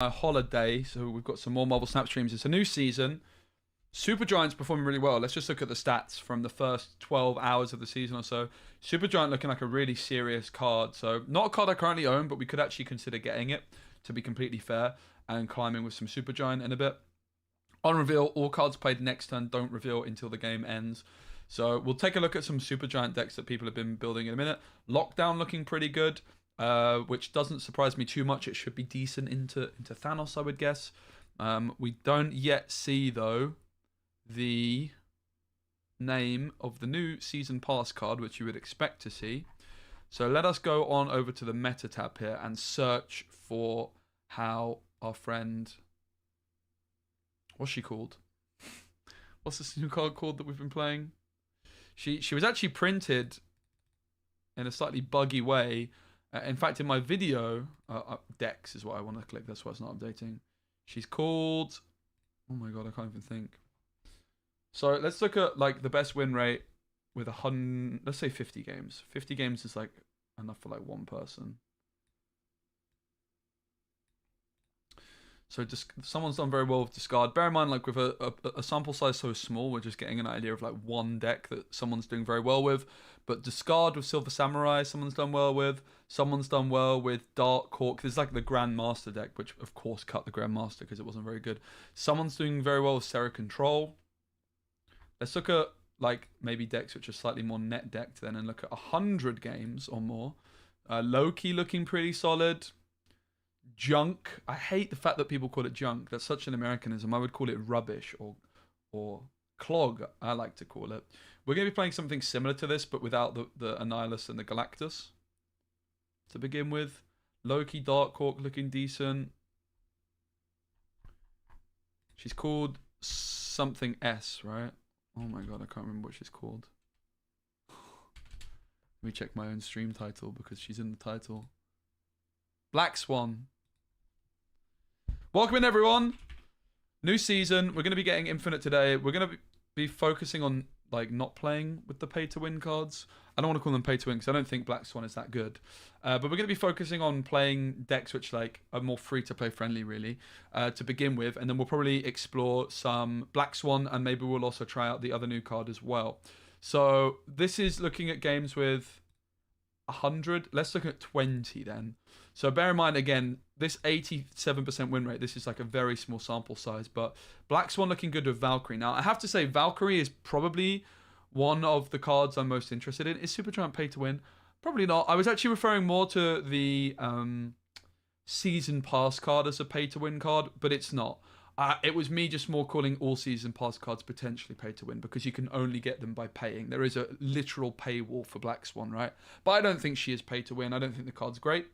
holiday, so we've got some more Marvel Snap streams. It's a new season. Supergiant's performing really well. Let's just look at the stats from the first 12 hours of the season or so. Supergiant looking like a really serious card. So not a card I currently own, but we could actually consider getting it, to be completely fair, and climbing with some Supergiant in a bit. On reveal, all cards played next turn don't reveal until the game ends. So we'll take a look at some Supergiant decks that people have been building in a minute. Lockdown looking pretty good, which doesn't surprise me too much. It should be decent into Thanos, I would guess. We don't yet see, though, the name of the new Season Pass card, which you would expect to see. So let us go on over to the meta tab here and search for how our friend... What's she called? What's this new card called that we've been playing? She was actually printed in a slightly buggy way. In fact, in my video, Dex is what I want to click. That's why it's not updating. She's called... Oh my god, I can't even think. So let's look at like the best win rate with 100. Let's say 50 games. 50 games is like enough for like one person. So just someone's done very well with discard. Bear in mind, like with a sample size so small, we're just getting an idea of like one deck that someone's doing very well with. But discard with Silver Samurai, someone's done well with. Someone's done well with Dark Hawk. There's like the Grandmaster deck, which of course cut the Grandmaster because it wasn't very good. Someone's doing very well with Serra Control. Let's look at like maybe decks which are slightly more net decked then and look at 100 games or more. Loki looking pretty solid. Junk. I hate the fact that people call it junk. That's such an Americanism. I would call it rubbish or clog, I like to call it. We're going to be playing something similar to this, but without the Annihilus and the Galactus. To begin with, Loki, Darkhawk looking decent. She's called something S, right? Oh my god, I can't remember what she's called. Let me check my own stream title because she's in the title. Black Swan. Welcome in, everyone. New season. We're going to be getting Infinite today. We're going to be focusing on like not playing with the pay-to-win cards. I don't want to call them pay-to-win because I don't think Black Swan is that good. But we're going to be focusing on playing decks which like are more free-to-play friendly, really, to begin with. And then we'll probably explore some Black Swan, and maybe we'll also try out the other new card as well. So this is looking at games with 100. Let's look at 20 then. So bear in mind, again, this 87% win rate, this is like a very small sample size, but Black Swan looking good with Valkyrie. Now, I have to say, Valkyrie is probably one of the cards I'm most interested in. Is Supergiant pay to win? Probably not. I was actually referring more to the Season Pass card as a pay to win card, but it's not. It was me just more calling all Season Pass cards potentially pay to win because you can only get them by paying. There is a literal paywall for Black Swan, right? But I don't think she is pay to win. I don't think the card's great.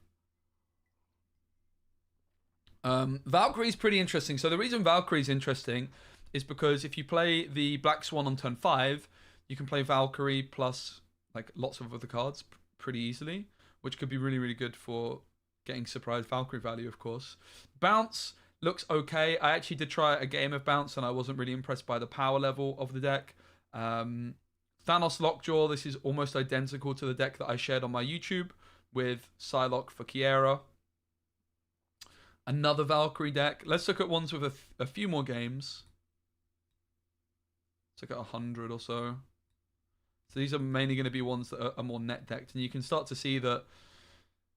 Valkyrie is pretty interesting. So the reason Valkyrie is interesting is because if you play the Black Swan on turn 5, you can play Valkyrie plus like lots of other cards pretty easily, which could be really, really good for getting surprise Valkyrie value, of course. Bounce looks okay. I actually did try a game of Bounce and I wasn't really impressed by the power level of the deck. Thanos Lockjaw, this is almost identical to the deck that I shared on my YouTube with Psylocke for Kiera. Another Valkyrie deck. Let's look at ones with a few more games. Let's look at 100 or so. So these are mainly going to be ones that are more net decked. And you can start to see that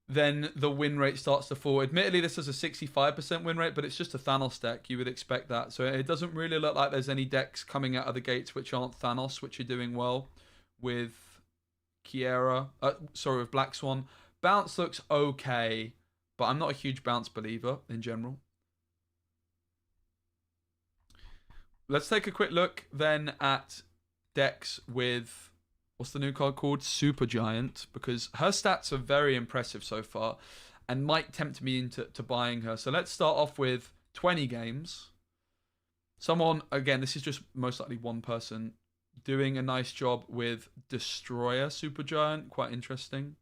then the win rate starts to fall. Admittedly, this is a 65% win rate, but it's just a Thanos deck. You would expect that. So it doesn't really look like there's any decks coming out of the gates which aren't Thanos, which are doing well with Kiera. Sorry, with Black Swan. Bounce looks okay, but I'm not a huge Bounce believer in general. Let's take a quick look then at decks with... What's the new card called? Supergiant, because her stats are very impressive so far and might tempt me into buying her. So let's start off with 20 games. Someone, again, this is just most likely one person, doing a nice job with Destroyer Supergiant. Quite interesting.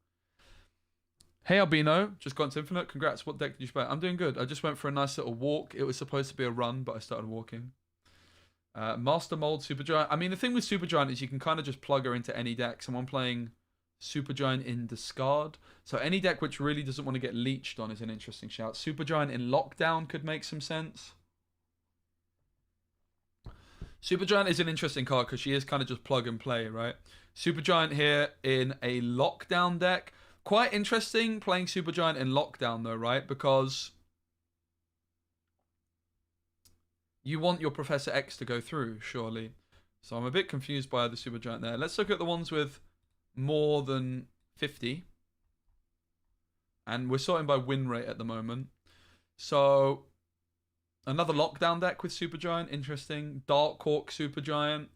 Hey Albino, just got into Infinite. Congrats. What deck did you play? I'm doing good. I just went for a nice little walk. It was supposed to be a run, but I started walking. Master Mold Supergiant. I mean, the thing with Supergiant is you can kind of just plug her into any deck. Someone playing Supergiant in discard. So any deck which really doesn't want to get leeched on is an interesting shout. Supergiant in lockdown could make some sense. Supergiant is an interesting card because she is kind of just plug and play, right? Supergiant here in a lockdown deck. Quite interesting playing Supergiant in lockdown though, right? Because you want your Professor X to go through, surely. So I'm a bit confused by the Supergiant there. Let's look at the ones with more than 50. And we're sorting by win rate at the moment. So another lockdown deck with Supergiant, interesting. Dark Hawk Supergiant.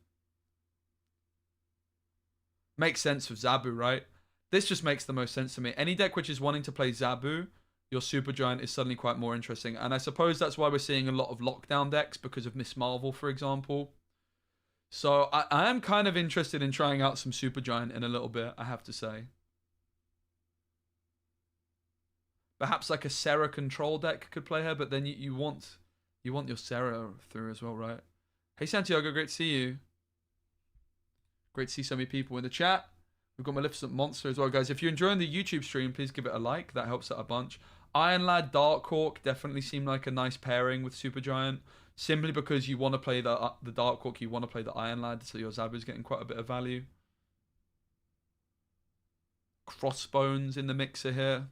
Makes sense with Zabu, right? This just makes the most sense to me. Any deck which is wanting to play Zabu, your Supergiant is suddenly quite more interesting. And I suppose that's why we're seeing a lot of lockdown decks because of Miss Marvel, for example. So I am kind of interested in trying out some Supergiant in a little bit, I have to say. Perhaps like a Sarah control deck could play her, but then you want your Sarah through as well, right? Hey Santiago, great to see you. Great to see so many people in the chat. We've got Maleficent Monster as well, guys. If you're enjoying the YouTube stream, please give it a like. That helps out a bunch. Iron Lad Dark Hawk definitely seemed like a nice pairing with Supergiant. Simply because you want to play the Dark Hawk, you want to play the Iron Lad, so your Zabu's getting quite a bit of value. Crossbones in the mixer here.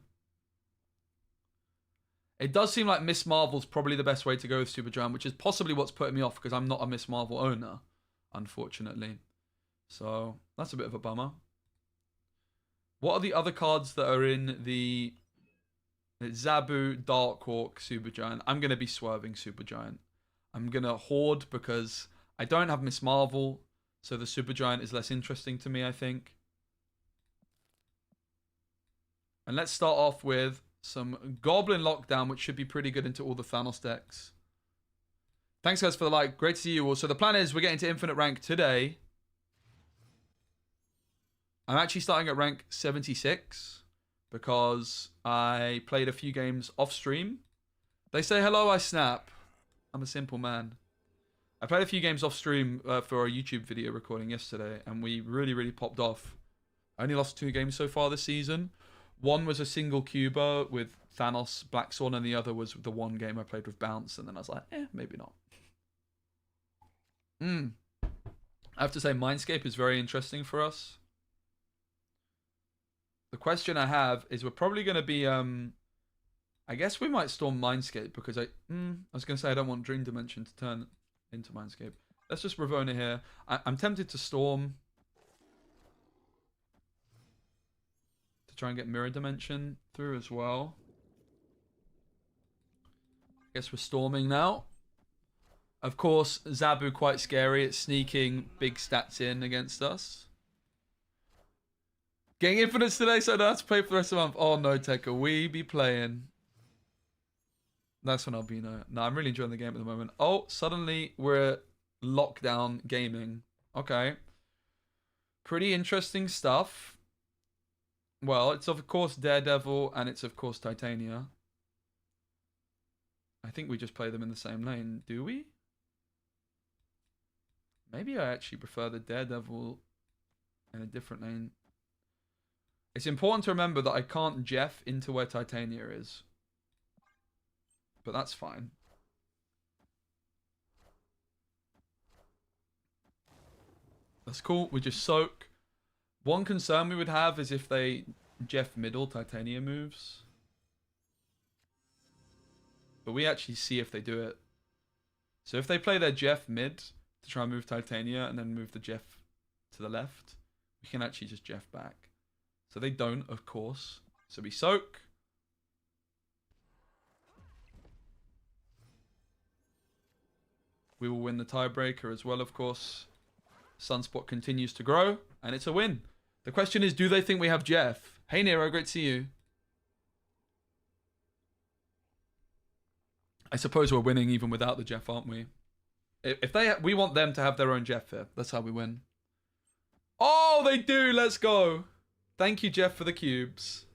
It does seem like Miss Marvel's probably the best way to go with Supergiant, which is possibly what's putting me off because I'm not a Miss Marvel owner, unfortunately. So that's a bit of a bummer. What are the other cards that are in the Zabu, Dark Hawk, Supergiant? I'm going to be swerving Supergiant. I'm going to hoard because I don't have Miss Marvel, so the Supergiant is less interesting to me, I think. And let's start off with some Goblin Lockdown, which should be pretty good into all the Thanos decks. Thanks, guys, for the like. Great to see you all. So the plan is we're getting to Infinite Rank today. I'm actually starting at rank 76 because I played a few games off stream. They say hello, I snap. I'm a simple man. I played a few games off stream for a YouTube video recording yesterday, and we really popped off. I only lost 2 games so far this season. One was a single cuber with Thanos, Black Swan, and the other was the one game I played with Bounce, and then I was like, maybe not. I have to say, Mindscape is very interesting for us. The question I have is we're probably going to be, I guess we might storm Mindscape because I was going to say I don't want Dream Dimension to turn into Mindscape. Let's just Ravonna here. I'm tempted to storm to try and get Mirror Dimension through as well. I guess we're storming now. Of course, Zabu quite scary. It's sneaking big stats in against us. Getting infinites today, so I don't have to play for the rest of the month. Oh no, Tekka, we be playing. That's when I'll be no. No, I'm really enjoying the game at the moment. Oh, suddenly we're lockdown gaming. Okay. Pretty interesting stuff. Well, it's of course Daredevil and it's of course Titania. I think we just play them in the same lane, do we? Maybe I actually prefer the Daredevil in a different lane. It's important to remember that I can't Jeff into where Titania is. But that's fine. That's cool. We just soak. One concern we would have is if they Jeff middle Titania moves. But we actually see if they do it. So if they play their Jeff mid to try and move Titania and then move the Jeff to the left, we can actually just Jeff back. So they don't, of course. So we soak. We will win the tiebreaker as well, of course. Sunspot continues to grow, and it's a win. The question is, do they think we have Jeff? Hey, Nero, great to see you. I suppose we're winning even without the Jeff, aren't we? If we want them to have their own Jeff here. That's how we win. Oh, they do. Let's go. Thank you, Jeff, for the cubes.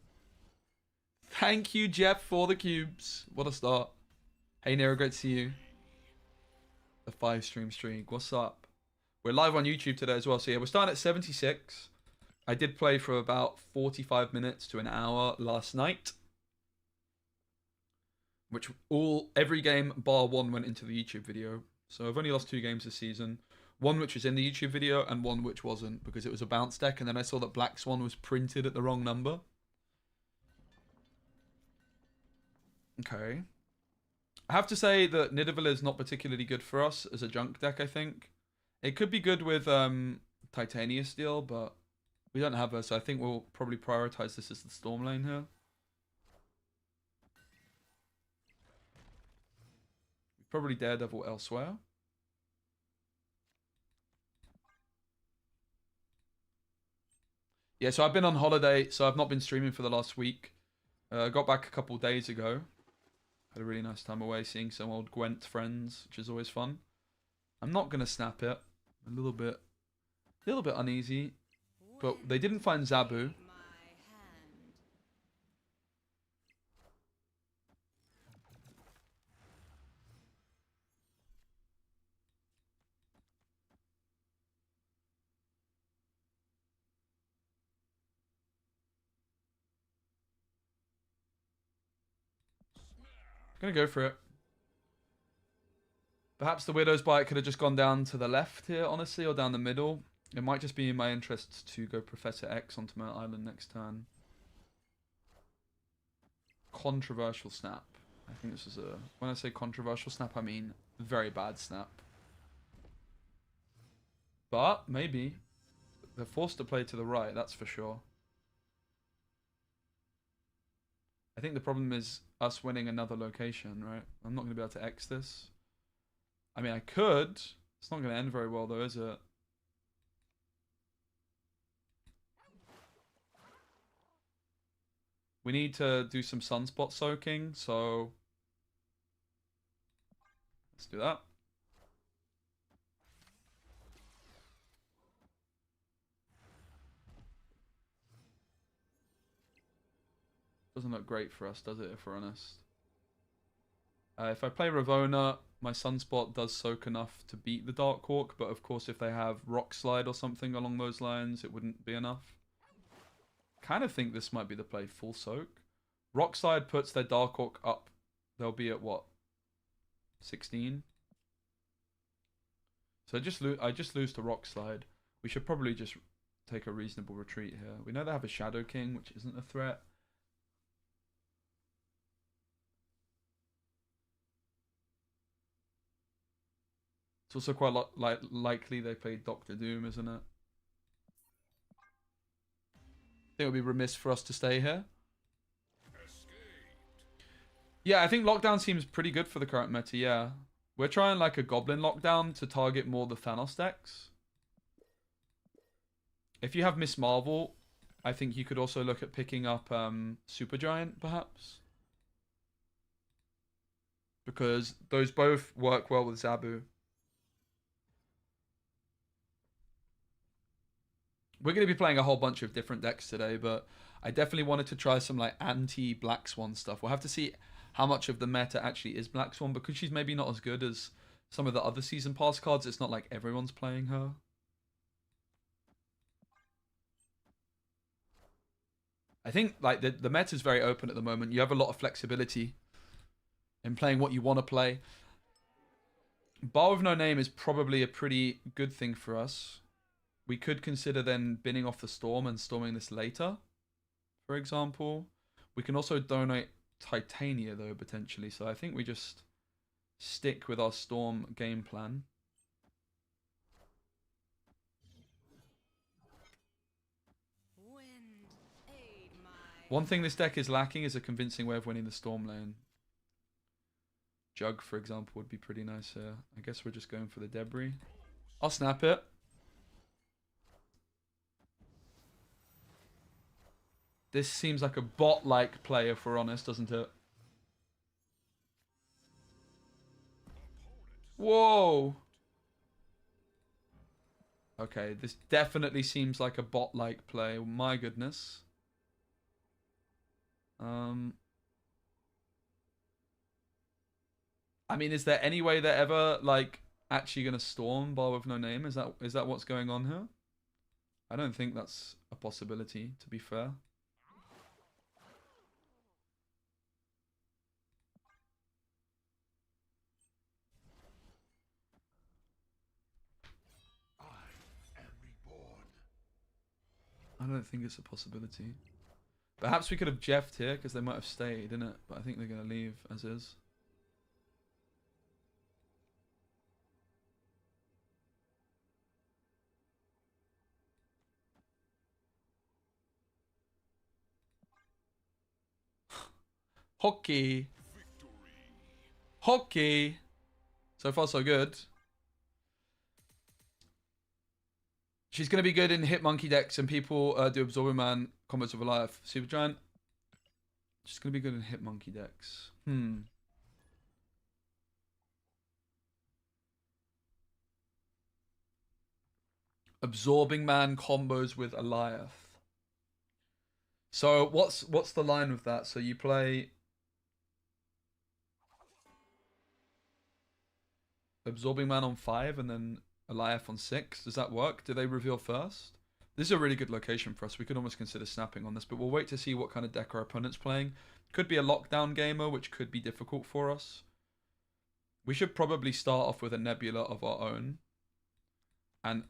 Thank you, Jeff, for the cubes. What a start. Hey, Nero, great to see you. The 5-stream streak. What's up? We're live on YouTube today as well. So, yeah, we're starting at 76. I did play for about 45 minutes to an hour last night, which every game bar one went into the YouTube video. So I've only lost 2 games this season. One which was in the YouTube video and one which wasn't because it was a bounce deck, and then I saw that Black Swan was printed at the wrong number. Okay. I have to say that Nidavellir is not particularly good for us as a junk deck, I think. It could be good with Titania Steel, but we don't have her, so I think we'll probably prioritize this as the Storm lane here. Probably Daredevil elsewhere. Yeah, so I've been on holiday, so I've not been streaming for the last week. Got back a couple days ago. Had a really nice time away seeing some old Gwent friends, which is always fun. I'm not going to snap it. A little bit uneasy. But they didn't find Zabu. Gonna go for it. Perhaps the Widow's Bite could have just gone down to the left here, honestly, or down the middle. It might just be in my interest to go Professor X onto Mount Island next turn. Controversial snap. I think this is a... When I say controversial snap, I mean very bad snap. But, maybe. They're forced to play to the right, that's for sure. I think the problem is us winning another location, right? I'm not going to be able to X this. I mean, I could. It's not going to end very well, though, is it? We need to do some sunspot soaking, so... Let's do that. Doesn't look great for us, does it, if we're honest? If I play Ravonna, my Sunspot does soak enough to beat the Dark Hawk, but of course if they have Rock Slide or something along those lines, it wouldn't be enough. Kind of think this might be the play, full soak. Rock Slide puts their Dark Hawk up. They'll be at what? 16? So I just lose to Rock Slide. We should probably just take a reasonable retreat here. We know they have a Shadow King, which isn't a threat. It's also quite likely they played Doctor Doom, isn't it? I think it would be remiss for us to stay here. Yeah, I think lockdown seems pretty good for the current meta, yeah. We're trying like a Goblin lockdown to target more the Thanos decks. If you have Miss Marvel, I think you could also look at picking up Supergiant, perhaps. Because those both work well with Zabu. We're going to be playing a whole bunch of different decks today, but I definitely wanted to try some like anti-Black Swan stuff. We'll have to see how much of the meta actually is Black Swan, because she's maybe not as good as some of the other Season Pass cards. It's not like everyone's playing her. I think like the meta is very open at the moment. You have a lot of flexibility in playing what you want to play. Bar with no name is probably a pretty good thing for us. We could consider then binning off the Storm and storming this later, for example. We can also donate Titania, though, potentially. So I think we just stick with our Storm game plan. One thing this deck is lacking is a convincing way of winning the Storm lane. Jug, for example, would be pretty nice here. I guess we're just going for the Debris. I'll snap it. This seems like a bot-like play, if we're honest, doesn't it? Whoa! Okay, this definitely seems like a bot-like play. My goodness. I mean, is there any way they're ever, like, actually going to storm Bar with no name? Is that what's going on here? I don't think that's a possibility, to be fair. I don't think it's a possibility. Perhaps we could have Jeffed here because they might have stayed, innit? But I think they're going to leave as is. Hockey. Hockey. So far, so good. She's going to be good in Hit Monkey decks and people do Absorbing Man combos with Goliath. Supergiant. She's going to be good in Hit Monkey decks. Absorbing Man combos with Goliath. So what's the line with that? So you play Absorbing Man on 5 and then Goliath on 6. Does that work? Do they reveal first? This is a really good location for us. We could almost consider snapping on this, but we'll wait to see what kind of deck our opponent's playing. Could be a lockdown gamer, which could be difficult for us. We should probably start off with a Nebula of our own. And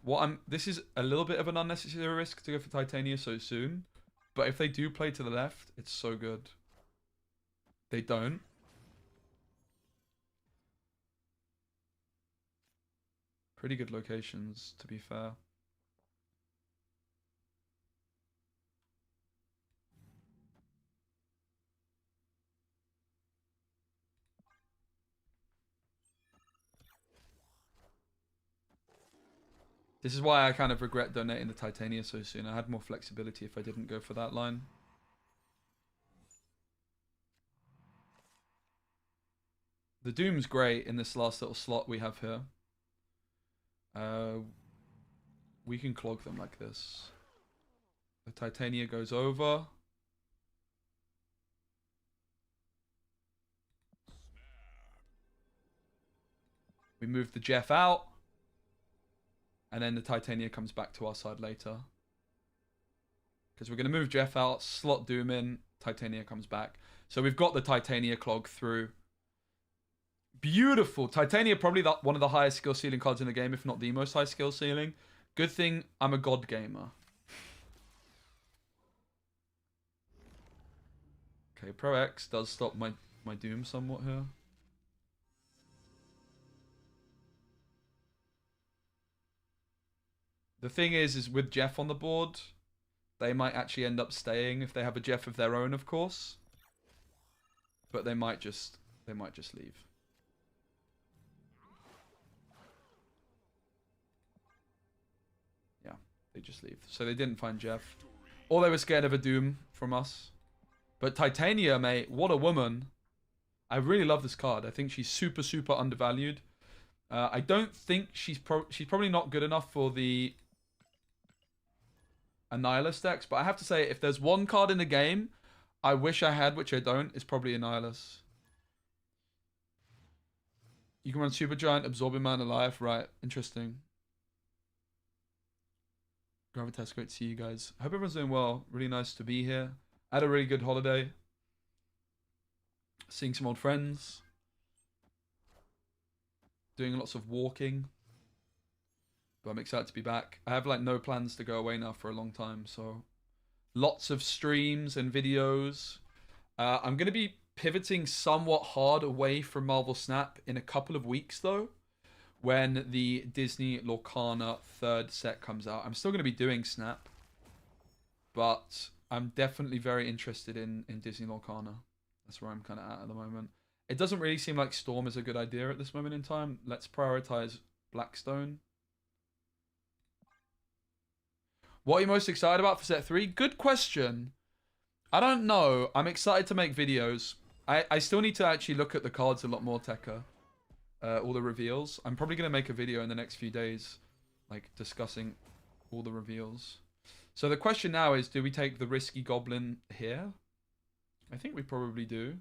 this is a little bit of an unnecessary risk to go for Titania so soon. But if they do play to the left, it's so good. They don't. Pretty good locations, to be fair. This is why I kind of regret donating the Titania so soon. I had more flexibility if I didn't go for that line. The Doom's great in this last little slot we have here. We can clog them like this. The Titania goes over. We move the Jeff out. And then the Titania comes back to our side later. Because we're going to move Jeff out, slot Doom in, Titania comes back. So we've got the Titania clog through. Beautiful. Titania probably one of the highest skill ceiling cards in the game, if not the most high skill ceiling. Good thing I'm a god gamer. Okay, Pro X does stop my Doom somewhat here. The thing is with Jeff on the board, they might actually end up staying if they have a Jeff of their own, of course. But they might just leave. Yeah, they just leave. So they didn't find Jeff. Or they were scared of a Doom from us. But Titania, mate, what a woman. I really love this card. I think she's super, super undervalued. I don't think she's probably not good enough for the Annihilus decks, but I have to say, if there's one card in the game I wish I had, which I don't, it's probably Annihilus. You can run Supergiant, Absorbing Man, Goliath, right? Interesting. Gravitas, great to see you guys. I hope everyone's doing well. Really nice to be here. I had a really good holiday. Seeing some old friends. Doing lots of walking. But I'm excited to be back. I have like no plans to go away now for a long time, so lots of streams and videos. I'm going to be pivoting somewhat hard away from Marvel Snap in a couple of weeks though, when the Disney Lorcana 3rd set comes out. I'm still going to be doing Snap, but I'm definitely very interested in Disney Lorcana. That's where I'm kind of at the moment. It doesn't really seem like Storm is a good idea at this moment in time. Let's prioritize Blackstone. What are you most excited about for set 3? Good question. I don't know. I'm excited to make videos. I still need to actually look at the cards a lot more, Tekka. All the reveals. I'm probably going to make a video in the next few days, like discussing all the reveals. So the question now is, do we take the risky Goblin here? I think we probably do.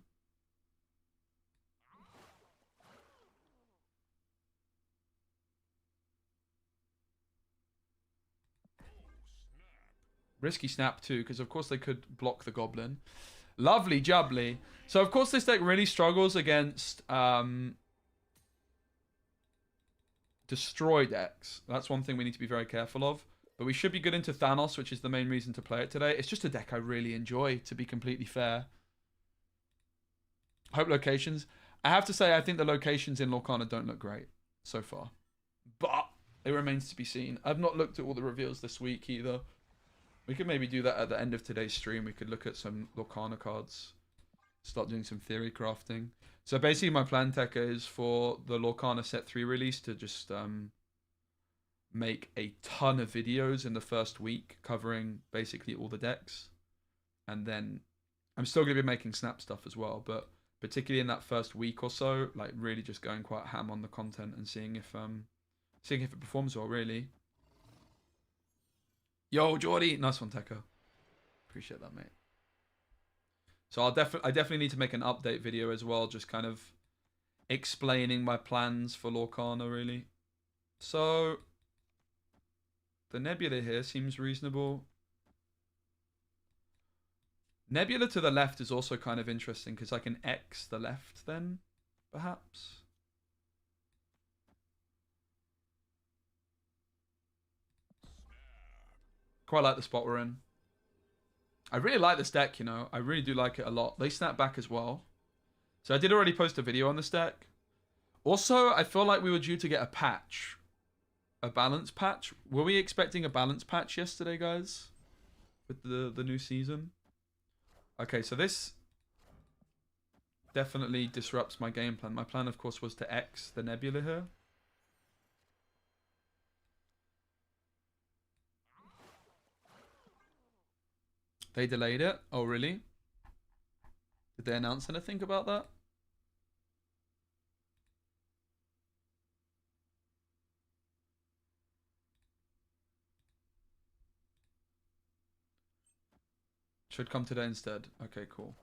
Risky snap too, because of course they could block the Goblin. Lovely jubbly. So of course this deck really struggles against destroy decks. That's one thing we need to be very careful of. But we should be good into Thanos, which is the main reason to play it today. It's just a deck I really enjoy, to be completely fair. Hope locations. I have to say, I think the locations in Lorcana don't look great so far. But it remains to be seen. I've not looked at all the reveals this week either. We could maybe do that at the end of today's stream. We could look at some Lorcana cards. Start doing some theory crafting. So basically my plan, Tekka, is for the Lorcana Set 3 release to just make a ton of videos in the first week covering basically all the decks. And then I'm still going to be making snap stuff as well, but particularly in that first week or so, like really just going quite ham on the content and seeing if it performs well, really. Yo, Jordy, nice one, Tekka. Appreciate that, mate. So I definitely need to make an update video as well, just kind of explaining my plans for Lorcana, really. So the Nebula here seems reasonable. Nebula to the left is also kind of interesting because I can X the left then, perhaps. Quite like the spot we're in. I really like this deck, you know. I really do like it a lot. They snap back as well. So I did already post a video on this deck. Also, I feel like we were due to get a patch. A balance patch. Were we expecting a balance patch yesterday, guys? With the new season? Okay, so this definitely disrupts my game plan. My plan, of course, was to X the Nebula here. They delayed it? Oh, really? Did they announce anything about that? Should come today instead. Okay, cool.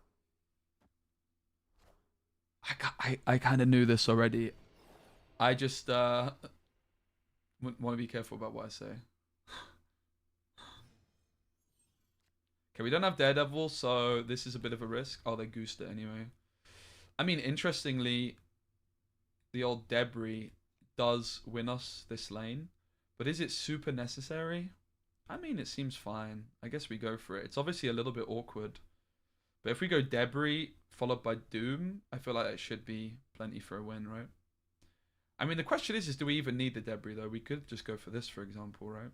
I kind of knew this already. I just want to be careful about what I say. Okay, we don't have Daredevil, so this is a bit of a risk. Oh, they goosed it anyway. I mean, interestingly, the old Debris does win us this lane. But is it super necessary? I mean, it seems fine. I guess we go for it. It's obviously a little bit awkward. But if we go Debris followed by Doom, I feel like it should be plenty for a win, right? I mean, the question is do we even need the Debris, though? We could just go for this, for example, right?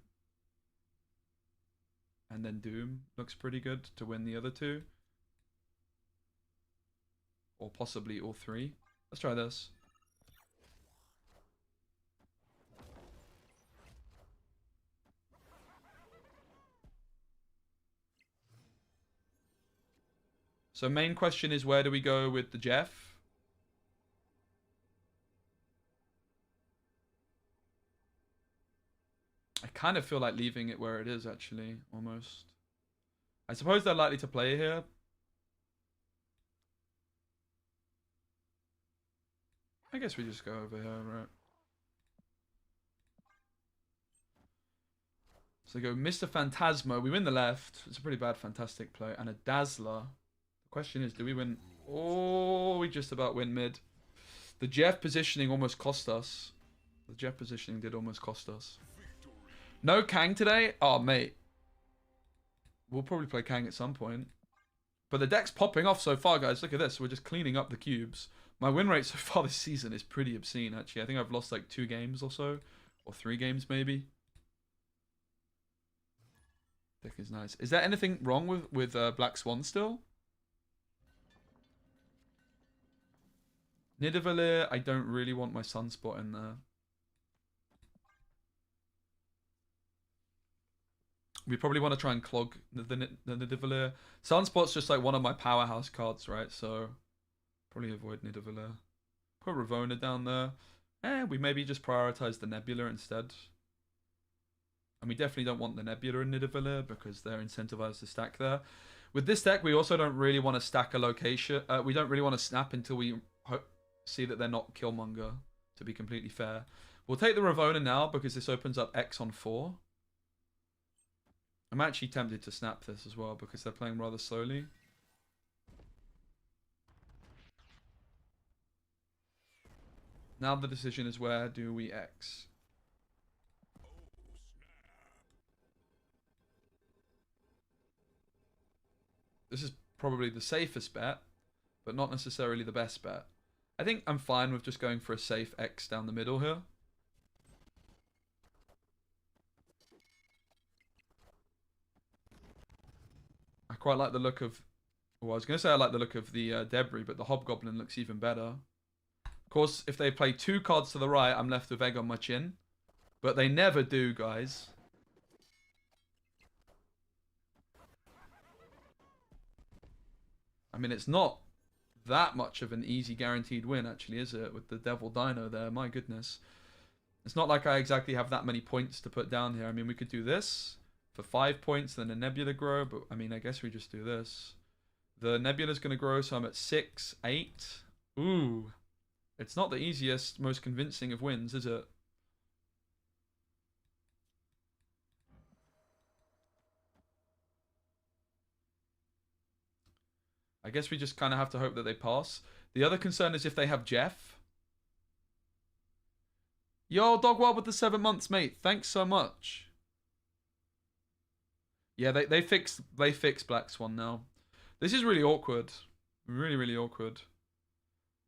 And then Doom looks pretty good to win the other two. Or possibly all three. Let's try this. So main question is, where do we go with the Jeff? I kind of feel like leaving it where it is, actually, almost. I suppose they're likely to play here. I guess we just go over here, right? So they go Mr. Phantasma. We win the left. It's a pretty bad Fantastic play. And a Dazzler. The question is, do we win? Oh, we just about win mid. The Jeff positioning almost cost us. The Jeff positioning did almost cost us. No Kang today? Oh, mate. We'll probably play Kang at some point. But the deck's popping off so far, guys. Look at this. We're just cleaning up the cubes. My win rate so far this season is pretty obscene, actually. I think I've lost like 2 games or so. Or 3 games, maybe. Deck is nice. Is there anything wrong with Black Swan still? Nidavellir, I don't really want my Sunspot in there. We probably want to try and clog the Nidavellir. Sunspot's just like one of my powerhouse cards, right? So probably avoid Nidavellir. Put Ravonna down there. We maybe just prioritize the Nebula instead. And we definitely don't want the Nebula and Nidavellir because they're incentivized to stack there. With this deck, we also don't really want to stack a location. We don't really want to snap until we see that they're not Killmonger, to be completely fair. We'll take the Ravonna now because this opens up X on 4. I'm actually tempted to snap this as well because they're playing rather slowly. Now the decision is where do we X? This is probably the safest bet, but not necessarily the best bet. I think I'm fine with just going for a safe X down the middle here. I quite like the look of... Well, I was going to say I like the look of the debris, but the Hobgoblin looks even better. Of course, if they play 2 cards to the right, I'm left with egg on my chin. But they never do, guys. I mean, it's not that much of an easy guaranteed win, actually, is it? With the Devil Dino there, my goodness. It's not like I exactly have that many points to put down here. I mean, we could do this for 5 points, then a Nebula grow, but I mean, I guess we just do this. The Nebula's going to grow, so I'm at 6, 8. Ooh. It's not the easiest, most convincing of wins, is it? I guess we just kind of have to hope that they pass. The other concern is if they have Jeff. Yo, Dogwild with the 7 months, mate. Thanks so much. Yeah, they fixed Black Swan now. This is really awkward. Really, really awkward.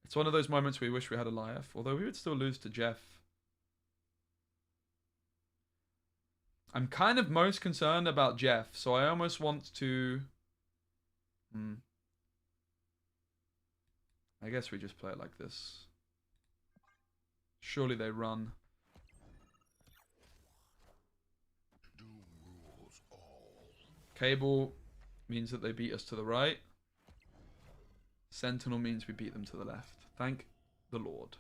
It's one of those moments where we wish we had a Life, although we would still lose to Jeff. I'm kind of most concerned about Jeff, so I almost want to... I guess we just play it like this. Surely they run. Cable means that they beat us to the right. Sentinel means we beat them to the left. Thank the Lord.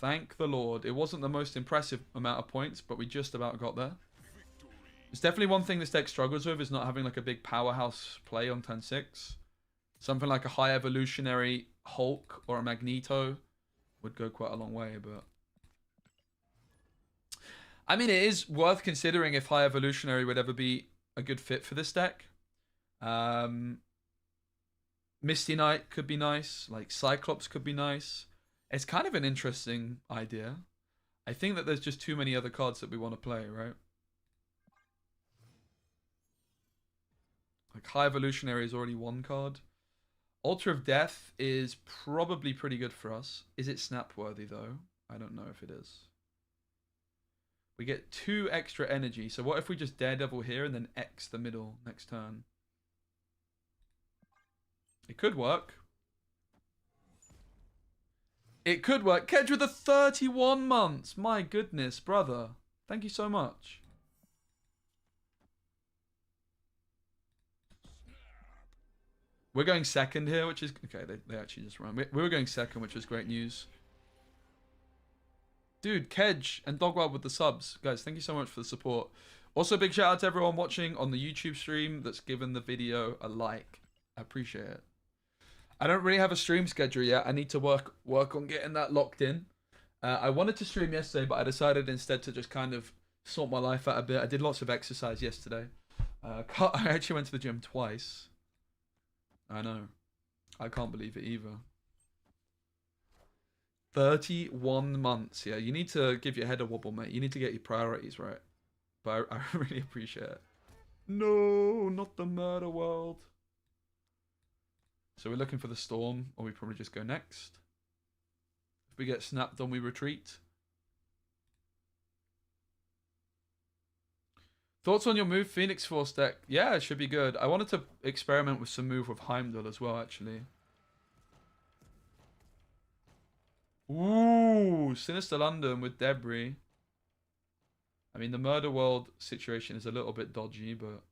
Thank the Lord. It wasn't the most impressive amount of points, but we just about got there. It's definitely one thing this deck struggles with, is not having like a big powerhouse play on turn 6. Something like a high evolutionary Hulk or a Magneto would go quite a long way, but... I mean, it is worth considering if high evolutionary would ever be a good fit for this deck. Misty Knight could be nice. Like Cyclops could be nice. It's kind of an interesting idea. I think that there's just too many other cards that we want to play, right? Like High Evolutionary is already one card. Altar of Death is probably pretty good for us. Is it snap worthy though? I don't know if it is. We get 2 extra energy. So what if we just Daredevil here and then X the middle next turn? It could work. It could work. Kedge with the 31 months. My goodness, brother. Thank you so much. We're going second here, which is... Okay, they actually just ran. We were going second, which was great news. Dude, Kedge and Dogwild with the subs. Guys, thank you so much for the support. Also, big shout out to everyone watching on the YouTube stream that's given the video a like. I appreciate it. I don't really have a stream schedule yet. I need to work on getting that locked in. I wanted to stream yesterday, but I decided instead to just kind of sort my life out a bit. I did lots of exercise yesterday. I actually went to the gym twice. I know. I can't believe it either. 31 months. Yeah, you need to give your head a wobble, mate. You need to get your priorities right. But I really appreciate it. No, not the murder world. So we're looking for the storm, or we probably just go next. If we get snapped on, we retreat. Thoughts on your move, Phoenix Force deck? Yeah, it should be good. I wanted to experiment with some move with Heimdall as well, actually. Ooh, Sinister London with Debris. I mean, the Murder World situation is a little bit dodgy, but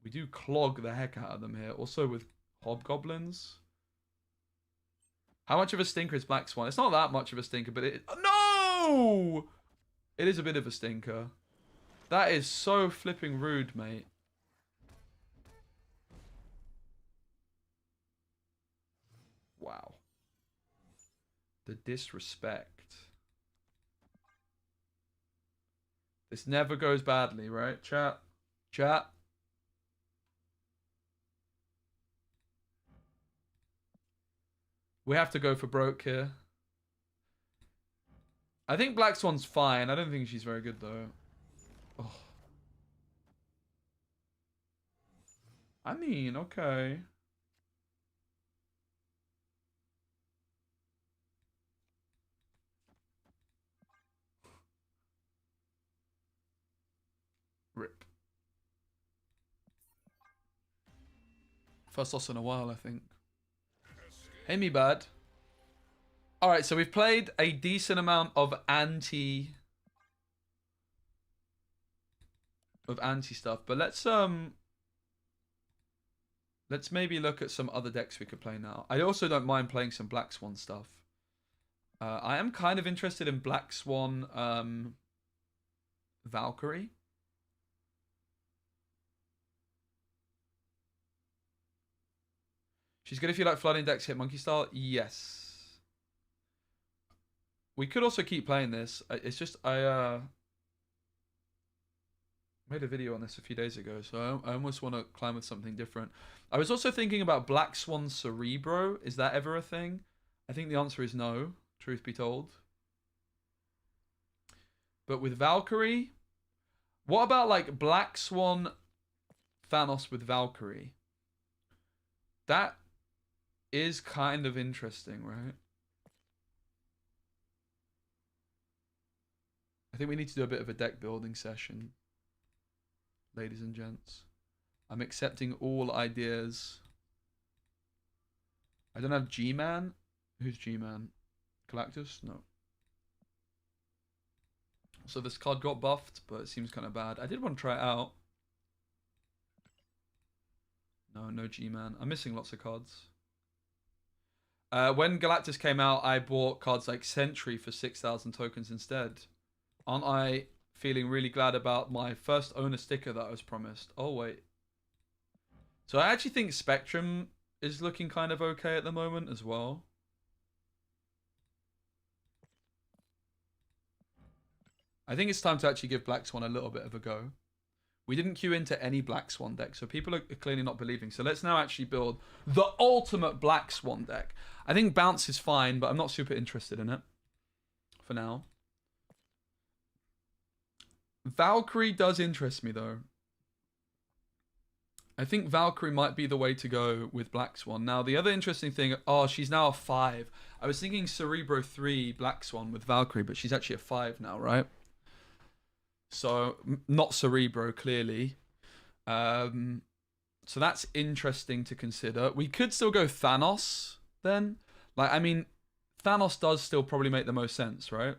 we do clog the heck out of them here. Also with Hobgoblins. How much of a stinker is Black Swan? It's not that much of a stinker, but it... No! It is a bit of a stinker. That is so flipping rude, mate. Wow. The disrespect. This never goes badly, right? Chat. Chat. We have to go for broke here. I think Black Swan's fine. I don't think she's very good, though. Oh. I mean, okay. Rip. First loss in a while, I think. Hey, me bad. Alright, so we've played a decent amount of anti stuff, but let's maybe look at some other decks we could play now. I also don't mind playing some Black Swan stuff. I am kind of interested in Black Swan Valkyrie. She's good if you like flooding decks hit monkey style. Yes. We could also keep playing this. It's just I made a video on this a few days ago, so I almost want to climb with something different. I was also thinking about Black Swan Cerebro. Is that ever a thing? I think the answer is no, truth be told. But with Valkyrie, what about like Black Swan Thanos with Valkyrie? That is kind of interesting, right? I think we need to do a bit of a deck building session, ladies and gents. I'm accepting all ideas. I don't have G-Man. Who's G-Man? Galactus? No. So this card got buffed, but it seems kind of bad. I did want to try it out. No G-Man. I'm missing lots of cards. When Galactus came out, I bought cards like Sentry for 6,000 tokens instead. Aren't I feeling really glad about my first owner sticker that I was promised? Oh, wait. So I actually think Spectrum is looking kind of okay at the moment as well. I think it's time to actually give Black Swan a little bit of a go. We didn't queue into any Black Swan deck, so people are clearly not believing. So let's now actually build the ultimate Black Swan deck. I think Bounce is fine, but I'm not super interested in it for now. Valkyrie does interest me, though. I think Valkyrie might be the way to go with Black Swan. Now, the other interesting thing... Oh, she's now a 5. I was thinking Cerebro 3 Black Swan with Valkyrie, but she's actually a 5 now, right? So, not Cerebro, clearly. So that's interesting to consider. We could still go Thanos, then. Like, I mean, Thanos does still probably make the most sense, right?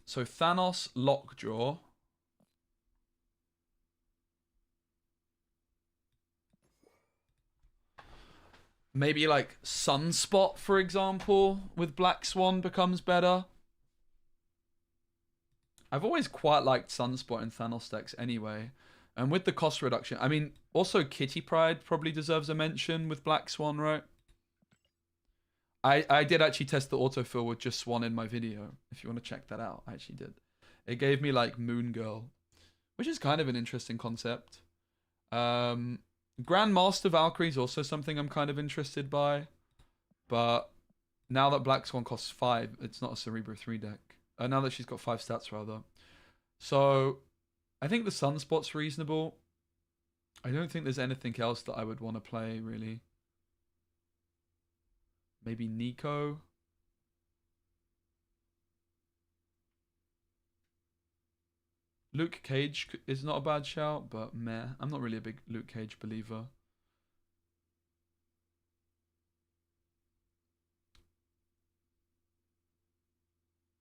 So, Thanos, Lockjaw. Maybe, like, Sunspot, for example, with Black Swan becomes better. I've always quite liked Sunspot in Thanos decks anyway. And with the cost reduction, I mean, also Kitty Pryde probably deserves a mention with Black Swan, right? I did actually test the autofill with just Swan in my video. If you want to check that out, I actually did. It gave me like Moon Girl, which is kind of an interesting concept. Grandmaster Valkyrie is also something I'm kind of interested by. But now that Black Swan costs 5, it's not a Cerebro 3 deck. Now that she's got 5 stats, rather. So, I think the Sunspot's reasonable. I don't think there's anything else that I would want to play, really. Maybe Nico. Luke Cage is not a bad shout, but meh. I'm not really a big Luke Cage believer.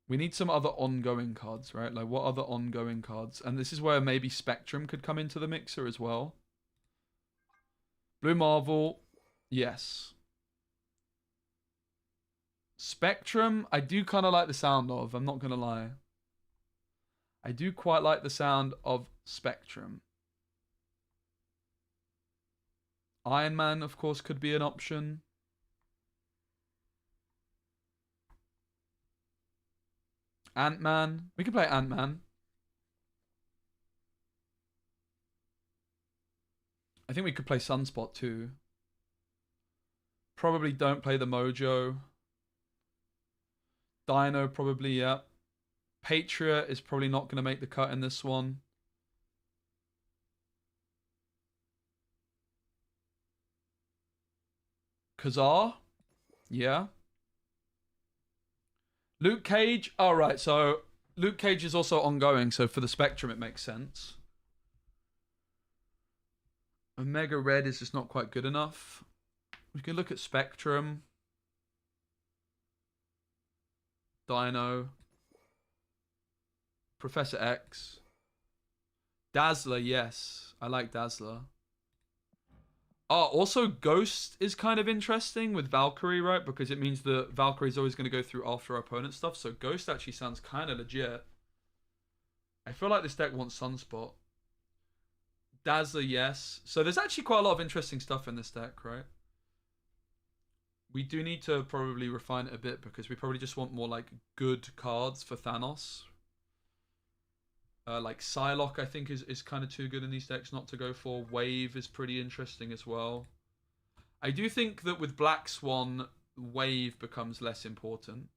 We need some other ongoing cards, right? Like, what other ongoing cards? And this is where maybe Spectrum could come into the mixer as well. Blue Marvel, yes. Spectrum, I do kind of like the sound of. I'm not going to lie. I do quite like the sound of Spectrum. Iron Man, of course, could be an option. Ant-Man. We can play Ant-Man. I think we could play Sunspot too. Probably don't play the Mojo. Dino probably, yeah. Patriot is probably not going to make the cut in this one. Kazar? Yeah. Luke Cage? Alright, so Luke Cage is also ongoing, so for the Spectrum it makes sense. Omega Red is just not quite good enough. We can look at Spectrum. Dino. Professor X. Dazzler, yes. I like Dazzler. Oh, also Ghost is kind of interesting with Valkyrie, right? Because it means that Valkyrie's always going to go through after our opponent stuff. So Ghost actually sounds kind of legit. I feel like this deck wants Sunspot. Dazzler, yes. So there's actually quite a lot of interesting stuff in this deck, right? We do need to probably refine it a bit because we probably just want more like good cards for Thanos. Like Psylocke, I think, is kind of too good in these decks not to go for. Wave is pretty interesting as well. I do think that with Black Swan, Wave becomes less important.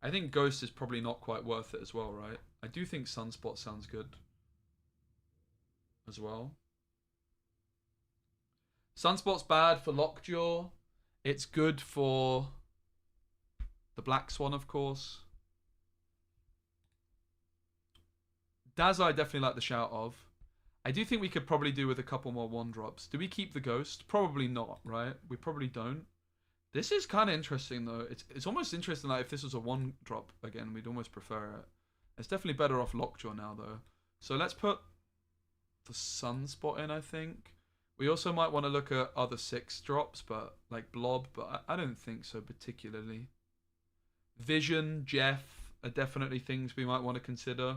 I think Ghost is probably not quite worth it as well, right? I do think Sunspot sounds good as well. Sunspot's bad for Lockjaw. It's good for the Black Swan, of course. Dazzler, I definitely like the shout of. I do think we could probably do with a couple more 1-drops. Do we keep the Ghost? Probably not, right? We probably don't. This is kind of interesting, though. It's almost interesting, like, if this was a 1-drop again, we'd almost prefer it. It's definitely better off Lockjaw now, though. So let's put the Sunspot in, I think. We also might want to look at other 6-drops, but like Blob, but I don't think so particularly. Vision, Jeff are definitely things we might want to consider.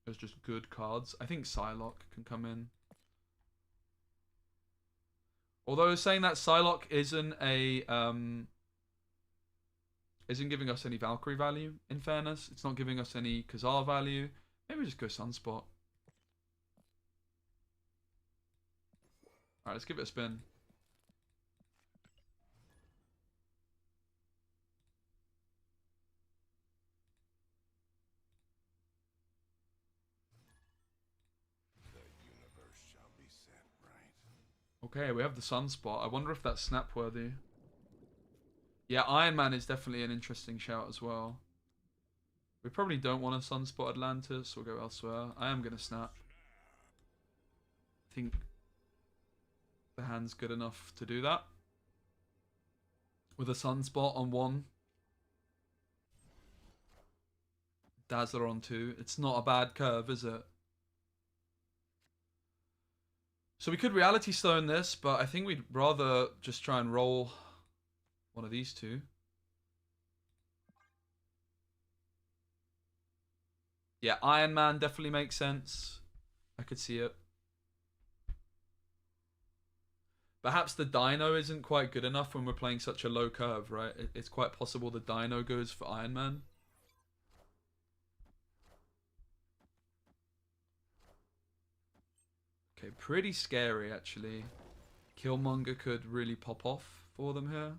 Those just good cards. I think Psylocke can come in. Although saying that Psylocke isn't giving us any Valkyrie value, in fairness. It's not giving us any Kazar value. Maybe we just go Sunspot. Alright, let's give it a spin. Okay, we have the Sunspot. I wonder if that's snap-worthy. Yeah, Iron Man is definitely an interesting shout as well. We probably don't want a Sunspot Atlantis. We'll go elsewhere. I am going to snap. I think the hand's good enough to do that. With a Sunspot on 1. Dazzler on 2. It's not a bad curve, is it? So we could Reality Stone this, but I think we'd rather just try and roll one of these two. Yeah, Iron Man definitely makes sense. I could see it. Perhaps the Dino isn't quite good enough when we're playing such a low curve, right? It's quite possible the Dino goes for Iron Man. Okay, pretty scary, actually. Killmonger could really pop off for them here.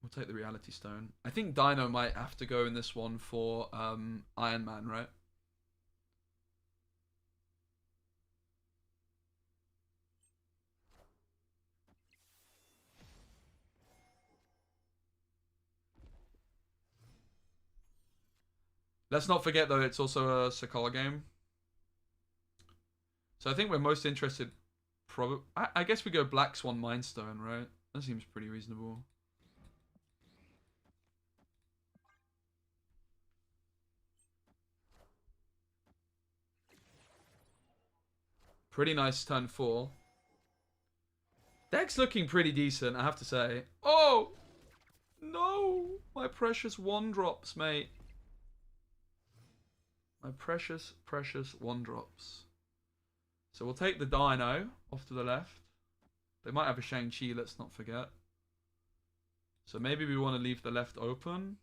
We'll take the Reality Stone. I think Dino might have to go in this one for Iron Man, right? Let's not forget, though, it's also a Sakala game. So I think we're most interested... I guess we go Black Swan Mindstone, right? That seems pretty reasonable. Pretty nice turn 4. Deck's looking pretty decent, I have to say. Oh! No! My precious 1-drops, mate. My precious, precious 1-drops. So we'll take the Dino off to the left. They might have a Shang-Chi, let's not forget. So maybe we want to leave the left open.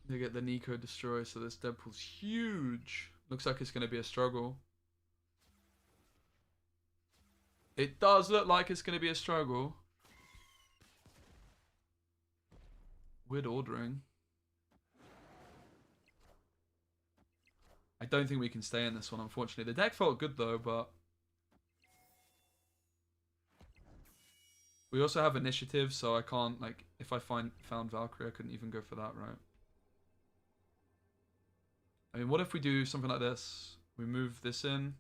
They get the Nico destroy, so this Deadpool's huge. Looks like it's going to be a struggle. It does look like it's going to be a struggle. Weird ordering. I don't think we can stay in this one, unfortunately. The deck felt good though, but we also have initiative, so I can't, like, if I found Valkyrie, I couldn't even go for that, right? I mean, what if we do something like this? We move this in.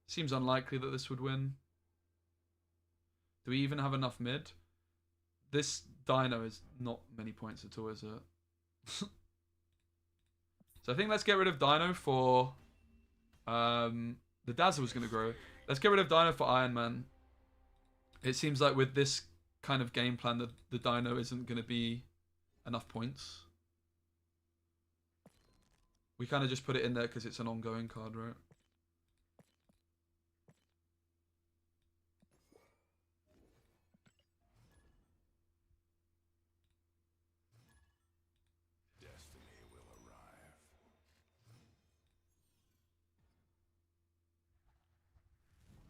Seems unlikely that this would win. Do we even have enough mid? This Dino is not many points at all, is it? So I think let's get rid of Dino for... the Dazzle was going to grow. Let's get rid of Dino for Iron Man. It seems like with this kind of game plan, the Dino isn't going to be enough points. We kind of just put it in there because it's an ongoing card, right? Destiny will arrive.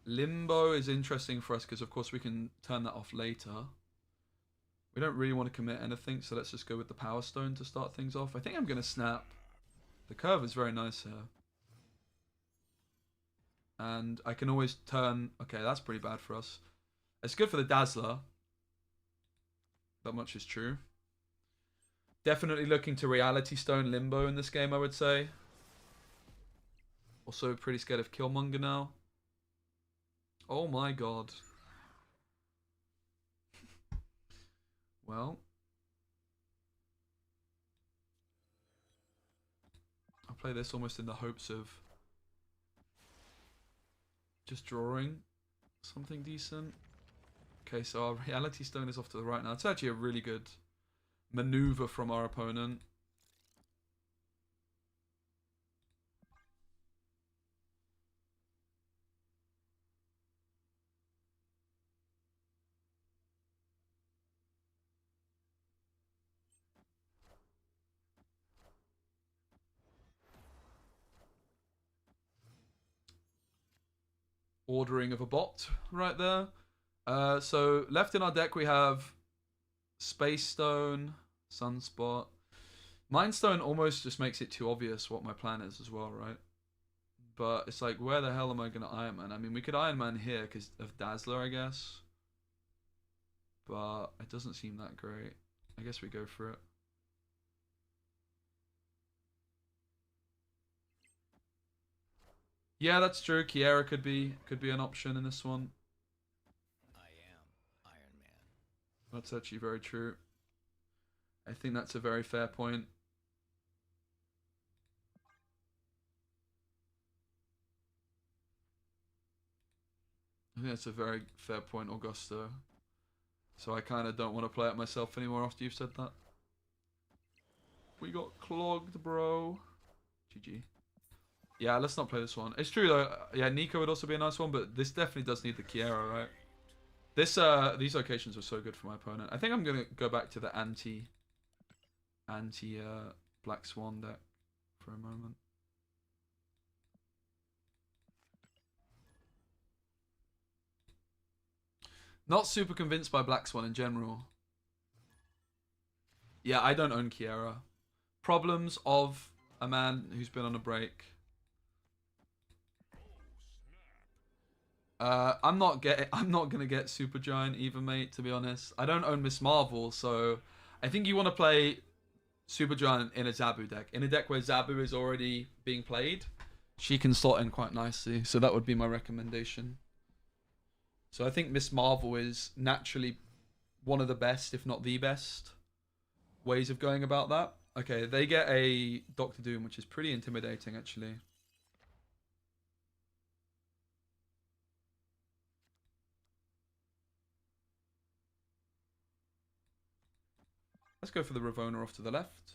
Limbo is interesting for us because, of course, we can turn that off later. We don't really want to commit anything, so let's just go with the Power Stone to start things off. I think I'm going to snap. The curve is very nice here. And I can always turn... Okay, that's pretty bad for us. It's good for the Dazzler. That much is true. Definitely looking to Reality Stone Limbo in this game, I would say. Also pretty scared of Killmonger now. Oh my god. Well, I'll play this almost in the hopes of just drawing something decent. Okay, so our Reality Stone is off to the right now. It's actually a really good maneuver from our opponent. Ordering of a bot right there. So left in our deck we have Space Stone, Sunspot. Mind Stone almost just makes it too obvious what my plan is as well, right? But it's like, where the hell am I going to Iron Man? I mean, we could Iron Man here because of Dazzler, I guess. But it doesn't seem that great. I guess we go for it. Yeah, that's true. Kiera could be an option in this one. I am Iron Man. That's actually very true. I think that's a very fair point. I think that's a very fair point, Augusto. So I kind of don't want to play it myself anymore after you've said that. We got clogged, bro. GG. Yeah, let's not play this one. It's true though. Yeah, Nico would also be a nice one, but this definitely does need the Kiera, right? This these locations were so good for my opponent. I think I'm gonna go back to the anti Black Swan deck for a moment. Not super convinced by Black Swan in general. Yeah, I don't own Kiera. Problems of a man who's been on a break. I'm not gonna get Supergiant either, mate, to be honest. I don't own Miss Marvel, so I think you want to play Supergiant in a Zabu deck. In a deck where Zabu is already being played, She can slot in quite nicely, so that would be my recommendation. So I think Miss Marvel is naturally one of the best, if not the best, ways of going about that. Okay, they get a Doctor Doom, which is pretty intimidating, actually. Let's go for the Ravonna off to the left.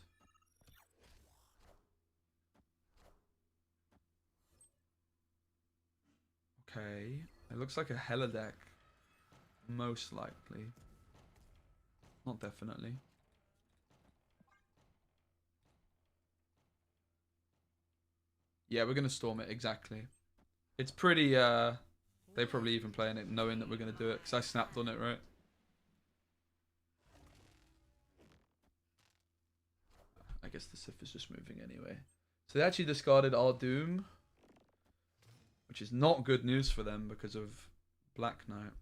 Okay, it looks like a Hella deck. Most likely. Not definitely. Yeah, we're going to storm it, exactly. It's pretty, they probably even playing it knowing that we're going to do it, because I snapped on it, right? I guess the Sith is just moving anyway. So they actually discarded our Doom, which is not good news for them because of Black Knight.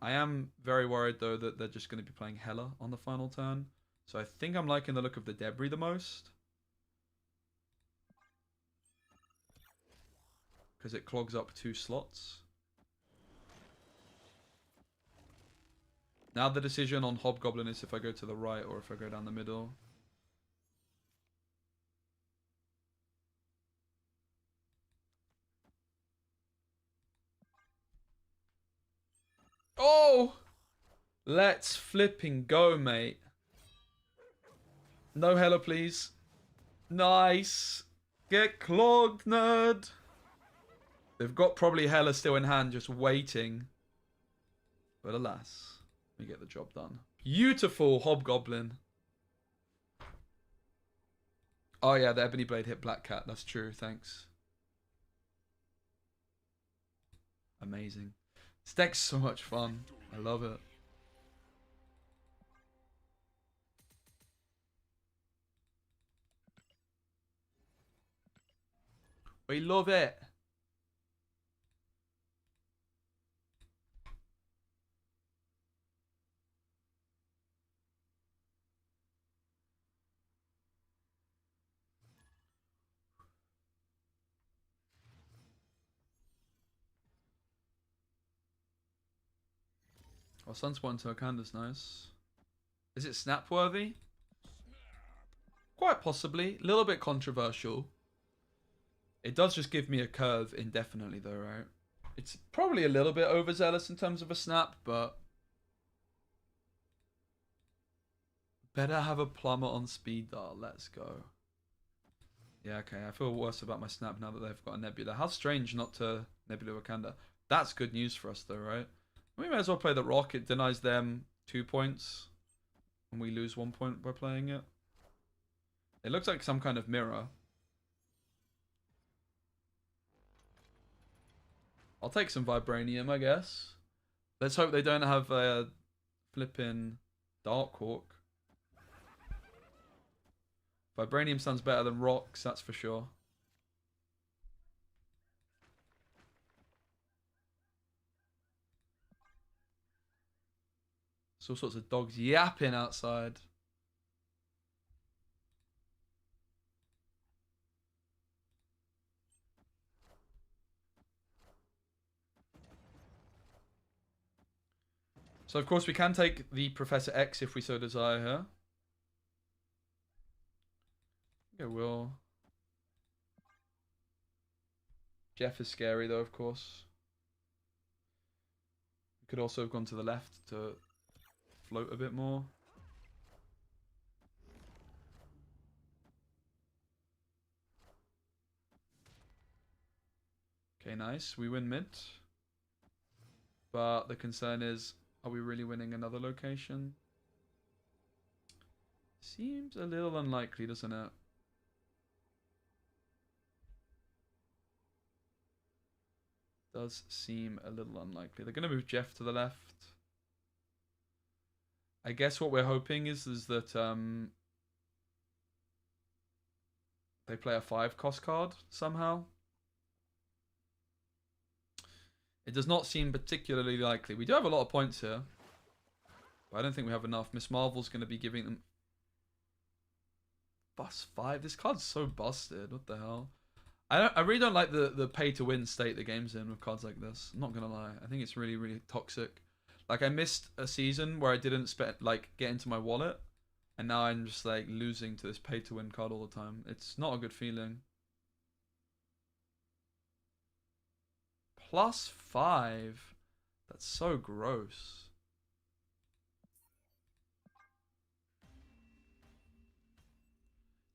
I am very worried, though, that they're just going to be playing Hela on the final turn. So I think I'm liking the look of the Debris the most. Because it clogs up 2 slots. Now the decision on Hobgoblin is if I go to the right or if I go down the middle. Oh! Let's flipping go, mate. No Hela, please. Nice. Get clogged, nerd. They've got probably Hela still in hand, just waiting. But alas, we get the job done. Beautiful Hobgoblin. Oh yeah, the Ebony Blade hit Black Cat. That's true, thanks. Amazing. This deck's so much fun. I love it. We love it. Oh, Sunspot into a Candace, nice. Is it snap worthy? Quite possibly. A little bit controversial. It does just give me a curve indefinitely though, right? It's probably a little bit overzealous in terms of a snap, but better have a plumber on speed dial. Let's go. Yeah, okay. I feel worse about my snap now that they've got a Nebula. How strange not to Nebula Wakanda. That's good news for us though, right? We may as well play the Rock. It denies them 2 points. And we lose 1 point by playing it. It looks like some kind of mirror. I'll take some Vibranium, I guess. Let's hope they don't have a flipping Darkhawk. Vibranium sounds better than Rocks, that's for sure. There's all sorts of dogs yapping outside. So of course we can take the Professor X if we so desire here. Okay, we'll... Jeff is scary though, of course. We could also have gone to the left to float a bit more. Okay, nice. We win mid. But the concern is, are we really winning another location? Seems a little unlikely, doesn't it? Does seem a little unlikely. They're going to move Jeff to the left. I guess what we're hoping is that they play a 5-cost card somehow. It does not seem particularly likely. We do have a lot of points here. But I don't think we have enough. Miss Marvel's going to be giving them... Bust 5. This card's so busted. What the hell? I really don't like the pay to win state the game's in with cards like this. I'm not gonna lie. I think it's really, really toxic. Like, I missed a season where I didn't spend get into my wallet, and now I'm just like losing to this pay to win card all the time. It's not a good feeling. +5. That's so gross.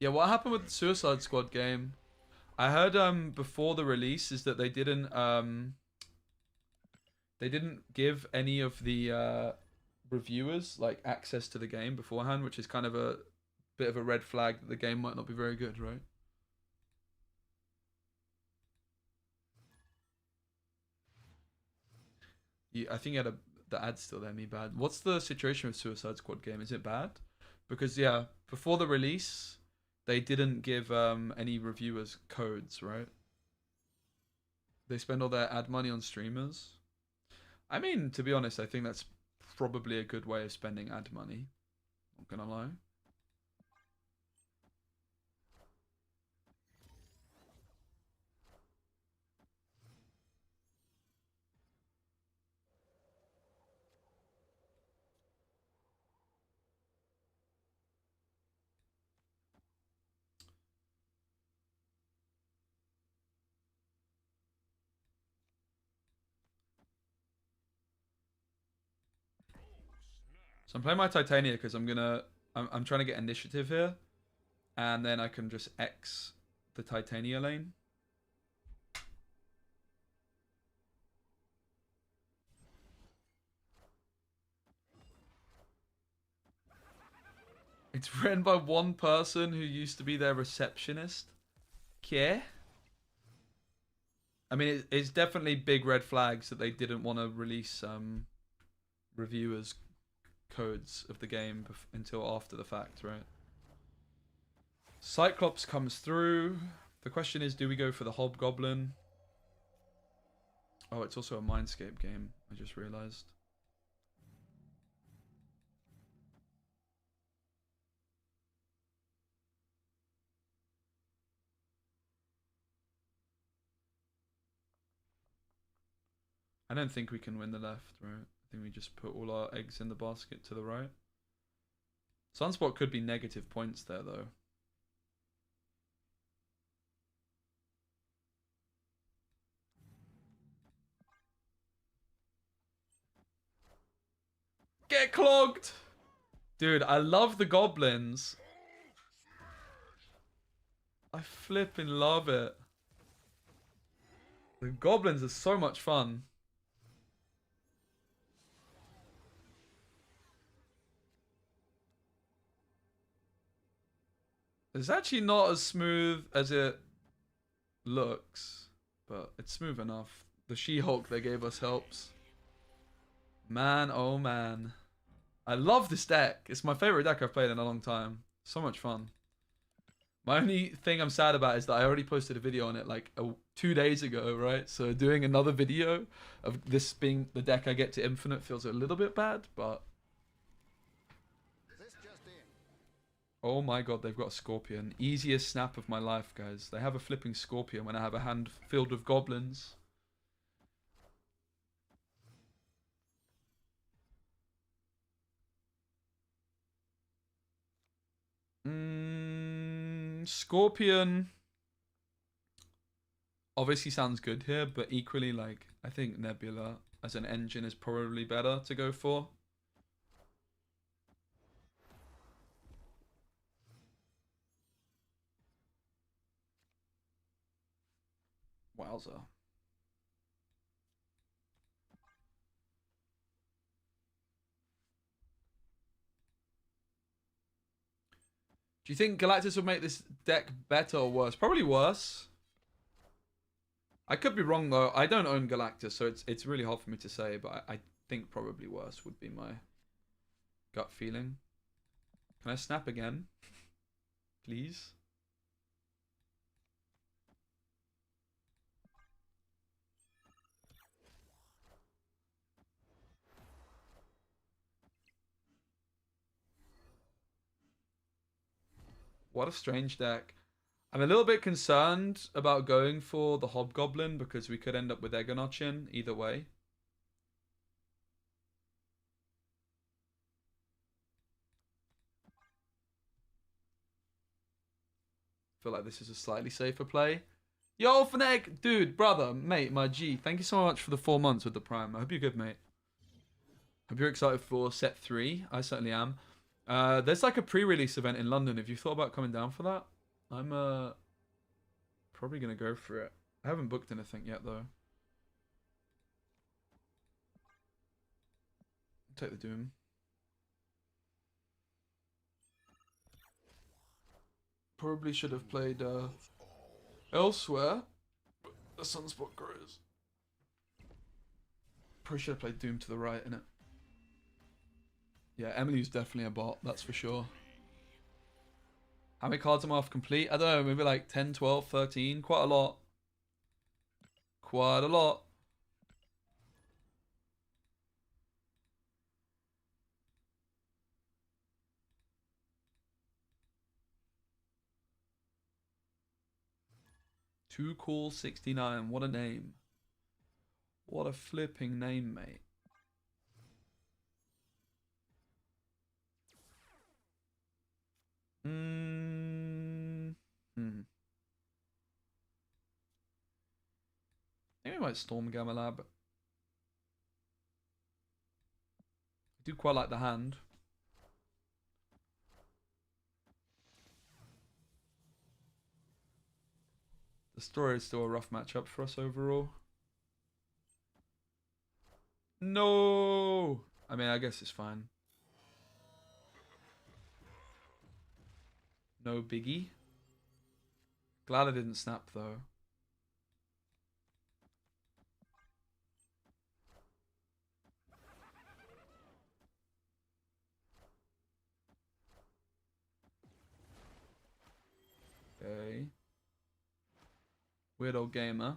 Yeah, what happened with the Suicide Squad game? I heard before the release is that they didn't give any of the reviewers like access to the game beforehand, which is kind of a bit of a red flag that the game might not be very good, right? I think you had the ad's still there, me bad. What's the situation with Suicide Squad game? Is it bad? Because yeah, before the release, they didn't give any reviewers codes, right? They spend all their ad money on streamers. I mean, to be honest, I think that's probably a good way of spending ad money. Not gonna lie. So I'm playing my Titania because I'm trying to get initiative here, and then I can just X the Titania lane. It's written by one person who used to be their receptionist. Okay. I mean, it's definitely big red flags that they didn't want to release reviewers' codes of the game until after the fact, right? Cyclops comes through. The question is, do we go for the Hobgoblin? Oh, it's also a Mindscape game, I just realized. I don't think we can win the left, right? I think we just put all our eggs in the basket to the right. Sunspot could be negative points there, though. Get clogged! Dude, I love the goblins. I flipping love it. The goblins are so much fun. It's actually not as smooth as it looks, but it's smooth enough. The She-Hulk they gave us helps. Man, oh man. I love this deck. It's my favorite deck I've played in a long time. So much fun. My only thing I'm sad about is that I already posted a video on it like 2 days ago, right? So doing another video of this being the deck I get to Infinite feels a little bit bad, but... Oh my god, they've got a Scorpion. Easiest snap of my life, guys. They have a flipping Scorpion when I have a hand filled with goblins. Scorpion obviously sounds good here, but equally, like, I think Nebula as an engine is probably better to go for. Wowza. Do you think Galactus would make this deck better or worse? Probably worse. I could be wrong though. I don't own Galactus, so it's really hard for me to say, but I think probably worse would be my gut feeling. Can I snap again? Please? What a strange deck. I'm a little bit concerned about going for the Hobgoblin because we could end up with Eggonochin either way. Feel like this is a slightly safer play. Yo, Fnac, dude, brother, mate, my G. Thank you so much for the 4 months with the Prime. I hope you're good, mate. Hope you're excited for set 3. I certainly am. There's like a pre-release event in London. Have you thought about coming down for that? I'm probably gonna go for it. I haven't booked anything yet though. Take the Doom. Probably should have played elsewhere, but the Sunspot grows. Probably should have played Doom to the right, innit? Yeah, Emily's definitely a bot, that's for sure. How many cards am I off complete? I don't know, maybe like 10, 12, 13. Quite a lot. Quite a lot. Too Cool 69. What a name. What a flipping name, mate. Maybe I might Storm Gamma Lab. I do quite like the hand. The story is still a rough matchup for us overall. No! I mean, I guess it's fine. No biggie. Glad I didn't snap though. Okay. Weird old gamer.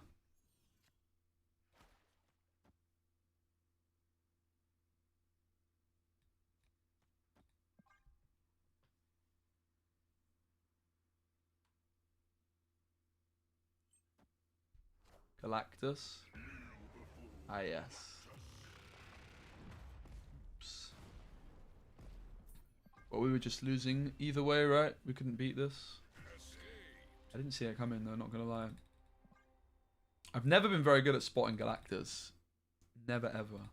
Galactus. Ah, yes. Oops. Well, we were just losing either way, right? We couldn't beat this. I didn't see it coming though, not gonna lie. I've never been very good at spotting Galactus. Never ever.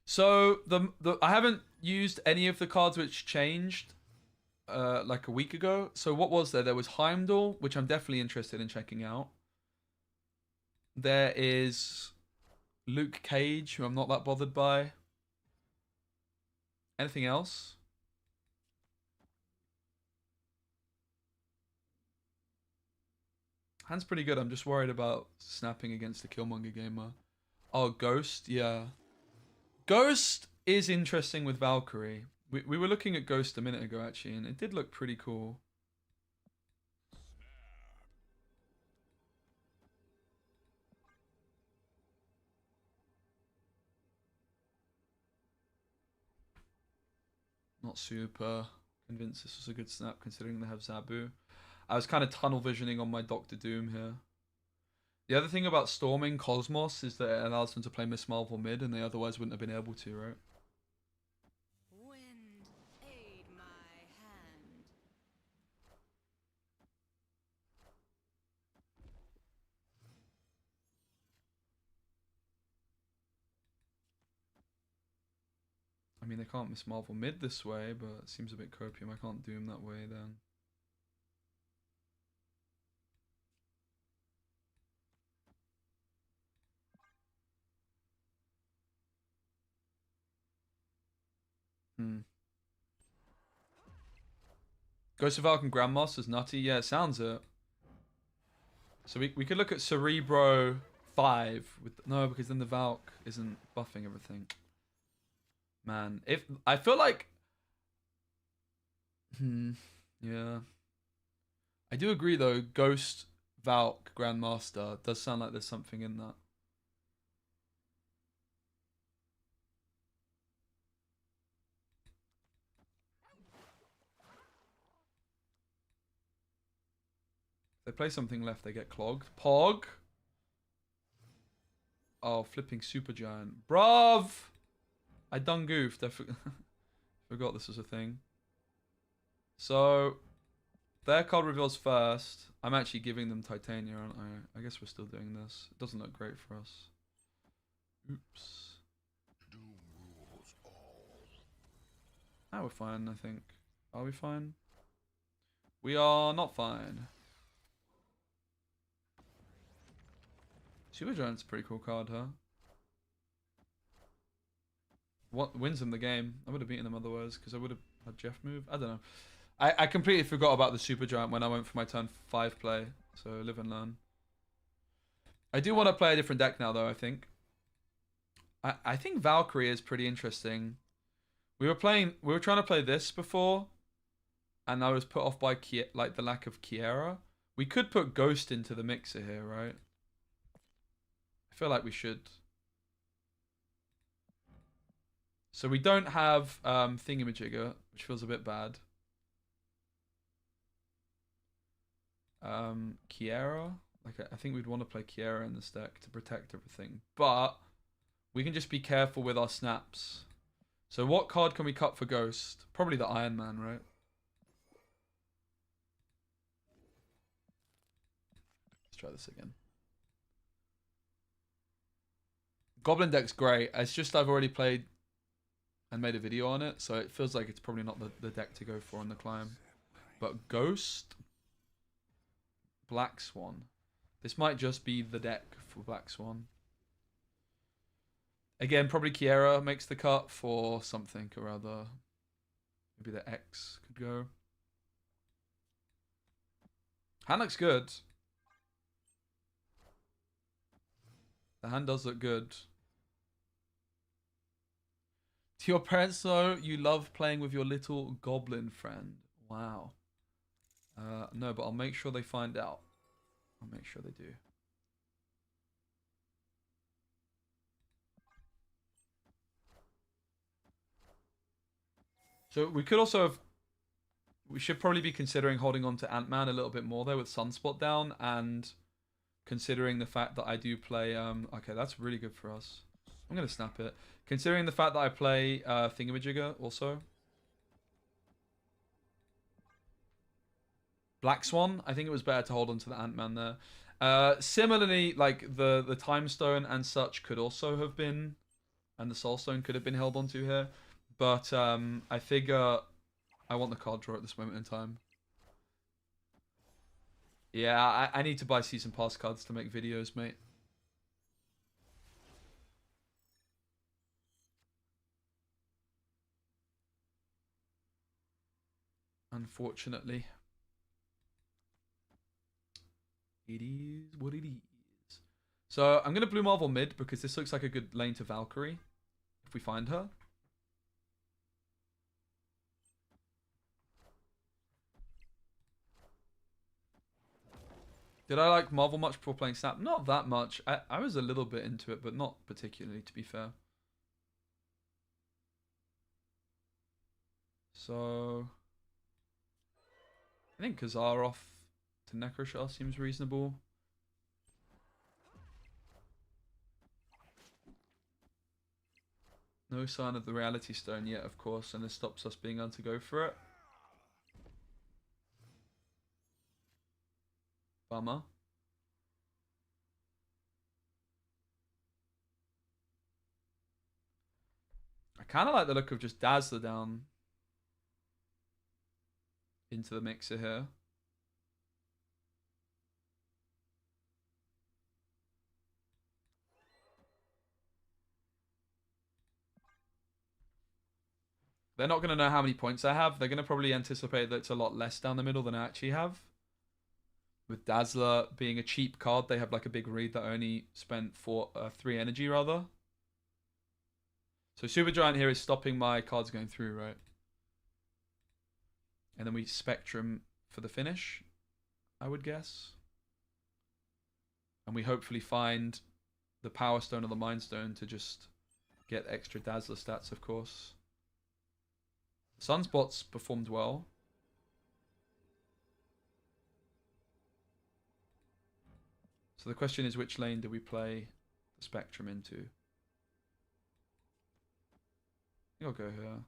So I haven't used any of the cards which changed like a week ago. So what was there? There was Heimdall, which I'm definitely interested in checking out. There is Luke Cage, who I'm not that bothered by. Anything else? Hand's pretty good. I'm just worried about snapping against the Killmonger gamer. Oh, Ghost, yeah. Ghost is interesting with Valkyrie. We were looking at Ghost a minute ago, actually, and it did look pretty cool. Not super convinced this was a good snap, considering they have Zabu. I was kind of tunnel visioning on my Doctor Doom here. The other thing about storming Cosmos is that it allows them to play Miss Marvel mid, and they otherwise wouldn't have been able to, right? Wind, aid my hand. I mean, they can't Miss Marvel mid this way, but it seems a bit copium. I can't Doom that way then. Ghost of Valk and Grandmaster's nutty. Yeah, it sounds it. So we could look at Cerebro 5 with no, because then the Valk isn't buffing everything. Man, if I feel like yeah. I do agree though, Ghost Valk Grandmaster does sound like there's something in that. If they play something left, they get clogged. Pog. Oh, flipping Supergiant. Bruv! I done goofed. I forgot this was a thing. So, their card reveals first. I'm actually giving them Titania, aren't I? I guess we're still doing this. It doesn't look great for us. Oops. Now we're fine, I think. Are we fine? We are not fine. Supergiant's a pretty cool card, huh? What wins them the game? I would have beaten them otherwise because I would have had Jeff move. I don't know. I completely forgot about the Supergiant when I went for my turn 5 play. So live and learn. I do want to play a different deck now, though. I think. I think Valkyrie is pretty interesting. We were trying to play this before, and I was put off by the lack of Kiera. We could put Ghost into the mixer here, right? I feel like we should. So we don't have Thingamajigger, which feels a bit bad. Kiera, I think we'd want to play Kiera in this deck to protect everything, but we can just be careful with our snaps. So what card can we cut for Ghost? Probably the Iron Man, right? Let's try this again. Goblin deck's great. It's just I've already played and made a video on it, so it feels like it's probably not the deck to go for on the climb. But Ghost, Black Swan. This might just be the deck for Black Swan. Again, probably Kiera makes the cut for something or other. Maybe the X could go. Hand looks good. The hand does look good. To your parents, though, you love playing with your little goblin friend. Wow. No, but I'll make sure they find out. I'll make sure they do. So we could also have... We should probably be considering holding on to Ant-Man a little bit more there with Sunspot down, and considering the fact that I do play... okay, that's really good for us. I'm going to snap it. Considering the fact that I play Thingamajigger also. Black Swan, I think it was better to hold on to the Ant-Man there. Similarly, like the Time Stone and such could also have been, and the Soul Stone could have been held onto here. But I figure I want the card draw at this moment in time. Yeah, I need to buy Season Pass cards to make videos, mate. Unfortunately. It is what it is. So I'm going to Blue Marvel mid because this looks like a good lane to Valkyrie. If we find her. Did I like Marvel much before playing Snap? Not that much. I was a little bit into it, but not particularly, to be fair. So I think Kazar off to Necroshell seems reasonable. No sign of the Reality Stone yet, of course, and this stops us being able to go for it. Bummer. I kind of like the look of just Dazzler down into the mixer here. They're not going to know how many points I have. They're going to probably anticipate that it's a lot less down the middle than I actually have. With Dazzler being a cheap card, they have like a big read that only spent 3 energy rather. So Supergiant here is stopping my cards going through, right? And then we Spectrum for the finish, I would guess. And we hopefully find the Power Stone or the Mind Stone to just get extra Dazzler stats, of course. Sunspot's performed well. So the question is, which lane do we play the Spectrum into? I think I'll go here.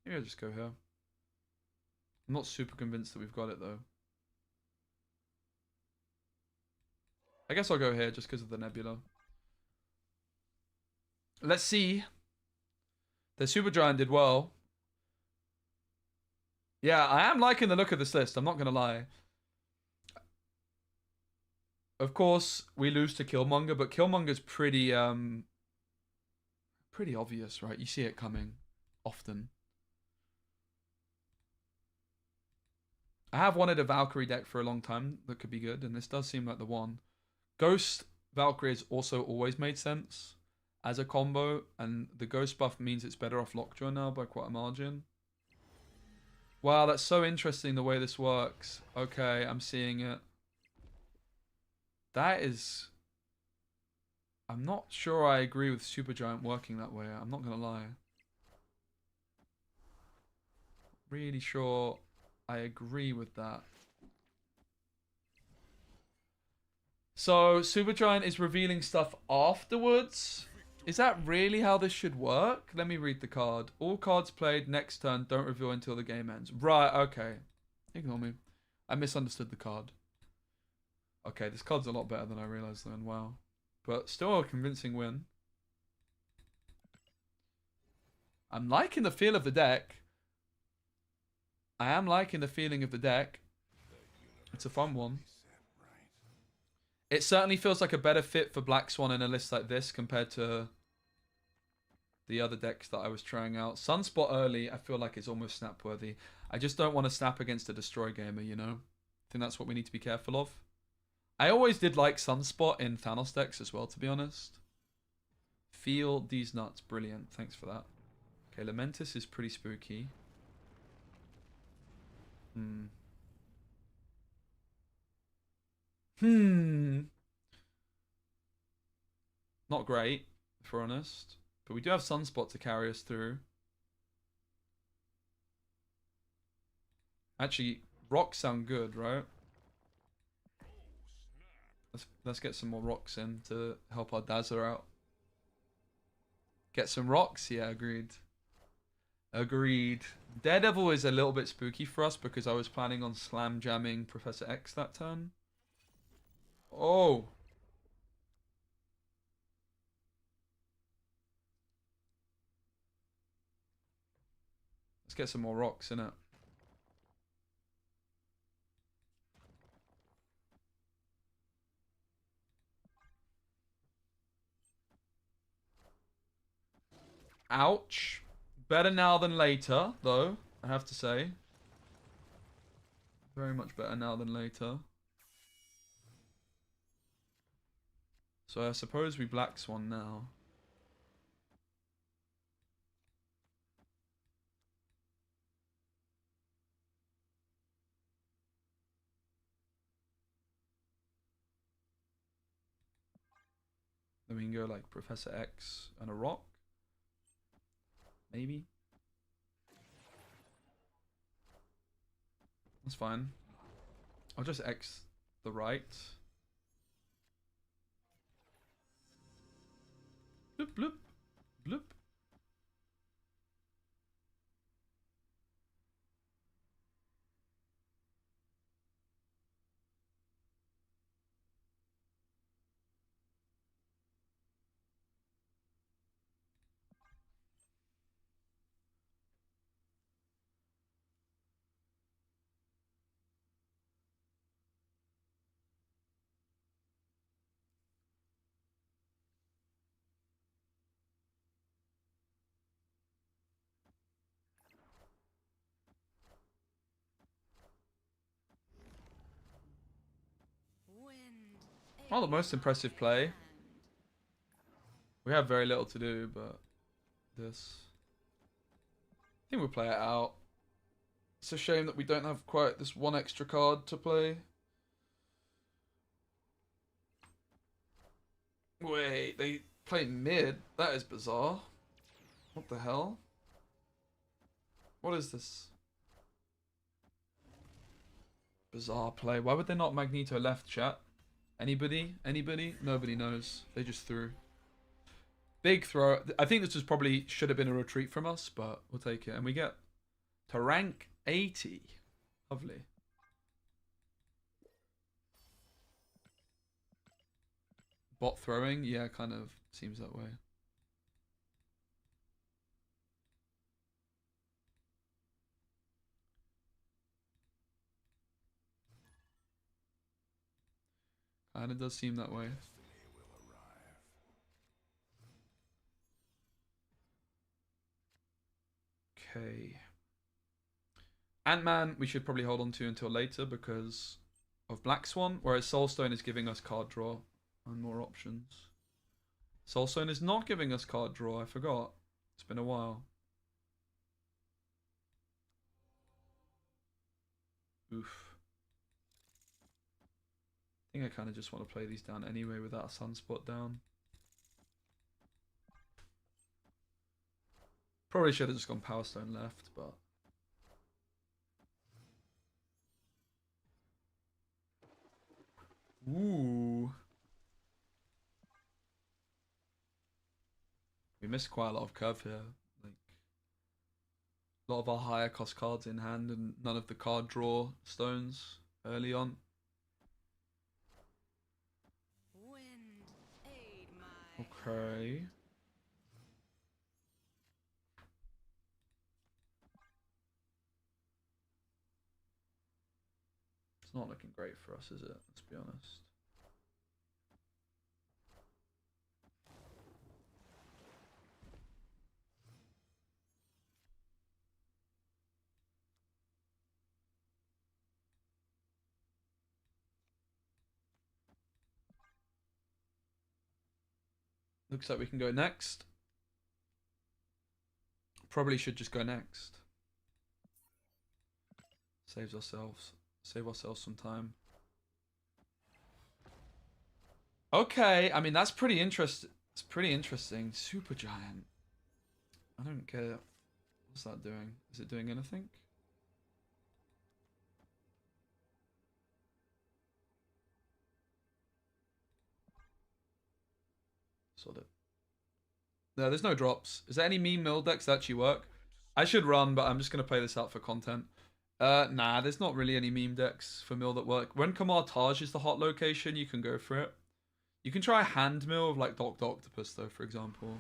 Maybe I'll just go here. I'm not super convinced that we've got it though. I guess I'll go here just because of the Nebula. Let's see. The Super Giant did well. Yeah, I am liking the look of this list. I'm not going to lie. Of course, we lose to Killmonger, but Killmonger's pretty obvious, right? You see it coming often. I have wanted a Valkyrie deck for a long time that could be good, and this does seem like the one. Ghost Valkyrie has also always made sense as a combo, and the Ghost buff means it's better off Lockjaw now by quite a margin. Wow, that's so interesting the way this works. Okay, I'm seeing it. That is... I'm not sure I agree with Supergiant working that way. I'm not going to lie. Really sure I agree with that. So, Supergiant is revealing stuff afterwards? Is that really how this should work? Let me read the card. All cards played next turn don't reveal until the game ends. Right, okay. Ignore me. I misunderstood the card. Okay, this card's a lot better than I realized then. Wow. But still a convincing win. I'm liking the feel of the deck. I am liking the feeling of the deck. It's a fun one. It certainly feels like a better fit for Black Swan in a list like this compared to the other decks that I was trying out. Sunspot early, I feel like it's almost snap worthy. I just don't want to snap against a Destroy Gamer, you know? I think that's what we need to be careful of. I always did like Sunspot in Thanos decks as well, to be honest. Feel these nuts. Brilliant. Thanks for that. Okay, Lamentis is pretty spooky. Not great, if we're honest. But we do have Sunspot to carry us through. Actually, rocks sound good, right? Let's get some more rocks in to help our Dazzler out. Get some rocks? Yeah, agreed. Agreed. Daredevil is a little bit spooky for us because I was planning on slam jamming Professor X that turn. Oh. Let's get some more rocks in it. Ouch. Better now than later, though, I have to say. Very much better now than later. So I suppose we Black Swan now. Then we can go like Professor X and a rock. Maybe. That's fine. I'll just X the right. Bloop, bloop, bloop. Well, the most impressive play. We have very little to do, but this. I think we'll play it out. It's a shame that we don't have quite this one extra card to play. Wait, they play mid? That is bizarre. What the hell? What is this? Bizarre play. Why would they not Magneto left, chat? Anybody? Anybody? Nobody knows. They just threw. Big throw. I think this was probably should have been a retreat from us, but we'll take it. And we get to rank 80. Lovely. Bot throwing? Yeah, kind of seems that way. Kind of does seem that way. Destiny will arrive. Okay. Ant-Man we should probably hold on to until later because of Black Swan, whereas Soulstone is giving us card draw and more options. Soulstone is not giving us card draw, I forgot. It's been a while. Oof. I think I kind of just want to play these down anyway without a sunspot down. Probably should have just gone Power Stone left, but... Ooh. We missed quite a lot of curve here. Like, a lot of our higher cost cards in hand and none of the card draw stones early on. Wind, aid my Okay. It's not looking great for us, is it? Let's be honest. Looks like we can go next. Probably should just go next. Save ourselves some time. Okay, I mean that's pretty interesting. It's pretty interesting. Super giant. I don't care. What's that doing? Is it doing anything? Sort of. No, there's no drops. Is there any meme mill decks that actually work? I should run, but I'm just gonna play this out for content. Nah, there's not really any meme decks for mill that work. When Kamartage is the hot location, you can go for it. You can try a hand mill of like Doctor Octopus though, for example.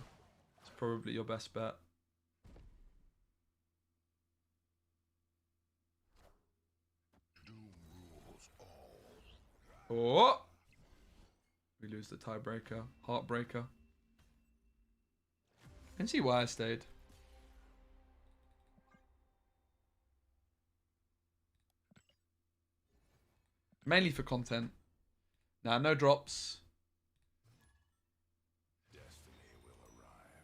It's probably your best bet. Doom rules all. Oh! We lose the tiebreaker. Heartbreaker. I can see why I stayed. Mainly for content. Nah, no drops. Destiny will arrive.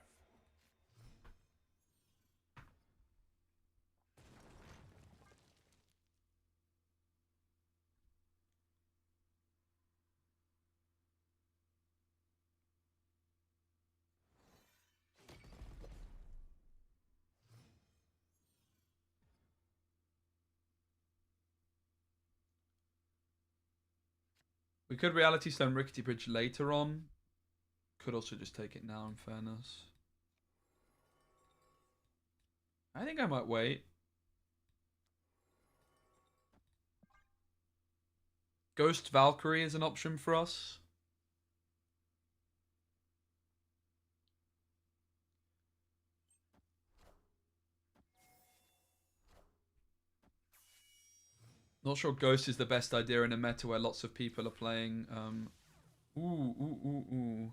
We could Reality Stone Rickety Bridge later on. Could also just take it now in fairness. I think I might wait. Ghost Valkyrie is an option for us. Not sure Ghost is the best idea in a meta where lots of people are playing. Ooh.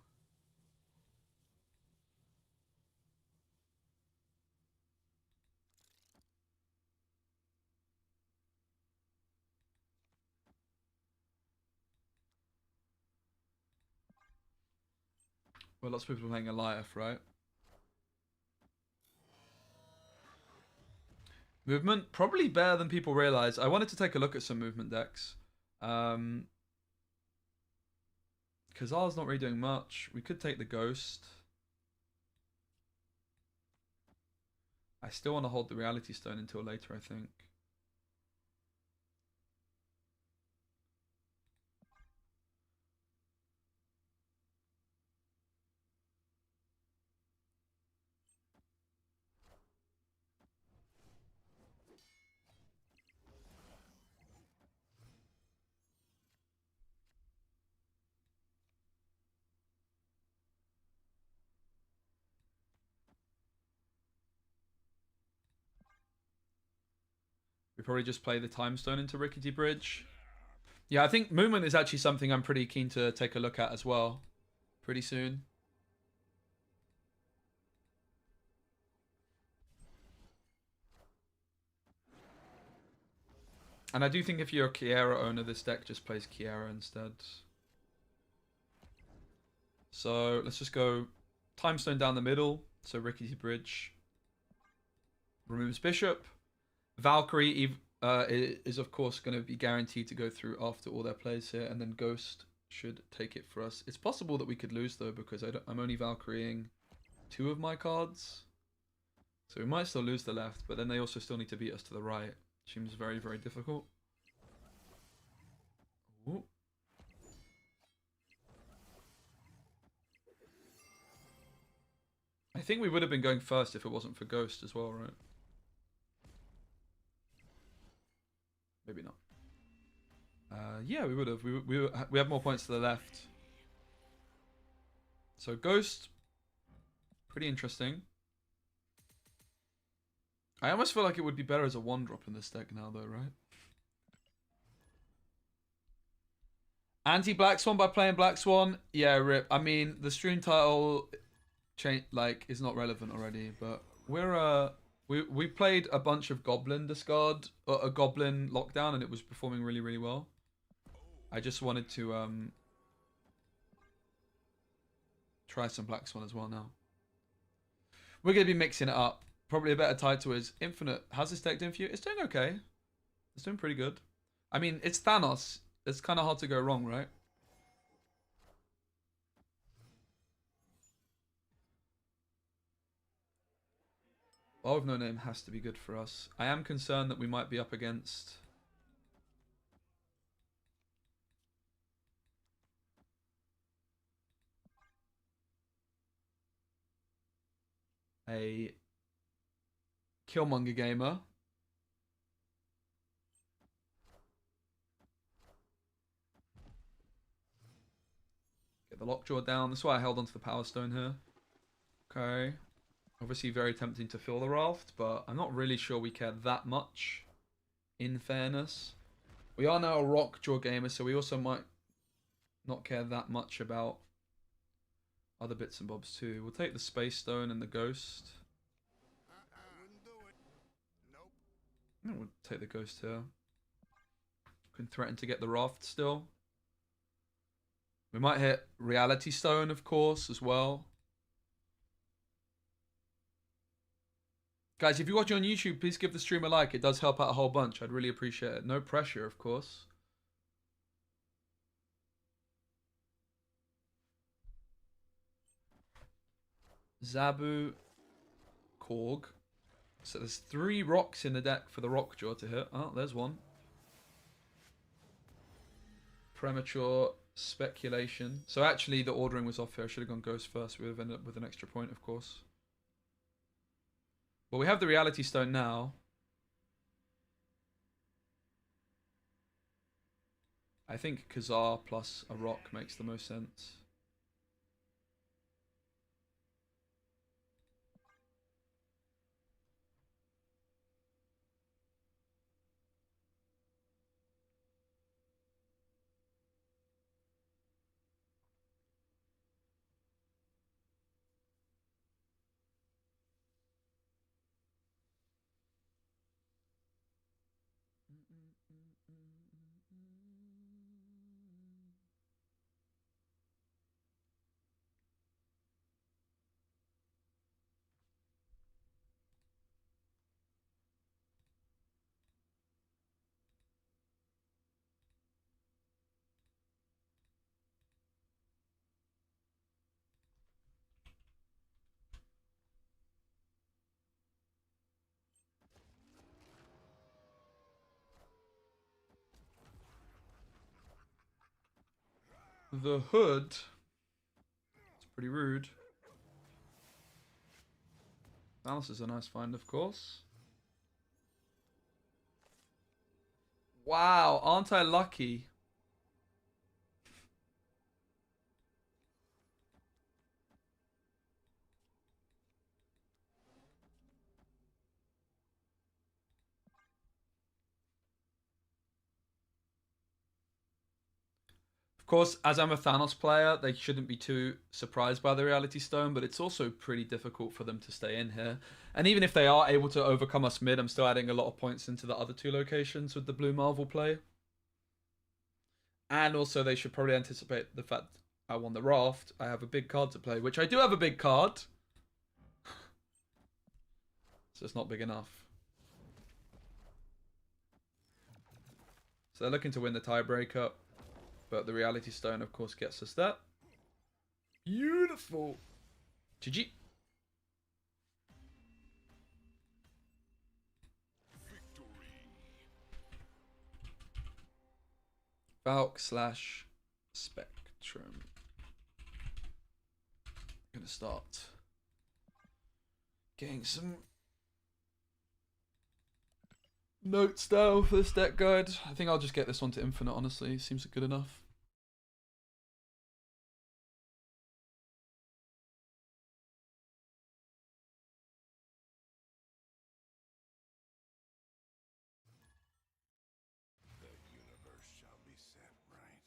Well, lots of people are playing Goliath, right? Movement, probably better than people realize. I wanted to take a look at some movement decks. Because ours not really doing much. We could take the Ghost. I still want to hold the Reality Stone until later, I think. We probably just play the Time Stone into Rickety Bridge. Yeah, I think movement is actually something I'm pretty keen to take a look at as well. Pretty soon. And I do think if you're a Kiera owner, this deck just plays Kiera instead. So let's just go Time Stone down the middle. So Rickety Bridge removes Bishop. Valkyrie is of course going to be guaranteed to go through after all their plays here, and then Ghost should take it for us. It's possible that we could lose though, because I'm only Valkyrieing 2 of my cards. So we might still lose the left, but then they also still need to beat us to the right. Seems very, very difficult. Ooh. I think we would have been going first if it wasn't for Ghost as well, right? Maybe not. Yeah, we would have. We have more points to the left. So Ghost, pretty interesting. I almost feel like it would be better as a 1-drop in this deck now, though, right? Anti-Black Swan by playing Black Swan? Yeah, rip. I mean, the stream title is not relevant already, but we played a bunch of Goblin discard, a Goblin lockdown, and it was performing really, really well. I just wanted to try some Black Swan as well now. We're going to be mixing it up. Probably a better title is Infinite. How's this deck doing for you? It's doing okay. It's doing pretty good. I mean, it's Thanos. It's kind of hard to go wrong, right? All of No Name has to be good for us. I am concerned that we might be up against a Killmonger gamer. Get the Lockjaw down. That's why I held onto the Power Stone here. Okay. Obviously very tempting to fill the raft, but I'm not really sure we care that much, in fairness. We are now a Rockjaw gamer, so we also might not care that much about other bits and bobs too. We'll take the Space Stone and the Ghost. We'll take the Ghost here. Can threaten to get the raft still. We might hit Reality Stone, of course, as well. Guys, if you're watching on YouTube, please give the stream a like. It does help out a whole bunch. I'd really appreciate it. No pressure, of course. Zabu, Korg. So there's 3 rocks in the deck for the Rockjaw to hit. Oh, there's one. Premature speculation. So actually the ordering was off here. I should have gone Ghost first. We would have ended up with an extra point, of course. Well, we have the Reality Stone now. I think Khazar plus a rock makes the most sense. The Hood. It's pretty rude. Thanos is a nice find, of course. Wow, aren't I lucky? course, as I'm a Thanos player, they shouldn't be too surprised by the Reality Stone, but it's also pretty difficult for them to stay in here. And even if they are able to overcome us mid, I'm still adding a lot of points into the other 2 locations with the Blue Marvel play. And also, they should probably anticipate the fact I won the raft. I have a big card to play, which I do have a big card. So it's not big enough. So they're looking to win the tiebreaker. But the Reality Stone, of course, gets us that. Beautiful. GG. Valk / Spectrum. I'm going to start getting some notes down for this deck guide. I think I'll just get this one to infinite, honestly. Seems good enough. The universe shall be set right.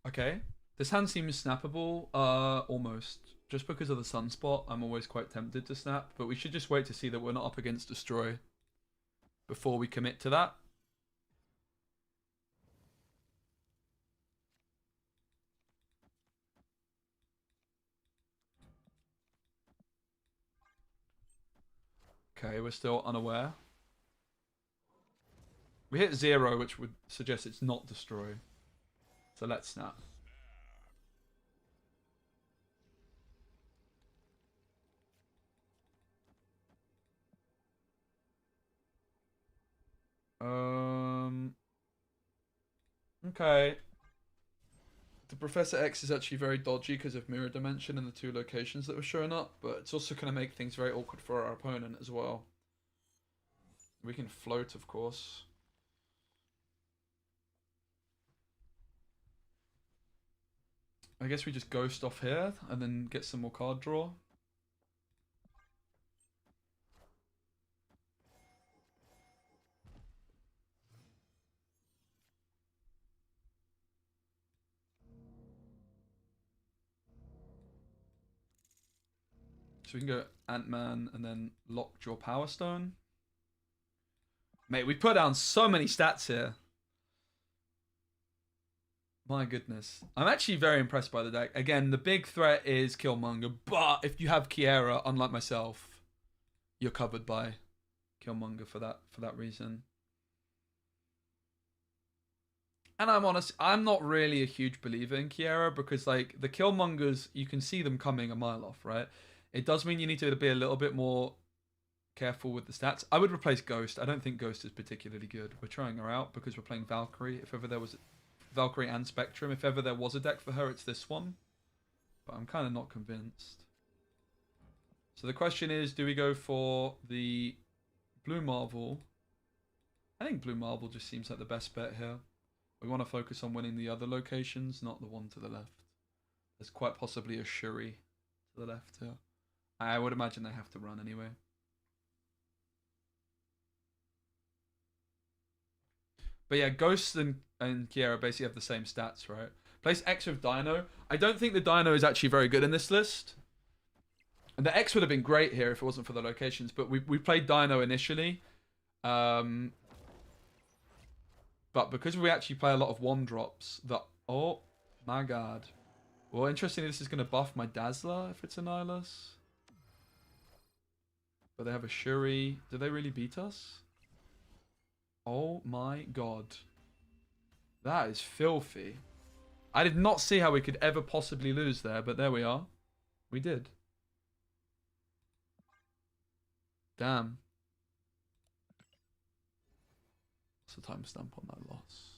Okay. This hand seems snappable, almost. Just because of the sunspot, I'm always quite tempted to snap, but we should just wait to see that we're not up against Destroy before we commit to that. Okay, we're still unaware. We hit 0, which would suggest it's not Destroy. So let's snap. Okay. The Professor X is actually very dodgy because of Mirror Dimension and the 2 locations that were showing up, but it's also going to make things very awkward for our opponent as well. We can float, of course. I guess we just ghost off here and then get some more card draw. So we can go Ant-Man and then Lockjaw Power Stone. Mate, we put down so many stats here. My goodness. I'm actually very impressed by the deck. Again, the big threat is Killmonger, but if you have Kiera, unlike myself, you're covered by Killmonger for that reason. And I'm honest, I'm not really a huge believer in Kiera because like the Killmongers, you can see them coming a mile off, right? It does mean you need to be a little bit more careful with the stats. I would replace Ghost. I don't think Ghost is particularly good. We're trying her out because we're playing Valkyrie. If ever there was Valkyrie and Spectrum, if ever there was a deck for her, it's this one. But I'm kind of not convinced. So the question is, do we go for the Blue Marvel? I think Blue Marvel just seems like the best bet here. We want to focus on winning the other locations, not the one to the left. There's quite possibly a Shuri to the left here. I would imagine they have to run anyway. But yeah, Ghost and Kiera basically have the same stats, right? Place X with Dino. I don't think the Dino is actually very good in this list. And the X would have been great here if it wasn't for the locations. But we played Dino initially. But because we actually play a lot of 1-drops, oh my god. Well, interestingly, this is going to buff my Dazzler if it's a Nihilus. But they have a Shuri. Do they really beat us? Oh my god. That is filthy. I did not see how we could ever possibly lose there, but there we are. We did. Damn. What's the timestamp on that loss?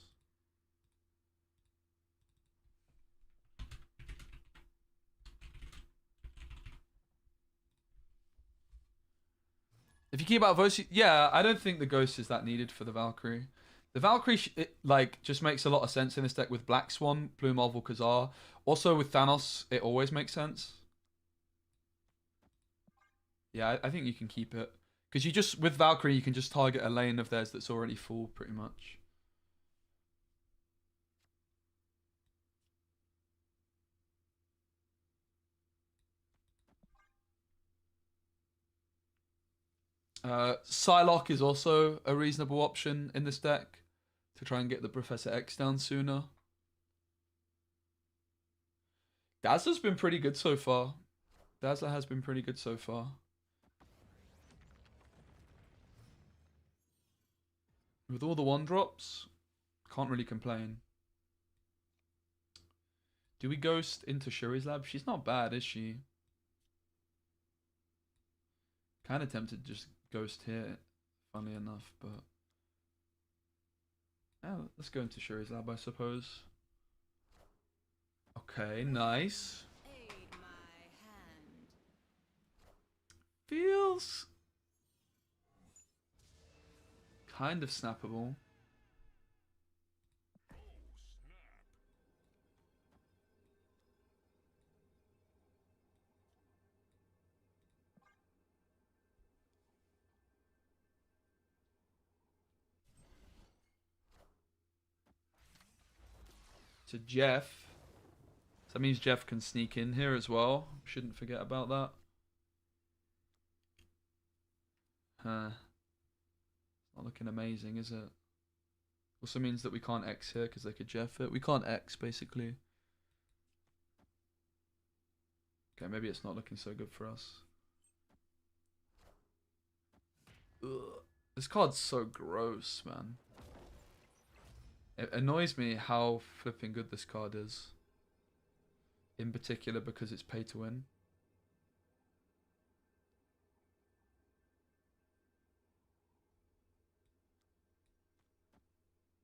If you keep out Vosi, yeah, I don't think the Ghost is that needed for the Valkyrie. The Valkyrie, like, just makes a lot of sense in this deck with Black Swan, Blue Marvel, Khazar. Also with Thanos, it always makes sense. Yeah, I think you can keep it. Because you just, with Valkyrie, you can just target a lane of theirs that's already full, pretty much. Psylocke is also a reasonable option in this deck to try and get the Professor X down sooner. Dazzler's been pretty good so far. Dazzler has been pretty good so far. With all the 1-drops, can't really complain. Do we ghost into Shuri's lab? She's not bad, is she? Kind of tempted to just ghost here, funnily enough, but... yeah, let's go into Shuri's lab, I suppose. Okay, nice. Aid my hand. Feels... kind of snappable. To Jeff. So that means Jeff can sneak in here as well. Shouldn't forget about that. Huh. Not looking amazing, is it? Also means that we can't X here because they could Jeff it. We can't X, basically. Okay, maybe it's not looking so good for us. Ugh. This card's so gross, man. It annoys me how flipping good this card is. In particular because it's pay to win.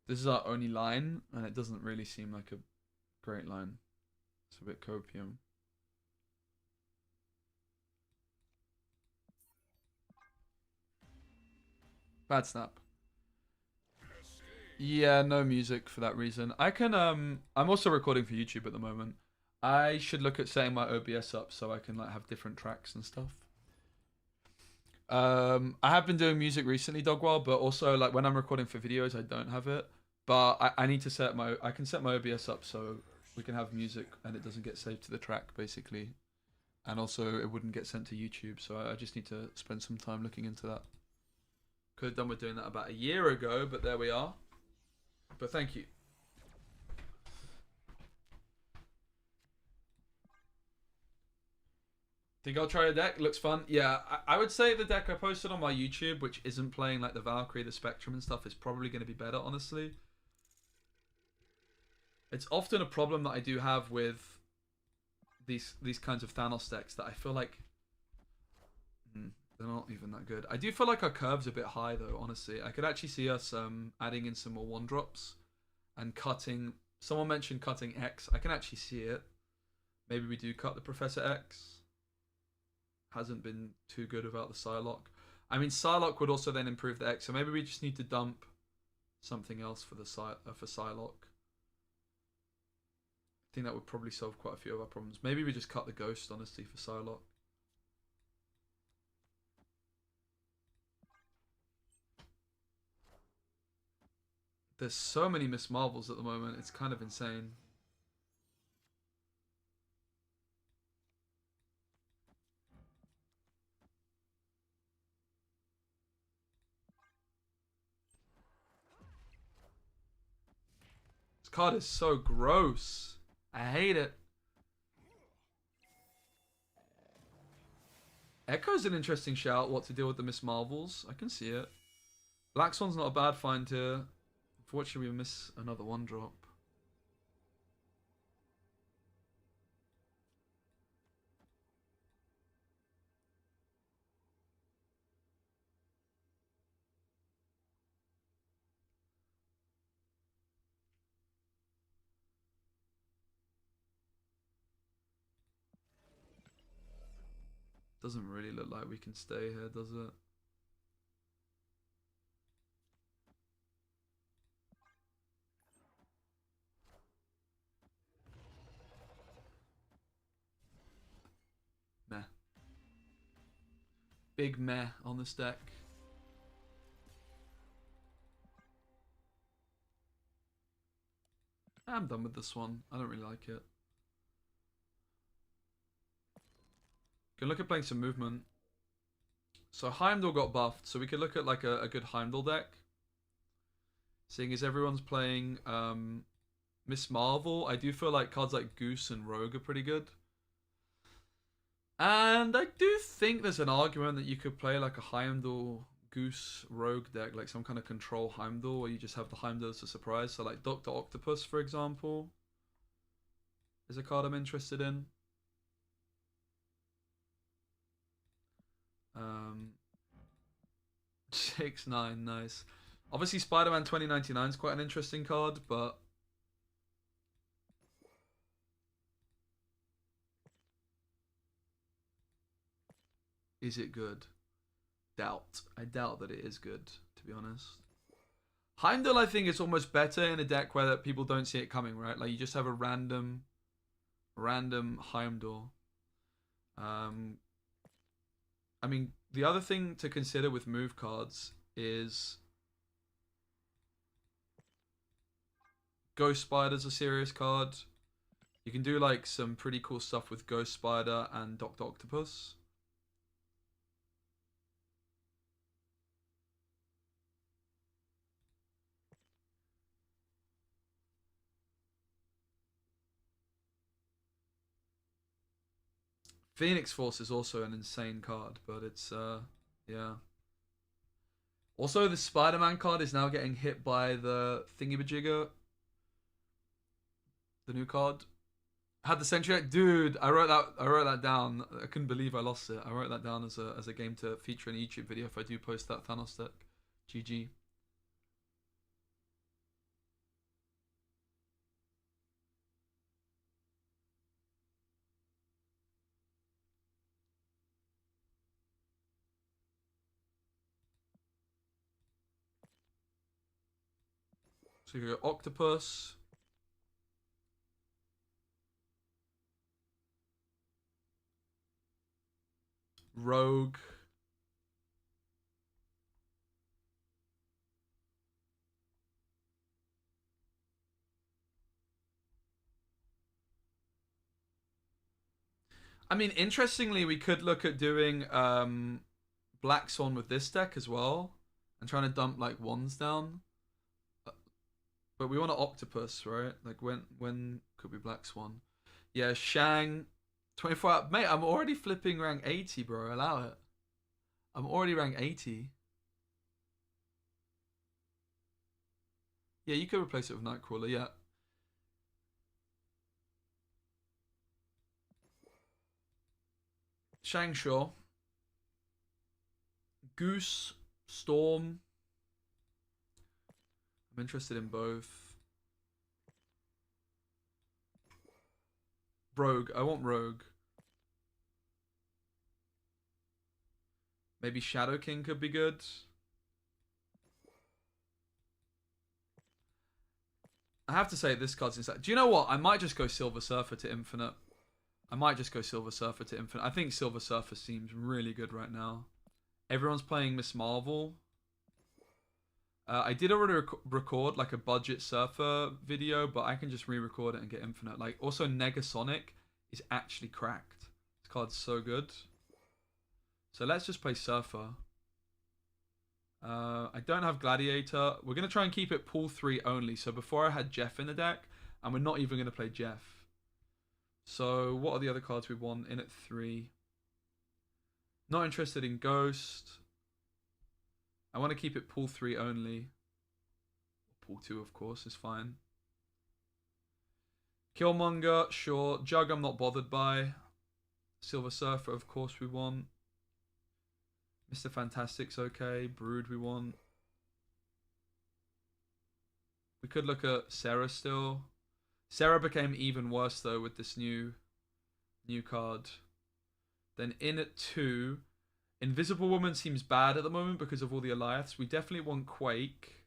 This is our only line, and it doesn't really seem like a great line. It's a bit copium. Bad snap. Yeah, no music for that reason. I can I'm also recording for YouTube at the moment. I should look at setting my OBS up so I can like have different tracks and stuff. I have been doing music recently, Dogwall, but also like when I'm recording for videos I don't have it. But I need to set my I can set my OBS up so we can have music and it doesn't get saved to the track basically. And also it wouldn't get sent to YouTube, so I just need to spend some time looking into that. Could have done with doing that about a year ago, but there we are. But thank you. Think I'll try a deck? Looks fun. Yeah, I would say the deck I posted on my YouTube, which isn't playing like the Valkyrie, the Spectrum and stuff, is probably going to be better, honestly. It's often a problem that I do have with these kinds of Thanos decks that I feel like they're not even that good. I do feel like our curve's a bit high though, honestly. I could actually see us adding in some more 1-drops and cutting. Someone mentioned cutting X. I can actually see it. Maybe we do cut the Professor X. Hasn't been too good without the Psylocke. I mean, Psylocke would also then improve the X, so maybe we just need to dump something else for the for Psylocke. I think that would probably solve quite a few of our problems. Maybe we just cut the Ghost, honestly, for Psylocke. There's so many Miss Marvels at the moment, it's kind of insane. This card is so gross. I hate it. Echo's an interesting shout, what to deal with the Miss Marvels. I can see it. Black Swan's not a bad find here. Unfortunately, we miss another 1-drop. Doesn't really look like we can stay here, does it? big meh on this deck. I'm done with this one. I don't really like it. Can look at playing some movement. So Heimdall got buffed, so we could look at like a good Heimdall deck. Seeing as everyone's playing Miss Marvel, I do feel like cards like Goose and Rogue are pretty good. And I do think there's an argument that you could play like a Heimdall Goose Rogue deck, like some kind of control Heimdall, where you just have the Heimdall as a surprise. So like Dr. Octopus, for example, is a card I'm interested in. 6/9, nice. Obviously, Spider-Man 2099 is quite an interesting card, but is it good? Doubt. I doubt that it is good, to be honest. Heimdall, I think, is almost better in a deck where people don't see it coming, right? Like you just have a random Heimdall. I mean, the other thing to consider with move cards is Ghost Spider's a serious card. You can do like some pretty cool stuff with Ghost Spider and Dr. Octopus. Phoenix Force is also an insane card, but it's yeah. Also, the Spider-Man card is now getting hit by the thingy-majigger. The new card. Had the Sentry deck, dude. I wrote that down. I couldn't believe I lost it. I wrote that down as a game to feature in a YouTube video if I do post that Thanos deck. GG. So you go Octopus. Rogue. I mean, interestingly, we could look at doing Black Swan with this deck as well. And trying to dump like wands down. But we want an Octopus, right? Like when could be Black Swan? Yeah, Shang. 24 hours. Mate, I'm already flipping rank 80, bro. Allow it. I'm already rank 80. Yeah, you could replace it with Nightcrawler, yeah. Shang Shaw. Goose. Storm. I'm interested in both. Rogue. I want Rogue. Maybe Shadow King could be good. I have to say this card's insane. Do you know what? I might just go Silver Surfer to Infinite. I think Silver Surfer seems really good right now. Everyone's playing Miss Marvel. I did already record like a budget Surfer video, but I can just re-record it and get Infinite. Like, also Negasonic is actually cracked. This card's so good. So let's just play Surfer. I don't have Gladiator. We're going to try and keep it pool 3 only. So before I had Jeff in the deck, and we're not even going to play Jeff. So what are the other cards we want in at 3? Not interested in Ghost. I want to keep it pool 3 only. Pool 2, of course, is fine. Killmonger, sure. Jug, I'm not bothered by. Silver Surfer, of course, we want. Mr. Fantastic's okay. Brood, we want. We could look at Sarah still. Sarah became even worse, though, with this new card. Then in at 2... Invisible Woman seems bad at the moment because of all the Alliaths. We definitely want Quake.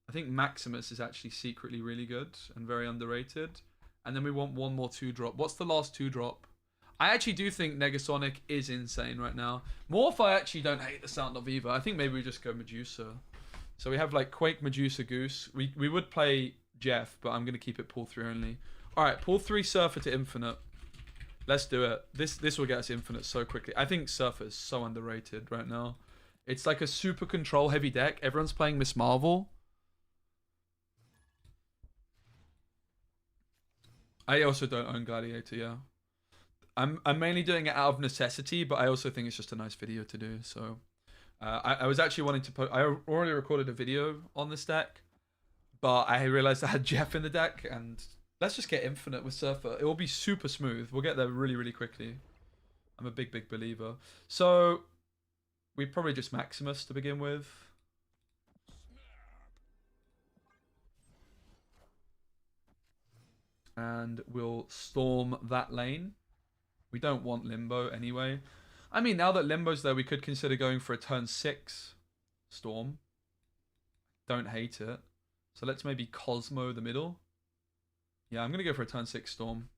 I think Maximus is actually secretly really good and very underrated. And then we want one more 2-drop. What's the last 2-drop? I actually do think Negasonic is insane right now. More if I actually don't hate the sound of either. I think maybe we just go Medusa. So we have like Quake, Medusa, Goose. We would play Jeff, but I'm going to keep it pull 3 only. Alright, pull 3 Surfer to Infinite. Let's do it. This will get us Infinite so quickly. I think Surfer is so underrated right now. It's like a super control heavy deck. Everyone's playing Miss Marvel. I also don't own Gladiator, yeah. I'm mainly doing it out of necessity, but I also think it's just a nice video to do. So I was actually wanting to put. I already recorded a video on this deck, but I realized I had Jeff in the deck, and let's just get Infinite with Surfer. It will be super smooth. We'll get there really, really quickly. I'm a big, big believer. So we probably just Maximus to begin with. And we'll storm that lane. We don't want Limbo anyway. I mean, now that Limbo's there, we could consider going for a turn 6 Storm. Don't hate it. So let's maybe Cosmo the middle. Yeah, I'm going to go for a turn 6 Storm.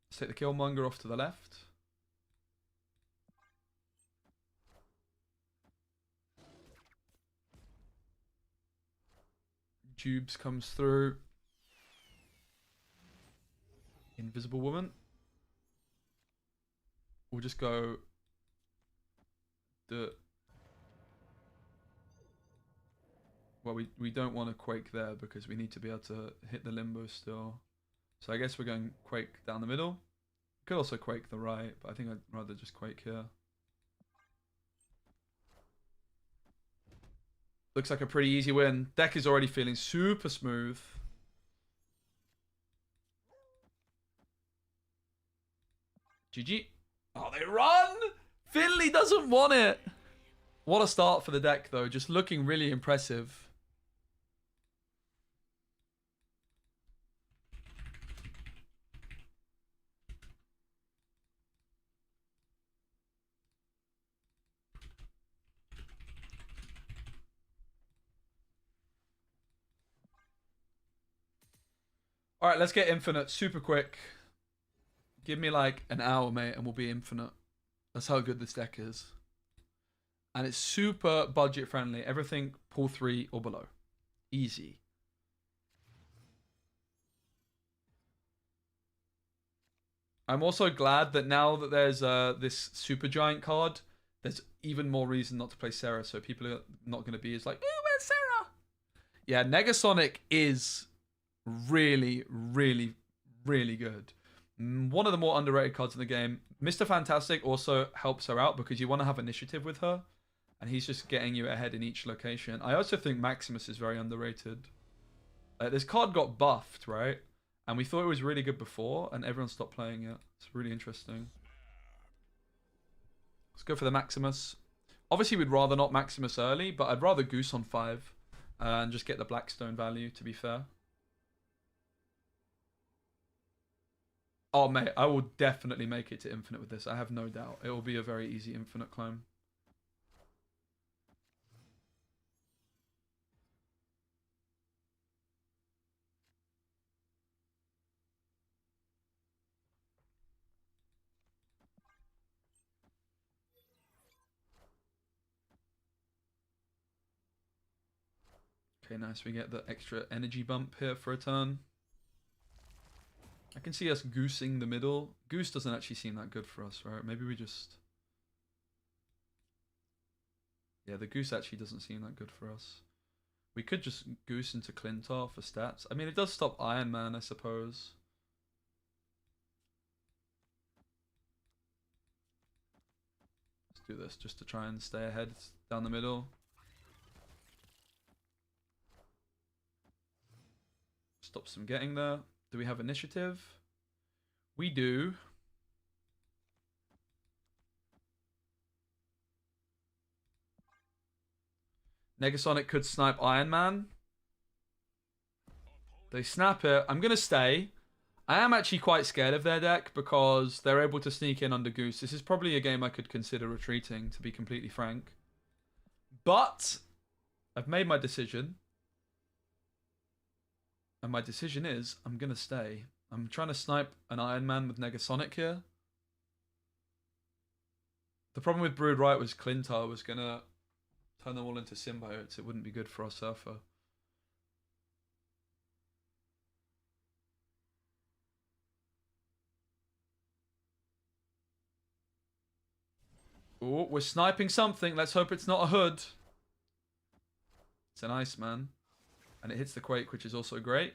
Let's take the Killmonger off to the left. Jubes comes through. Invisible Woman. We'll just go well, we don't want to Quake there because we need to be able to hit the Limbo still. So I guess we're going Quake down the middle. Could also Quake the right, but I think I'd rather just Quake here. Looks like a pretty easy win. Deck is already feeling super smooth. GG. Oh, they run! Finley doesn't want it. What a start for the deck, though. Just looking really impressive. All right, let's get Infinite super quick. Give me like an hour, mate, and we'll be Infinite. That's how good this deck is. And it's super budget friendly. Everything pull 3 or below. Easy. I'm also glad that now that there's this Super Giant card, there's even more reason not to play Sarah. So people are not going to be as like, oh, where's Sarah? Yeah, Negasonic is really, really, really good. One of the more underrated cards in the game. Mr. Fantastic also helps her out because you want to have initiative with her, and he's just getting you ahead in each location. I also think Maximus is very underrated. This card got buffed, right? And we thought it was really good before, and everyone stopped playing it. It's really interesting. Let's go for the Maximus. Obviously, we'd rather not Maximus early, but I'd rather Goose on 5 and just get the Blackstone value, to be fair. Oh, mate, I will definitely make it to Infinite with this. I have no doubt. It will be a very easy Infinite climb. Okay, nice. We get the extra energy bump here for a turn. I can see us goosing the middle. Goose doesn't actually seem that good for us, right? Maybe we just... Yeah, the goose actually doesn't seem that good for us. We could just goose into Clintar for stats. I mean, it does stop Iron Man, I suppose. Let's do this just to try and stay ahead down the middle. Stops them getting there. Do we have initiative? We do. Negasonic could snipe Iron Man. They snap it. I'm going to stay. I am actually quite scared of their deck because they're able to sneak in under Goose. This is probably a game I could consider retreating, to be completely frank. But I've made my decision. And my decision is I'm going to stay. I'm trying to snipe an Iron Man with Negasonic here. The problem with Brood Right was Clintar was going to turn them all into symbiotes. It wouldn't be good for our Surfer. Oh, we're sniping something. Let's hope it's not a hood. It's an Iceman. And it hits the Quake, which is also great.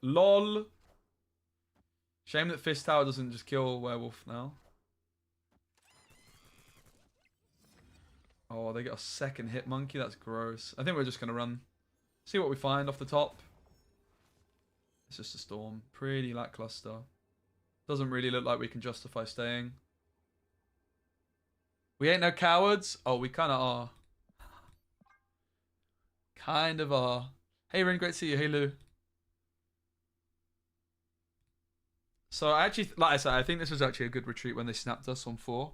LOL. Shame that Fist Tower doesn't just kill Werewolf now. Oh, they get a second hit monkey. That's gross. I think we're just going to run. See what we find off the top. It's just a storm. Pretty lackluster. Doesn't really look like we can justify staying. We ain't no cowards. Oh, we kind of are. Kind of are. Hey, Rin, great to see you. Hey, Lou. So I actually, like I said, I think this was actually a good retreat when they snapped us on 4.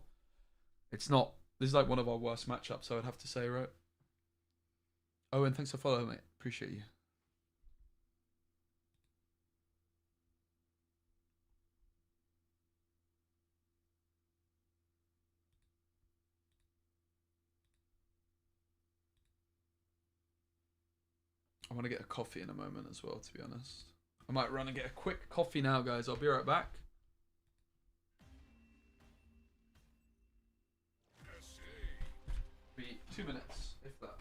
It's not. This is like one of our worst matchups, I would have to say, right? Oh, and thanks for following, mate. Appreciate you. I want to get a coffee in a moment as well, to be honest. I might run and get a quick coffee now, guys. I'll be right back. Be 2 minutes, if that.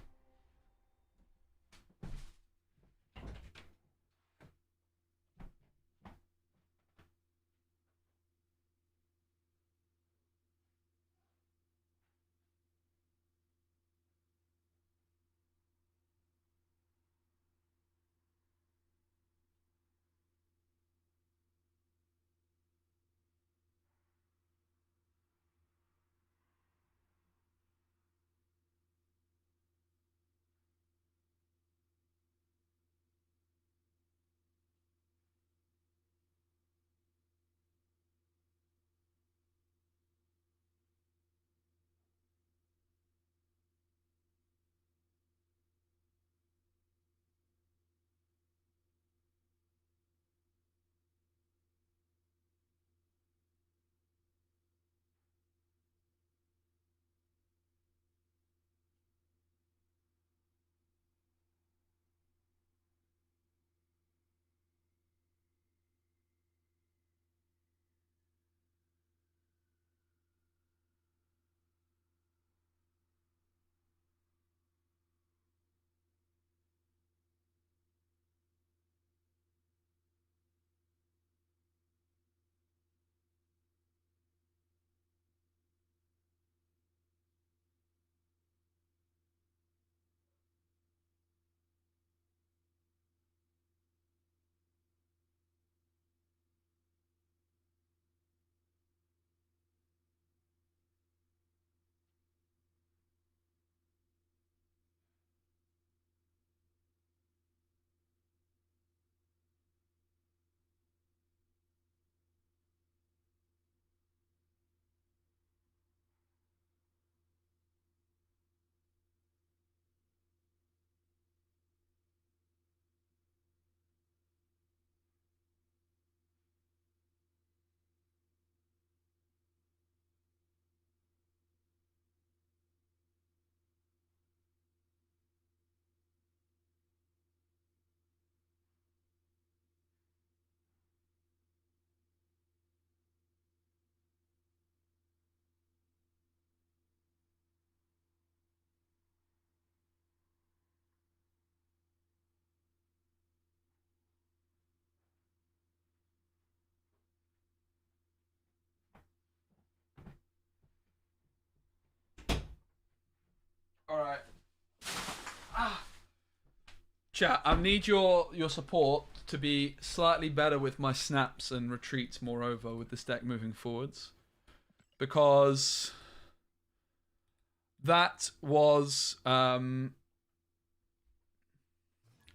All right. Chat, I need your support to be slightly better with my snaps and retreats, moreover, with this deck moving forwards. Because That was a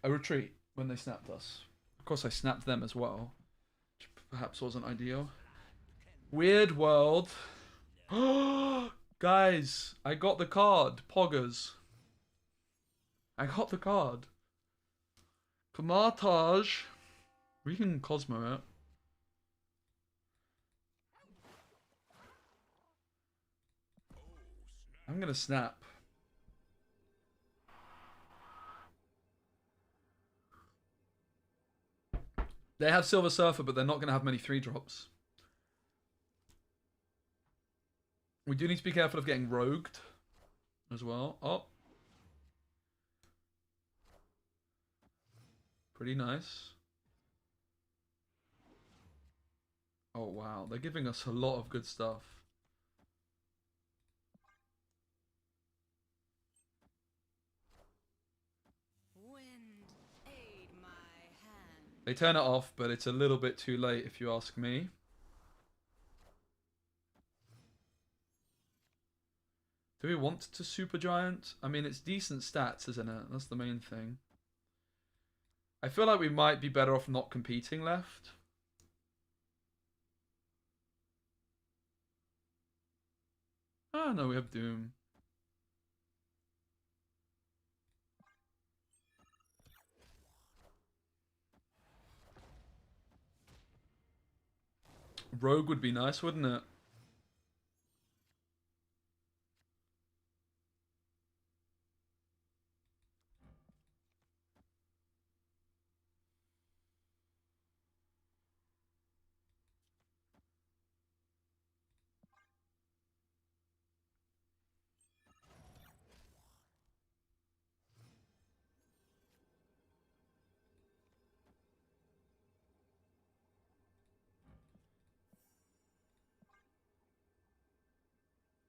retreat when they snapped us. Of course, I snapped them as well, which perhaps wasn't ideal. Weird world. Guys, I got the card. Poggers. I got the card. Kamartage. We can Cosmo it. I'm gonna snap. They have Silver Surfer, but they're not gonna have many 3-drops. We do need to be careful of getting rogued as well. Oh. Pretty nice. Oh, wow. They're giving us a lot of good stuff. Wind, aid my hand. They turn it off, but it's a little bit too late if you ask me. Do we want to Super Giant? I mean, it's decent stats, isn't it? That's the main thing. I feel like we might be better off not competing left. Oh, no, we have Doom. Rogue would be nice, wouldn't it?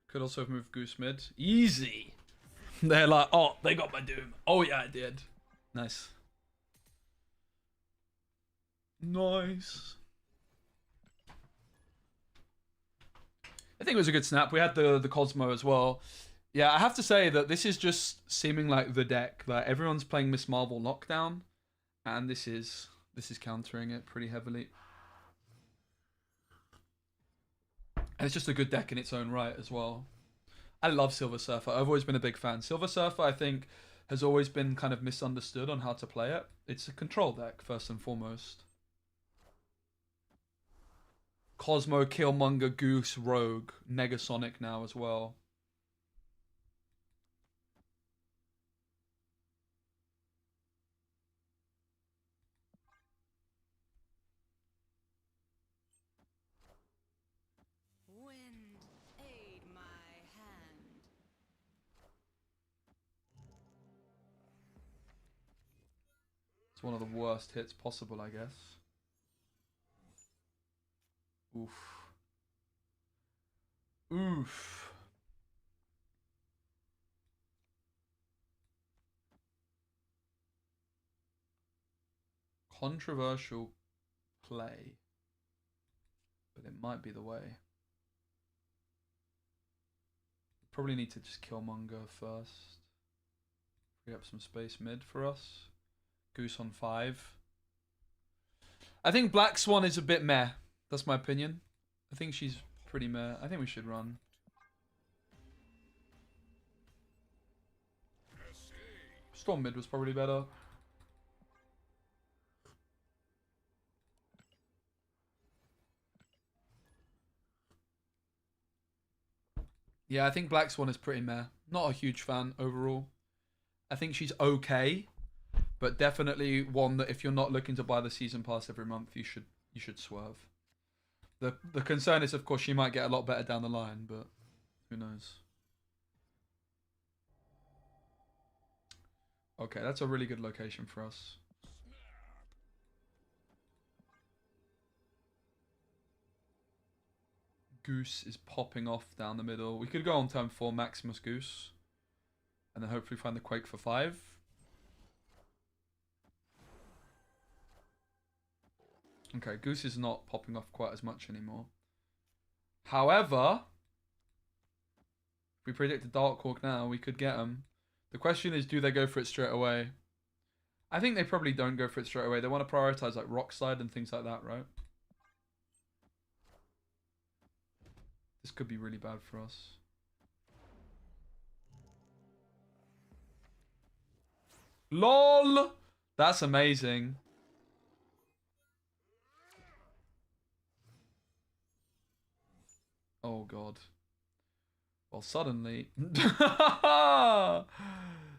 Could also have moved Goose mid. Easy! They're like, oh, they got my Doom. Oh, yeah, I did. Nice. Nice. I think it was a good snap. We had the Cosmo as well. Yeah, I have to say that this is just seeming like the deck. Like everyone's playing Miss Marvel Knockdown, and this is countering it pretty heavily. And it's just a good deck in its own right as well. I love Silver Surfer. I've always been a big fan. Silver Surfer, I think, has always been kind of misunderstood on how to play it. It's a control deck, first and foremost. Cosmo, Killmonger, Goose, Rogue, Negasonic now as well. Wind, aid my hand. It's one of the worst hits possible, I guess. Oof. Oof. Controversial play. But it might be the way. Probably need to just Killmonger first. Free up some space mid for us. Goose on 5. I think Black Swan is a bit meh. That's my opinion. I think she's pretty meh. I think we should run. Storm mid was probably better. Yeah, I think Black Swan is pretty meh. Not a huge fan overall. I think she's okay, but definitely one that if you're not looking to buy the season pass every month, you should swerve. The concern is, of course, she might get a lot better down the line, but who knows? Okay, that's a really good location for us. Goose is popping off down the middle. We could go on turn 4 Maximus Goose. And then hopefully find the Quake for 5. Okay, Goose is not popping off quite as much anymore. However, we predict a Dark Hawk now, we could get them. The question is, do they go for it straight away? I think they probably don't go for it straight away. They want to prioritize like Rockside and things like that, right? This could be really bad for us. LOL! That's amazing. Oh god. Well, suddenly...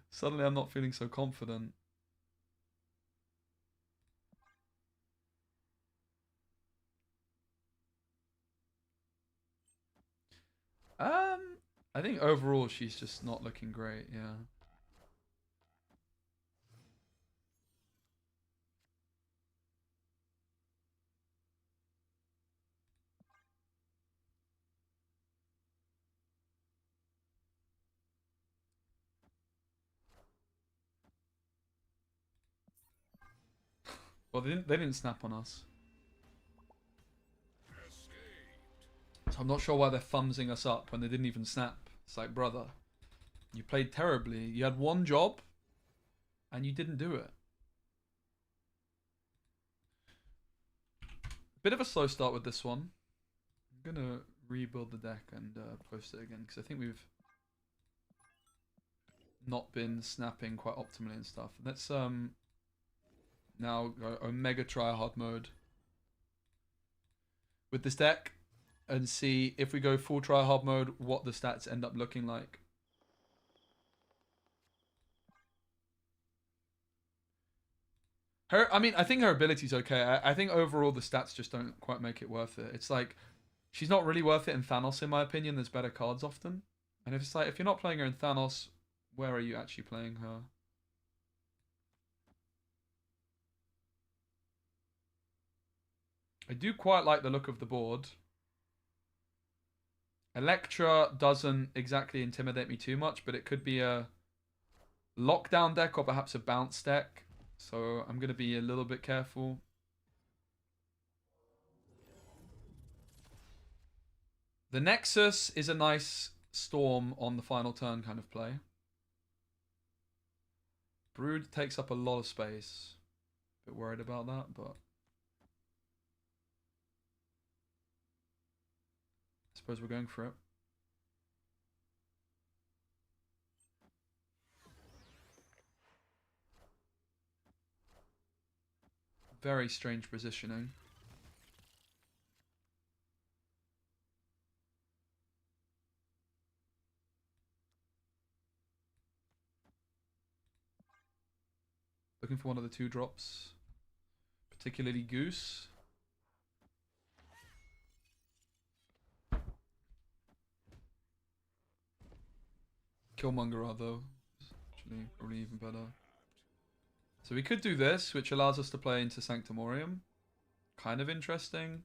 suddenly I'm not feeling so confident. I think overall she's just not looking great, yeah. Well, they didn't snap on us. So I'm not sure why they're thumbsing us up when they didn't even snap. It's like, brother, you played terribly. You had one job, and you didn't do it. Bit of a slow start with this one. I'm gonna rebuild the deck and post it again, because I think we've not been snapping quite optimally and stuff. Let's now go Omega Tryhard mode with this deck and see if we go full Tryhard mode, what the stats end up looking like. I mean, I think her ability's okay. I think overall the stats just don't quite make it worth it. It's like, she's not really worth it in Thanos, in my opinion. There's better cards often. And if it's like, if you're not playing her in Thanos, where are you actually playing her? I do quite like the look of the board. Electra doesn't exactly intimidate me too much, but it could be a lockdown deck or perhaps a bounce deck. So I'm going to be a little bit careful. The Nexus is a nice storm on the final turn kind of play. Brood takes up a lot of space. Bit worried about that, but I suppose we're going for it. Very strange positioning. Looking for one of the 2-drops. Particularly Goose. Killmonger though. Actually, probably even better. So we could do this, which allows us to play into Sanctumorium. Kind of interesting.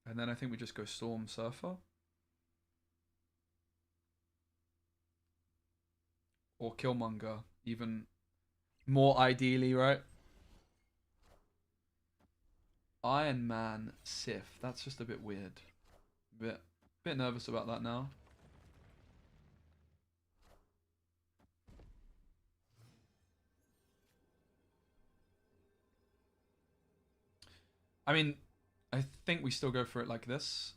And then I think we just go Storm Surfer. Or Killmonger, even more ideally, right? Iron Man Sif. That's just a bit weird. Bit nervous about that now. I mean, I think we still go for it like this,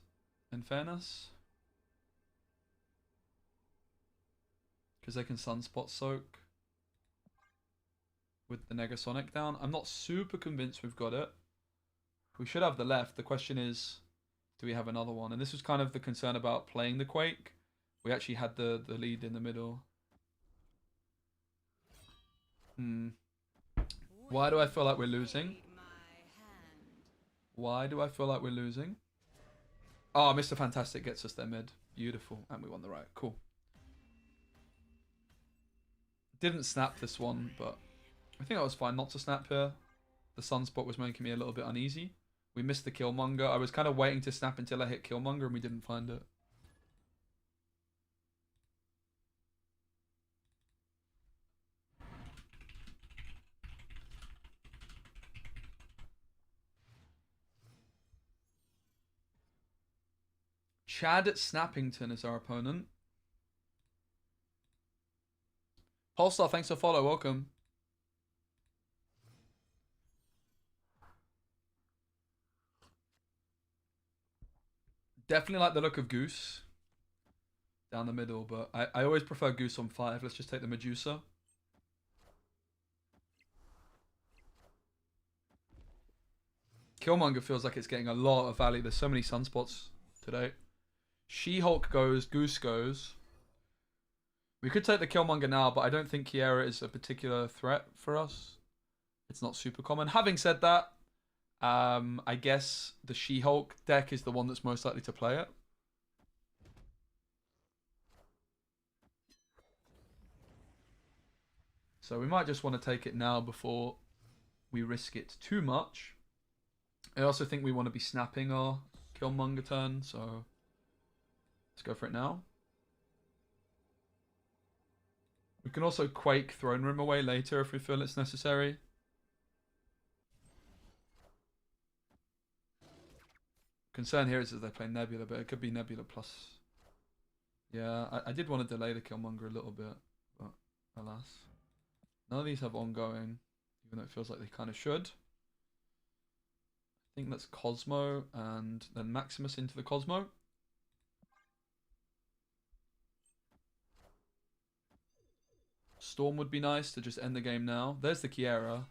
in fairness. Because they can Sunspot Soak with the Negasonic down. I'm not super convinced we've got it. We should have the left. The question is, do we have another one? And this was kind of the concern about playing the Quake. We actually had the lead in the middle. Why do I feel like we're losing? Why do I feel like we're losing? Oh, Mr. Fantastic gets us their mid. Beautiful. And we won the right. Cool. Didn't snap this one, but I think that was fine not to snap here. The Sunspot was making me a little bit uneasy. We missed the Killmonger. I was kind of waiting to snap until I hit Killmonger and we didn't find it. Chad Snappington is our opponent. Polestar, thanks for follow. Welcome. Definitely like the look of Goose down the middle, but I always prefer Goose on 5. Let's just take the Medusa. Killmonger feels like it's getting a lot of value. There's so many sunspots today. She-Hulk goes, Goose goes. We could take the Killmonger now, but I don't think Kiera is a particular threat for us. It's not super common. Having said that, I guess the She-Hulk deck is the one that's most likely to play it. So we might just want to take it now before we risk it too much. I also think we want to be snapping our Killmonger turn, so let's go for it now. We can also Quake Throne Room away later if we feel it's necessary. Concern here is that they play Nebula, but it could be Nebula plus. Yeah, I did want to delay the Killmonger a little bit, but alas. None of these have ongoing, even though it feels like they kind of should. I think that's Cosmo and then Maximus into the Cosmo. Storm would be nice to just end the game now. There's the Kiera.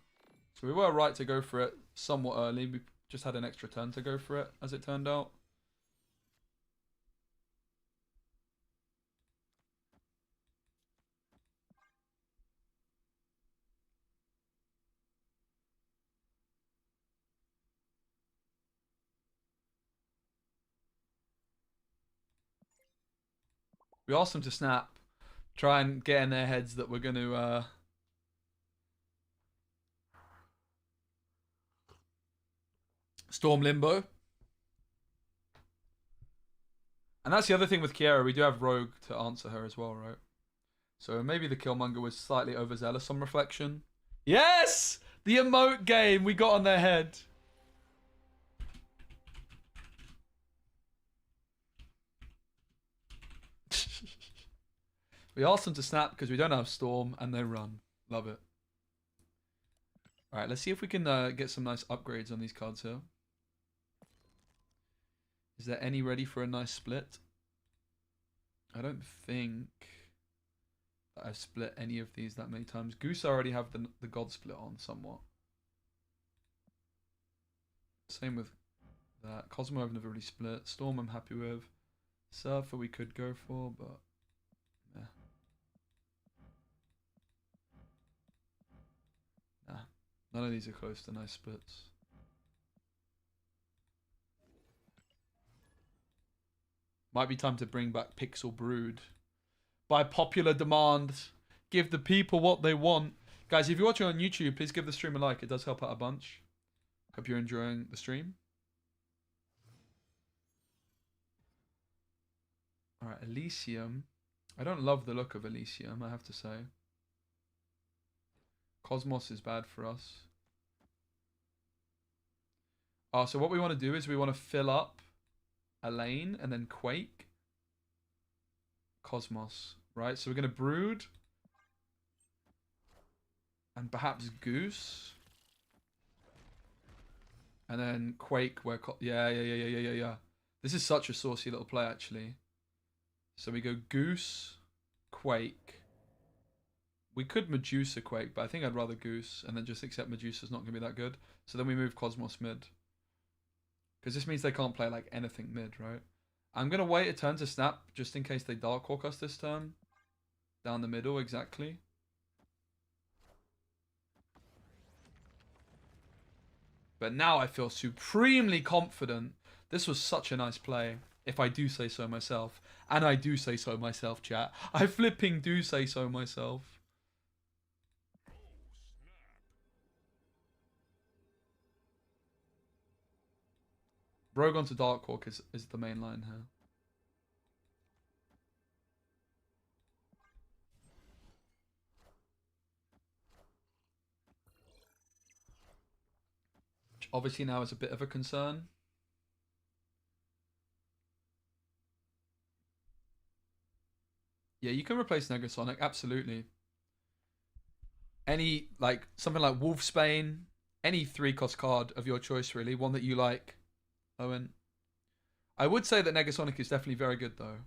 So we were right to go for it somewhat early. We just had an extra turn to go for it, as it turned out. We asked them to snap. Try and get in their heads that we're going to... Storm Limbo. And that's the other thing with Kiera. We do have Rogue to answer her as well, right? So maybe the Killmonger was slightly overzealous on reflection. Yes! The emote game we got on their head. We asked them to snap because we don't have Storm and they run. Love it. Alright, let's see if we can get some nice upgrades on these cards here. Is there any ready for a nice split? I don't think that I've split any of these that many times. Goose I already have the God split on somewhat. Same with that. Cosmo I've never really split. Storm I'm happy with. Surfer we could go for, but yeah. Nah. None of these are close to nice splits. Might be time to bring back Pixel Brood. By popular demand. Give the people what they want. Guys, if you're watching on YouTube, please give the stream a like. It does help out a bunch. Hope you're enjoying the stream. Alright, Elysium. I don't love the look of Elysium, I have to say. Cosmos is bad for us. So what we want to do is we want to fill up a lane and then Quake. Cosmos, right? So we're going to Brood. And perhaps Goose. And then Quake where... Yeah. This is such a saucy little play, actually. So we go Goose, Quake. We could Medusa Quake, but I think I'd rather Goose. And then just accept Medusa's not going to be that good. So then we move Cosmos mid. Because this means they can't play like anything mid, right? I'm going to wait a turn to snap just in case they Dark Hawk us this turn. Down the middle, exactly. But now I feel supremely confident. This was such a nice play, if I do say so myself. And I do say so myself, chat. I flipping do say so myself. Rogue onto Darkhawk is the main line here. Which obviously now is a bit of a concern. Yeah, you can replace Negasonic, absolutely. Any, like, something like Wolfsbane, any 3-cost card of your choice, really. One that you like, Owen. I would say that Negasonic is definitely very good, though.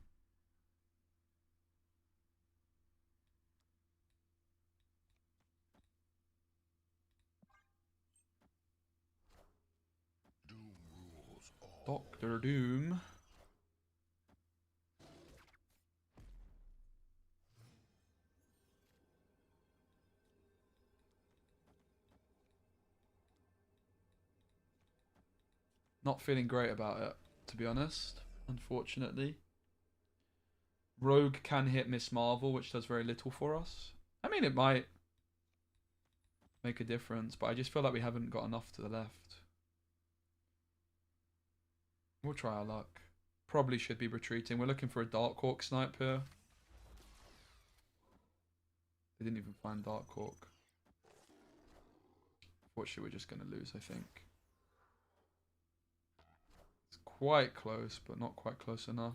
Doom rules all. Doctor Doom. Not feeling great about it, to be honest, unfortunately. Rogue can hit Miss Marvel, which does very little for us. I mean, it might make a difference, but I just feel like we haven't got enough to the left. We'll try our luck. Probably should be retreating. We're looking for a Dark Hawk snipe here. They didn't even find Dark Hawk. Fortunately, we're just going to lose, I think. It's quite close, but not quite close enough.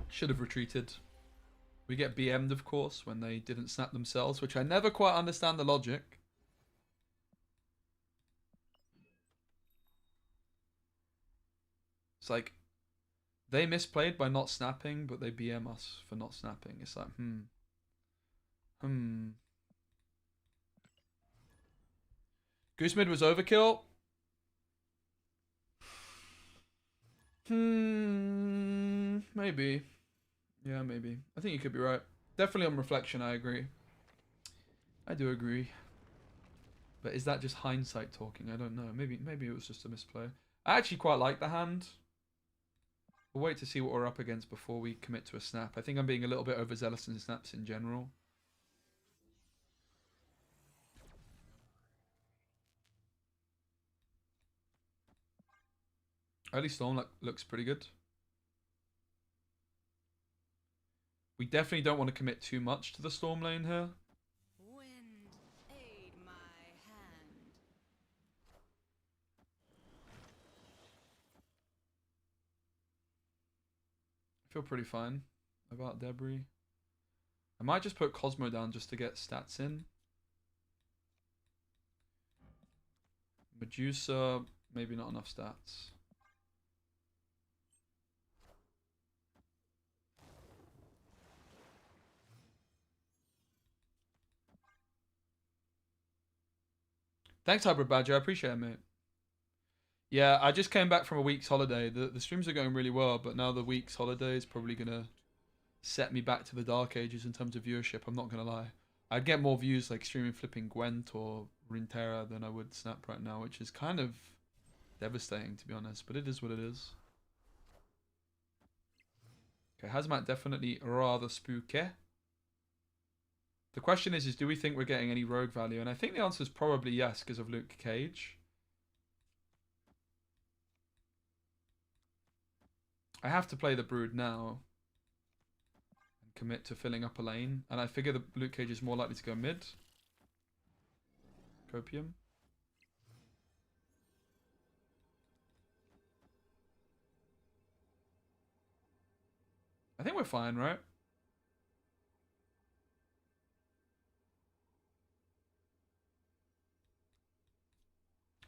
Should have retreated. We get BM'd, of course, when they didn't snap themselves, which I never quite understand the logic. It's like, they misplayed by not snapping, but they BM us for not snapping. It's like, Goose mid was overkill. Maybe. Yeah, maybe. I think you could be right. Definitely on reflection, I agree. I do agree. But is that just hindsight talking? I don't know. Maybe it was just a misplay. I actually quite like the hand. We'll wait to see what we're up against before we commit to a snap. I think I'm being a little bit overzealous in snaps in general. Early Storm looks pretty good. We definitely don't want to commit too much to the Storm lane here. Wind, aid my hand. I feel pretty fine about Debris. I might just put Cosmo down just to get stats in. Medusa, maybe not enough stats. Thanks, Hybrid Badger. I appreciate it, mate. Yeah, I just came back from a week's holiday. The streams are going really well, but now the week's holiday is probably going to set me back to the dark ages in terms of viewership. I'm not going to lie. I'd get more views like streaming flipping Gwent or Runeterra than I would Snap right now, which is kind of devastating, to be honest. But it is what it is. Okay, Hazmat definitely rather spooky. The question is do we think we're getting any rogue value? And I think the answer is probably yes because of Luke Cage. I have to play the Brood now and commit to filling up a lane. And I figure the Luke Cage is more likely to go mid. Copium. I think we're fine, right?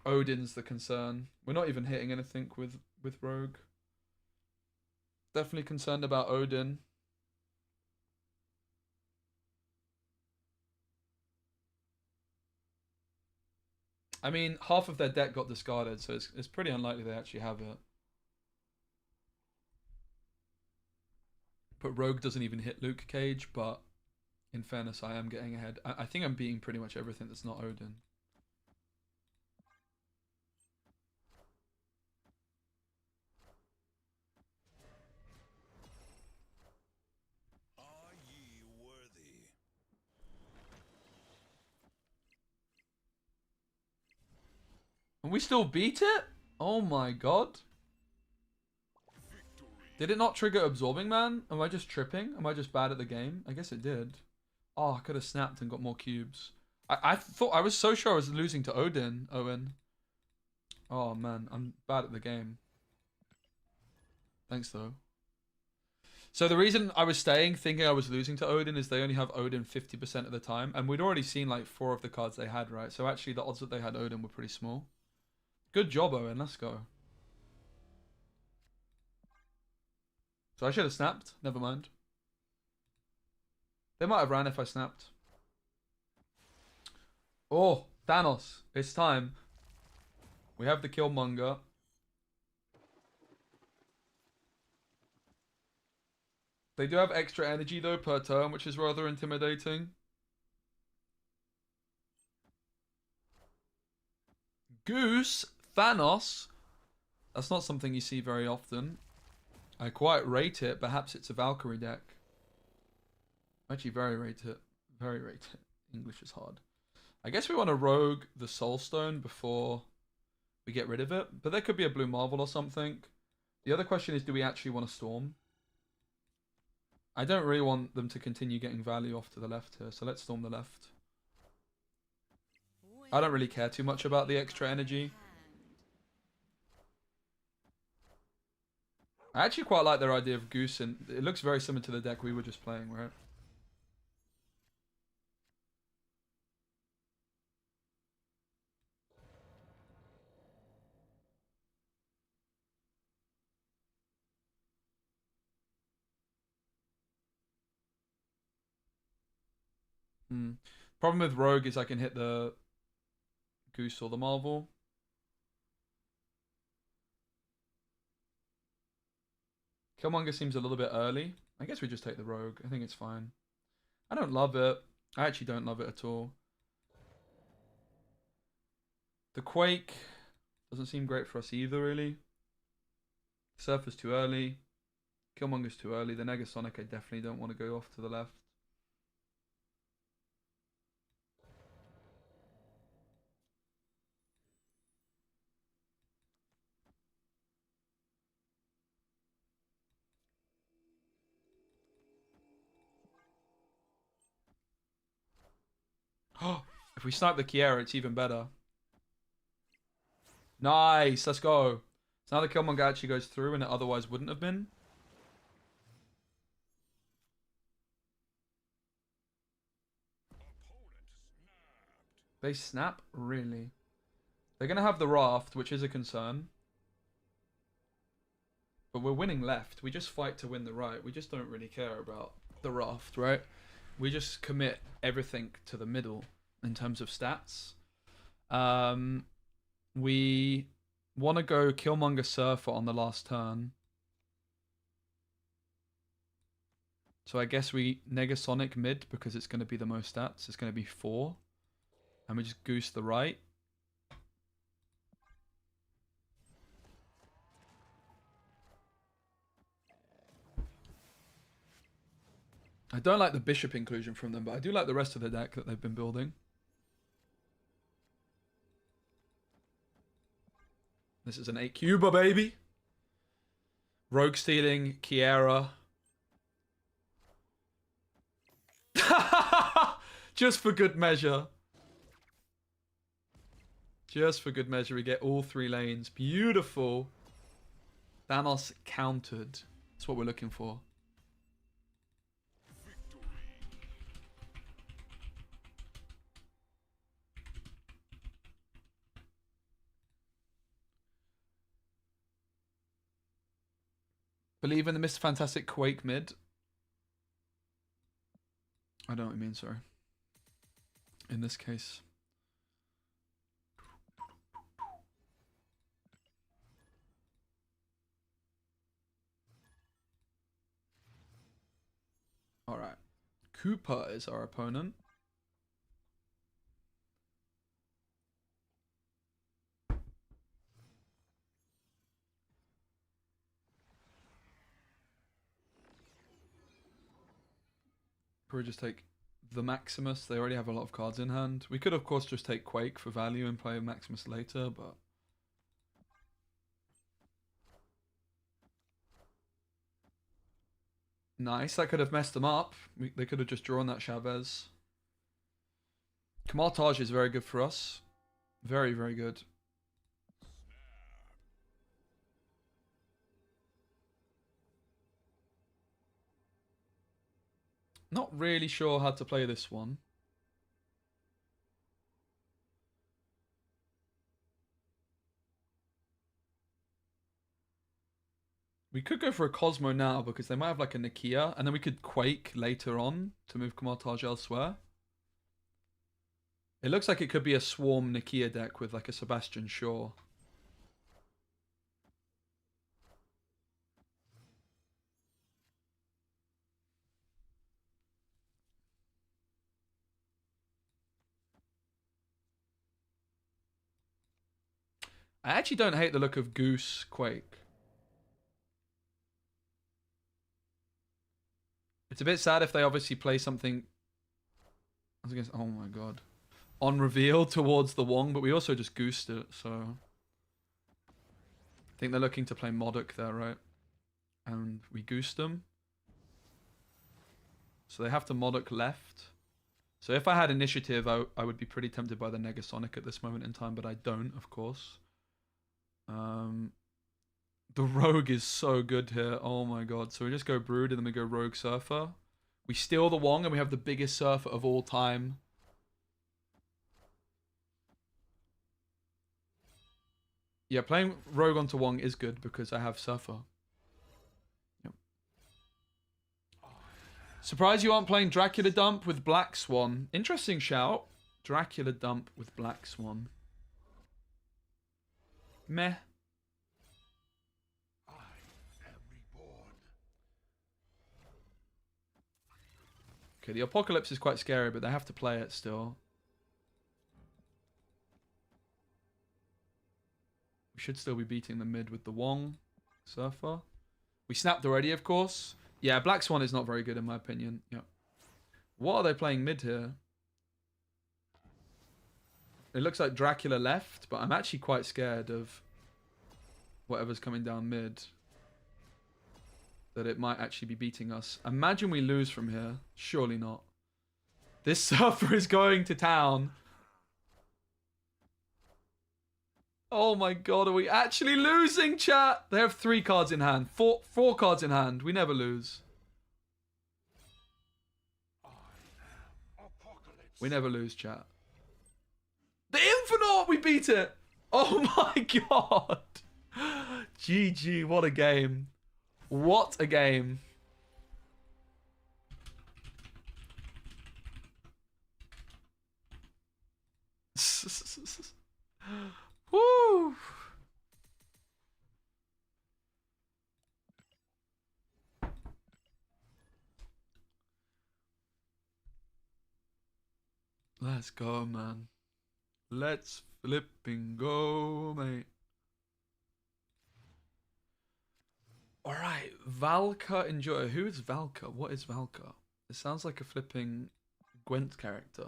Odin's the concern. We're not even hitting anything with Rogue. Definitely concerned about Odin. I mean, half of their deck got discarded, so it's pretty unlikely they actually have it. But Rogue doesn't even hit Luke Cage, but in fairness, I am getting ahead. I think I'm beating pretty much everything that's not Odin. Are ye worthy? And we still beat it? Oh my god. Victory. Did it not trigger Absorbing Man? Am I just tripping? Am I just bad at the game? I guess it did. Oh, I could have snapped and got more cubes. I thought I was so sure I was losing to Odin, Owen. Oh man, I'm bad at the game. Thanks though. So the reason I was staying thinking I was losing to Odin is they only have Odin 50% of the time. And we'd already seen like 4 of the cards they had, right? So actually the odds that they had Odin were pretty small. Good job, Owen. Let's go. So I should have snapped. Never mind. They might have ran if I snapped. Oh, Thanos. It's time. We have the Killmonger. They do have extra energy though per turn, which is rather intimidating. Goose, Thanos. That's not something you see very often. I quite rate it. Perhaps it's a Valkyrie deck. Actually, very rate it. Very rate it. English is hard. I guess we want to rogue the Soul Stone before we get rid of it. But there could be a blue marvel or something. The other question is, do we actually want to storm? I don't really want them to continue getting value off to the left here, so let's storm the left. I don't really care too much about the extra energy. I actually quite like their idea of Goose, and it looks very similar to the deck we were just playing, right? Problem with Rogue is I can hit the Goose or the Marvel. Killmonger seems a little bit early. I guess we just take the Rogue. I think it's fine. I don't love it. I actually don't love it at all. The Quake doesn't seem great for us either, really. Surfer's too early. Killmonger's too early. The Negasonic I definitely don't want to go off to the left. If we snipe the Kiera, it's even better. Nice, let's go. So now the Killmonger actually goes through and it otherwise wouldn't have been. They snap? Really? They're going to have the Raft, which is a concern. But we're winning left. We just fight to win the right. We just don't really care about the Raft, right? We just commit everything to the middle in terms of stats. We want to go Killmonger Surfer on the last turn. So I guess we Negasonic mid because it's going to be the most stats. It's going to be 4. And we just goose the right. I don't like the Bishop inclusion from them, but I do like the rest of the deck that they've been building. This is an 8 cuber, baby. Rogue stealing, Kiera. Just for good measure. Just for good measure, we get all 3 lanes. Beautiful. Thanos countered. That's what we're looking for. Believe in the Mr. Fantastic Quake mid. I don't know what you mean, sorry. In this case. Alright. Cooper is our opponent. Probably just take the Maximus. They already have a lot of cards in hand. We could, of course, just take Quake for value and play Maximus later, but... Nice. That could have messed them up. They could have just drawn that Chavez. Kamal Taj is very good for us. Very, very good. Not really sure how to play this one. We could go for a Cosmo now because they might have like a Nakia, and then we could Quake later on to move Kamal Taj elsewhere. It looks like it could be a Swarm Nakia deck with like a Sebastian Shaw. I actually don't hate the look of Goose Quake. It's a bit sad if they obviously play something. I was against. Oh my god. On reveal towards the Wong, but we also just goosed it, so. I think they're looking to play Modok there, right? And we goosed them. So they have to Modok left. So if I had initiative, I would be pretty tempted by the Negasonic at this moment in time, but I don't, of course. The Rogue is so good here. Oh my god. So we just go Brood and then we go Rogue Surfer. We steal the Wong and we have the biggest Surfer of all time. Yeah, playing Rogue onto Wong is good because I have Surfer. Yep. Surprised you aren't playing Dracula Dump with Black Swan. Interesting shout. Dracula Dump with Black Swan. Meh. Okay, the Apocalypse is quite scary, but they have to play it still. We should still be beating the mid with the Wong Surfer. We snapped already, of course. Yeah, Black Swan is not very good in my opinion. Yep. What are they playing mid here? It looks like Dracula left, but I'm actually quite scared of whatever's coming down mid. That it might actually be beating us. Imagine we lose from here. Surely not. This Surfer is going to town. Oh my god, are we actually losing, chat? They have 3 cards in hand. Four cards in hand. We never lose. We never lose, chat. The Infinite! We beat it! Oh my god! GG, what a game. What a game. Woo! Let's go, man. Let's flipping go, mate. Alright, Valka Enjoy. Who is Valka? What is Valka? It sounds like a flipping Gwent character.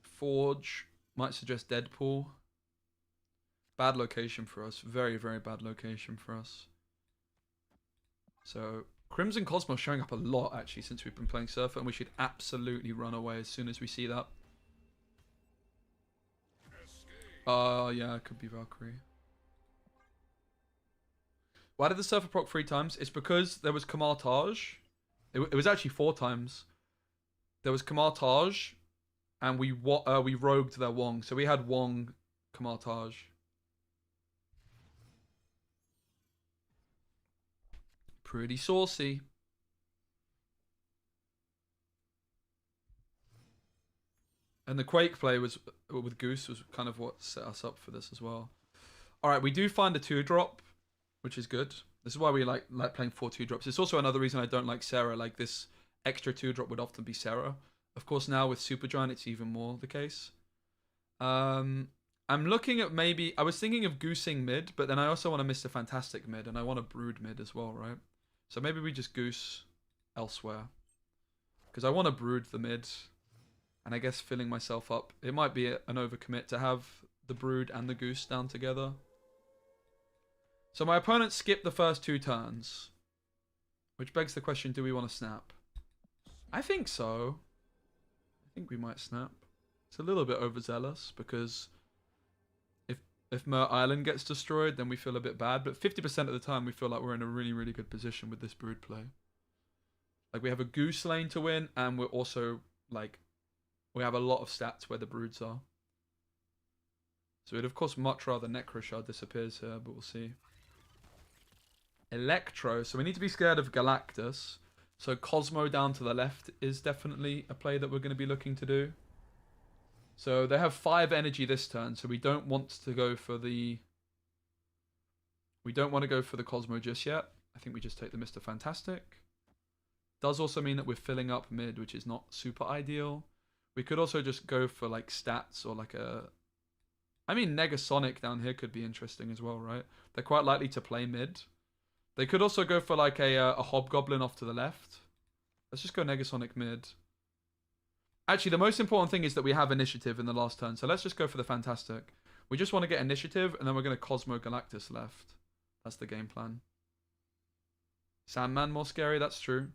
Forge. Might suggest Deadpool. Bad location for us. Very, very bad location for us. So, Crimson Cosmos showing up a lot, actually, since we've been playing Surfer, and we should absolutely run away as soon as we see that. Yeah, it could be Valkyrie. Why did the Surfer proc 3 times? It's because there was Kamal Taj. It was actually 4 times. There was Kamal Taj, and we rogued their Wong. So we had Wong, Kamal Taj. Pretty saucy. And the Quake play was with Goose was kind of what set us up for this as well. All right, we do find a 2-drop, which is good. This is why we like playing 4 2-drops. It's also another reason I don't like Sarah. Like this extra 2-drop would often be Sarah. Of course, now with Supergiant, it's even more the case. I'm looking at maybe I was thinking of goosing mid, but then I also want to Mr. Fantastic mid, and I want to Brood mid as well, right? So maybe we just goose elsewhere, because I want to Brood the mid. And I guess filling myself up. It might be an overcommit to have the Brood and the Goose down together. So my opponent skipped the first 2 turns. Which begs the question, do we want to snap? I think so. I think we might snap. It's a little bit overzealous because if Mer Island gets destroyed, then we feel a bit bad. But 50% of the time, we feel like we're in a really, really good position with this brood play. Like, we have a goose lane to win, and we're also, like, we have a lot of stats where the broods are. So we'd, of course, much rather Necro Shard disappears here, but we'll see. Electro. So we need to be scared of Galactus. So Cosmo down to the left is definitely a play that we're going to be looking to do. So they have 5 energy this turn, so we don't want to go for the... We don't want to go for the Cosmo just yet. I think we just take the Mr. Fantastic. Does also mean that we're filling up mid, which is not super ideal. We could also just go for like stats or like a... I mean, Negasonic down here could be interesting as well, right? They're quite likely to play mid. They could also go for like a Hobgoblin off to the left. Let's just go Negasonic mid. Actually, the most important thing is that we have initiative in the last turn. So let's just go for the Fantastic. We just want to get initiative, and then we're going to Cosmo Galactus left. That's the game plan. Sandman more scary, that's true.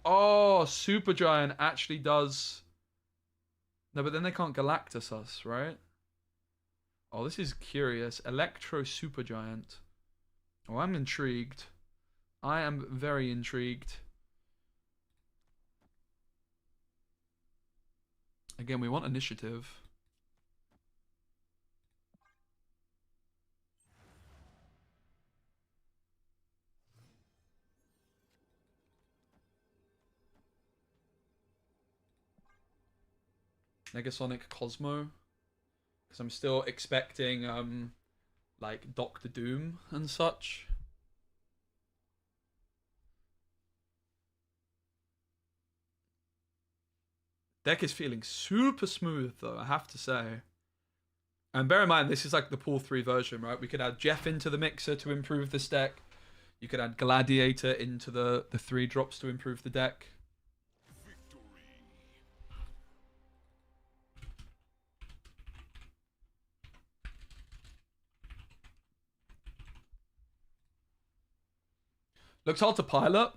Oh, Supergiant actually does... No, but then they can't Galactus us, right? Oh, this is curious. Electro Supergiant. Oh, I'm intrigued. I am very intrigued. Again, we want initiative. Negasonic Cosmo. Because I'm still expecting, like, Doctor Doom and such. Deck is feeling super smooth, though, I have to say. And bear in mind, this is like the pool 3 version, right? We could add Jeff into the mixer to improve this deck. You could add Gladiator into the 3 drops to improve the deck. Looks hard to pilot.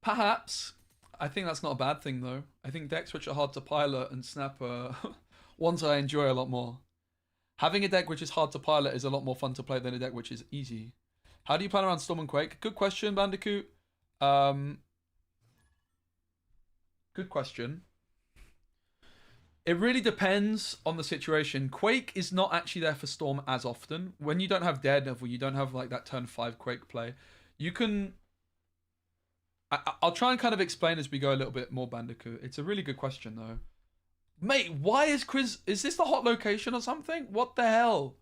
Perhaps. I think that's not a bad thing, though. I think decks which are hard to pilot and snap are ones I enjoy a lot more. Having a deck which is hard to pilot is a lot more fun to play than a deck which is easy. How do you plan around Storm and Quake? Good question, Bandicoot. Good question. It really depends on the situation. Quake is not actually there for Storm as often. When you don't have Daredevil, you don't have like that turn 5 Quake play. You can... I'll try and kind of explain as we go a little bit more, Bandicoot. It's a really good question, though. Mate, why is Quiz... Is this the hot location or something? What the hell?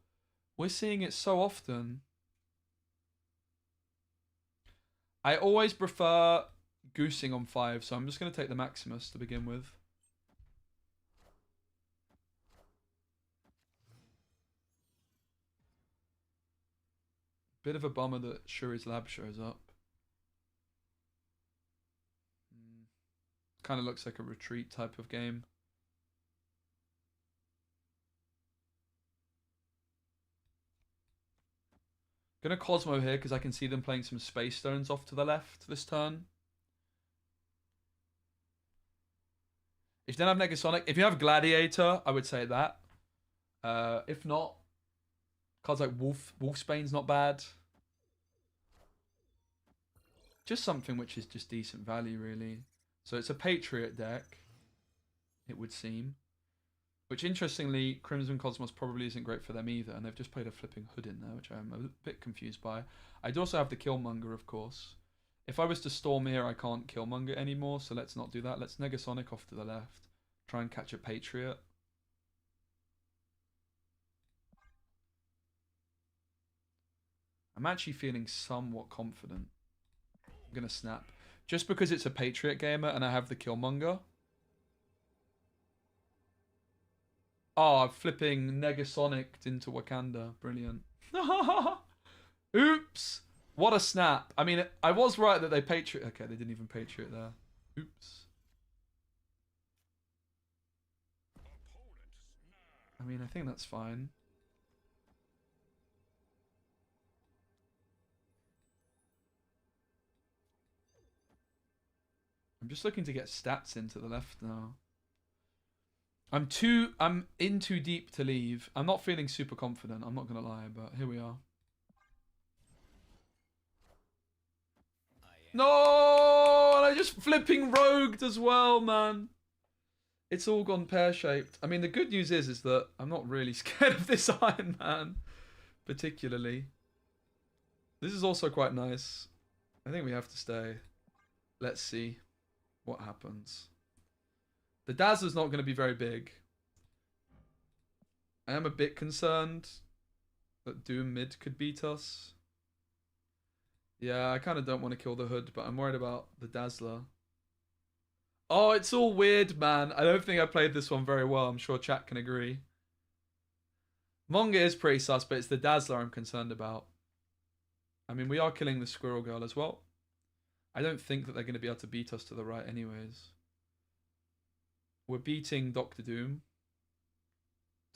We're seeing it so often. I always prefer goosing on 5, so I'm just going to take the Maximus to begin with. Bit of a bummer that Shuri's Lab shows up. Kind of looks like a retreat type of game. Gonna Cosmo here because I can see them playing some Space Stones off to the left this turn. If you don't have Negasonic, if you have Gladiator, I would say that. If not, cards like Wolfsbane's not bad. Just something which is just decent value, really. So it's a Patriot deck, it would seem. Which, interestingly, Crimson Cosmos probably isn't great for them either. And they've just played a flipping Hood in there, which I'm a bit confused by. I'd also have the Killmonger, of course. If I was to Storm here, I can't Killmonger anymore. So let's not do that. Let's Negasonic off to the left. Try and catch a Patriot. I'm actually feeling somewhat confident. I'm going to snap. Just because it's a Patriot gamer and I have the Killmonger. Oh, flipping Negasonic into Wakanda. Brilliant. Oops. What a snap. I mean, I was right that they Patriot... Okay, they didn't even Patriot there. Oops. I mean, I think that's fine. just looking to get stats into the left now. I'm in too deep to leave. I'm not feeling super confident, I'm not gonna lie, but here we are. No, and I just flipping rogued as well, man. It's all gone pear-shaped. I mean, the good news is that I'm not really scared of this Iron Man, particularly. This is also quite nice. I think we have to stay. Let's see what happens. The Dazzler's not going to be very big. I am a bit concerned that Doom mid could beat us. Yeah, I kind of don't want to kill the Hood, but I'm worried about the Dazzler. Oh, it's all weird, man. I don't think I played this one very well. I'm sure chat can agree. Monga is pretty sus, but it's the Dazzler I'm concerned about. I mean, we are killing the Squirrel Girl as well. I don't think that they're going to be able to beat us to the right anyways. We're beating Doctor Doom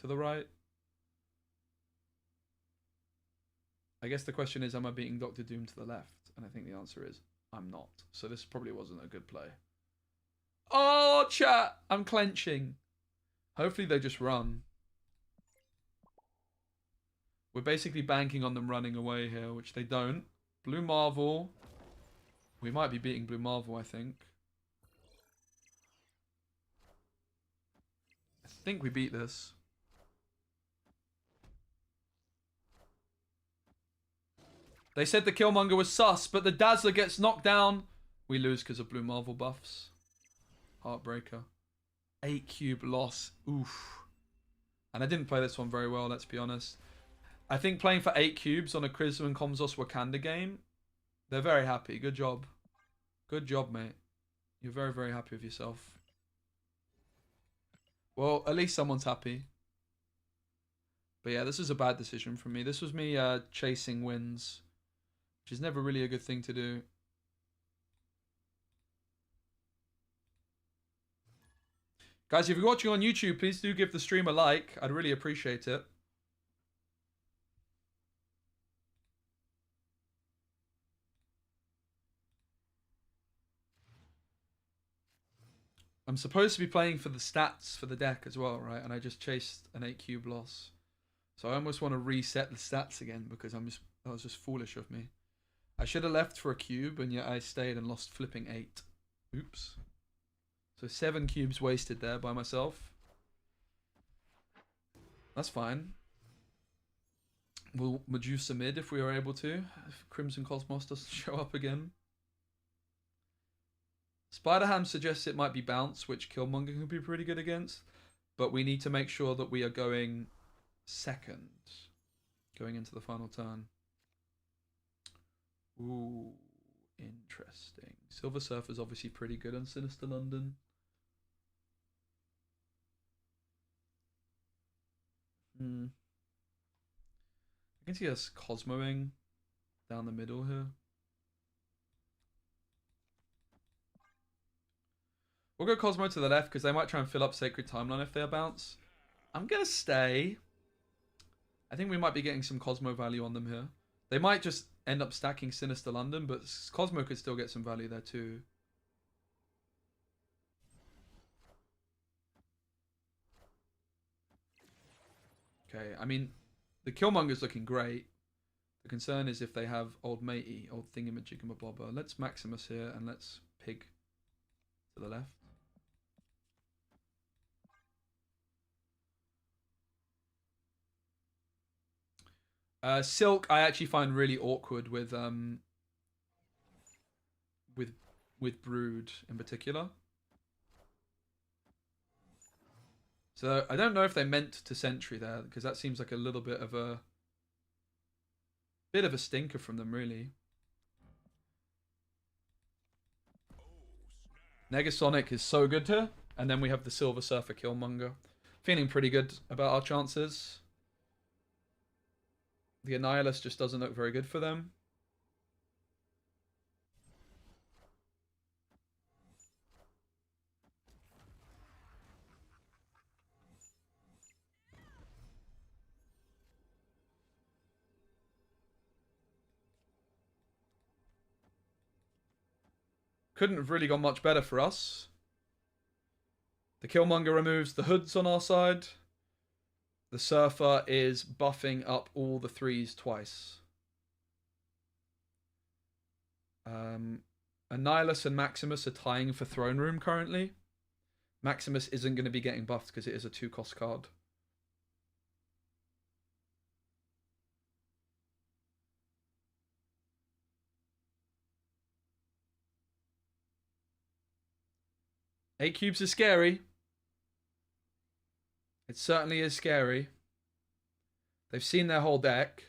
to the right. I guess the question is, am I beating Doctor Doom to the left? And I think the answer is, I'm not. So this probably wasn't a good play. Oh, chat! I'm clenching. Hopefully they just run. We're basically banking on them running away here, which they don't. Blue Marvel. We might be beating Blue Marvel, I think. I think we beat this. They said the Killmonger was sus, but the Dazzler gets knocked down. We lose because of Blue Marvel buffs. Heartbreaker. 8 cube loss. Oof. And I didn't play this one very well, let's be honest. I think playing for 8 cubes on a Crimson Comzos Wakanda game, they're very happy. Good job. Good job, mate. You're very, very happy with yourself. Well, at least someone's happy. But yeah, this is a bad decision from me. This was me chasing wins, which is never really a good thing to do. Guys, if you're watching on YouTube, please do give the stream a like. I'd really appreciate it. I'm supposed to be playing for the stats for the deck as well, right? And I just chased an 8 cube loss. So I almost want to reset the stats again because that was just foolish of me. I should have left for a cube, and yet I stayed and lost flipping 8. Oops. So 7 cubes wasted there by myself. That's fine. We'll Medusa mid if we are able to. If Crimson Cosmos doesn't show up again. Spider-Ham suggests it might be bounce, which Killmonger can be pretty good against. But we need to make sure that we are going second. Going into the final turn. Ooh, interesting. Silver Surfer's obviously pretty good on Sinister London. I can see us Cosmoing down the middle here. We'll go Cosmo to the left because they might try and fill up Sacred Timeline if they bounce. I'm going to stay. I think we might be getting some Cosmo value on them here. They might just end up stacking Sinister London, but Cosmo could still get some value there too. Okay, I mean, the Killmonger's looking great. The concern is if they have old matey, old thingamajiggamabobber. Let's Maximus here and let's Pig to the left. Silk I actually find really awkward with Brood in particular. So I don't know if they meant to sentry there because that seems like a little bit of a stinker from them really. Negasonic is so good here, and then we have the Silver Surfer Killmonger. Feeling pretty good about our chances. The Annihilus just doesn't look very good for them. Couldn't have really gone much better for us. The Killmonger removes the hoods on our side. The Surfer is buffing up all the 3s twice. Annihilus and Maximus are tying for Throne Room currently. Maximus isn't going to be getting buffed because it is a 2-cost card. Eight cubes is scary. It certainly is scary. They've seen their whole deck.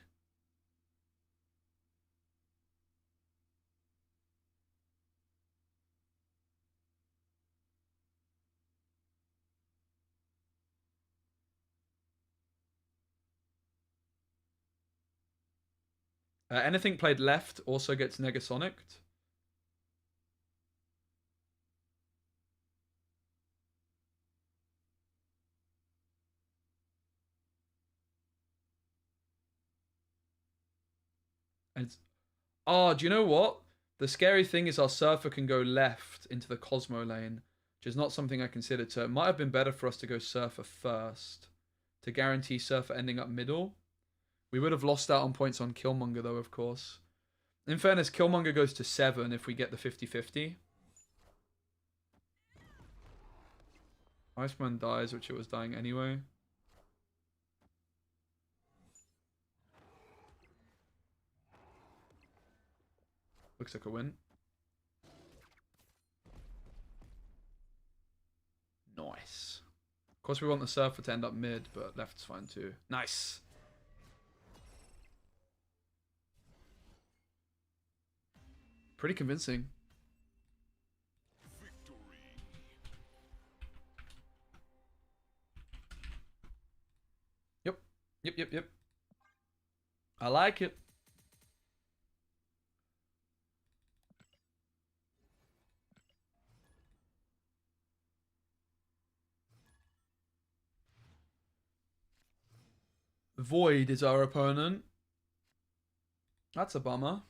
Anything played left also gets Negasonicked. And oh, do you know what? The scary thing is our Surfer can go left into the Cosmo lane, which is not something I considered. So it might have been better for us to go Surfer first to guarantee Surfer ending up middle. We would have lost out on points on Killmonger, though, of course. In fairness, Killmonger goes to 7 if we get the 50-50. Iceman dies, which it was dying anyway. Looks like a win. Nice. Of course, we want the Surfer to end up mid, but left's fine too. Nice. Pretty convincing. Victory. Yep. I like it. Void is our opponent. That's a bummer.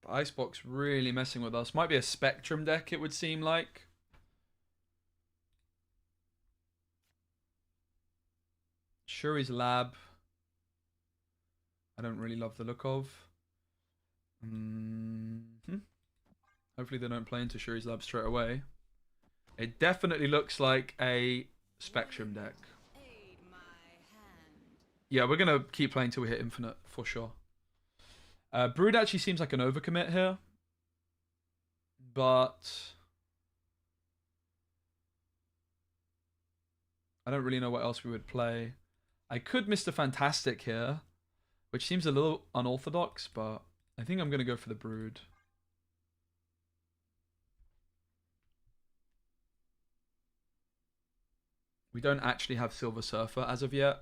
Icebox really messing with us. Might be a Spectrum deck, it would seem like. Shuri's Lab. I don't really love the look of. Hopefully they don't play into Shuri's Lab straight away. It definitely looks like a Spectrum deck. Yeah, we're going to keep playing till we hit Infinite, for sure. Brood actually seems like an overcommit here. But I don't really know what else we would play. I could Mr. Fantastic here, which seems a little unorthodox, but I think I'm going to go for the Brood. We don't actually have Silver Surfer as of yet.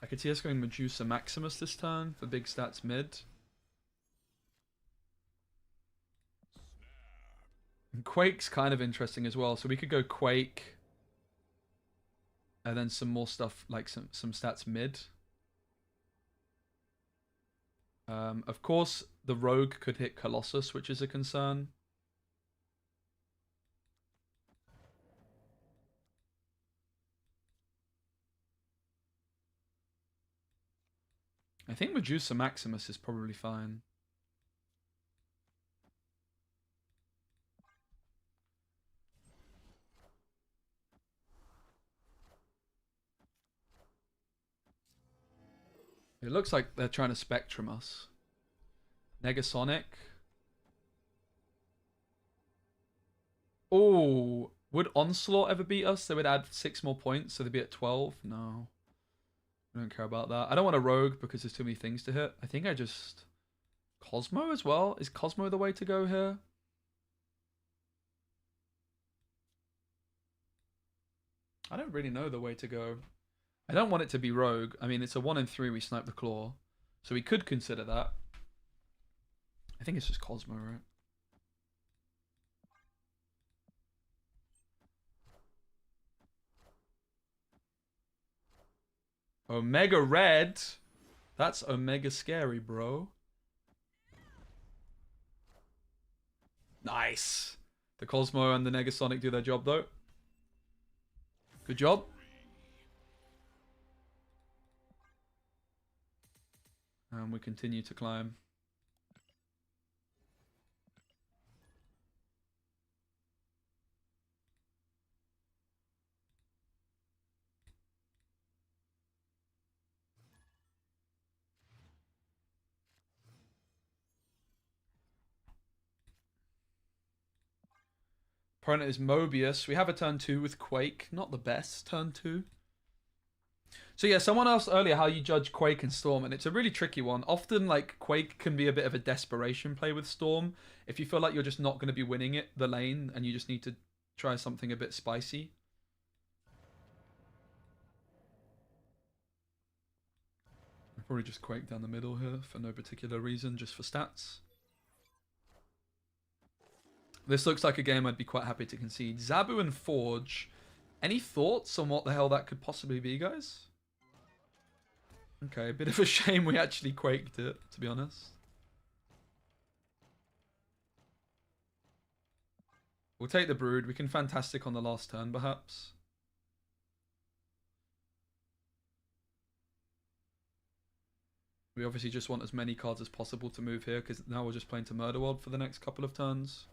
I could see us going Medusa Maximus this turn for big stats mid. And Quake's kind of interesting as well. So we could go Quake. And then some more stuff like some stats mid. Of course, the Rogue could hit Colossus, which is a concern. I think Medusa Maximus is probably fine. It looks like they're trying to Spectrum us. Negasonic. Oh, would Onslaught ever beat us? They would add 6 more points, so they'd be at 12. No. I don't care about that. I don't want a Rogue because there's too many things to hit. I think I just... Cosmo as well? Is Cosmo the way to go here? I don't really know the way to go. I don't want it to be Rogue. I mean, it's a 1 in 3 we snipe the Claw. So we could consider that. I think it's just Cosmo, right? Omega Red. That's Omega Scary, bro. Nice. The Cosmo and the Negasonic do their job, though. Good job. And we continue to climb. Opponent is Mobius. We have a turn 2 with Quake. Not the best turn 2. So yeah, someone asked earlier how you judge Quake and Storm, and it's a really tricky one. Often, like, Quake can be a bit of a desperation play with Storm. If you feel like you're just not going to be winning it, the lane, and you just need to try something a bit spicy. I'll probably just Quake down the middle here for no particular reason, just for stats. This looks like a game I'd be quite happy to concede. Zabu and Forge. Any thoughts on what the hell that could possibly be, guys? Okay, a bit of a shame we actually quaked it, to be honest. We'll take the Brood. We can Fantastic on the last turn, perhaps. We obviously just want as many cards as possible to move here, because now we're just playing to Murder World for the next couple of turns.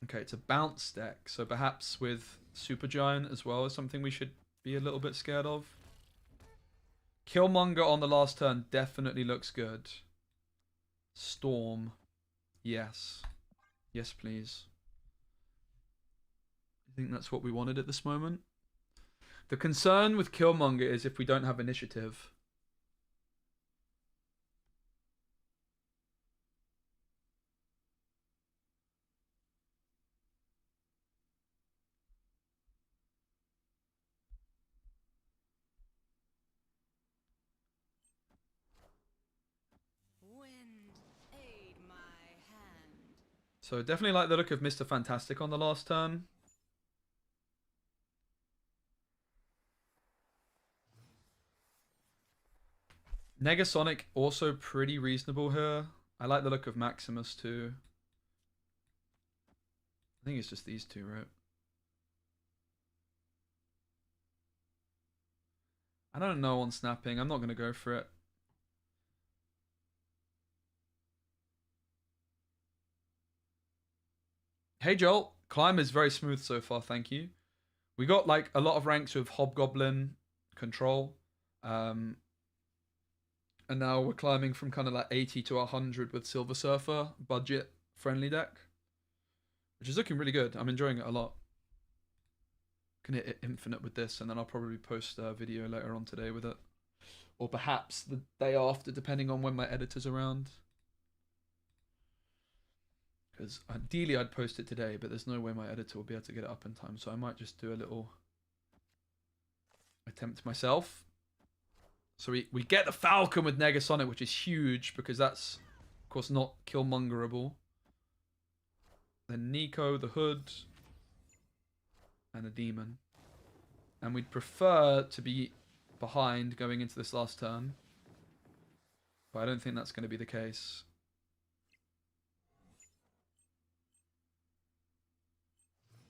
Okay, it's a bounce deck, so perhaps with Supergiant as well is something we should be a little bit scared of. Killmonger on the last turn definitely looks good. Storm. Yes. Yes, please. I think that's what we wanted at this moment. The concern with Killmonger is if we don't have initiative. So definitely like the look of Mr. Fantastic on the last turn. Negasonic also pretty reasonable here. I like the look of Maximus too. I think it's just these two, right? I don't know on snapping. I'm not going to go for it. Hey Joel, climb is very smooth so far, thank you. We got like a lot of ranks with Hobgoblin, Control, and now we're climbing from kind of like 80 to 100 with Silver Surfer, budget friendly deck, which is looking really good. I'm enjoying it a lot. Can hit it infinite with this, and then I'll probably post a video later on today with it, or perhaps the day after, depending on when my editor's around. Because ideally I'd post it today, but there's no way my editor will be able to get it up in time. So I might just do a little attempt myself. So we get the Falcon with Negasonic, which is huge because that's, of course, not Killmongerable. Then Nico, the Hood, and the Demon. And we'd prefer to be behind going into this last turn. But I don't think that's going to be the case.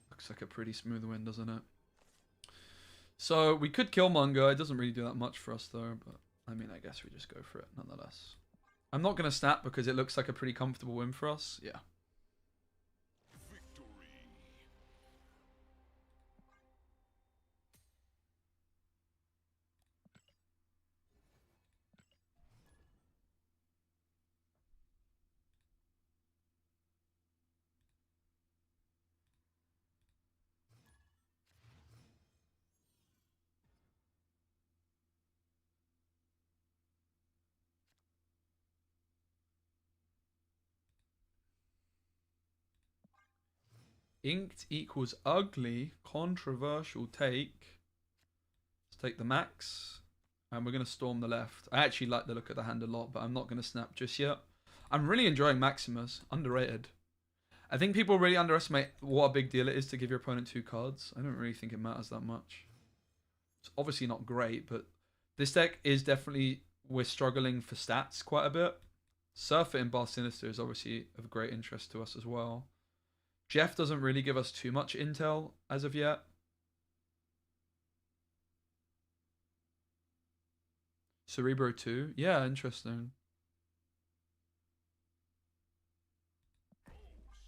Looks like a pretty smooth win, doesn't it? So we could Killmonger. It doesn't really do that much for us though, but I mean, I guess we just go for it nonetheless. I'm not going to snap because it looks like a pretty comfortable win for us. Yeah. Inked equals ugly. Controversial take. Let's take the max. And we're going to storm the left. I actually like the look of the hand a lot, but I'm not going to snap just yet. I'm really enjoying Maximus. Underrated. I think people really underestimate what a big deal it is to give your opponent 2 cards. I don't really think it matters that much. It's obviously not great, but this deck is definitely, we're struggling for stats quite a bit. Surfer in Bar Sinister is obviously of great interest to us as well. Jeff doesn't really give us too much intel as of yet. Cerebro 2. Yeah, interesting.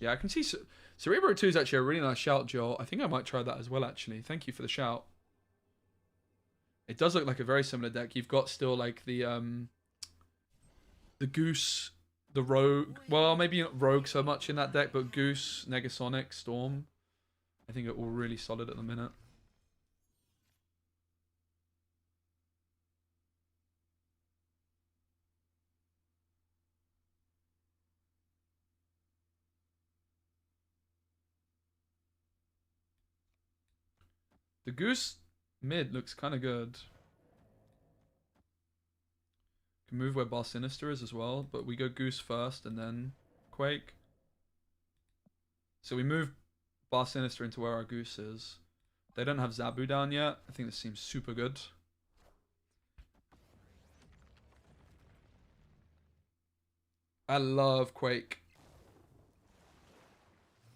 Yeah, I can see Cerebro 2 is actually a really nice shout, Joel. I think I might try that as well, actually. Thank you for the shout. It does look like a very similar deck. You've got still like the Goose, the Rogue. Well, maybe not Rogue so much in that deck, but Goose, Negasonic, Storm. I think are all really solid at the minute. The Goose mid looks kind of good. Can move where Bar Sinister is as well, but we go Goose first and then Quake. So we move Bar Sinister into where our Goose is. They don't have Zabu down yet. I think this seems super good. I love Quake.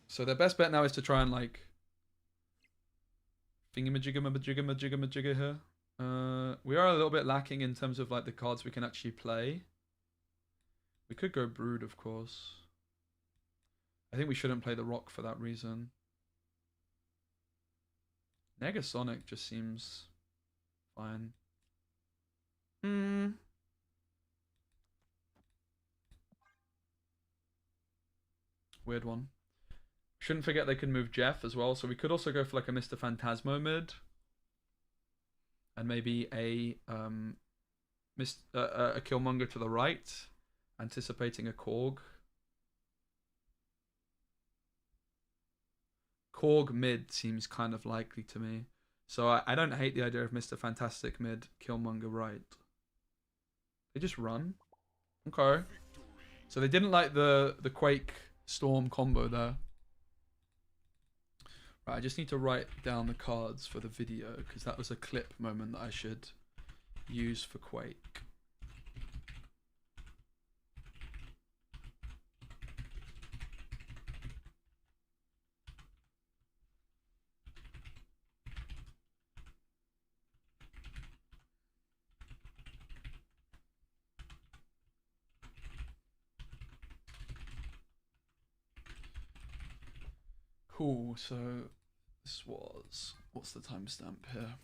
So their best bet now is to try and like thingamajigga here. We are a little bit lacking in terms of like the cards we can actually play. We could go Brood, of course. I think we shouldn't play the Rock for that reason. Negasonic just seems fine. Weird one. Shouldn't forget they can move Jeff as well, so we could also go for like a Mr. Phantasmo mid. And maybe a Killmonger to the right, anticipating a Korg. Korg mid seems kind of likely to me. So I don't hate the idea of Mr. Fantastic mid, Killmonger right. They just run. Okay. So they didn't like the Quake Storm combo there. Right, I just need to write down the cards for the video because that was a clip moment that I should use for Quake. Cool, so this was, what's the timestamp here?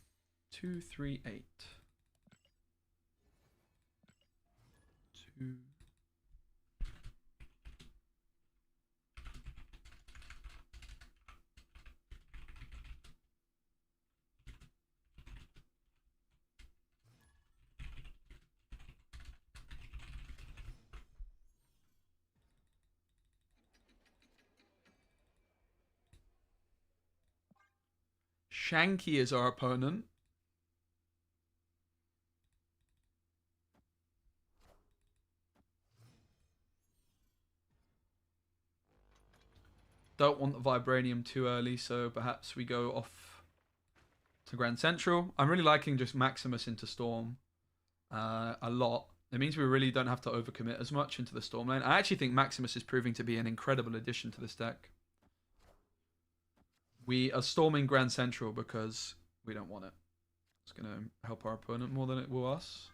238. 2. Shanky is our opponent. Don't want the Vibranium too early, so perhaps we go off to Grand Central. I'm really liking just Maximus into Storm a lot. It means we really don't have to overcommit as much into the Storm lane. I actually think Maximus is proving to be an incredible addition to this deck. We are storming Grand Central because we don't want it. It's going to help our opponent more than it will us.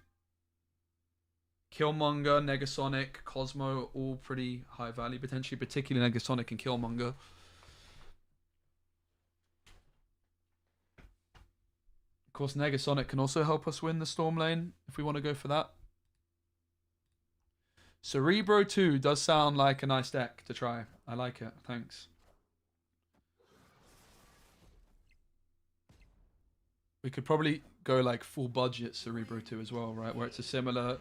Killmonger, Negasonic, Cosmo, all pretty high value, potentially, particularly Negasonic and Killmonger. Of course, Negasonic can also help us win the Storm lane if we want to go for that. Cerebro 2 does sound like a nice deck to try. I like it. Thanks. We could probably go like full budget Cerebro 2 as well, right? Where it's a similar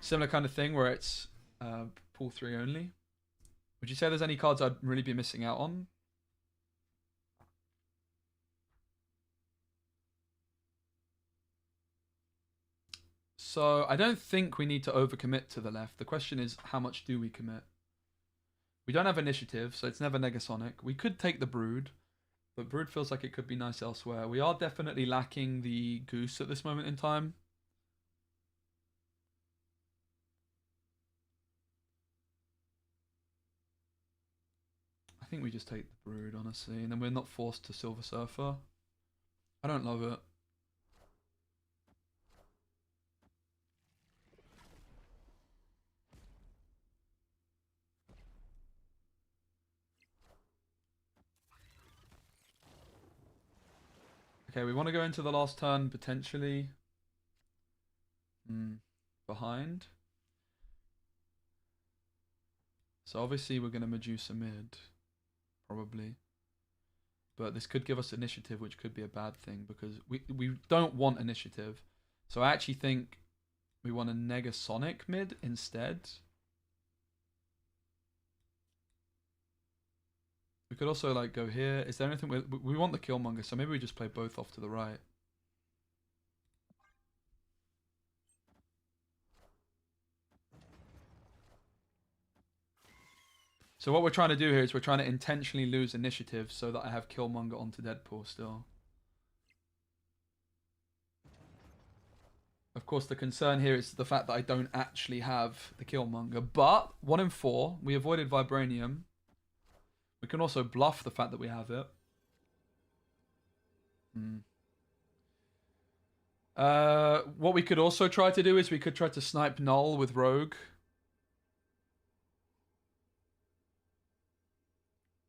kind of thing where it's pool 3 only. Would you say there's any cards I'd really be missing out on? So I don't think we need to overcommit to the left. The question is, how much do we commit? We don't have initiative, so it's never Negasonic. We could take the Brood. But Brood feels like it could be nice elsewhere. We are definitely lacking the Goose at this moment in time. I think we just take the Brood, honestly. And then we're not forced to Silver Surfer. I don't love it. Okay, we want to go into the last turn, potentially. Behind. So obviously we're going to Medusa mid. Probably. But this could give us initiative, which could be a bad thing, because we don't want initiative. So I actually think we want a Negasonic mid instead. We could also like go here. Is there anything we want the Killmonger, so maybe we just play both off to the right. So what we're trying to do here is we're trying to intentionally lose initiative so that I have Killmonger onto Deadpool still. Of course, the concern here is the fact that I don't actually have the Killmonger. But 1 in 4, we avoided Vibranium. We can also bluff the fact that we have it. What we could also try to do is we could try to snipe Null with Rogue.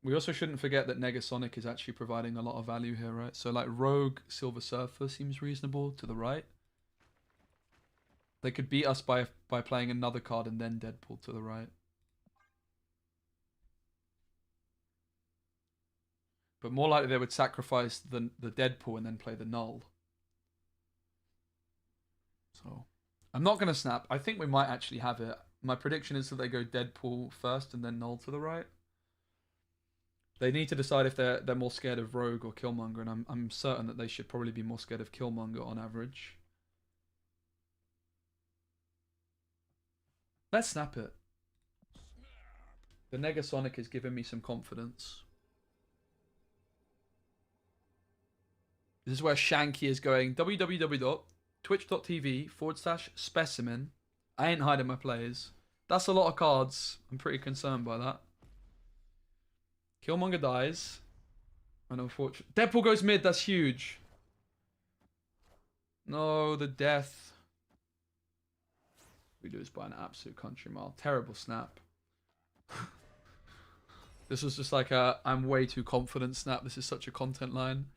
We also shouldn't forget that Negasonic is actually providing a lot of value here, right? So like Rogue, Silver Surfer seems reasonable to the right. They could beat us by playing another card and then Deadpool to the right. But more likely they would sacrifice the Deadpool and then play the Null. So I'm not going to snap. I think we might actually have it. My prediction is that they go Deadpool first and then Null to the right. They need to decide if they're more scared of Rogue or Killmonger, and I'm certain that they should probably be more scared of Killmonger on average. Let's snap it. The Negasonic is giving me some confidence. This is where Shanky is going. www.twitch.tv/specimen. I ain't hiding my plays. That's a lot of cards. I'm pretty concerned by that. Killmonger dies. And unfortunately, Deadpool goes mid. That's huge. No, the death. We lose by an absolute country mile. Terrible snap. This was just like a I'm way too confident snap. This is such a content line.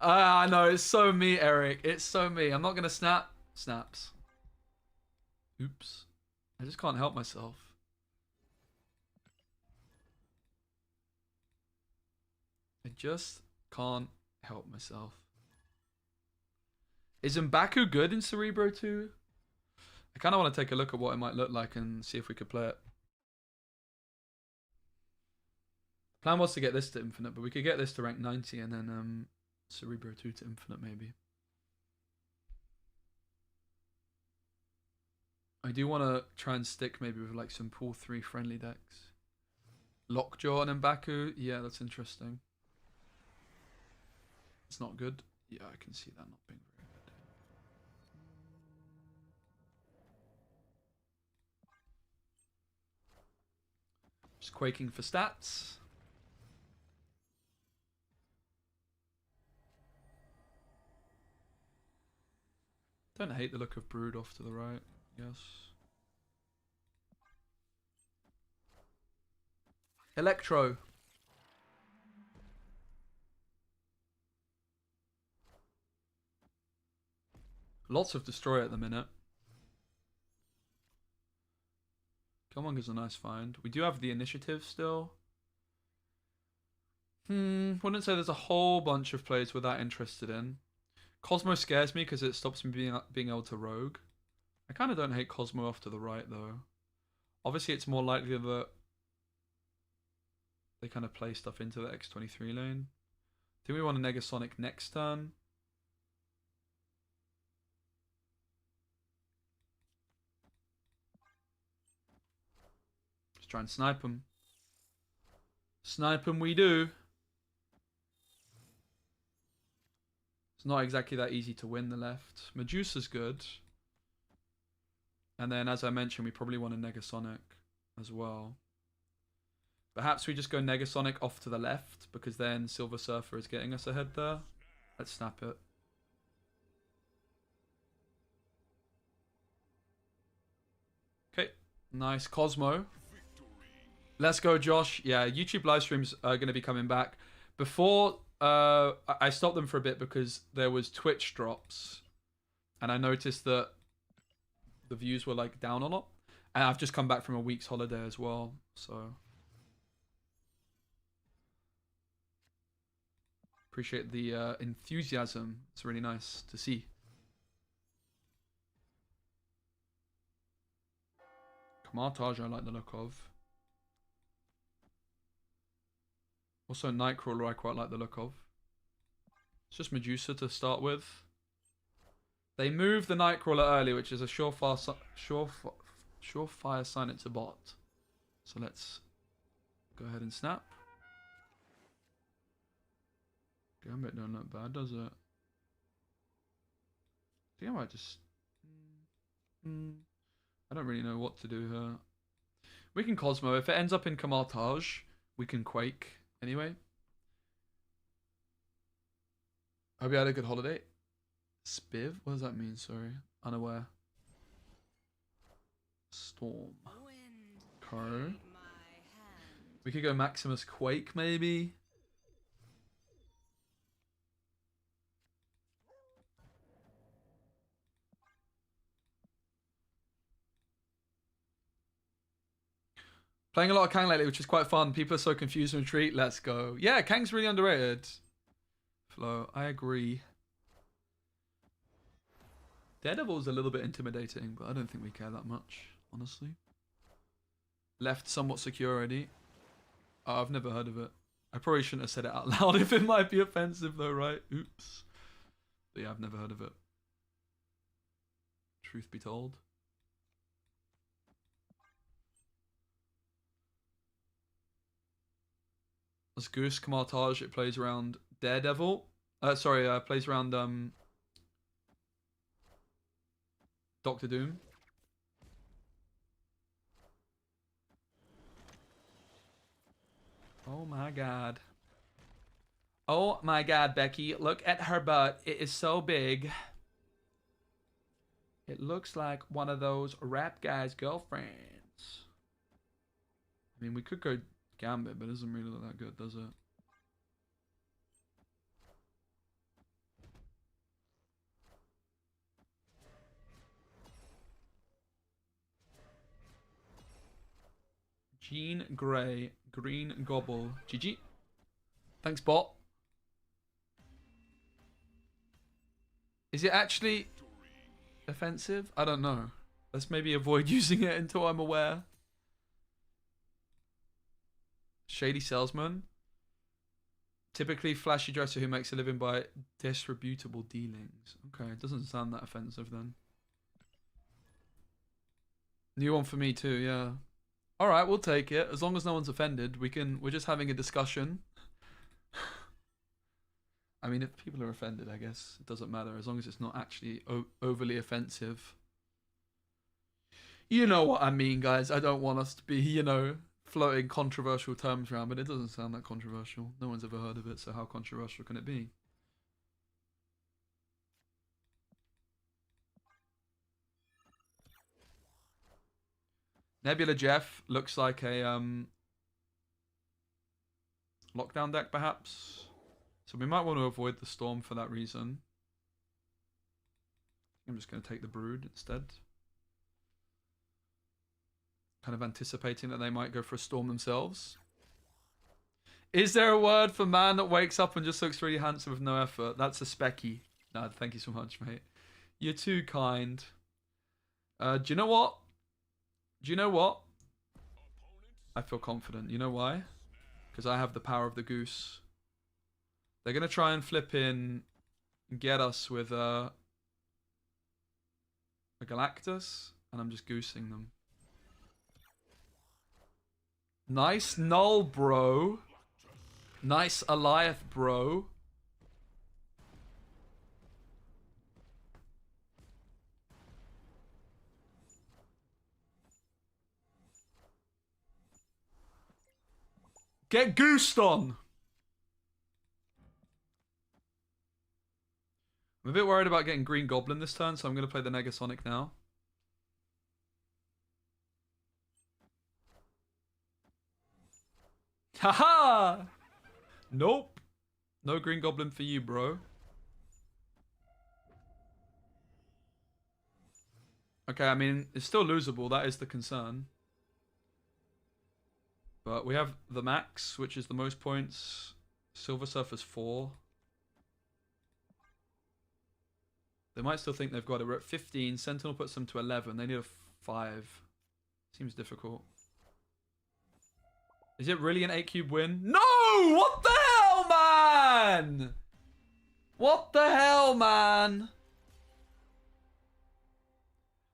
I know, it's so me, Eric. It's so me. I'm not going to snap. Snaps. Oops. I just can't help myself. I just can't help myself. Is M'Baku good in Cerebro 2? I kind of want to take a look at what it might look like and see if we could play it. The plan was to get this to Infinite, but we could get this to rank 90 and then Cerebro 2 to Infinite maybe. I do want to try and stick maybe with like some pool 3 friendly decks. Lockjaw and M'Baku, yeah, that's interesting. It's not good. Yeah, I can see that not being very good. Just quaking for stats. Don't hate the look of Brood off to the right, yes. Electro. Lots of Destroy at the minute. Killmonger's a nice find. We do have the initiative still. Wouldn't say there's a whole bunch of plays we're that interested in. Cosmo scares me because it stops me being able to rogue. I kind of don't hate Cosmo off to the right though. Obviously it's more likely that they kind of play stuff into the X23 lane. Do we want a Negasonic next turn? Just try and snipe them. Snipe them we do. It's not exactly that easy to win the left. Medusa's good. And then, as I mentioned, we probably want a Negasonic as well. Perhaps we just go Negasonic off to the left, because then Silver Surfer is getting us ahead there. Let's snap it. Okay, nice. Cosmo. Let's go, Josh. Yeah, YouTube live streams are going to be coming back. Before, I stopped them for a bit because there was Twitch drops. And I noticed that the views were like down a lot. And I've just come back from a week's holiday as well, so... Appreciate the enthusiasm. It's really nice to see. Kamartage I like the look of. Also Nightcrawler I quite like the look of. It's just Medusa to start with. They moved the Nightcrawler early, which is a surefire sign it's a bot. So let's go ahead and snap. Gambit don't look bad, does it? I think I might just... I don't really know what to do here. We can Cosmo. If it ends up in Kamartage, we can Quake anyway. Hope you had a good holiday. Spiv? What does that mean? Sorry. Unaware. Storm. Co. We could go Maximus Quake maybe. Playing a lot of Kang lately, which is quite fun. People are so confused and retreat. Let's go. Yeah, Kang's really underrated. Flo, I agree. Daredevil's a little bit intimidating, but I don't think we care that much, honestly. Left somewhat secure already. Oh, I've never heard of it. I probably shouldn't have said it out loud if it might be offensive though, right? Oops. But yeah, I've never heard of it. Truth be told. As Goose Kamartage, it plays around Daredevil. Plays around Doctor Doom. Oh my god. Oh my god, Becky. Look at her butt. It is so big. It looks like one of those rap guys' girlfriends. I mean, we could go Gambit, but it doesn't really look that good, does it? Jean Grey, Green Gobble. GG. Thanks, bot. Is it actually offensive? I don't know. Let's maybe avoid using it until I'm aware. Shady salesman. Typically flashy dresser who makes a living by distributable dealings. Okay, it doesn't sound that offensive then. New one for me too, yeah. Alright, we'll take it. As long as no one's offended, we're just having a discussion. I mean, if people are offended, I guess it doesn't matter, as long as it's not actually overly offensive. You know what I mean, guys. I don't want us to be, you know, floating controversial terms around, but it doesn't sound that controversial. No one's ever heard of it, so how controversial can it be? Nebula Jeff looks like a lockdown deck, perhaps. So we might want to avoid the Storm for that reason. I'm just going to take the Brood instead. Kind of anticipating that they might go for a Storm themselves. Is there a word for man that wakes up and just looks really handsome with no effort? That's a specky. No, thank you so much, mate. You're too kind. Do you know what? Do you know what? I feel confident. You know why? Because I have the power of the goose. They're going to try and flip in and get us with a Galactus, and I'm just goosing them. Nice null, bro. Nice Alioth, bro. Get goosed on. I'm a bit worried about getting Green Goblin this turn, so I'm going to play the Negasonic now. Haha! Nope. No Green Goblin for you, bro. Okay, I mean, it's still losable. That is the concern. But we have the max, which is the most points. Silver Surfer's 4. They might still think they've got it. We're at 15. Sentinel puts them to 11. They need a 5. Seems difficult. Is it really an 8-cube win? No! What the hell, man? What the hell, man?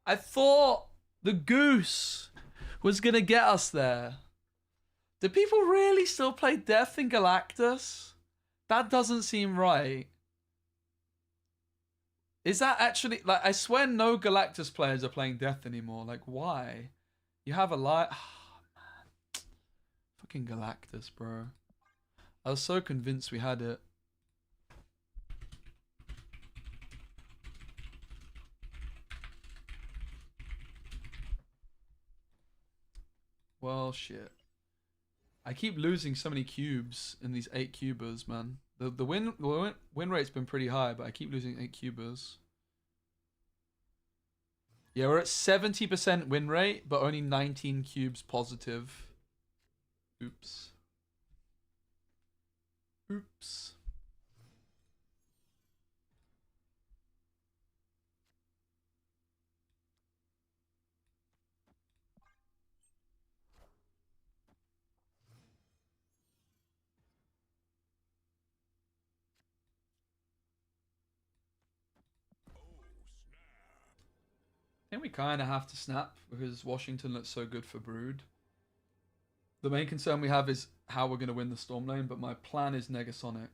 I thought the goose was going to get us there. Do people really still play Death in Galactus? That doesn't seem right. Is that actually... Like, I swear no Galactus players are playing Death anymore. Like, why? You have a lot... Oh, man. Fucking Galactus, bro. I was so convinced we had it. Well, shit. I keep losing so many cubes in these 8 cubers, man. The win rate's been pretty high, but I keep losing 8 cubers. Yeah, we're at 70% win rate, but only 19 cubes positive. Oops. Oops. I think we kind of have to snap because Washington looks so good for Brood. The main concern we have is how we're going to win the Storm Lane, but my plan is Negasonic.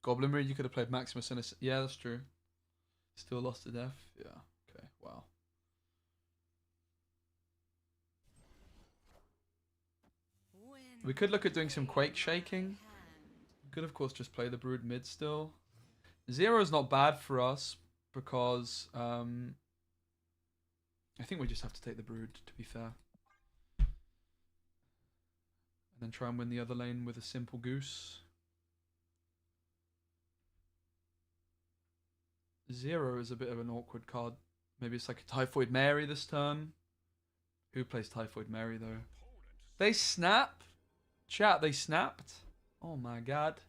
Goblin Reed, you could have played Maximus in a... Yeah, that's true. Still lost to death? Yeah, okay, wow. We could look at doing some Quake shaking. We could, of course, just play the Brood mid still. Zero's not bad for us because I think we just have to take the Brood, to be fair. And then try and win the other lane with a simple Goose. Zero is a bit of an awkward card. Maybe it's like a Typhoid Mary this turn. Who plays Typhoid Mary, though? They snap? Chat, they snapped? Oh my god.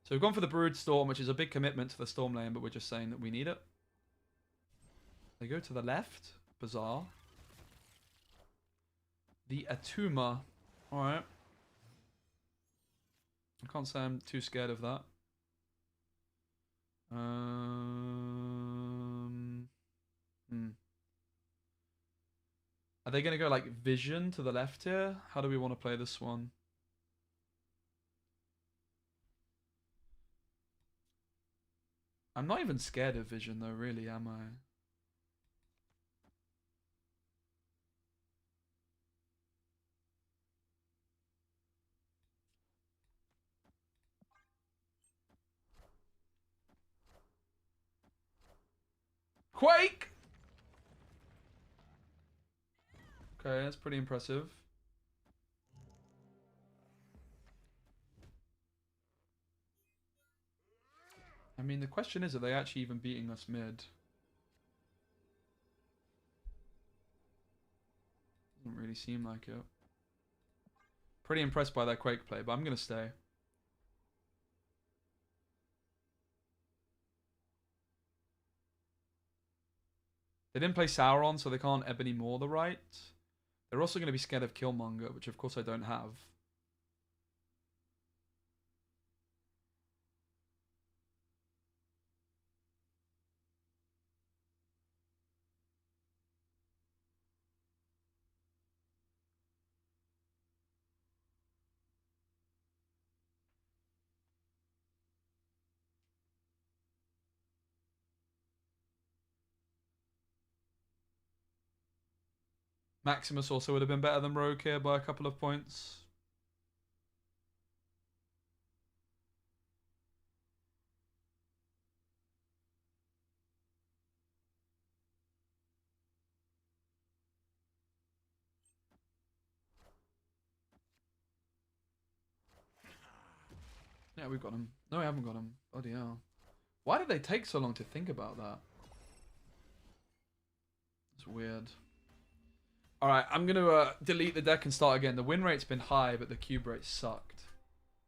So we've gone for the Brood Storm, which is a big commitment to the Storm lane, but we're just saying that we need it. They go to the left. Bizarre. The Atuma. Alright. I can't say I'm too scared of that. Are they going to go like Vision to the left here? How do we want to play this one? I'm not even scared of Vision though, really, am I? Quake! Okay, that's pretty impressive. I mean, the question is, are they actually even beating us mid? Doesn't really seem like it. Pretty impressed by that Quake play, but I'm going to stay. They didn't play Sauron, so they can't Ebony Maw the right. They're also going to be scared of Killmonger, which of course I don't have. Maximus also would have been better than Rogue here by a couple of points. Yeah, we've got him. No, we haven't got him. Bloody hell. Why did they take so long to think about that? It's weird. Alright, I'm going to delete the deck and start again. The win rate's been high, but the cube rate sucked.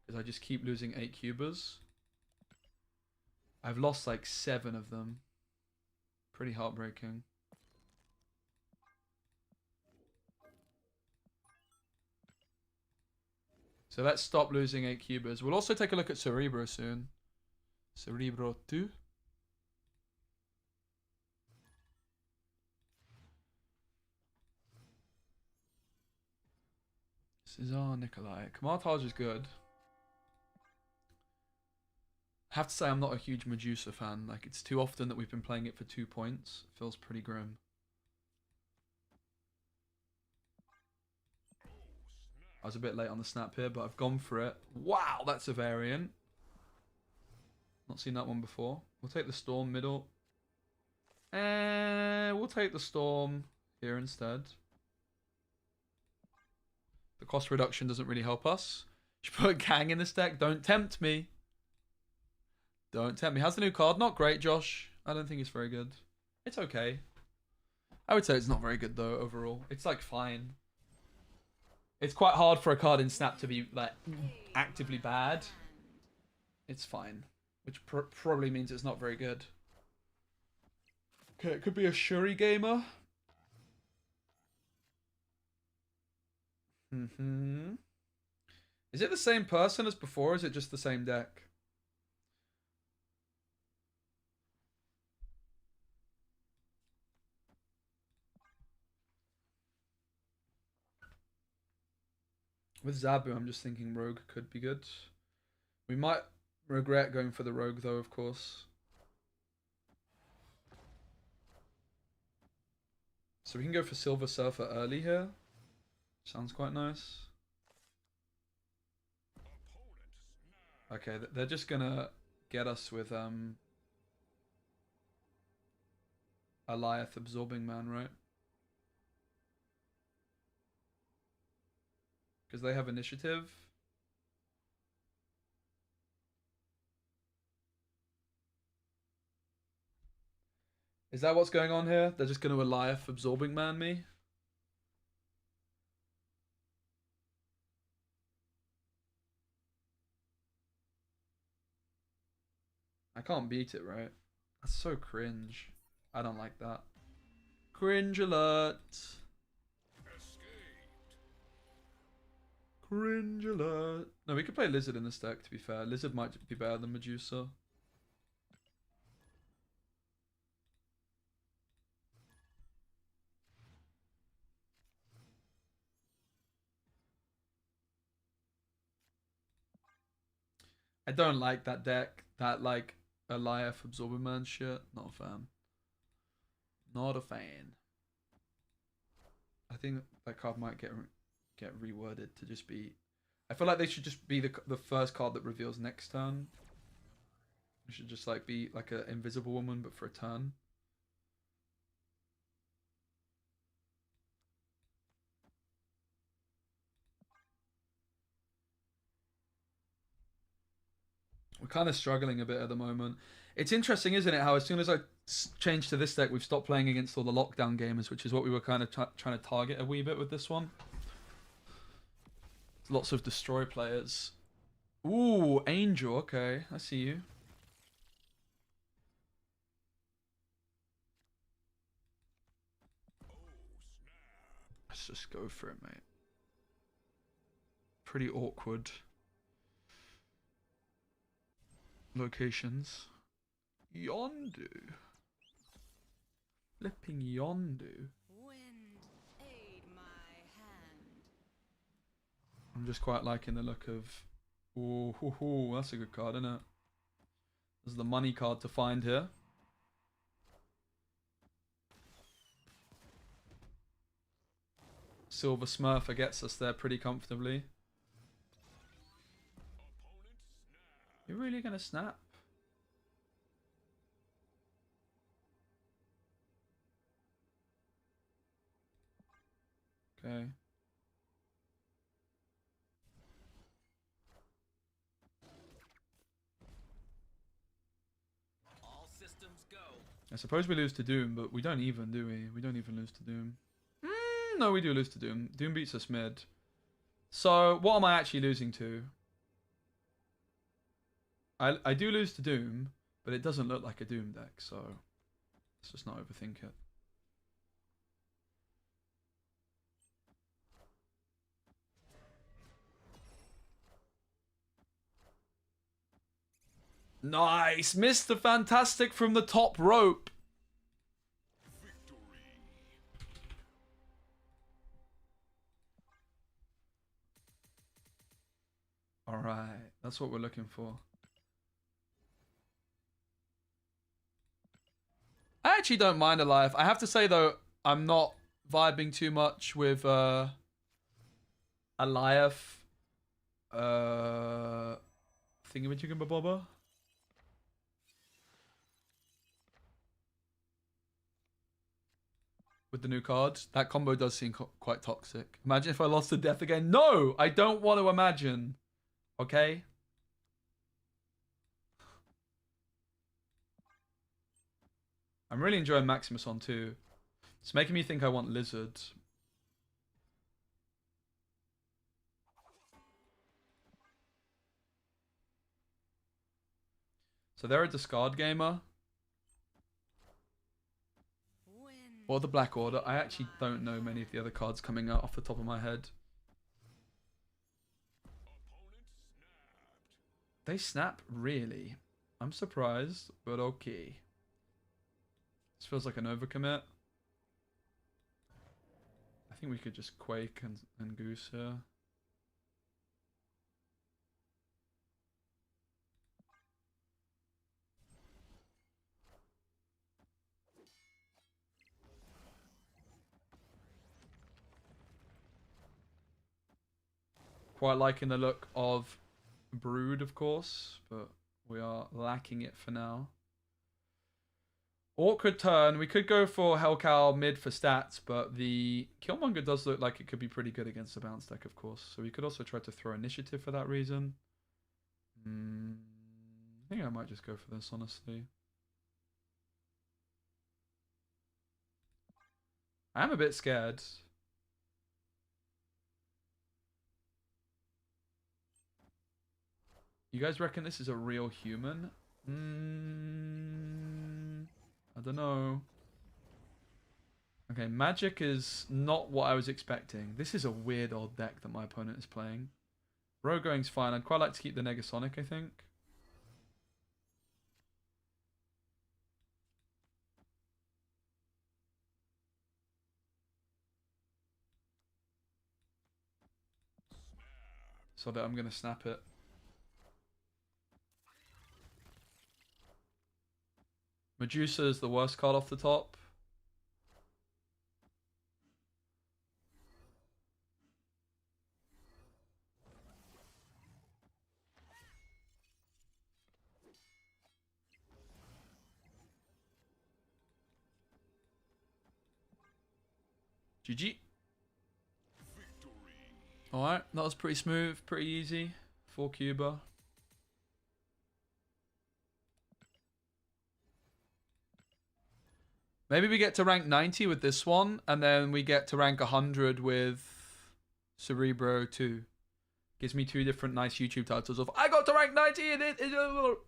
Because I just keep losing 8 cubers. I've lost like 7 of them. Pretty heartbreaking. So let's stop losing 8 cubers. We'll also take a look at Cerebro soon. Cerebro 2. Cesar Nikolai. Kamartaj is good. I have to say I'm not a huge Medusa fan. Like, it's too often that we've been playing it for 2 points. It feels pretty grim. I was a bit late on the snap here, but I've gone for it. Wow, that's a variant. Not seen that one before. We'll take the Storm middle. And we'll take the Storm here instead. The cost reduction doesn't really help us. Should put Kang in this deck. Don't tempt me. Don't tempt me. How's the new card? Not great, Josh. I don't think it's very good. It's okay. I would say it's not very good, though, overall. It's, like, fine. It's quite hard for a card in Snap to be, like, actively bad. It's fine. Which probably means it's not very good. Okay, it could be a Shuri gamer. Is it the same person as before, or is it just the same deck? With Zabu, I'm just thinking Rogue could be good. We might regret going for the Rogue, though, of course. So we can go for Silver Surfer early here. Sounds quite nice. Okay, they're just gonna get us with Alioth Absorbing Man, right? Because they have initiative. Is that what's going on here? They're just going to Alioth Absorbing Man me? I can't beat it, right? That's so cringe. I don't like that. Cringe alert. Cringe alert. No, we could play Lizard in this deck, to be fair. Lizard might be better than Medusa. I don't like that deck. That, like, Alioth Absorber Man shit. Not a fan. Not a fan. I think that card might get reworded to just be... I feel like they should just be the first card that reveals next turn. It should just, like, be like an Invisible Woman, but for a turn. We're kind of struggling a bit at the moment. It's interesting, isn't it, how as soon as I changed to this deck, we've stopped playing against all the lockdown gamers, which is what we were kind of trying to target a wee bit with this one. Lots of destroy players. Ooh, Angel. Okay, I see you. Let's just go for it, mate. Pretty awkward locations. Yondu. Flipping Yondu. Wind, aid my hand. I'm just quite liking the look of... Ooh, that's a good card, isn't it? This is the money card to find here. Silver Smurfer gets us there pretty comfortably. You're really gonna snap? Okay. All systems go. I suppose we lose to Doom, but we don't even, do we? We don't even lose to Doom. No, we do lose to Doom. Doom beats us mid. So, what am I actually losing to? I do lose to Doom, but it doesn't look like a Doom deck, so let's just not overthink it. Nice! Mr. Fantastic from the top rope. Alright, that's what we're looking for. I actually don't mind Alive. I have to say though, I'm not vibing too much with Alive thingamajigababobba. With the new cards. That combo does seem quite toxic. Imagine if I lost to death again. No! I don't want to imagine. Okay? I'm really enjoying Maximus on too. It's making me think I want Lizard. So they're a discard gamer. Or the Black Order. I actually don't know many of the other cards coming out off the top of my head. They snap? Really? I'm surprised, but okay. This feels like an overcommit. I think we could just Quake and Goose here. Quite liking the look of Brood, of course, but we are lacking it for now. Awkward turn. We could go for Hellcow mid for stats, but the Killmonger does look like it could be pretty good against the bounce deck, of course. So we could also try to throw initiative for that reason. I think I might just go for this, honestly. I am a bit scared. You guys reckon this is a real human? I don't know. Okay, magic is not what I was expecting. This is a weird old deck that my opponent is playing. Rogue going's fine. I'd quite like to keep the Negasonic, I think. So that I'm going to snap it. Medusa is the worst card off the top. GG. Alright, that was pretty smooth, pretty easy. 4 cuber. Maybe we get to rank 90 with this one, and then we get to rank 100 with Cerebro 2. Gives me 2 different nice YouTube titles of I got to rank 90 and So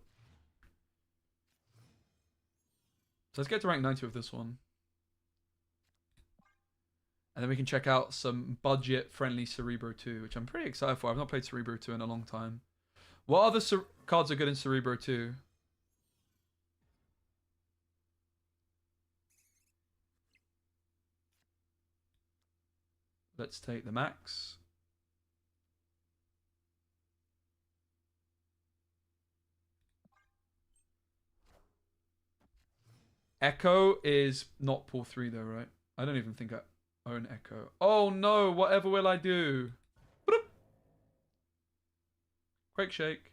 let's get to rank 90 with this one. And then we can check out some budget-friendly Cerebro 2, which I'm pretty excited for. I've not played Cerebro 2 in a long time. What other cards are good in Cerebro 2? Let's take the max. Echo is not pull 3 though, right? I don't even think Own Echo. Oh no, whatever will I do? Bloop. Quake Shake.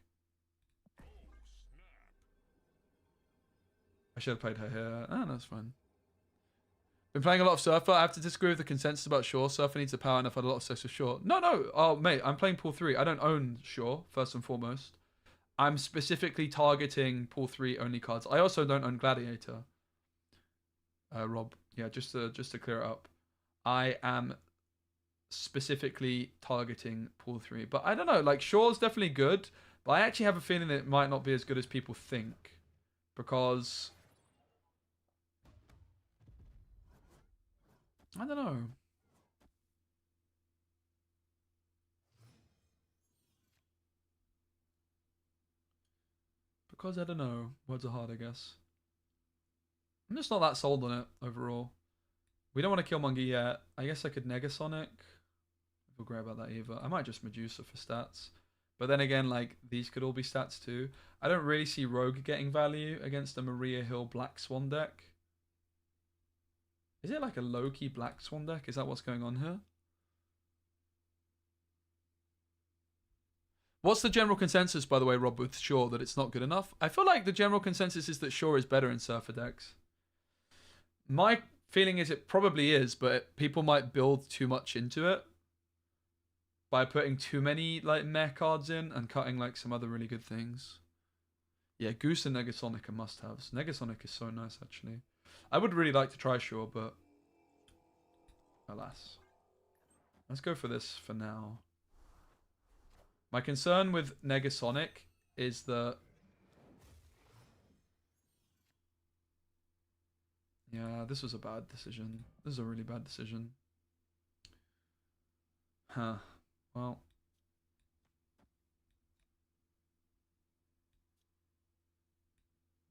I should have played her here. Ah, that's fine. Been playing a lot of Surfer. I have to disagree with the consensus about Shaw. Surfer needs the power and I've had a lot of sex with Shaw. No. Oh, mate, I'm playing pool 3. I don't own Shaw, first and foremost. I'm specifically targeting pool 3 only cards. I also don't own Gladiator. Rob. Yeah, just to clear it up. I am specifically targeting pool 3. But I don't know, like Shaw's definitely good, but I actually have a feeling that it might not be as good as people think. Because I don't know. Because I don't know. Words are hard, I guess. I'm just not that sold on it overall. We don't want to kill Killmonger yet. I guess I could Negasonic. I feel great about that either. I might just Medusa for stats. But then again, like, these could all be stats too. I don't really see Rogue getting value against a Maria Hill Black Swan deck. Is it like a low-key Black Swan deck? Is that what's going on here? What's the general consensus, by the way, Rob, with Shaw, that it's not good enough? I feel like the general consensus is that Shaw is better in Surfer decks. My feeling is it probably is, but people might build too much into it by putting too many like meh cards in and cutting like some other really good things. Yeah, Goose and Negasonic are must-haves. Negasonic is so nice, actually. I would really like to try Shaw, but alas. Let's go for this for now. My concern with Negasonic is that... Yeah, this was a bad decision. This is a really bad decision. Huh. Well...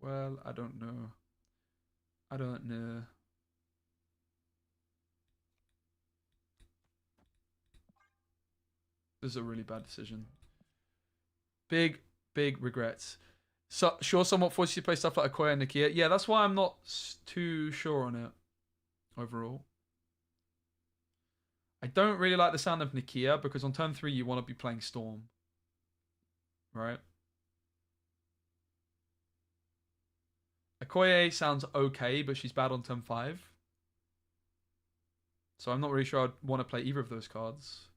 Well, I don't know. I don't know. This is a really bad decision. Big regrets. So, sure, somewhat forced you to play stuff like Okoye and Nakia. Yeah, that's why I'm not too sure on it overall. I don't really like the sound of Nakia because on turn 3 you want to be playing Storm. Right? Okoye sounds okay, but she's bad on turn 5. So I'm not really sure I'd want to play either of those cards.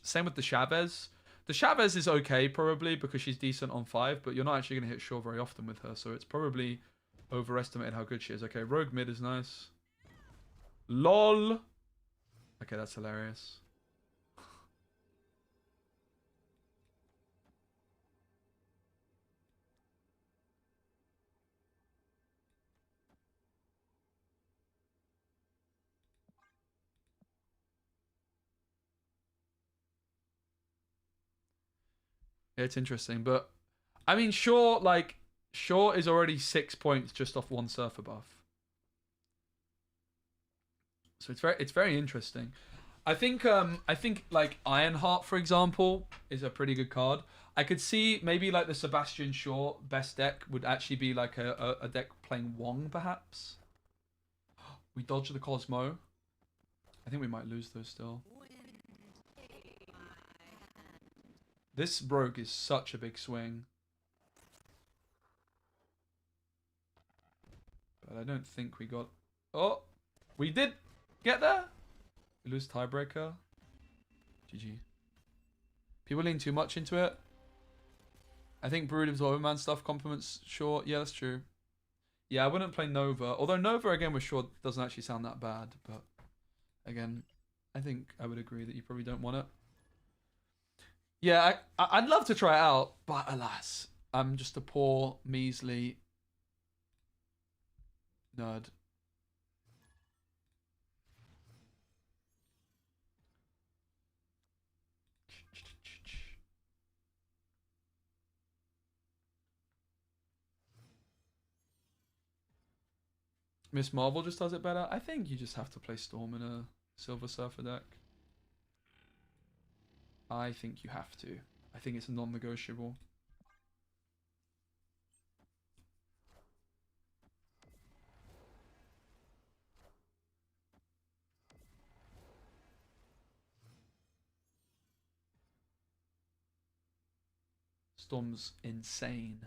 Same with the Chavez. The Chavez is okay, probably, because she's decent on 5, but you're not actually going to hit Shaw very often with her, so it's probably overestimated how good she is. Okay, Rogue mid is nice. LOL! Okay, that's hilarious. Yeah, it's interesting, but I mean, Shaw is already 6 points just off one Surfer buff. So it's very interesting. I think like Ironheart, for example, is a pretty good card. I could see maybe like the Sebastian Shaw best deck would actually be like a deck playing Wong, perhaps. We dodge the Cosmo. I think we might lose those still. This Rogue is such a big swing. But I don't think we got... Oh! We did get there! We lose tiebreaker. GG. People lean too much into it. I think Brood of Overman stuff complements Shaw. Yeah, that's true. Yeah, I wouldn't play Nova. Although Nova, again, with Shaw doesn't actually sound that bad. But, again, I think I would agree that you probably don't want it. Yeah, I'd love to try it out, but alas, I'm just a poor, measly nerd. Miss Marvel just does it better. I think you just have to play Storm in a Silver Surfer deck. I think you have to. I think it's non-negotiable. Storm's insane.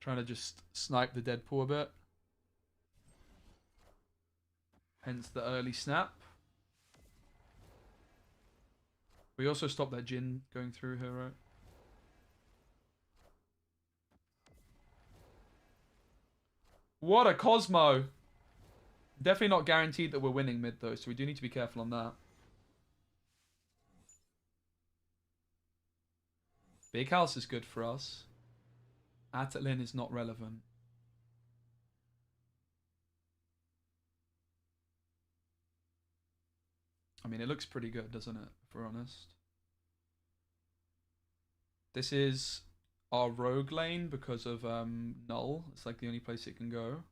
Trying to just snipe the Deadpool a bit. Hence the early snap. We also stopped that Jin going through here, right? What a Cosmo! Definitely not guaranteed that we're winning mid though, so we do need to be careful on that. Big house is good for us. Atatlin is not relevant. I mean, it looks pretty good, doesn't it? If we're honest. This is our rogue lane because of Null. It's like the only place it can go.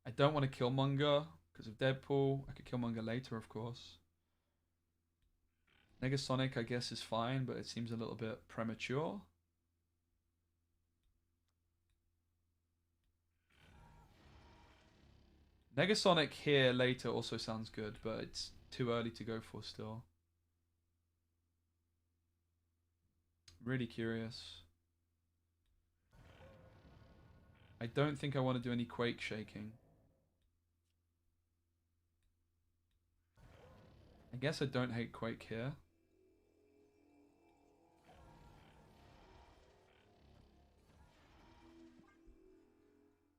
I don't want to Killmonger because of Deadpool. I could Killmonger later, of course. Negasonic, I guess, is fine, but it seems a little bit premature. Negasonic here later also sounds good, but it's too early to go for still. Really curious. I don't think I want to do any Quake shaking. I guess I don't hate Quake here.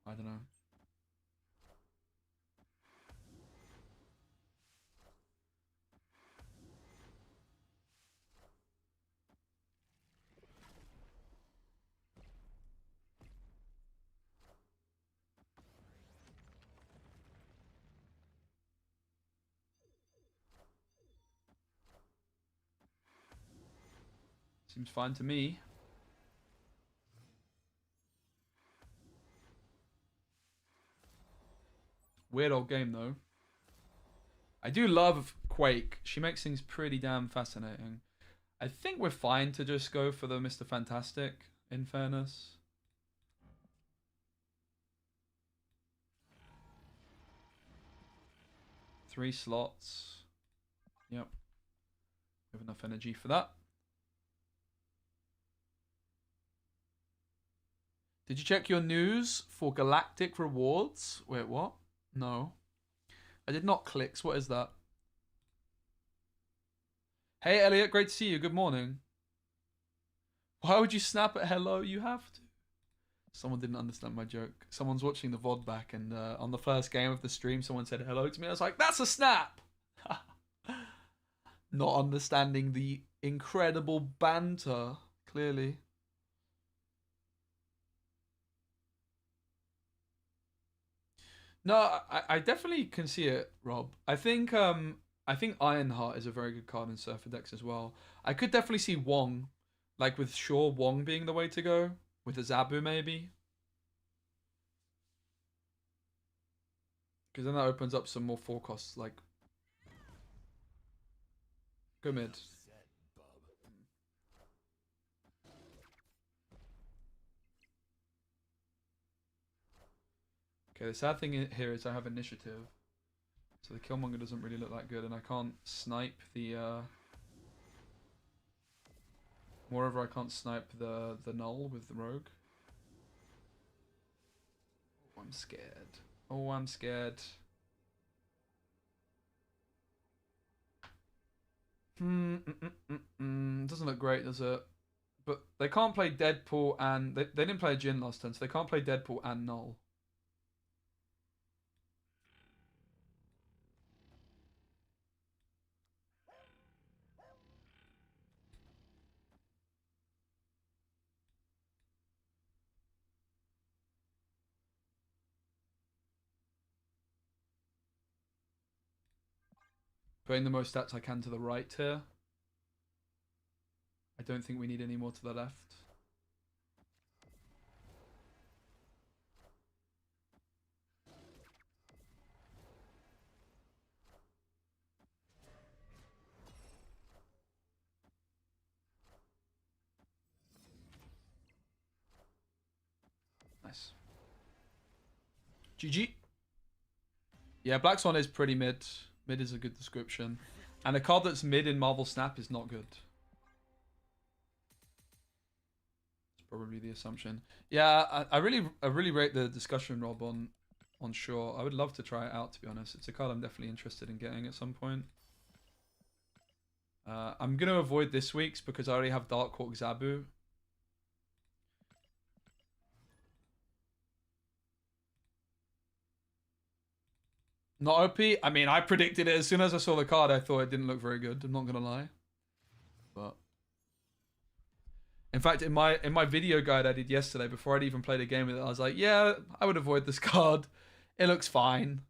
I don't know. Seems fine to me. Weird old game though. I do love Quake. She makes things pretty damn fascinating. I think we're fine to just go for the Mr. Fantastic, in fairness. Three slots. Yep. We have enough energy for that. Did you check your news for galactic rewards? Wait, what? No. I did not click. What is that? Hey, Elliot. Great to see you. Good morning. Why would you snap at hello? You have to. Someone didn't understand my joke. Someone's watching the VOD back, and on the first game of the stream, someone said hello to me. I was like, that's a snap! Not understanding the incredible banter, clearly. No, I definitely can see it, Rob. I think Ironheart is a very good card in Surfer decks as well. I could definitely see Wong, like with Shaw, Wong being the way to go. With a Zabu maybe. Because then that opens up some more forecasts, like go mid. Okay, the sad thing here is I have initiative. So the Killmonger doesn't really look that good, and I can't snipe the moreover I can't snipe the Null with the Rogue. Oh, I'm scared. Oh, I'm scared. Doesn't look great, does it? But they can't play Deadpool and they didn't play a Jin last turn, so they can't play Deadpool and Null. Putting the most stats I can to the right here. I don't think we need any more to the left. Nice. GG. Yeah, Black Swan is pretty mid. Mid is a good description. And a card that's mid in Marvel Snap is not good. It's probably the assumption. Yeah, I really rate the discussion, Rob, on Shore. I would love to try it out, to be honest. It's a card I'm definitely interested in getting at some point. I'm going to avoid this week's because I already have Dark Hawk Zabu. Not OP. I mean, I predicted it as soon as I saw the card. I thought it didn't look very good. I'm not gonna lie. But in fact, in my video guide I did yesterday, before I'd even played a game with it, I was like, yeah, I would avoid this card. It looks fine.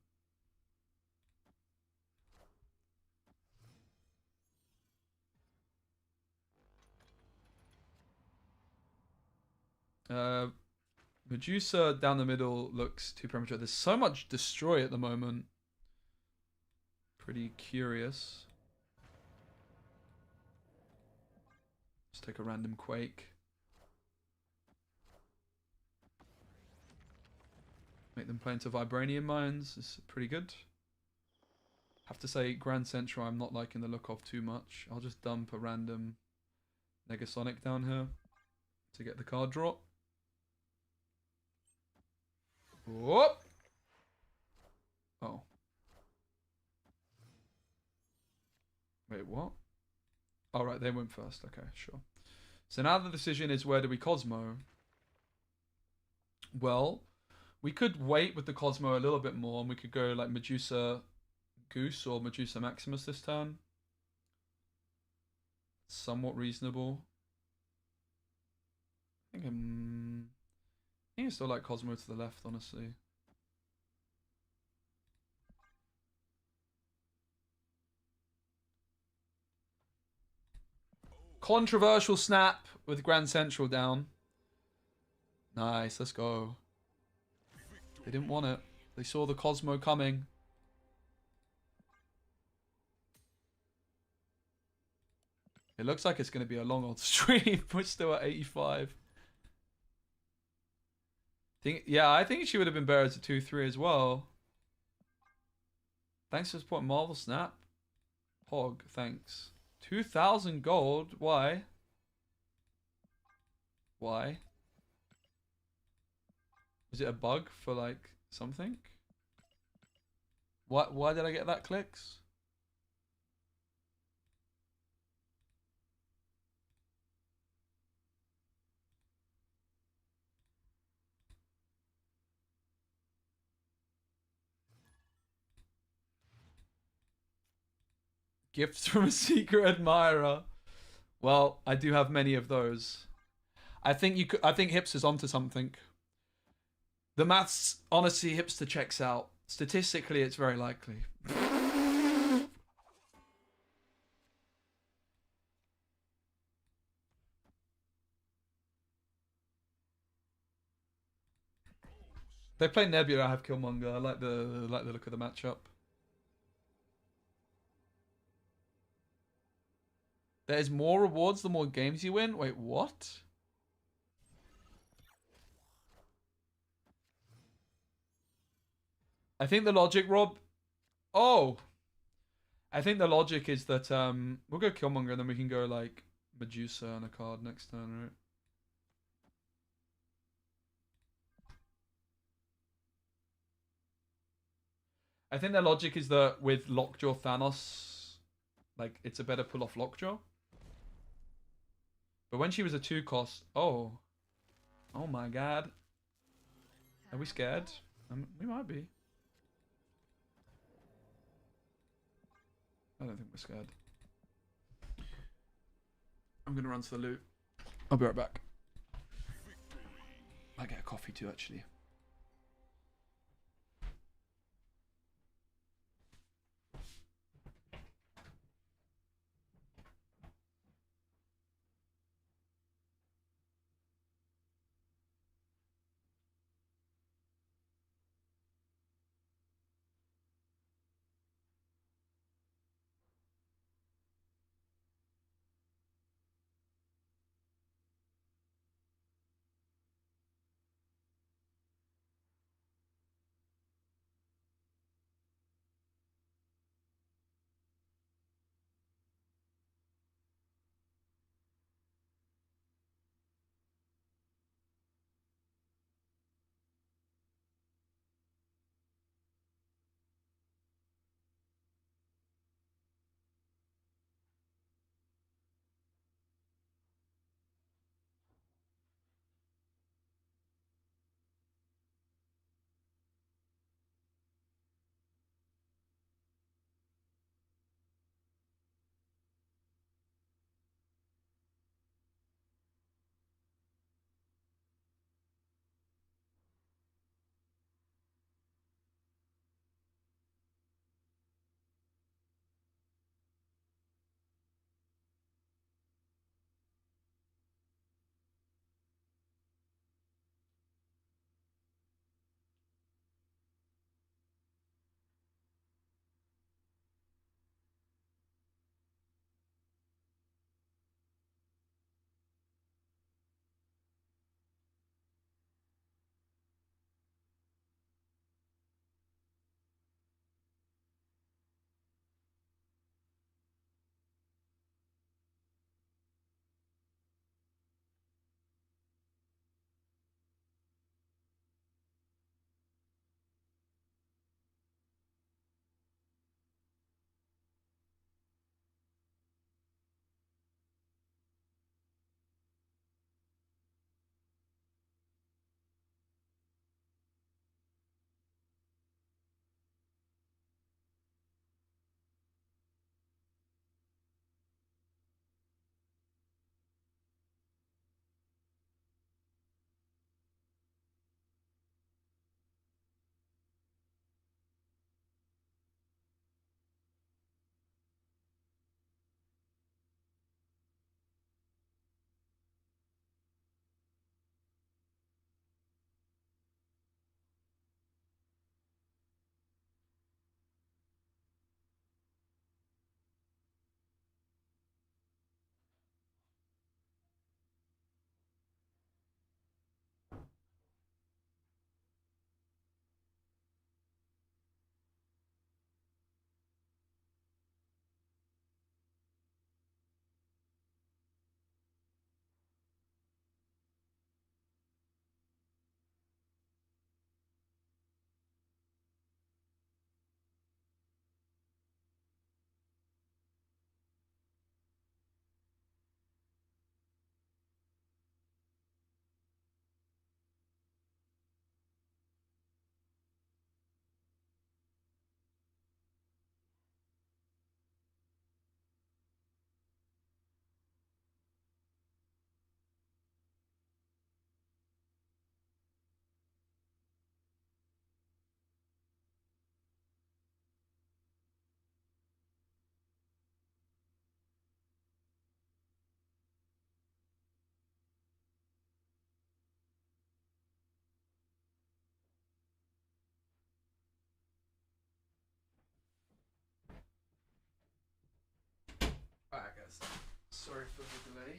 Medusa down the middle looks too premature. There's so much destroy at the moment. Pretty curious. Let's take a random quake. Make them play into Vibranium Mines. It's pretty good. Have to say, Grand Central I'm not liking the look of too much. I'll just dump a random Negasonic down here to get the card draw. Whoop! Oh. Wait, what? Oh, right, they went first. Okay, sure. So now the decision is, where do we Cosmo? Well, we could wait with the Cosmo a little bit more, and we could go like Medusa Goose or Medusa Maximus this turn. Somewhat reasonable. I think I still like Cosmo to the left, honestly. Controversial snap with Grand Central down. Nice, let's go. They didn't want it. They saw the Cosmo coming. It looks like it's going to be a long old stream. We're still at 85. Yeah, I think she would have been better as a 2-3 as well. Thanks for supporting Marvel Snap. Hog, thanks. 2,000 gold? Why? Why? Was it a bug for like something? What? Why did I get that clicks? Gifts from a secret admirer. Well, I do have many of those. I think you could. I think Hipster's onto something. The maths, honestly, Hipster checks out. Statistically, it's very likely. They play Nebula. I have Killmonger. I like the look of the matchup. There's more rewards the more games you win? Wait, what? I think the logic, Rob... Oh! I think the logic is that we'll go Killmonger and then we can go like Medusa on a card next turn, right? I think the logic is that with Lockjaw Thanos, like it's a better pull off Lockjaw. But when she was a 2 cost, oh my god, are we scared? We might be. I don't think we're scared. I'm gonna run to the loot. I'll be right back. I get a coffee too, actually. Sorry for the delay.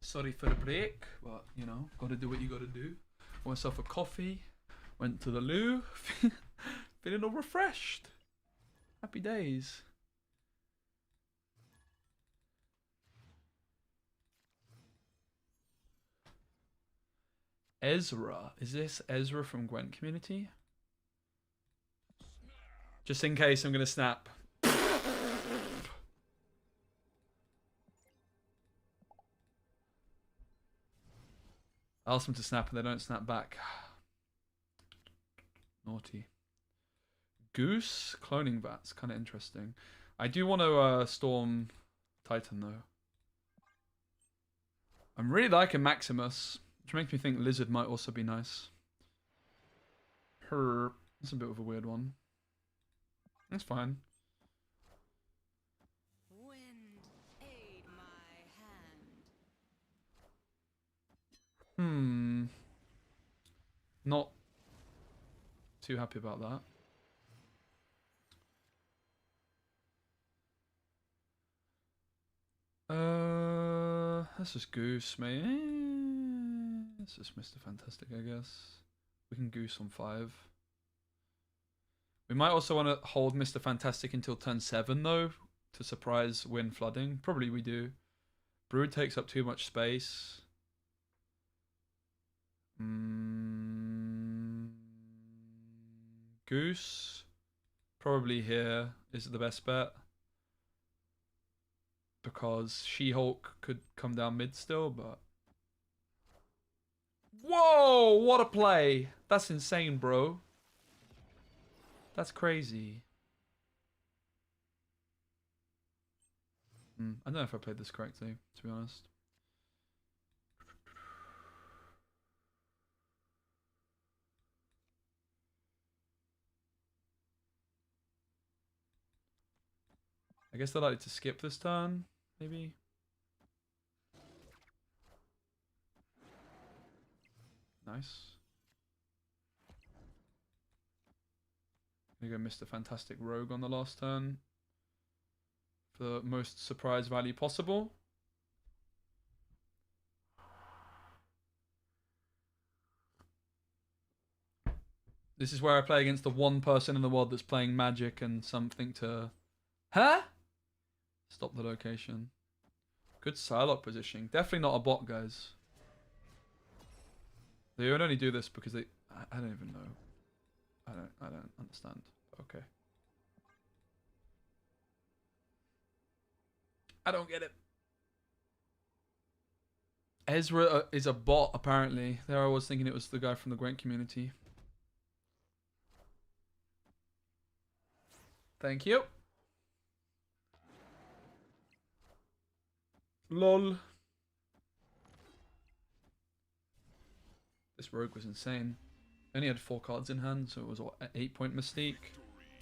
Sorry for the break, but you know, gotta do what you gotta do. Got myself a coffee, went to the loo, feeling all refreshed. Happy days. Ezra. Is this Ezra from Gwent Community? Just in case I'm gonna snap. I ask them to snap and they don't snap back. Naughty. Goose cloning vats, kind of interesting. I do want to storm Titan though. I'm really liking Maximus, which makes me think Lizard might also be nice. Her, that's a bit of a weird one. That's fine. Wind, aid my hand. Not too happy about that. That's just Goose, mate. It's just Mr. Fantastic, I guess. We can Goose on 5. We might also want to hold Mr. Fantastic until turn 7, though, to surprise win flooding. Probably we do. Brood takes up too much space. Goose, probably here is the best bet. Because She-Hulk could come down mid still, but... Whoa! What a play! That's insane, bro. That's crazy. I don't know if I played this correctly, to be honest. I guess they like to skip this turn, maybe. Nice. Gonna go Mr. Fantastic Rogue on the last turn for the most surprise value possible. This is where I play against the one person in the world that's playing Magic and something to... Huh? Stop the location. Good Psylocke positioning. Definitely not a bot, guys. They would only do this because they... I don't even know. I don't understand. Okay. I don't get it. Ezra is a bot, apparently. There I was thinking it was the guy from the Gwent Community. Thank you. LOL. This rogue was insane. Only had 4 cards in hand, so it was what, an 8-point Mystique.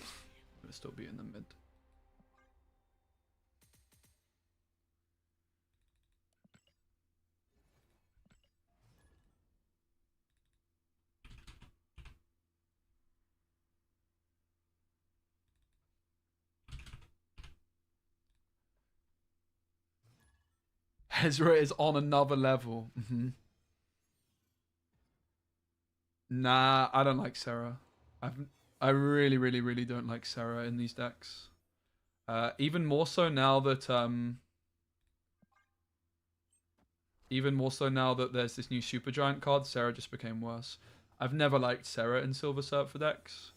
It would still be in the mid. Ezra is on another level. Nah, I don't like Sarah. I really, really, really don't like Sarah in these decks. Even more so now that there's this new Supergiant card, Sarah just became worse. I've never liked Sarah in Silver Surfer decks.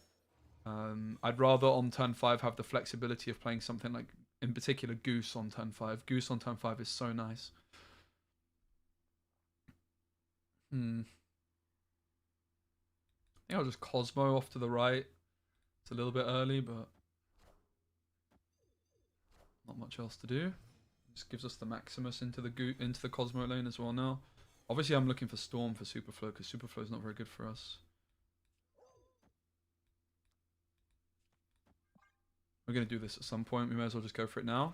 I'd rather on turn 5 have the flexibility of playing something like, in particular, Goose on turn 5. Goose on turn 5 is so nice. I think I'll just Cosmo off to the right. It's a little bit early, but not much else to do. Just gives us the Maximus into the Cosmo lane as well now. Obviously, I'm looking for Storm for Superflow because Superflow is not very good for us. We're going to do this at some point. We may as well just go for it now.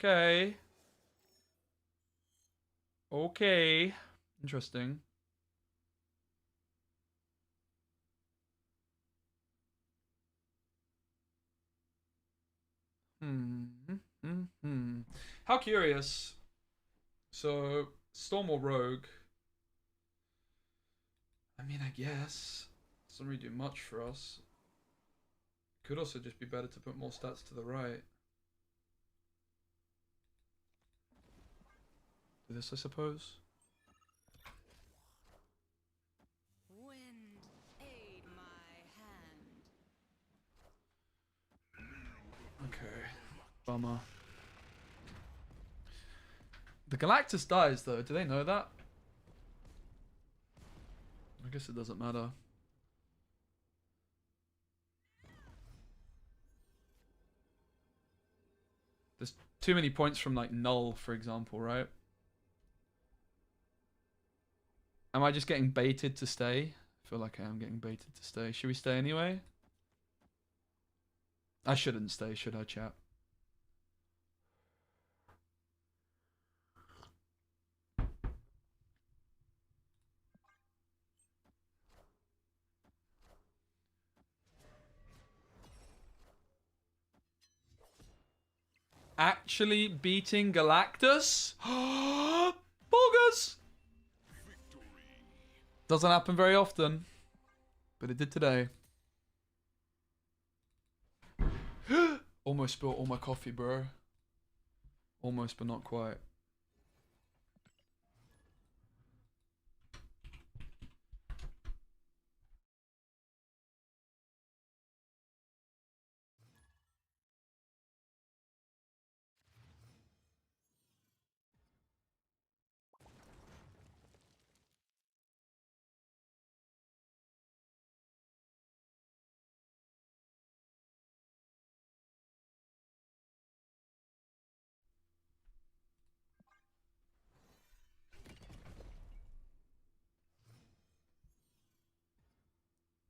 Okay. Okay. Interesting. Hmm. How curious. So, Storm or Rogue? I mean, I guess. Doesn't really do much for us. Could also just be better to put more stats to the right. Do this, I suppose. Wind, aid my hand. Okay. Bummer. The Galactus dies, though. Do they know that? I guess it doesn't matter. There's too many points from, like, Null, for example, right? Am I just getting baited to stay? I feel like I am getting baited to stay. Should we stay anyway? I shouldn't stay, should I, chat? Actually beating Galactus? Boggers! Doesn't happen very often, but it did today. Almost spilled all my coffee, bro. Almost, but not quite.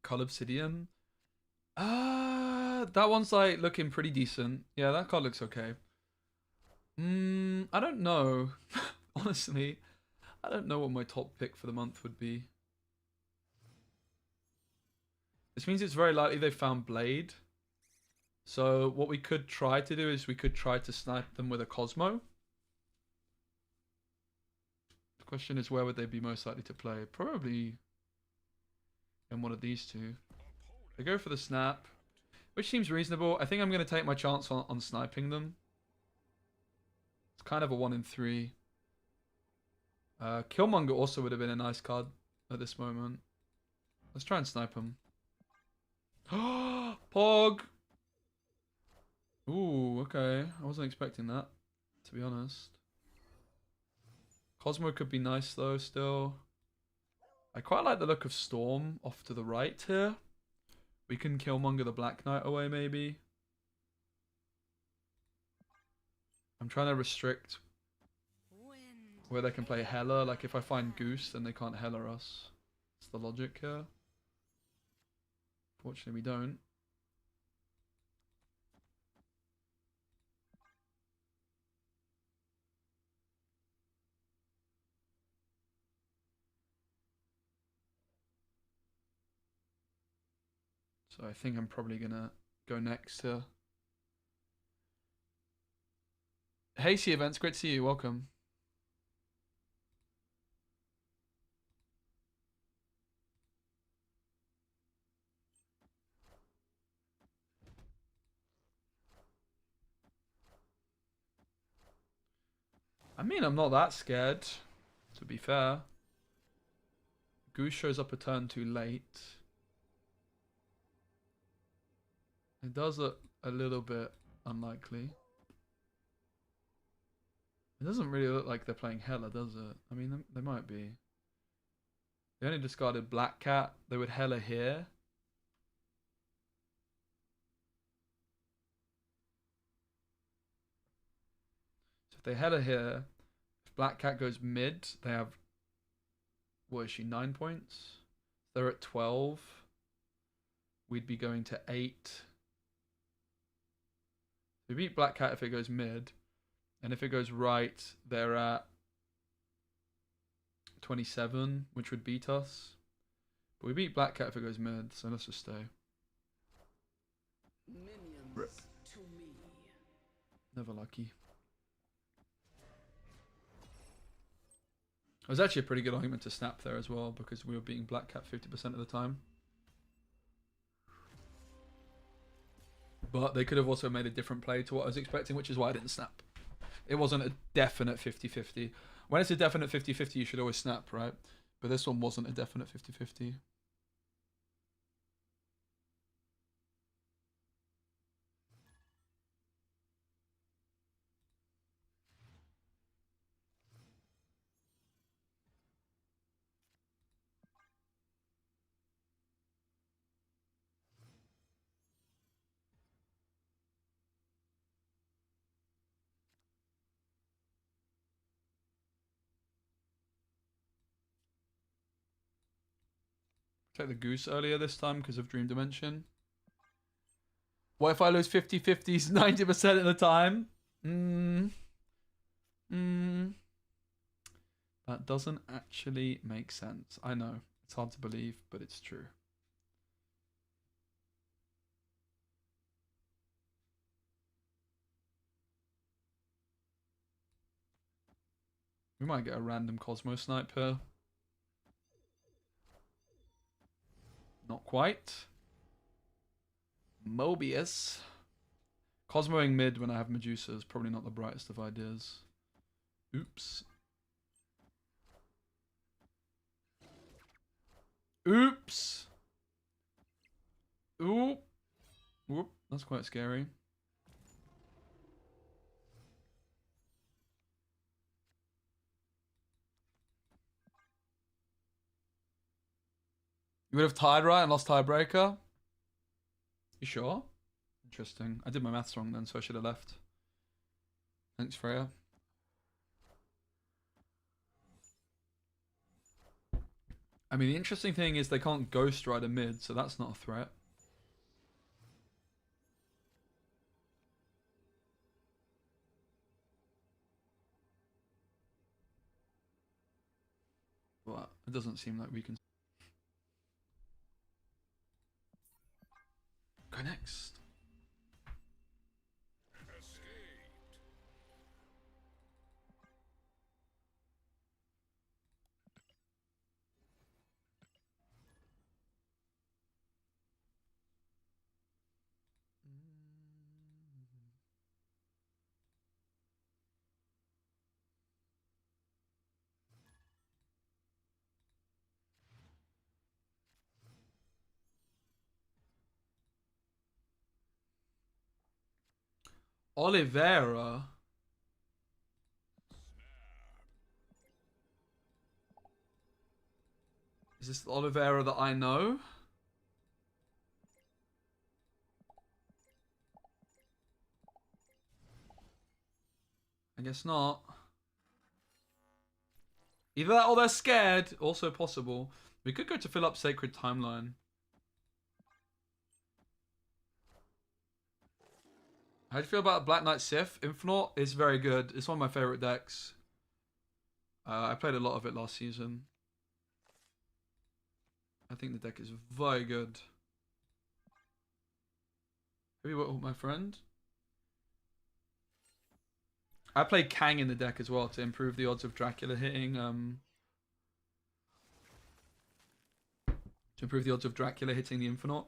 Cull Obsidian. That one's like looking pretty decent. Yeah, that card looks okay. I don't know. Honestly, I don't know what my top pick for the month would be. This means it's very likely they found Blade. So what we could try to do is we could try to snipe them with a Cosmo. The question is, where would they be most likely to play? Probably in one of these two. They go for the snap, which seems reasonable. I think I'm going to take my chance on sniping them. It's kind of a 1 in 3. Killmonger also would have been a nice card at this moment. Let's try and snipe him. Pog! Ooh, okay. I wasn't expecting that, to be honest. Cosmo could be nice, though, still. I quite like the look of Storm off to the right here. We can Killmonger the Black Knight away, maybe. I'm trying to restrict Wind, where they can play Hela. Like, if I find Goose, then they can't Hela us. That's the logic here. Fortunately, we don't. So I think I'm probably gonna go next here. Hey, C Events, great to see you. Welcome. I mean, I'm not that scared, to be fair. Goose shows up a turn too late. It does look a little bit unlikely. It doesn't really look like they're playing Hela, does it? I mean, they might be. They only discarded Black Cat. They would Hela here. So if they Hela here, if Black Cat goes mid, they have, what is she, 9 points? They're at 12. We'd be going to 8. We beat Black Cat if it goes mid. And if it goes right, they're at 27, which would beat us. But we beat Black Cat if it goes mid, so let's just stay. Minions Rip. to me. Never lucky. It was actually a pretty good argument to snap there as well, because we were beating Black Cat 50% of the time. But they could have also made a different play to what I was expecting, which is why I didn't snap. It wasn't a definite 50-50. When it's a definite 50-50, you should always snap, right? But this one wasn't a definite 50-50. Take the goose earlier this time because of Dream Dimension. What if I lose 50-50s 90% of the time? That doesn't actually make sense. I know. It's hard to believe, but it's true. We might get a random Cosmo snipe here. Not quite. Mobius. Cosmoing mid when I have Medusa is probably not the brightest of ideas. Oops. Oops. Oop. Whoop. That's quite scary. You would have tied right and lost tiebreaker? You sure? Interesting. I did my maths wrong then, so I should have left. Thanks, Freya. I mean, the interesting thing is they can't Ghost Rider mid, so that's not a threat. But it doesn't seem like we can. Go next. Escaped. Oliveira. Is this the Oliveira that I know? I guess not. Either that or they're scared. Also possible. We could go to fill up Sacred Timeline. How do you feel about Black Knight Sith? Infinite is very good. It's one of my favorite decks. I played a lot of it last season. I think the deck is very good. Have you worked with my friend? I play Kang in the deck as well to improve the odds of Dracula hitting. To improve the odds of Dracula hitting the Infinite.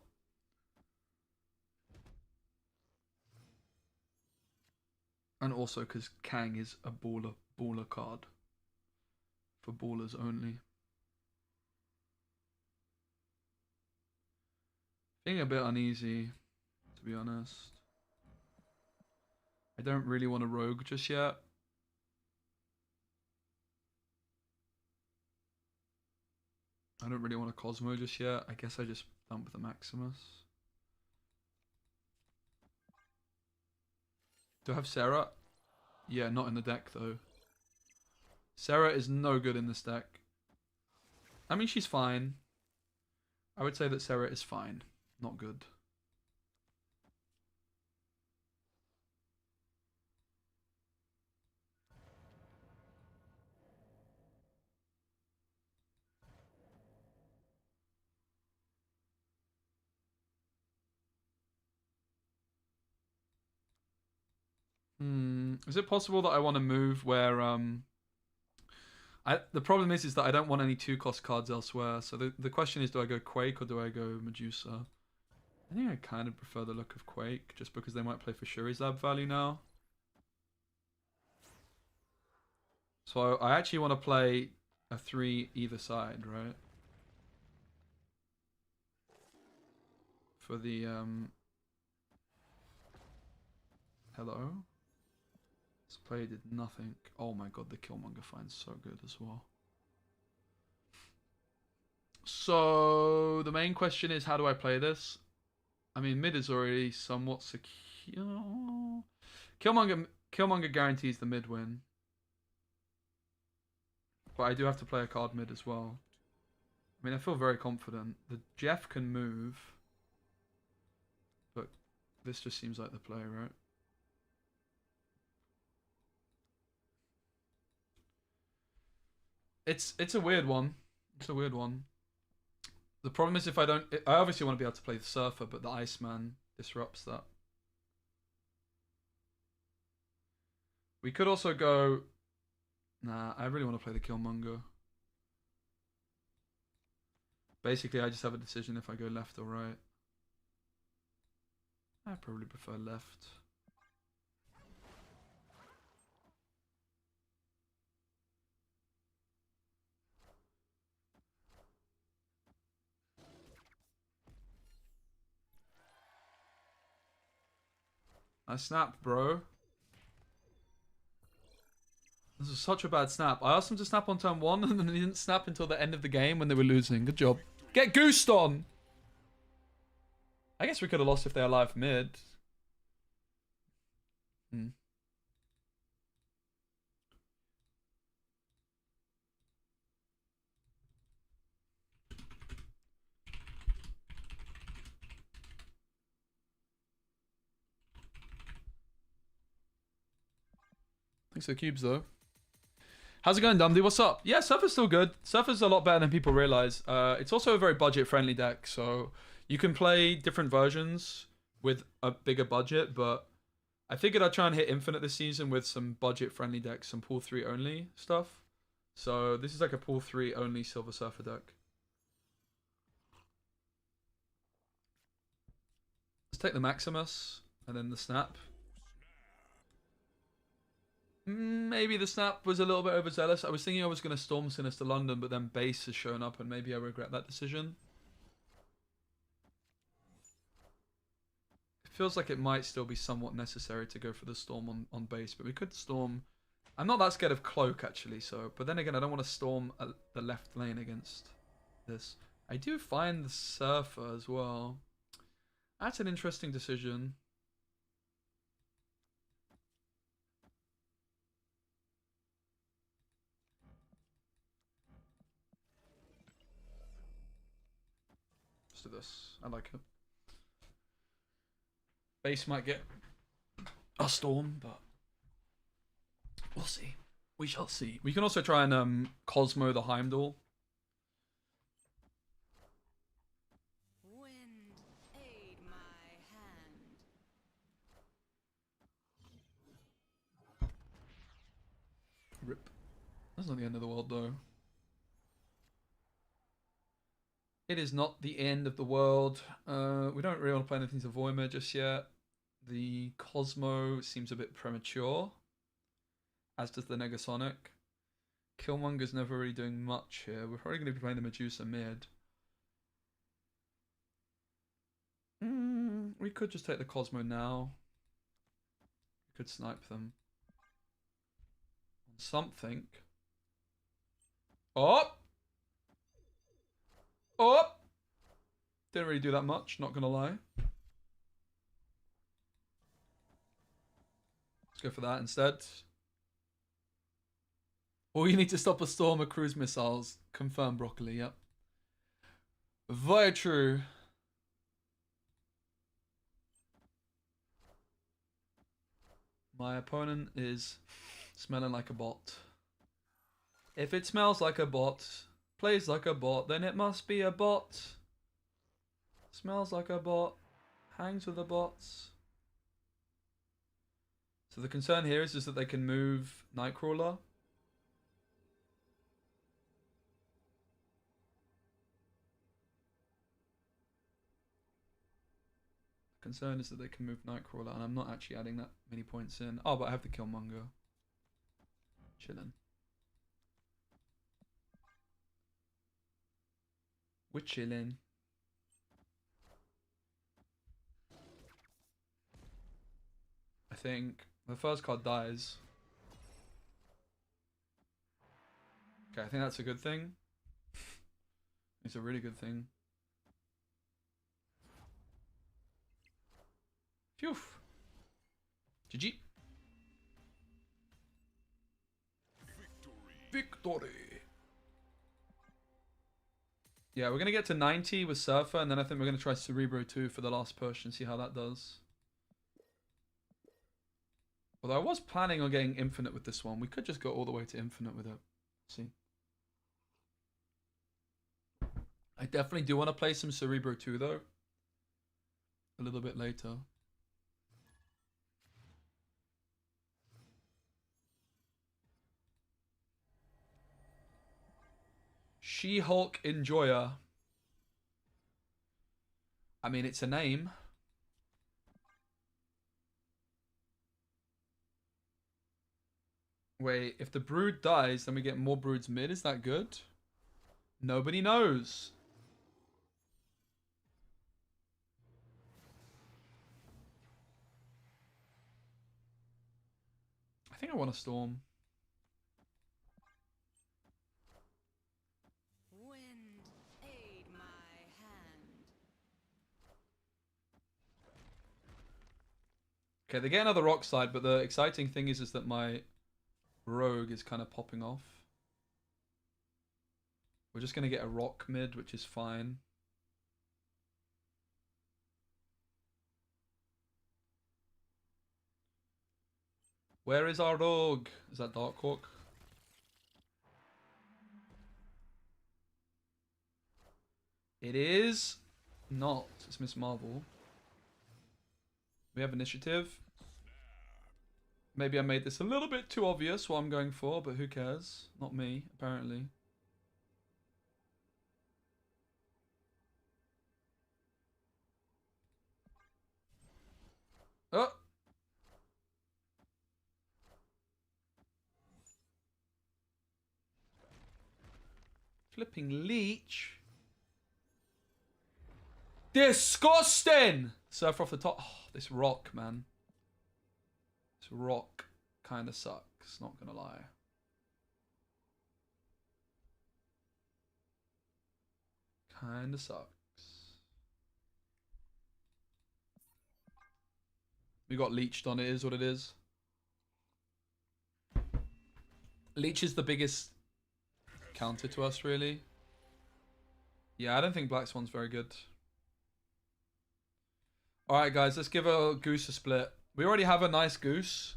And also because Kang is a baller card. For ballers only. Feeling a bit uneasy, to be honest. I don't really want a rogue just yet. I don't really want a Cosmo just yet. I guess I just dump the Maximus. Do I have Sarah? Yeah, not in the deck though. Sarah is no good in this deck. I mean, she's fine. I would say that Sarah is fine, not good. Is it possible that I want to move where the problem is that I don't want any 2-cost cards elsewhere. So the question is, do I go Quake or do I go Medusa? I think I kind of prefer the look of Quake, just because they might play for Shuri's Lab value now. So I actually want to play a 3 either side, right? For the hello. This play did nothing. Oh my god, the Killmonger finds so good as well. So the main question is, how do I play this? I mean, mid is already somewhat secure. Killmonger guarantees the mid win. But I do have to play a card mid as well. I mean, I feel very confident. The Jeff can move. But this just seems like the play, right? It's a weird one. It's a weird one. The problem is if I don't... I obviously want to be able to play the Surfer, but the Iceman disrupts that. We could also go... Nah, I really want to play the Killmonger. Basically, I just have a decision if I go left or right. I probably prefer left. I snapped, bro. This is such a bad snap. I asked him to snap on turn 1 and then he didn't snap until the end of the game when they were losing. Good job. Get goosed on! I guess we could have lost if they were live mid. Thanks for the cubes, though. How's it going, Dundee? What's up? Yeah, Surfer's still good. Surfer's a lot better than people realize. It's also a very budget-friendly deck, so you can play different versions with a bigger budget, but I figured I'd try and hit Infinite this season with some budget-friendly decks, some pool 3 only stuff. So this is like a pool 3 only Silver Surfer deck. Let's take the Maximus and then the Snap. Maybe the snap was a little bit overzealous. I was thinking I was going to storm Sinister London, but then base has shown up and maybe I regret that decision. It feels like it might still be somewhat necessary to go for the storm on base, but we could storm... I'm not that scared of Cloak, actually, so... But then again, I don't want to storm the left lane against this. I do find the Surfer as well. That's an interesting decision. To this. I like it. Base might get a storm, but we'll see. We shall see. We can also try and Cosmo the Heimdall. Wind, aid my hand. Rip. That's not the end of the world, though. It is not the end of the world. We don't really want to play anything to Voima just yet. The Cosmo seems a bit premature, as does the Negasonic. Killmonger's never really doing much here. We're probably going to be playing the Medusa mid. We could just take the Cosmo now. We could snipe them. On something. Oh! Oh! Didn't really do that much, not gonna lie. Let's go for that instead. All you need to stop a storm are cruise missiles. Confirm, Broccoli, yep. Very true. My opponent is smelling like a bot. If it smells like a bot, plays like a bot, then it must be a bot. Smells like a bot, hangs with the bots. So the concern here is just that they can move Nightcrawler. Concern is that they can move Nightcrawler, and I'm not actually adding that many points in. Oh, but I have the Killmonger. Chilling. We're chilling. I think the first card dies. Okay, I think that's a good thing. It's a really good thing. Phew. GG. Victory. Yeah, we're going to get to 90 with Surfer, and then I think we're going to try Cerebro 2 for the last push and see how that does. Although I was planning on getting Infinite with this one. We could just go all the way to Infinite with it. See. I definitely do want to play some Cerebro 2, though. A little bit later. She-Hulk Enjoyer. I mean, it's a name. Wait, if the brood dies, then we get more broods mid. Is that good? Nobody knows. I think I want a Storm. Wind, aid my hand. Okay, they get another rock slide, but the exciting thing is that my rogue is kind of popping off. We're just going to get a rock mid, which is fine. Where is our rogue? Is that Darkhawk? It is not. It's Miss Marvel. We have initiative. Maybe I made this a little bit too obvious what I'm going for, but who cares? Not me, apparently. Oh! Flipping leech. Disgusting! Surfer off the top. Oh, this rock, man. This rock kind of sucks, not gonna lie. Kind of sucks. We got leeched on it, is what it is. Leech is the biggest counter to us, really. Yeah, I don't think Black Swan's very good. Alright, guys, let's give a goose a split. We already have a nice goose.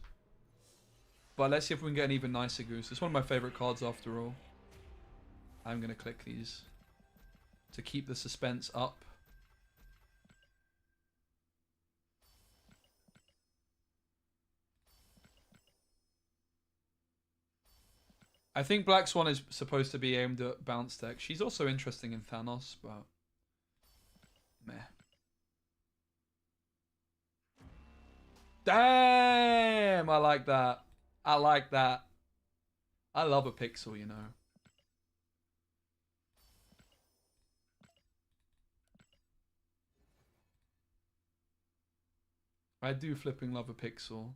But let's see if we can get an even nicer goose. It's one of my favorite cards, after all. I'm going to click these to keep the suspense up. I think Black Swan is supposed to be aimed at bounce deck. She's also interesting in Thanos, but meh. Damn, I like that. I like that. I love a pixel, you know. I do flipping love a pixel.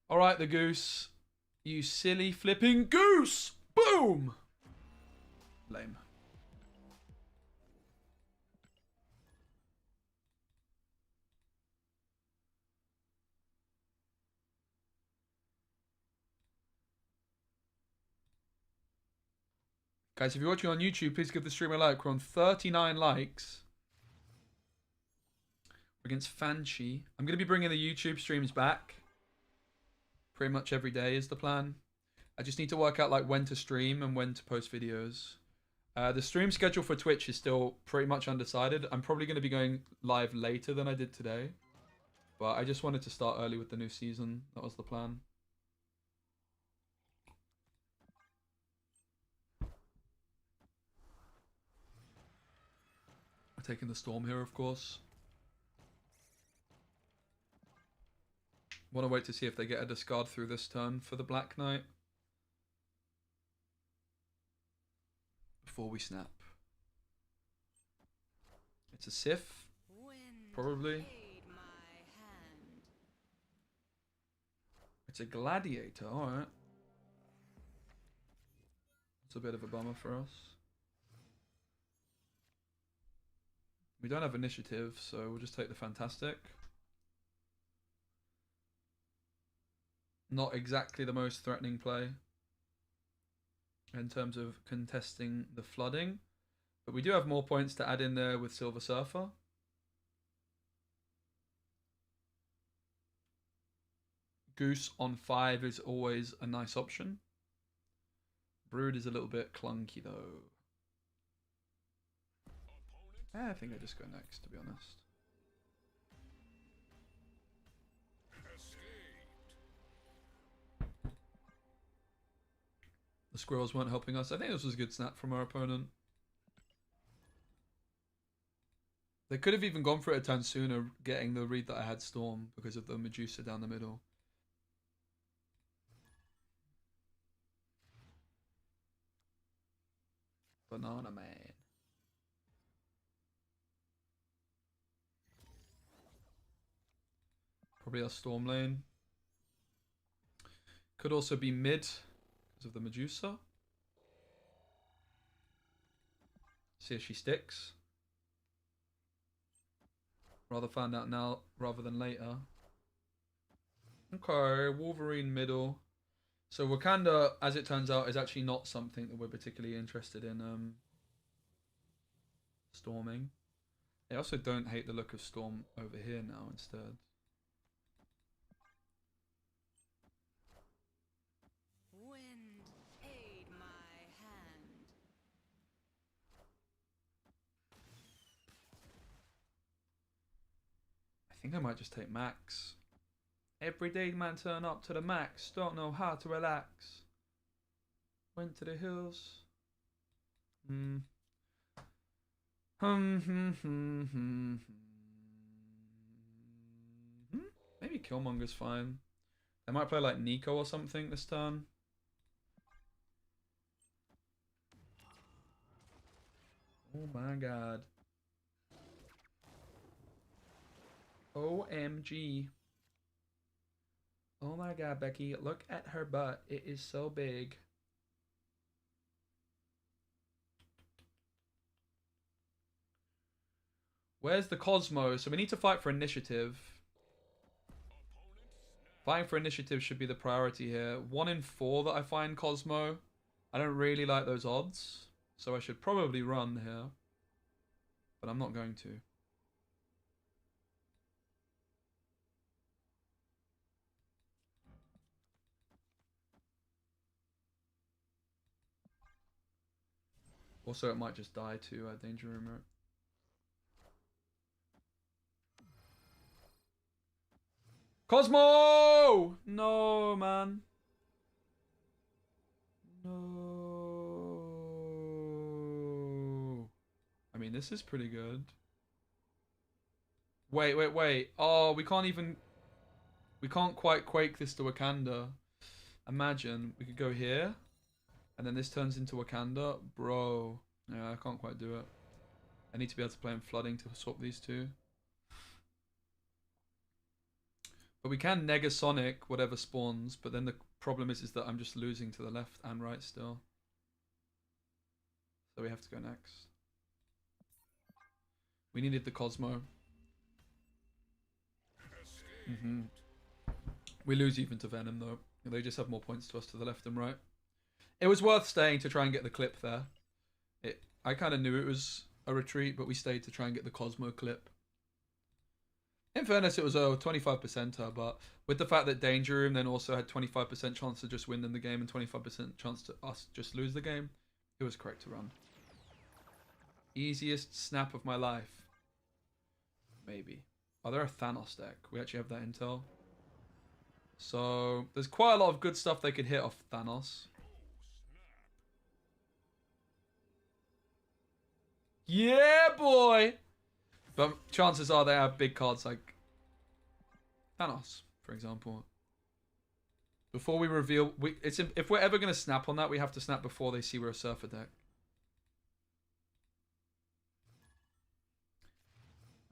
Alright, the goose. You silly flipping goose! Boom! Lame. Guys, if you're watching on YouTube, please give the stream a like. We're on 39 likes. We're against Fanchi. I'm going to be bringing the YouTube streams back. Pretty much every day is the plan. I just need to work out like when to stream and when to post videos. The stream schedule for Twitch is still pretty much undecided. I'm probably going to be going live later than I did today. But I just wanted to start early with the new season. That was the plan. We're taking the storm here, of course. Want to wait to see if they get a discard through this turn for the Black Knight before we snap. It's a Sif, probably. It's a Gladiator, alright. It's a bit of a bummer for us. We don't have initiative, so we'll just take the Fantastic. Not exactly the most threatening play in terms of contesting the flooding, but we do have more points to add in there with Silver Surfer. Goose on 5 is always a nice option. Brood is a little bit clunky though. I think I just go next, to be honest. The squirrels weren't helping us. I think this was a good snap from our opponent. They could have even gone for it a turn sooner, getting the read that I had Storm because of the Medusa down the middle. Banana Man. Probably our Storm lane. Could also be mid because of the Medusa. See if she sticks. Rather find out now rather than later. Okay, Wolverine middle. So Wakanda, as it turns out, is actually not something that we're particularly interested in storming. I also don't hate the look of Storm over here now instead. Wind, aid my hand. I think I might just take Max. Every day man turn up to the max, don't know how to relax. Went to the hills. Maybe Killmonger's fine. They might play like Nico or something this turn. Oh my god. OMG. Oh my god, Becky, look at her butt. It is so big. Where's the Cosmo? So we need to fight for initiative. Fighting for initiative should be the priority here. 1 in 4 that I find Cosmo. I don't really like those odds. So I should probably run here. But I'm not going to. Also, it might just die to Danger Remote. Cosmo! No, man. No. I mean, this is pretty good. Wait. Oh, we can't even... We can't quite Quake this to Wakanda. Imagine, we could go here. And then this turns into Wakanda. Bro. Yeah, I can't quite do it. I need to be able to play in flooding to swap these two. But we can Negasonic whatever spawns. But then the problem is that I'm just losing to the left and right still. So we have to go next. We needed the Cosmo. We lose even to Venom though. They just have more points to us to the left and right. It was worth staying to try and get the clip there. I kind of knew it was a retreat, but we stayed to try and get the Cosmo clip. In fairness, it was a 25%er, but with the fact that Danger Room then also had 25% chance to just win in the game and 25% chance to us just lose the game, it was correct to run. Easiest snap of my life. Maybe. Oh, they're a Thanos deck. We actually have that intel. So there's quite a lot of good stuff they could hit off Thanos. Yeah, boy! But chances are they have big cards like Thanos, for example. Before we reveal, if we're ever going to snap on that, we have to snap before they see we're a Surfer deck.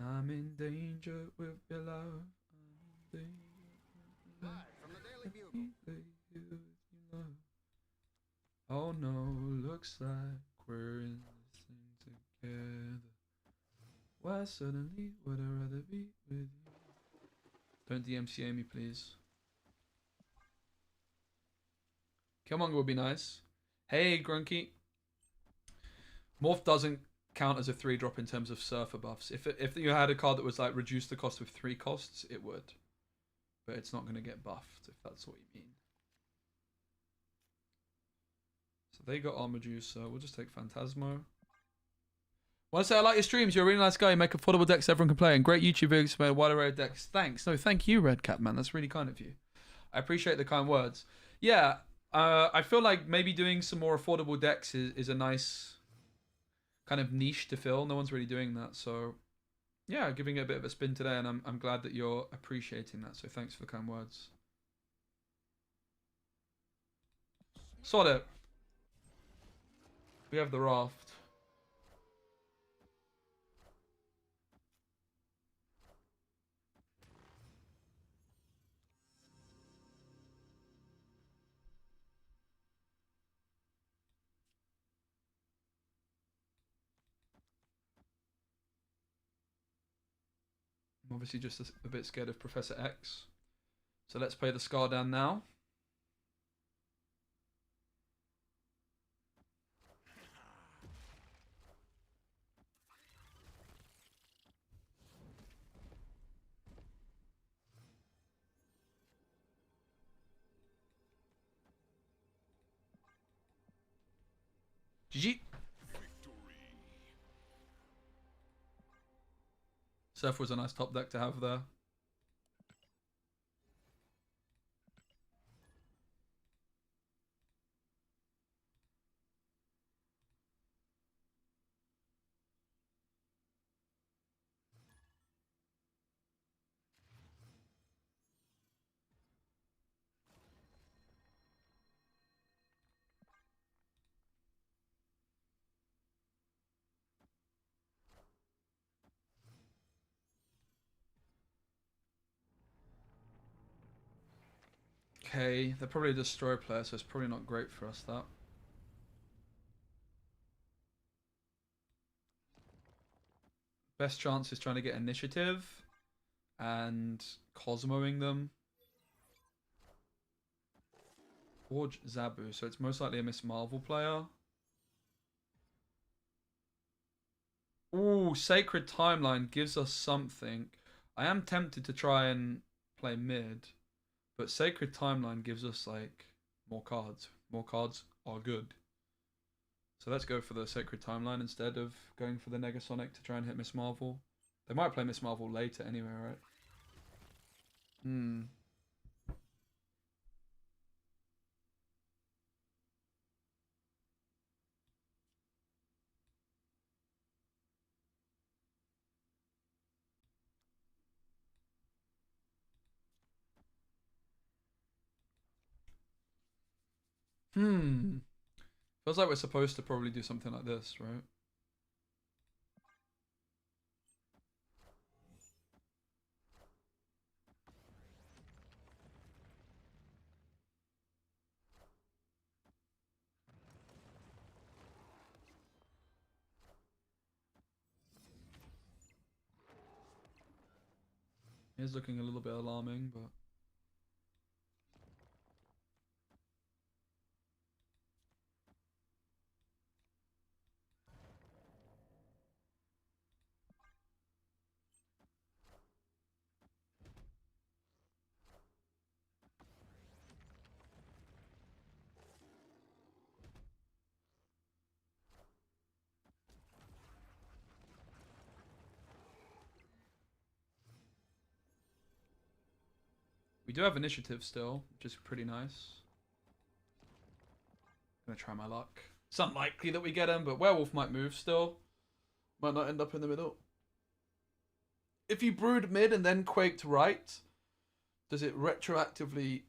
I'm in danger with your love. I'm in danger. Live from the Daily Bugle. Oh no, looks like we're in this thing together. Why suddenly would I rather be with you? Don't DMCA me, please. Killmonger would be nice. Hey, Grunky. Morph doesn't count as a 3-drop in terms of Surfer buffs. If you had a card that was like reduce the cost with 3 costs, it would. But it's not going to get buffed, if that's what you mean. So they got Armor Juice, so we'll just take Phantasmo. Want to say I like your streams. You're a really nice guy. You make affordable decks everyone can play. And great YouTube videos for a wide array of decks. Thanks. No, thank you, Red Cat, man. That's really kind of you. I appreciate the kind words. Yeah, I feel like maybe doing some more affordable decks is a nice kind of niche to fill. No one's really doing that. So, yeah, giving it a bit of a spin today. And I'm glad that you're appreciating that. So thanks for the kind words. Sod it. We have the raft. I'm obviously just a bit scared of Professor X. So let's play the Scar down now. GG. Surf was a nice top deck to have there. Okay, they're probably a destroy player, so it's probably not great for us, that. Best chance is trying to get initiative and Cosmoing them. Forge Zabu, so it's most likely a Miss Marvel player. Ooh, Sacred Timeline gives us something. I am tempted to try and play mid, but Sacred Timeline gives us like more cards. More cards are good. So let's go for the Sacred Timeline instead of going for the Negasonic to try and hit Miss Marvel. They might play Miss Marvel later anyway, right? Hmm. Feels like we're supposed to probably do something like this, right? It is looking a little bit alarming, but... We do have initiative still, which is pretty nice. Gonna try my luck. It's unlikely that we get him, but Werewolf might move still. Might not end up in the middle. If you brewed mid and then quaked right, does it retroactively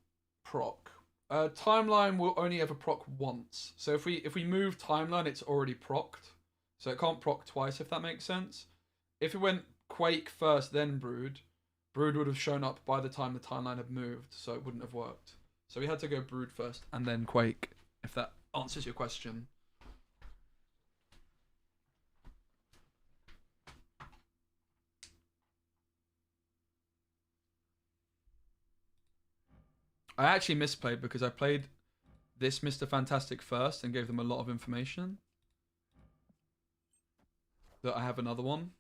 proc? Timeline will only ever proc once. So if we move timeline, it's already procced. So it can't proc twice, if that makes sense. If it went quake first, then brood would have shown up by the time the timeline had moved, so it wouldn't have worked. So we had to go brood first and then quake, if that answers your question. I actually misplayed because I played this Mr. Fantastic first and gave them a lot of information. That I have another one.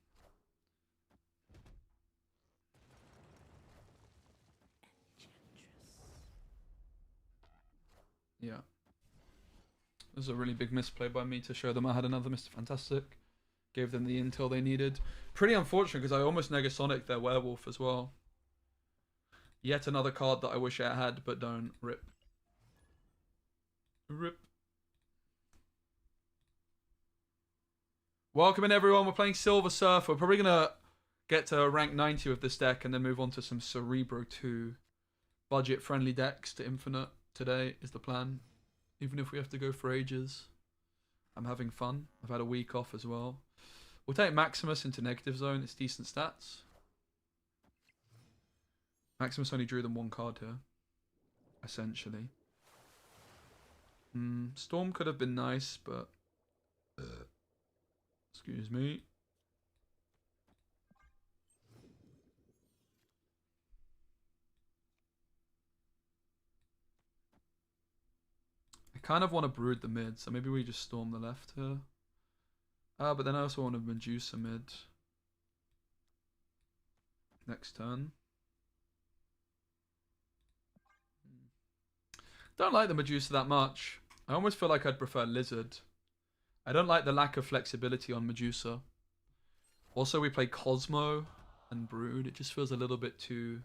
Yeah. It was a really big misplay by me to show them I had another Mr. Fantastic. Gave them the intel they needed. Pretty unfortunate because I almost Negasonic their werewolf as well. Yet another card that I wish I had, but don't. Rip. Rip. Welcome in everyone, we're playing Silver Surf. We're probably going to get to rank 90 with this deck and then move on to some Cerebro 2. Budget-friendly decks to Infinite today is the plan. Even if we have to go for ages. I'm having fun. I've had a week off as well. We'll take Maximus into negative zone, it's decent stats. Maximus only drew them one card here. Essentially. Storm could have been nice, but... excuse me. I kind of want to brood the mid, so maybe we just storm the left here. But then I also want to Medusa mid. Next turn. Don't like the Medusa that much. I almost feel like I'd prefer Lizard. I don't like the lack of flexibility on Medusa. Also, we play Cosmo and Brood. It just feels a little bit too...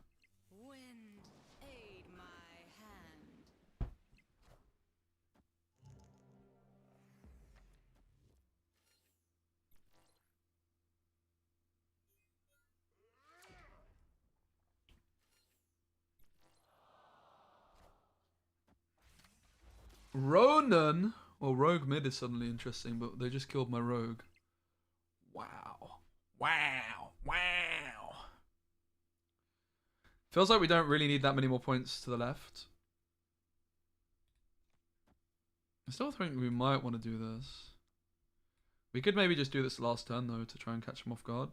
Wind, aid my hand. Ronan? Well, Rogue mid is suddenly interesting, but they just killed my Rogue. Wow. Wow. Wow. Feels like we don't really need that many more points to the left. I still think we might want to do this. We could maybe just do this last turn, though, to try and catch him off guard.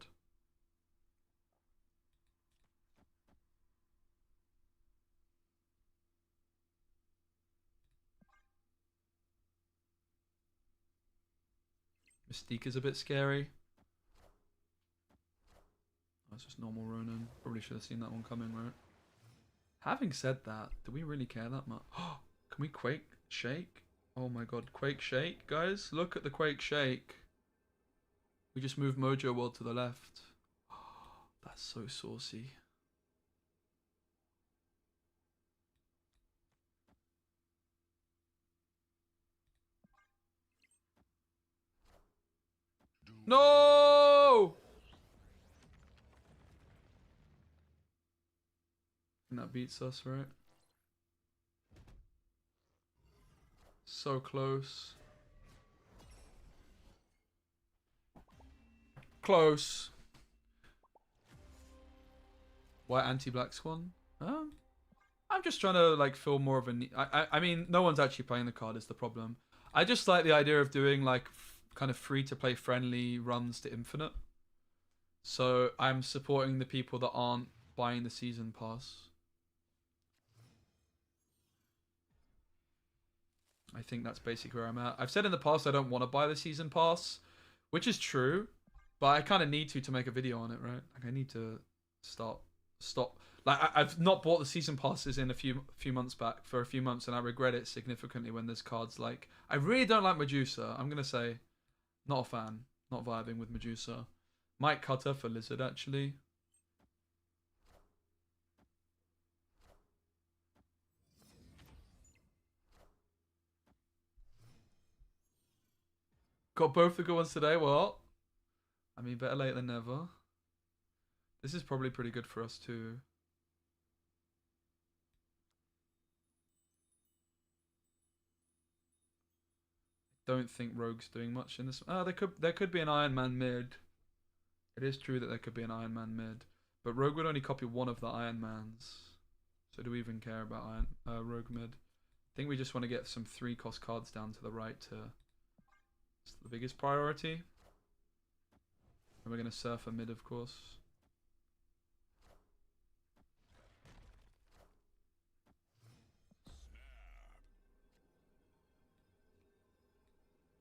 Mystique is a bit scary. That's just normal Ronin. Probably should have seen that one coming, right? Having said that, do we really care that much? Can we Quake Shake? Oh my god, Quake Shake, guys? Look at the Quake Shake. We just moved Mojo World to the left. That's so saucy. No! And that beats us, right? So close. Close. Why anti-Black Swan? I'm just trying to like feel more of a... I mean, no one's actually playing the card is the problem. I just like the idea of doing like kind of free-to-play friendly runs to Infinite. So I'm supporting the people that aren't buying the season pass. I think that's basically where I'm at. I've said in the past I don't want to buy the season pass, which is true, but I kind of need to make a video on it, right? Like I need to stop. Like I've not bought the season passes in a few months back for a few months, and I regret it significantly when there's cards like I really don't like Medusa. I'm gonna say, not a fan, not vibing with Medusa. Might cut her for Lizard actually. Got both the good ones today. Well, I mean, better late than never. This is probably pretty good for us too. Don't think Rogue's doing much in this. Oh, there could be an Iron Man mid. It is true that there could be an Iron Man mid, but Rogue would only copy one of the Iron Mans. So do we even care about Rogue mid? I think we just want to get some 3-cost cards down to the right to. It's the biggest priority. And we're going to surf a mid, of course.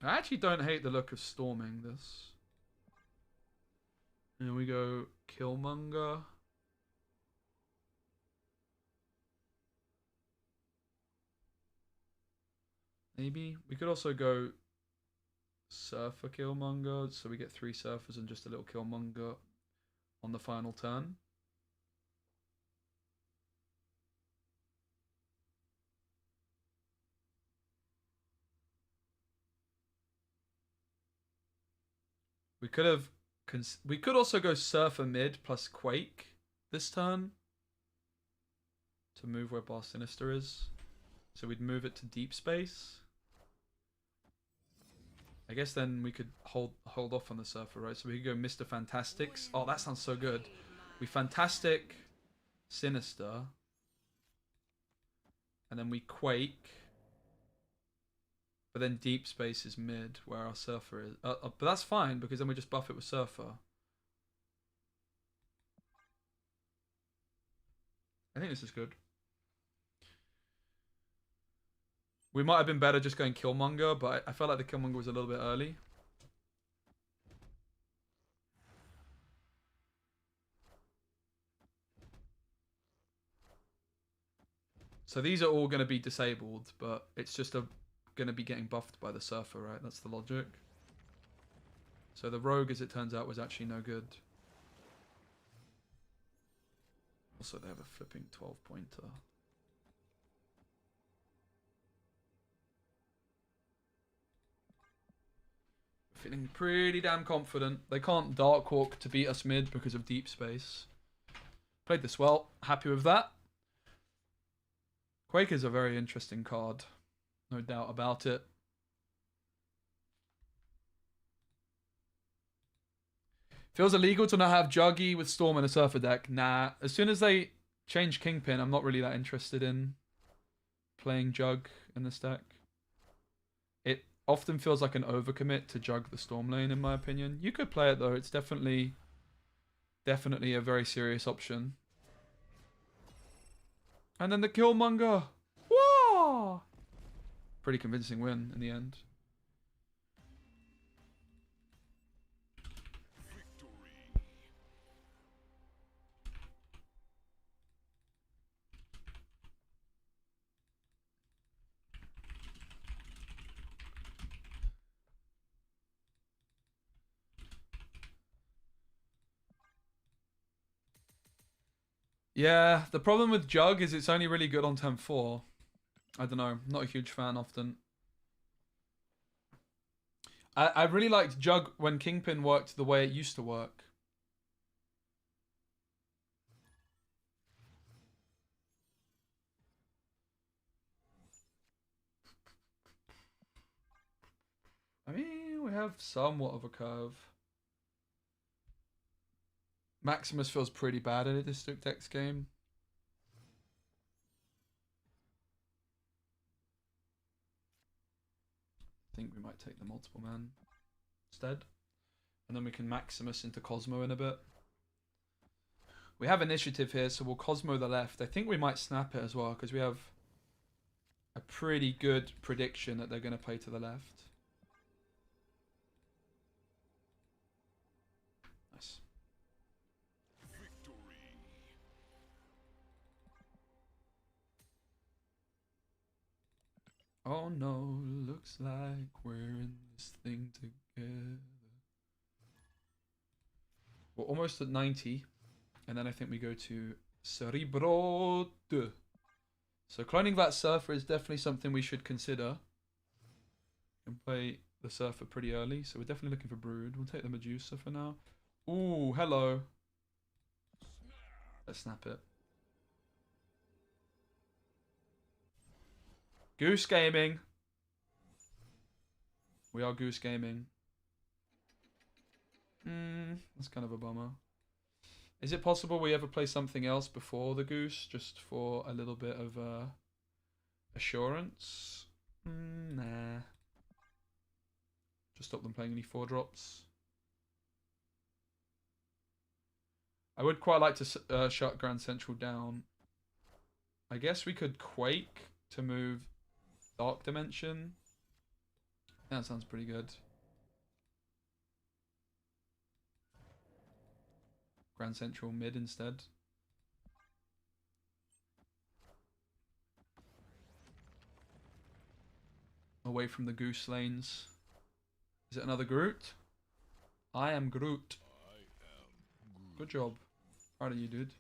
I actually don't hate the look of storming this. And we go Killmonger. Maybe. We could also go Surfer Killmonger, so we get 3 Surfers and just a little Killmonger on the final turn. We could also go Surfer mid plus Quake this turn to move where Bar Sinister is. So we'd move it to deep space. I guess then we could hold off on the Surfer, right? So we could go Mr. Fantastics. Oh, that sounds so good. We Fantastic Sinister. And then we Quake. But then deep space is mid, where our Surfer is. But that's fine, because then we just buff it with Surfer. I think this is good. We might have been better just going Killmonger, but I felt like the Killmonger was a little bit early. So these are all going to be disabled, but it's just going to be getting buffed by the Surfer, right? That's the logic. So the Rogue, as it turns out, was actually no good. Also, they have a flipping 12-pointer. Feeling pretty damn confident. They can't Dark Walk to beat us mid because of deep space. Played this well. Happy with that. Quake is a very interesting card. No doubt about it. Feels illegal to not have Juggy with Storm in a Surfer deck. Nah. As soon as they change Kingpin, I'm not really that interested in playing Jug in this deck. It often feels like an overcommit to Jug the Storm lane, in my opinion. You could play it, though. It's definitely a very serious option. And then the Killmonger. Whoa! Pretty convincing win in the end. Yeah, the problem with Jug is it's only really good on turn 4. I don't know, not a huge fan often. I really liked Jug when Kingpin worked the way it used to work. I mean, we have somewhat of a curve. Maximus feels pretty bad in a District X game. I think we might take the multiple man instead. And then we can Maximus into Cosmo in a bit. We have initiative here, so we'll Cosmo the left. I think we might snap it as well, because we have a pretty good prediction that they're going to play to the left. Nice. Oh no, looks like we're in this thing together. We're almost at 90. And then I think we go to Cerebro. So cloning that Surfer is definitely something we should consider. And play the Surfer pretty early, so we're definitely looking for Brood. We'll take the Medusa for now. Ooh, hello. Let's snap it. Goose Gaming. We are Goose Gaming. That's kind of a bummer. Is it possible we ever play something else before the Goose, just for a little bit of assurance? Nah. Just stop them playing any 4-drops. I would quite like to shut Grand Central down. I guess we could Quake to move Dark Dimension. That sounds pretty good. Grand Central mid instead. Away from the Goose lanes. Is it another Groot? I am Groot. Good job. Proud of you, dude.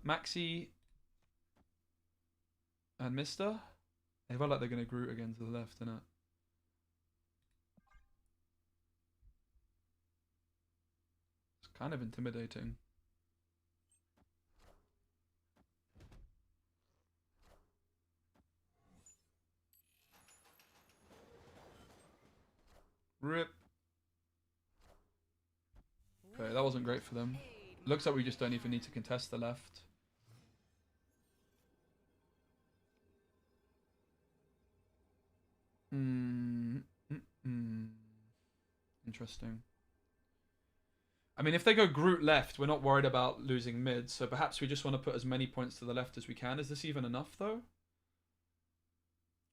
Maxi and Mister. They feel like they're gonna Groot again to the left, innit? It's kind of intimidating. Rip. Okay, that wasn't great for them. Looks like we just don't even need to contest the left. Interesting. I mean, if they go Groot left, we're not worried about losing mid, so perhaps we just want to put as many points to the left as we can. Is this even enough, though?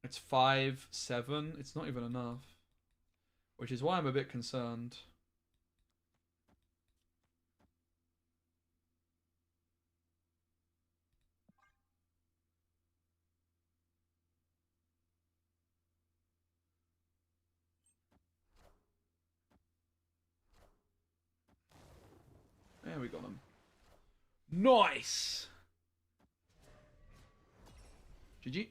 It's 5-7. It's not even enough. Which is why I'm a bit concerned. There we got him. Nice! GG.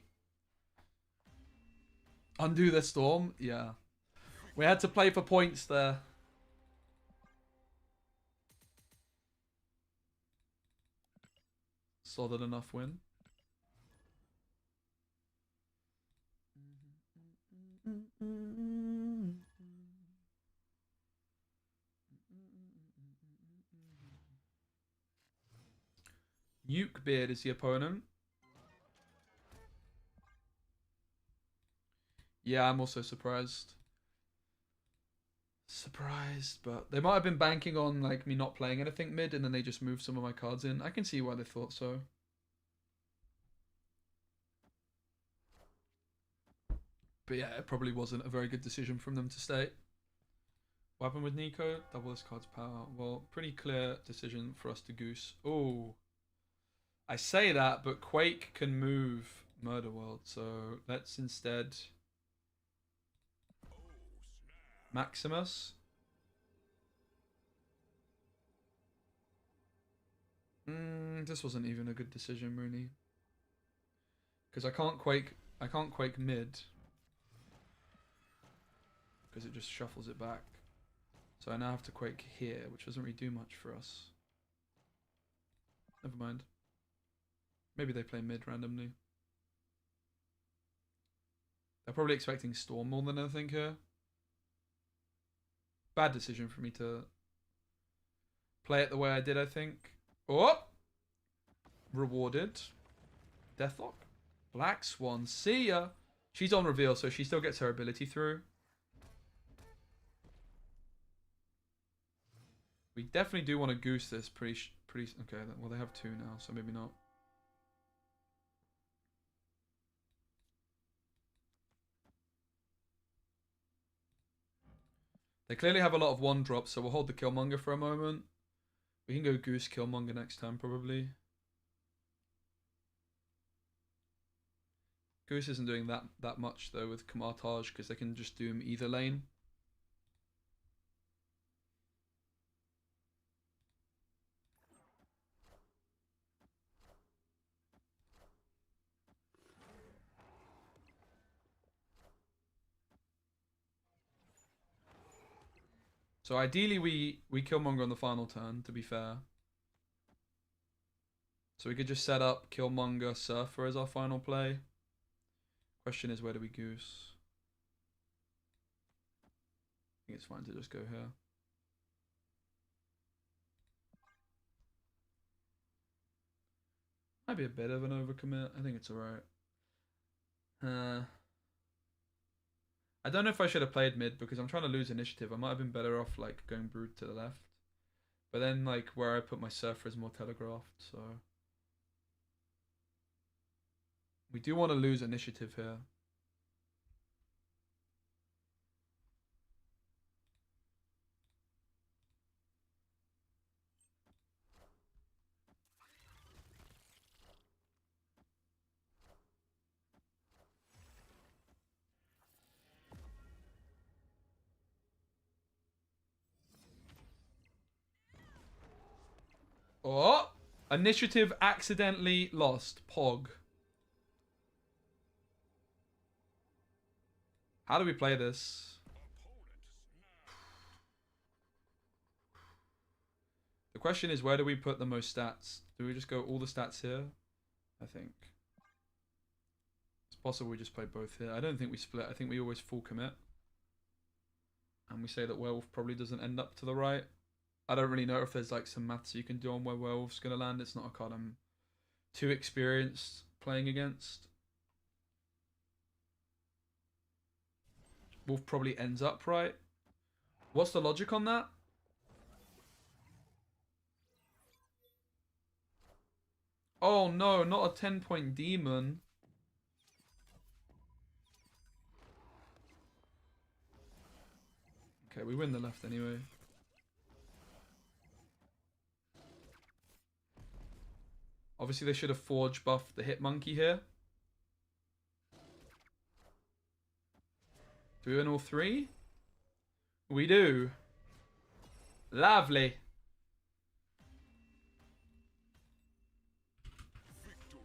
Undo the storm? Yeah. We had to play for points there. Solid enough win. Nukebeard is the opponent. Yeah, I'm also surprised. Surprised, but they might have been banking on like me not playing anything mid, and then they just moved some of my cards in. I can see why they thought so. But yeah, it probably wasn't a very good decision from them to stay. What happened with Nico? Double this card's power. Well, pretty clear decision for us to Goose. Oh, I say that, but Quake can move Murder World, so let's instead Maximus. This wasn't even a good decision, really, because I can't Quake mid, because it just shuffles it back. So I now have to Quake here, which doesn't really do much for us. Never mind. Maybe they play mid randomly. They're probably expecting Storm more than anything here. Bad decision for me to play it the way I did, I think. Oh! Rewarded. Deathlock. Black Swan. See ya! She's on reveal, so she still gets her ability through. We definitely do want to Goose this pretty... Okay, well they have 2 now, so maybe not. They clearly have a lot of 1-drops, so we'll hold the Killmonger for a moment. We can go Goose Killmonger next time, probably. Goose isn't doing that much, though, with Kamartage, because they can just do him either lane. So ideally we Killmonger on the final turn, to be fair. So we could just set up Killmonger Surfer as our final play. Question is, where do we goose? I think it's fine to just go here. Might be a bit of an overcommit. I think it's alright. I don't know if I should have played mid because I'm trying to lose initiative. I might have been better off like going Brood to the left. But then like where I put my Surfer is more telegraphed, so we do want to lose initiative here. Oh! Initiative accidentally lost. Pog. How do we play this? The question is, where do we put the most stats? Do we just go all the stats here? I think. It's possible we just play both here. I don't think we split. I think we always full commit. And we say that Werewolf probably doesn't end up to the right. I don't really know if there's like some maths you can do on where Werewolf's going to land. It's not a card I'm too experienced playing against. Wolf probably ends up right. What's the logic on that? Oh no, not a 10-point demon. Okay, we win the left anyway. Obviously, they should have Forge buffed the Hit Monkey here. Do we win all three? We do. Lovely. Victory.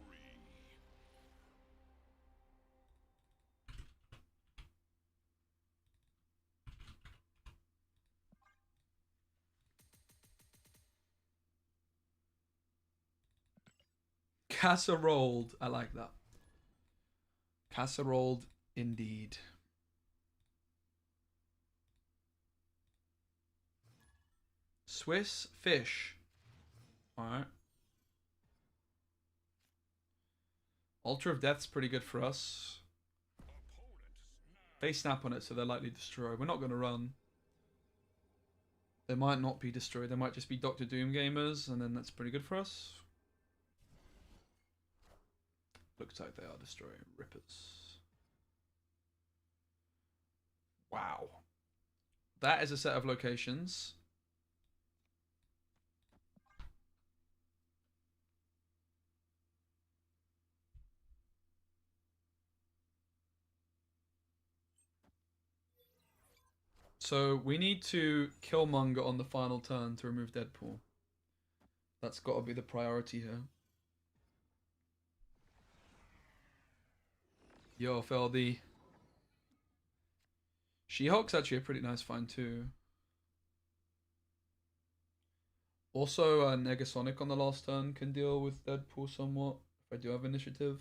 Casseroled. I like that. Casseroled indeed. Swiss fish. Alright. Altar of Death's pretty good for us. They snap on it, so they're likely destroyed. We're not going to run. They might not be destroyed. They might just be Doctor Doom gamers, and then that's pretty good for us. Looks like they are destroying Rippers. Wow. That is a set of locations. So we need to kill Killmonger on the final turn to remove Deadpool. That's got to be the priority here. Yo, FLD. She-Hulk's actually a pretty nice find too. Also, Negasonic on the last turn can deal with Deadpool somewhat, if I do have initiative.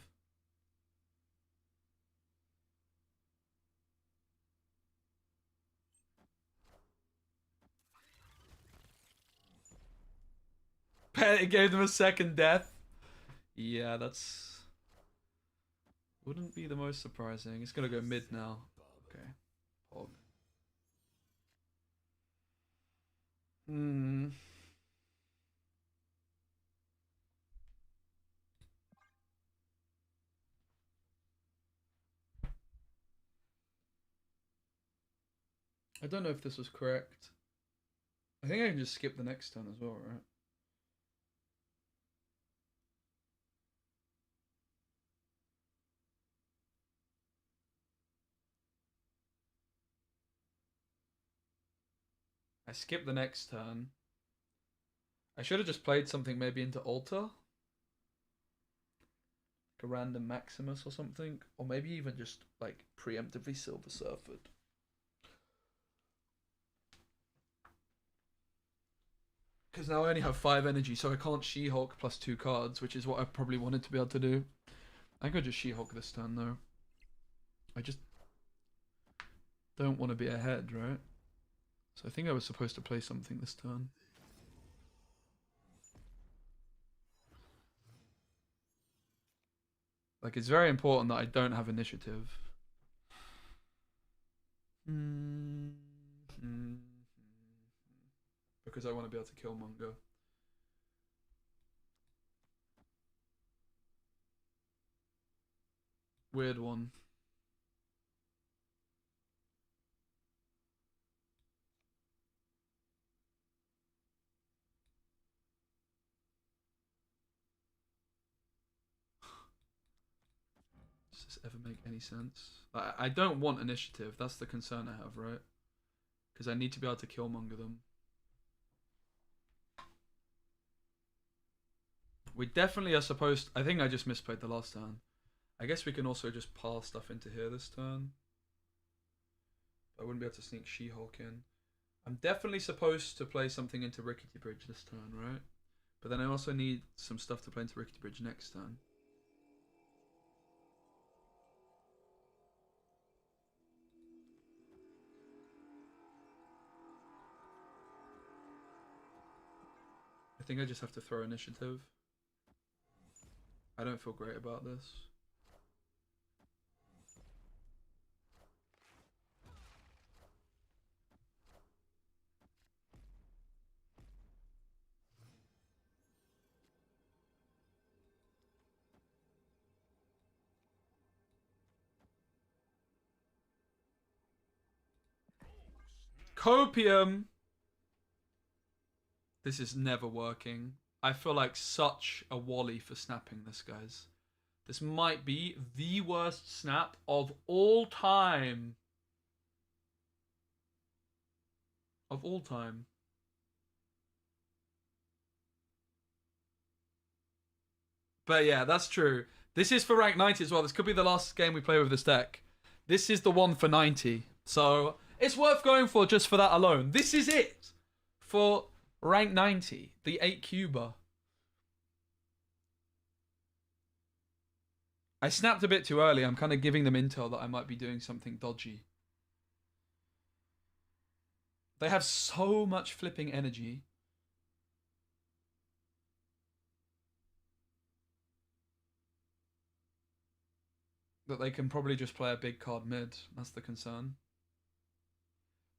It gave them a second death. Yeah, that's... Wouldn't be the most surprising. It's gonna go mid now. Okay. Pog. I don't know if this was correct. I think I can just skip the next turn as well, right? I skipped the next turn. I should have just played something maybe into Altar. Like a random Maximus or something. Or maybe even just like preemptively Silver Surfered. Because now I only have 5 energy, so I can't She-Hulk plus 2 cards, which is what I probably wanted to be able to do. I could just She-Hulk this turn, though. I just don't want to be ahead, right? So I think I was supposed to play something this turn. Like, it's very important that I don't have initiative. Because I want to be able to kill Mungo. Weird one. Does this ever make any sense? I don't want initiative. That's the concern I have, right? Because I need to be able to Killmonger them. We definitely are supposed... I think I just misplayed the last turn. I guess we can also just pass stuff into here this turn. I wouldn't be able to sneak She-Hulk in. I'm definitely supposed to play something into Rickety Bridge this turn, right? But then I also need some stuff to play into Rickety Bridge next turn. I think I just have to throw initiative. I don't feel great about this. Copium! This is never working. I feel like such a Wally for snapping this, guys. This might be the worst snap of all time. Of all time. But yeah, that's true. This is for rank 90 as well. This could be the last game we play with this deck. This is the one for 90. So it's worth going for just for that alone. This is it for rank 90, the 8 cuber. I snapped a bit too early. I'm kind of giving them intel that I might be doing something dodgy. They have so much flipping energy. That they can probably just play a big card mid. That's the concern.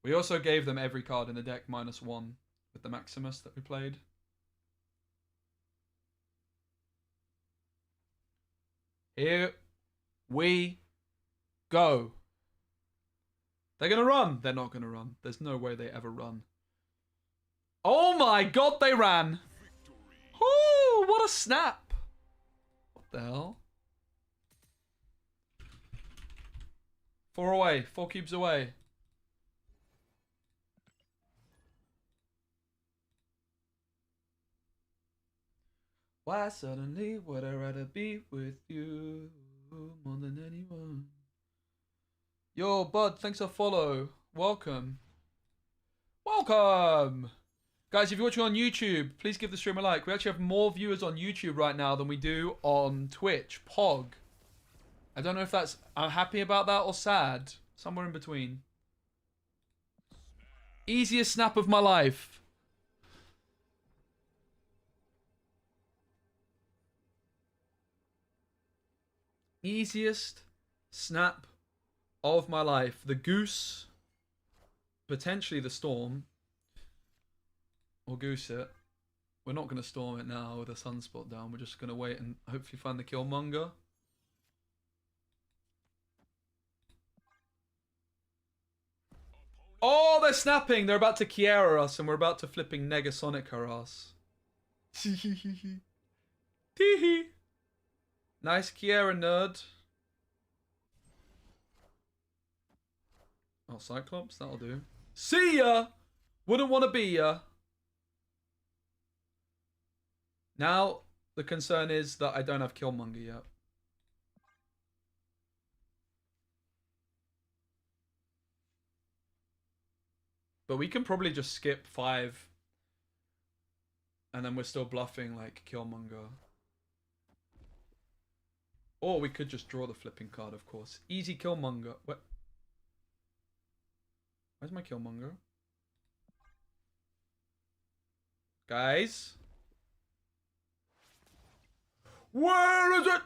We also gave them every card in the deck -1 with the Maximus that we played. Here we go. They're going to run. They're not going to run. There's no way they ever run. Oh my god, they ran. Oh, what a snap. What the hell? 4 away. 4 cubes away. Why suddenly would I rather be with you more than anyone? Yo, bud, thanks for follow. Welcome. Welcome! Guys, if you're watching on YouTube, please give the stream a like. We actually have more viewers on YouTube right now than we do on Twitch. Pog. I don't know if that's... I'm happy about that or sad. Somewhere in between. Easiest snap of my life. Easiest snap of my life. The goose. Potentially the storm. Or goose it. We're not going to storm it now with a sunspot down. We're just going to wait and hopefully find the Killmonger. Oh, they're snapping. They're about to Kiera us and we're about to flipping Negasonic her ass. Teehee. Nice Kiera, nerd. Oh, Cyclops, that'll do. See ya! Wouldn't want to be ya. Now, the concern is that I don't have Killmonger yet. But we can probably just skip 5 And then we're still bluffing like Killmonger. Or we could just draw the flipping card, of course. Easy Killmonger. What? Where's my Killmonger? Guys? Where is it?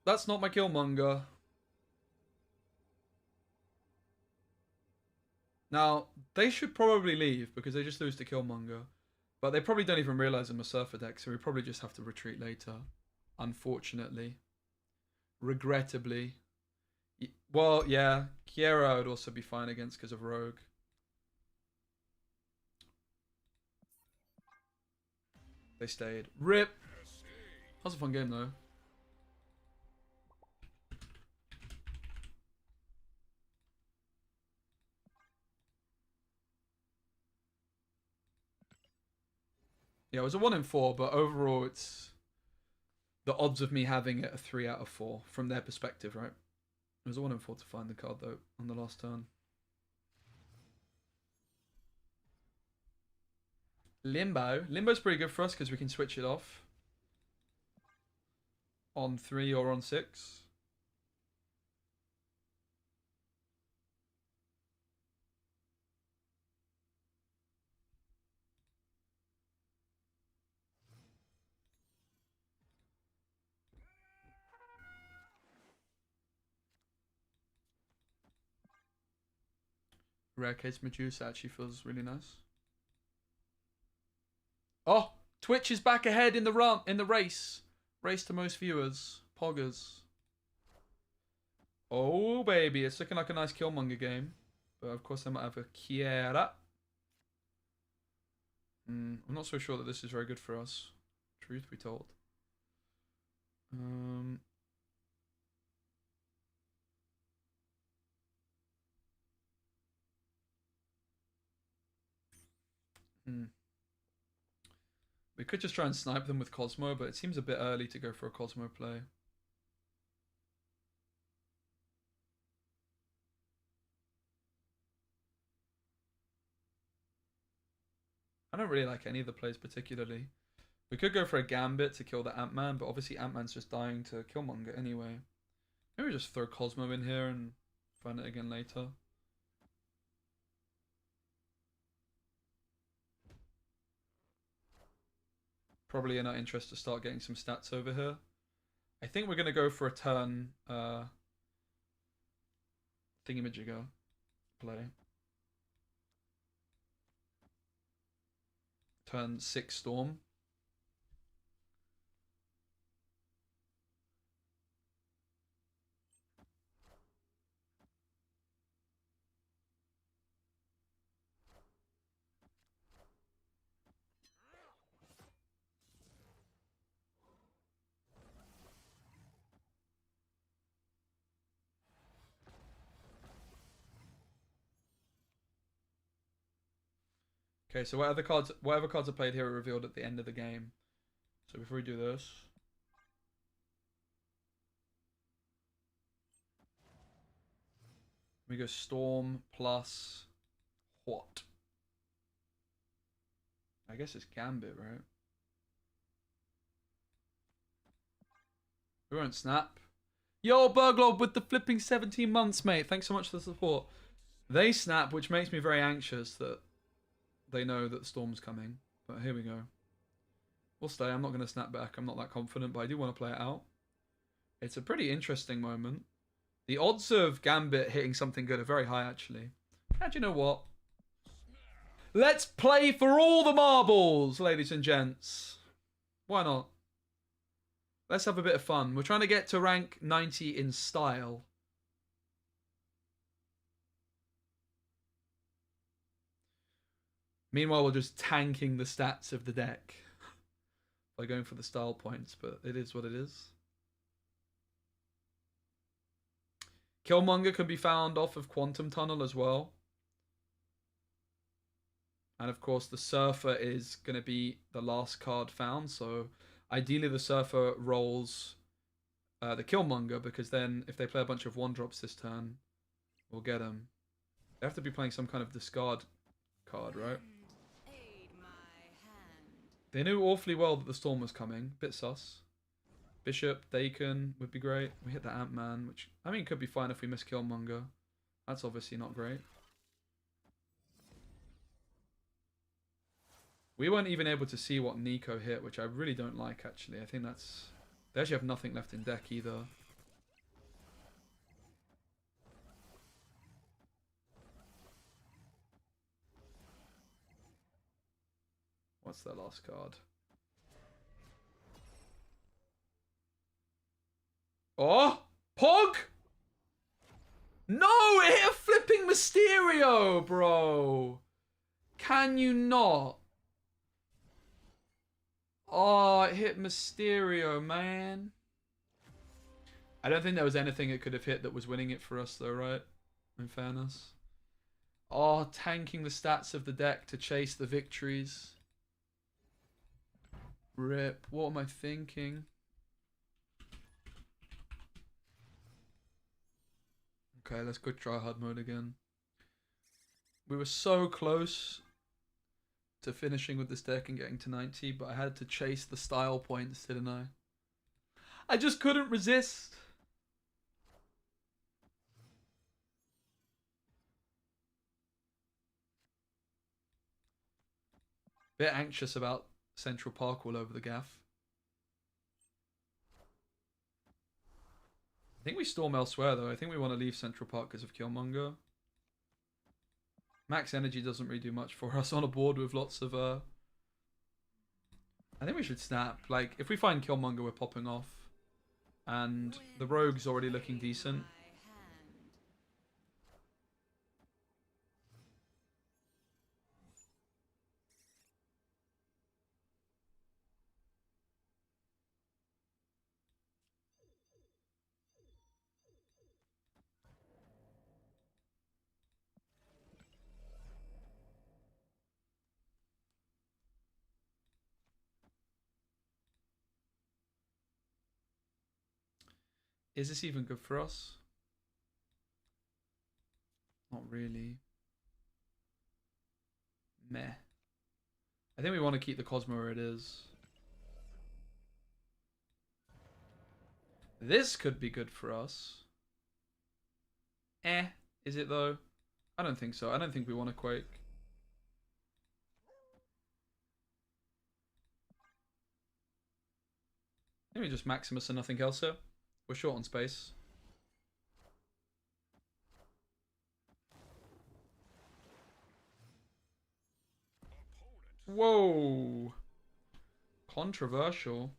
That's not my Killmonger. Now, they should probably leave because they just lose to Killmonger. But they probably don't even realize I'm a Surfer deck, so we probably just have to retreat later. Unfortunately. Regrettably. Well, yeah. Kiera would also be fine against because of Rogue. They stayed. RIP! That was a fun game, though. Yeah, it was a 1 in 4, but overall it's... The odds of me having it are 3 out of 4 from their perspective, right? It was a 1 in 4 to find the card, though, on the last turn. Limbo. Limbo's pretty good for us because we can switch it off. On 3 or on 6. Rare case Medusa actually feels really nice. Oh, Twitch is back ahead in the race. Race to most viewers. Poggers. Oh baby, it's looking like a nice Killmonger game. But of course I might have a Kiera. I'm not so sure that this is very good for us. Truth be told. We could just try and snipe them with Cosmo, but it seems a bit early to go for a Cosmo play. I don't really like any of the plays particularly. We could go for a Gambit to kill the Ant-Man, but obviously Ant-Man's just dying to Killmonger anyway. Maybe just throw Cosmo in here and find it again later. Probably in our interest to start getting some stats over here. I think we're going to go for a turn thingamajigger play. Turn 6 Storm. Okay, so whatever cards are played here are revealed at the end of the game. So before we do this, we go Storm plus what? I guess it's Gambit, right? We won't snap. Yo, Burglob with the flipping 17 months, mate. Thanks so much for the support. They snap, which makes me very anxious that they know that the Storm's coming. But here we go. We'll stay. I'm not going to snap back. I'm not that confident, but I do want to play it out. It's a pretty interesting moment. The odds of Gambit hitting something good are very high, actually. And you know what? Let's play for all the marbles, ladies and gents. Why not? Let's have a bit of fun. We're trying to get to rank 90 in style. Meanwhile, we're just tanking the stats of the deck by going for the style points, but it is what it is. Killmonger can be found off of Quantum Tunnel as well. And of course, the Surfer is going to be the last card found, so ideally the Surfer rolls the Killmonger, because then if they play a bunch of 1-drops this turn, we'll get them. They have to be playing some kind of discard card, right? Aid my hand. They knew awfully well that the storm was coming. Bit sus. Bishop, Dakin would be great. We hit the Ant-Man, which, I mean, could be fine if we miss Killmonger. That's obviously not great. We weren't even able to see what Nico hit, which I really don't like, actually. I think that's... They actually have nothing left in deck, either. What's their last card? Oh! Pog! No! It hit a flipping Mysterio, bro! Can you not? Oh, it hit Mysterio, man. I don't think there was anything it could have hit that was winning it for us, though, right? In fairness. Oh, tanking the stats of the deck to chase the victories. Rip. What am I thinking? Okay, let's go try hard mode again. We were so close to finishing with this deck and getting to 90, but I had to chase the style points, didn't I? I just couldn't resist. Bit anxious about Central Park all over the gaff. I think we storm elsewhere, though. I think we want to leave Central Park because of Killmonger. Max energy doesn't really do much for us on a board with lots of... I think we should snap. Like, if we find Killmonger, we're popping off. And the Rogue's already looking decent. Is this even good for us? Not really. Meh. I think we want to keep the Cosmo where it is. This could be good for us. Is it though? I don't think so. I don't think we want to Quake. Maybe just Maximus and nothing else here. We're short on space. Whoa. Controversial.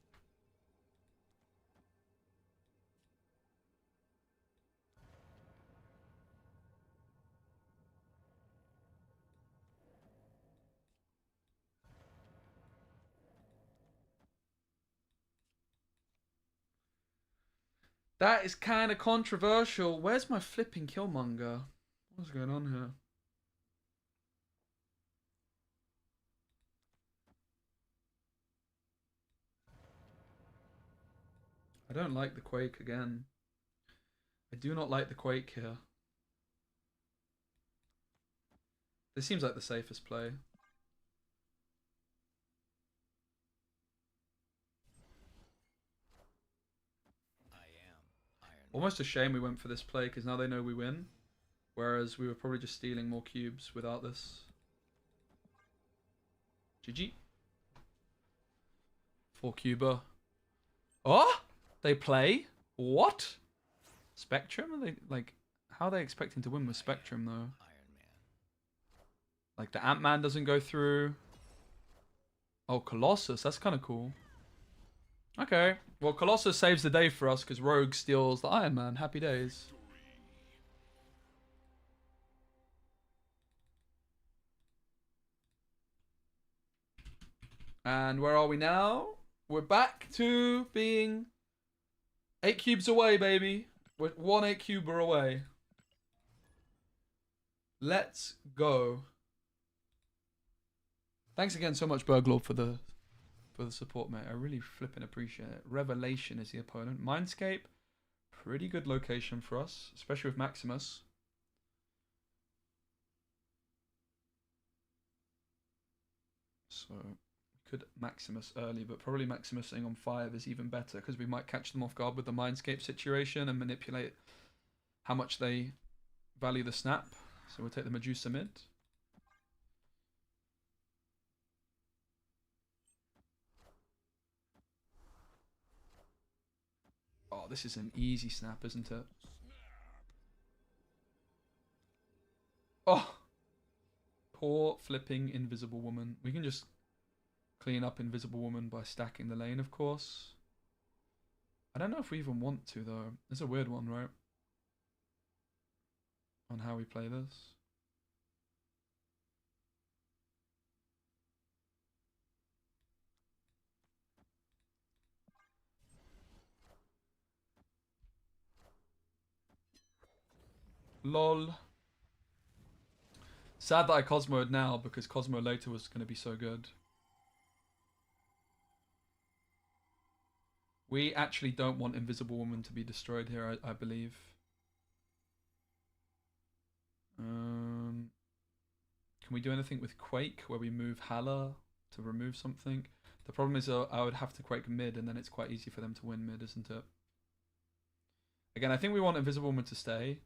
That is kind of controversial. Where's my flipping Killmonger? What's going on here? I don't like the Quake again. I do not like the Quake here. This seems like the safest play. Almost a shame we went for this play because now they know we win. Whereas we were probably just stealing more cubes without this. GG. 4-cuber. Oh! They play? What? Spectrum? Are they like... How are they expecting to win with Spectrum though? Like the Ant-Man doesn't go through. Oh, Colossus. That's kind of cool. Okay. Well, Colossus saves the day for us because Rogue steals the Iron Man. Happy days. And where are we now? We're back to being 8 cubes away, baby. We're 1 8-cuber away. Let's go. Thanks again so much, Berglord, for the support, mate. I really flipping appreciate it. Revelation is the opponent. Mindscape, pretty good location for us, especially with Maximus. So, we could Maximus early, but probably Maximusing on 5 is even better because we might catch them off guard with the Mindscape situation and manipulate how much they value the snap. So we'll take the Medusa mid. Oh, this is an easy snap, isn't it? Oh! Poor flipping Invisible Woman. We can just clean up Invisible Woman by stacking the lane, of course. I don't know if we even want to, though. It's a weird one, right? On how we play this. LOL. Sad that I Cosmoed now because Cosmo later was going to be so good. We actually don't want Invisible Woman to be destroyed here, I believe. Can we do anything with Quake where we move Hala to remove something? The problem is I would have to Quake mid and then it's quite easy for them to win mid, isn't it? Again, I think we want Invisible Woman to stay.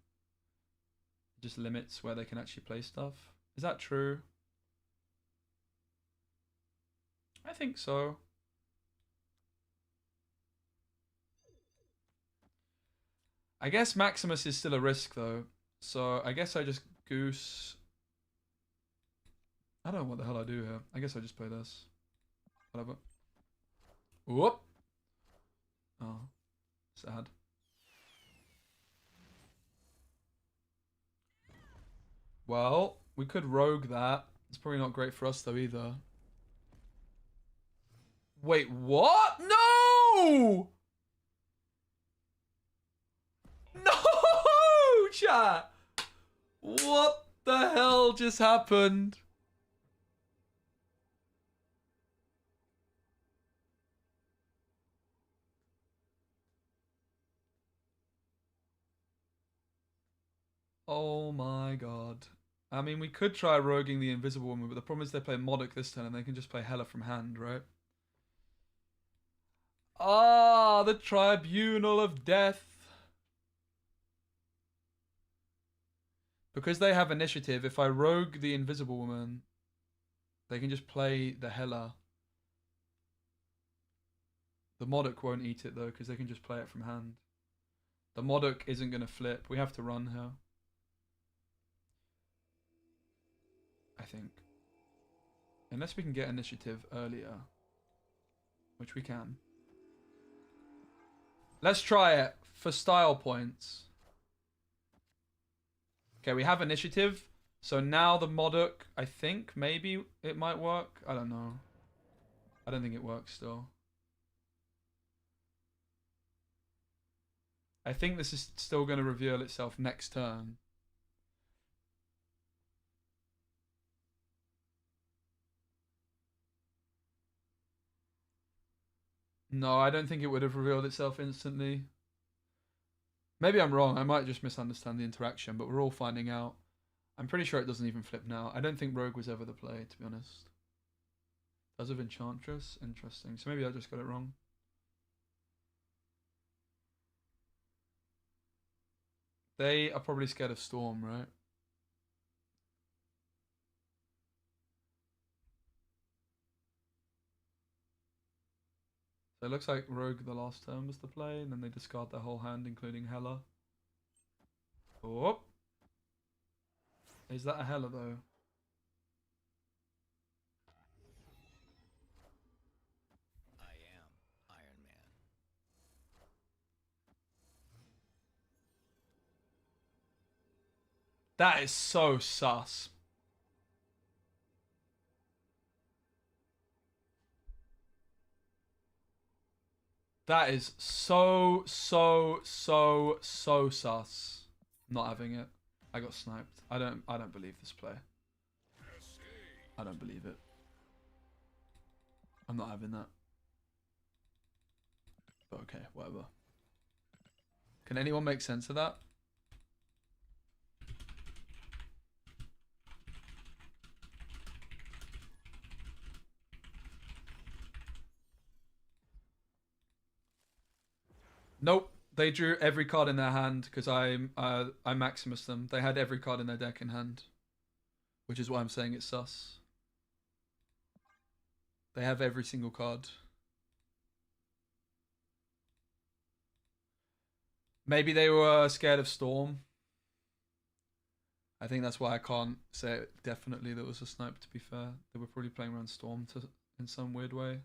Just limits where they can actually play stuff. Is that true? I think so. I guess Maximus is still a risk though. So I guess I just goose. I don't know what the hell I do here. I guess I just play this. Whatever. Whoop. Oh. Sad. Well, we could rogue that. It's probably not great for us though either. Wait, what? No! No, chat! What the hell just happened? Oh my god. I mean, we could try roguing the Invisible Woman, but the problem is they play Modok this turn and they can just play Hela from hand, right? Ah, the Tribunal of Death. Because they have initiative, if I rogue the Invisible Woman, they can just play the Hela. The Modok won't eat it though, because they can just play it from hand. The Modok isn't going to flip. We have to run her. I think. Unless we can get initiative earlier. Which we can. Let's try it for style points. Okay, we have initiative. So now the Modok, I think, maybe it might work. I don't know. I don't think it works still. I think this is still going to reveal itself next turn. No, I don't think it would have revealed itself instantly. Maybe I'm wrong. I might just misunderstand the interaction, but we're all finding out. I'm pretty sure it doesn't even flip now. I don't think Rogue was ever the play, to be honest. Does of Enchantress? Interesting. So maybe I just got it wrong. They are probably scared of Storm, right? So it looks like Rogue the last turn was the play, and then they discard their whole hand, including Hela. Oh! Is that a Hela, though? I am Iron Man. That is so sus. That is so sus. Not having it. I got sniped. I don't believe this play. I don't believe it. I'm not having that. But okay, whatever. Can anyone make sense of that? They drew every card in their hand because I Maximus them. They had every card in their deck in hand, which is why I'm saying it's sus. They have every single card. Maybe they were scared of Storm. I think that's why I can't say it definitely that was a snipe, to be fair. They were probably playing around Storm in some weird way.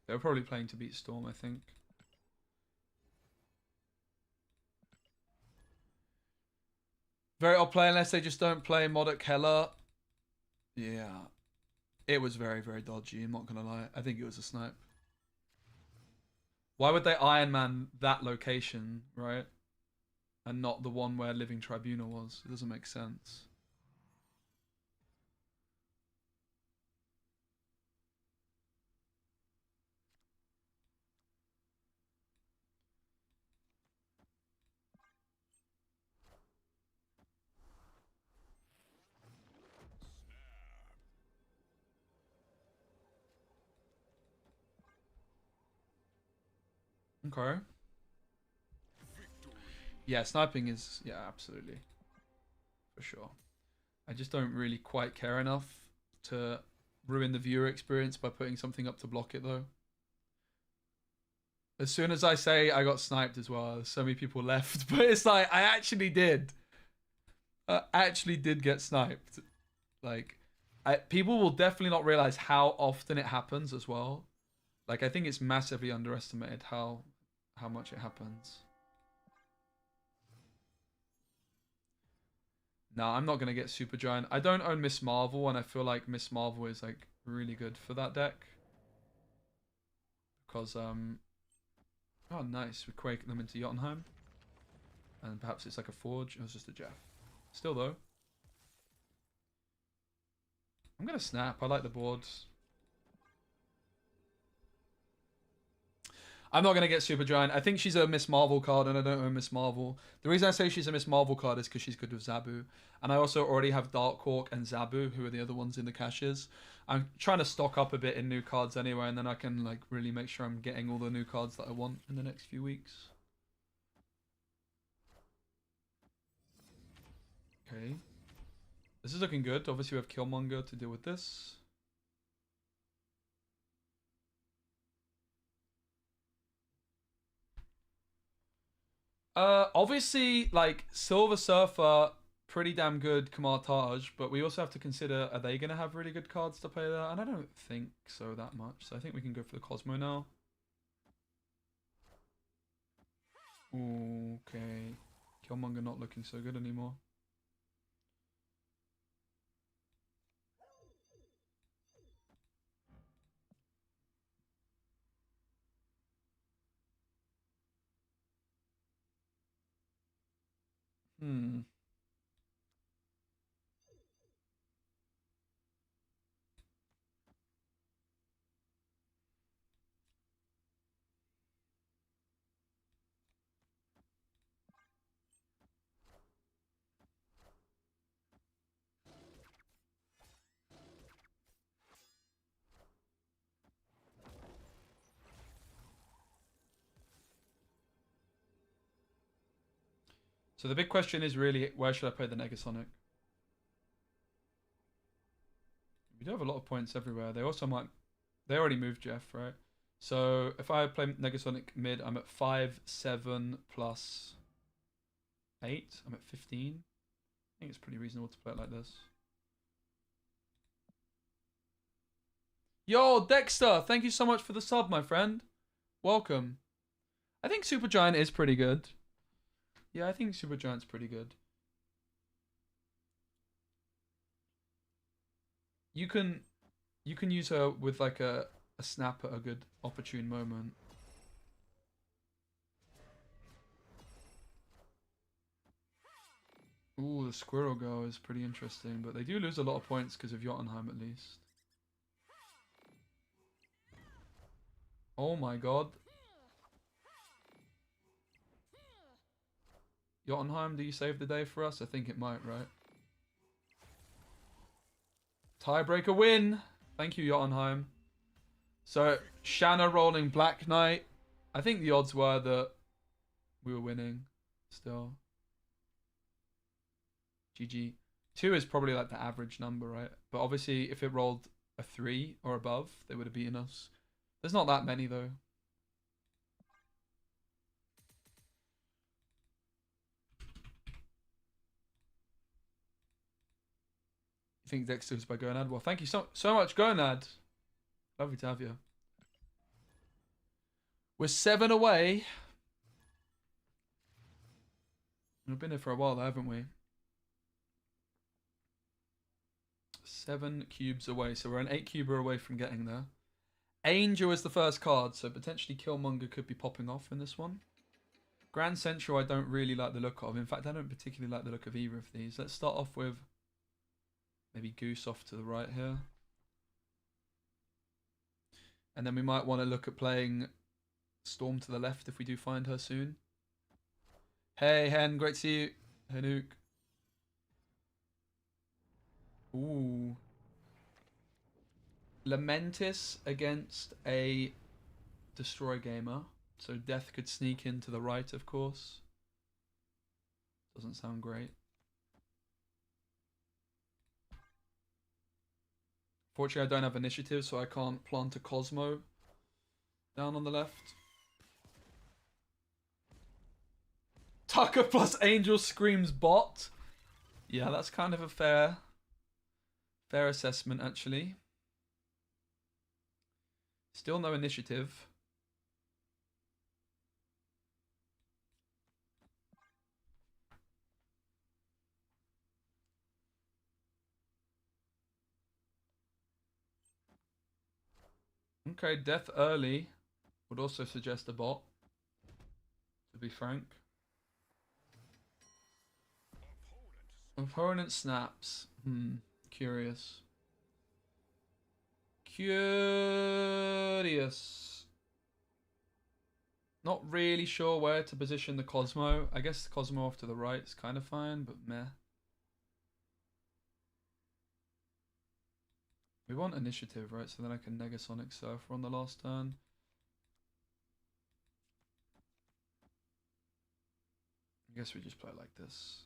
They were probably playing to beat Storm, I think. Very odd play unless they just don't play Modok Keller. Yeah. It was very, very dodgy, I'm not going to lie. I think it was a snipe. Why would they Iron Man that location, right? And not the one where Living Tribunal was? It doesn't make sense. Okay. Yeah, sniping is, yeah, absolutely. For sure. I just don't really quite care enough to ruin the viewer experience by putting something up to block it, though. As soon as I say I got sniped as well, so many people left. But it's like, I actually did. I actually did get sniped. Like, people will definitely not realize how often it happens as well. Like, I think it's massively underestimated how much it happens. No, I'm not going to get Super Giant. I don't own Miss Marvel, and I feel like Miss Marvel is, like, really good for that deck. Because, oh, nice. We quake them into Jotunheim. And perhaps it's like a Forge. It was just a Jeff. Still, though. I'm going to snap. I like the boards. I'm not going to get Super Giant. I think she's a Miss Marvel card, and I don't own Miss Marvel. The reason I say she's a Miss Marvel card is because she's good with Zabu. And I also already have Dark Hawk and Zabu, who are the other ones in the caches. I'm trying to stock up a bit in new cards anyway, and then I can like really make sure I'm getting all the new cards that I want in the next few weeks. Okay. This is looking good. Obviously, we have Killmonger to deal with this. Obviously, like, Silver Surfer, pretty damn good Kamar Taj, but we also have to consider, are they going to have really good cards to play there? And I don't think so that much, so I think we can go for the Cosmo now. Okay. Killmonger not looking so good anymore. Hmm. So the big question is really, where should I play the Negasonic? We do have a lot of points everywhere. They also might... They already moved Jeff, right? So if I play Negasonic mid, I'm at 5, 7 plus 8. I'm at 15. I think it's pretty reasonable to play it like this. Yo, Dexter! Thank you so much for the sub, my friend. Welcome. I think Supergiant is pretty good. Yeah, I think Supergiant's pretty good. You can use her with like a snap at a good opportune moment. Ooh, the Squirrel Girl is pretty interesting, but they do lose a lot of points because of Jotunheim at least. Oh my god. Jotunheim, do you save the day for us? I think it might, right? Tiebreaker win! Thank you, Jotunheim. So, Shanna rolling Black Knight. I think the odds were that we were winning still. GG. 2 is probably like the average number, right? But obviously, if it rolled a 3 or above, they would have beaten us. There's not that many, though. I think Dexter's by Gonad. Well, thank you so much, Gonad. Lovely to have you. We're 7 away. We've been here for a while, though, haven't we? 7 cubes away, so we're an 8 cuber away from getting there. Angel is the first card, so potentially Killmonger could be popping off in this one. Grand Central I don't really like the look of. In fact, I don't particularly like the look of either of these. Let's start off with maybe Goose off to the right here. And then we might want to look at playing Storm to the left if we do find her soon. Hey, Hen, great to see you. Henuk. Ooh. Lamentis against a Destroy Gamer. So Death could sneak into the right, of course. Doesn't sound great. Fortunately, I don't have initiative, so I can't plant a Cosmo down on the left. Tucker plus Angel screams bot. Yeah, that's kind of a fair assessment, actually. Still no initiative. Okay, death early would also suggest a bot, to be frank. Opponent snaps. Curious. Curious. Not really sure where to position the Cosmo. I guess the Cosmo off to the right is kind of fine, but meh. We want initiative, right? So then I can Negasonic Surfer on the last turn. I guess we just play like this.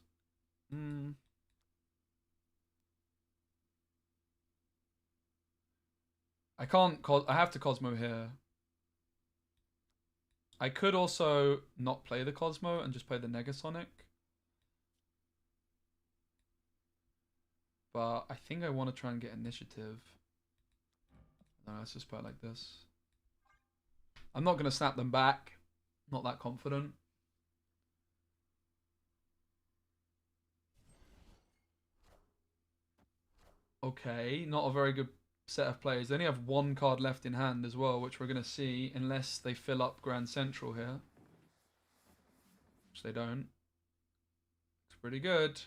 I can't. I have to Cosmo here. I could also not play the Cosmo and just play the Negasonic. But I think I want to try and get initiative. No, let's just play it like this. I'm not going to snap them back. Not that confident. Okay, not a very good set of players. They only have 1 card left in hand as well, which we're going to see unless they fill up Grand Central here. Which they don't. It's pretty good.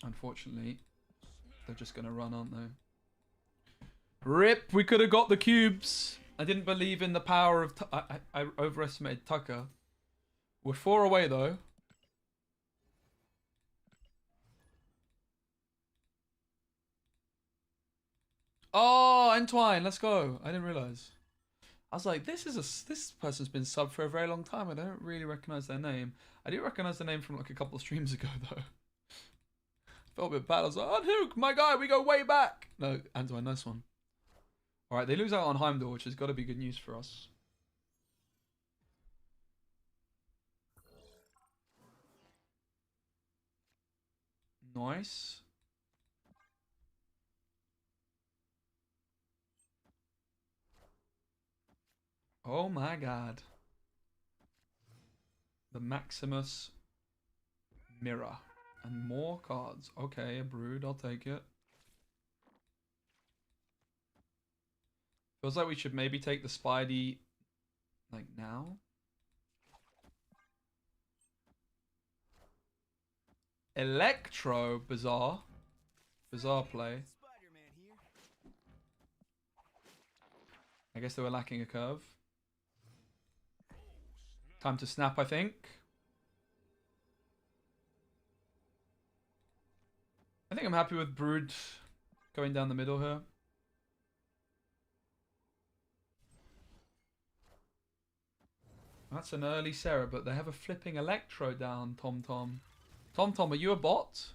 Unfortunately, they're just going to run, aren't they? RIP, we could have got the cubes. I didn't believe in the power of... I overestimated Tucker. We're 4 away, though. Oh, Entwine, let's go. I didn't realize. I was like, this person's been subbed for a very long time. I don't really recognize their name. I do recognize the name from like a couple of streams ago, though. Felt a bit bad. I was like, oh, Nuke, my guy, we go way back. No, Entwine, nice one. All right, they lose out on Heimdall, which has got to be good news for us. Nice. Oh my god. The Maximus Mirror. And more cards. Okay, a Brood, I'll take it. Feels like we should maybe take the Spidey, like, now. Electro, bizarre. Bizarre play. Spider-Man here. I guess they were lacking a curve. Time to snap, I think. I think I'm happy with Brood going down the middle here. That's an early Sarah, but they have a flipping Electro down, Tom Tom. Tom Tom, are you a bot?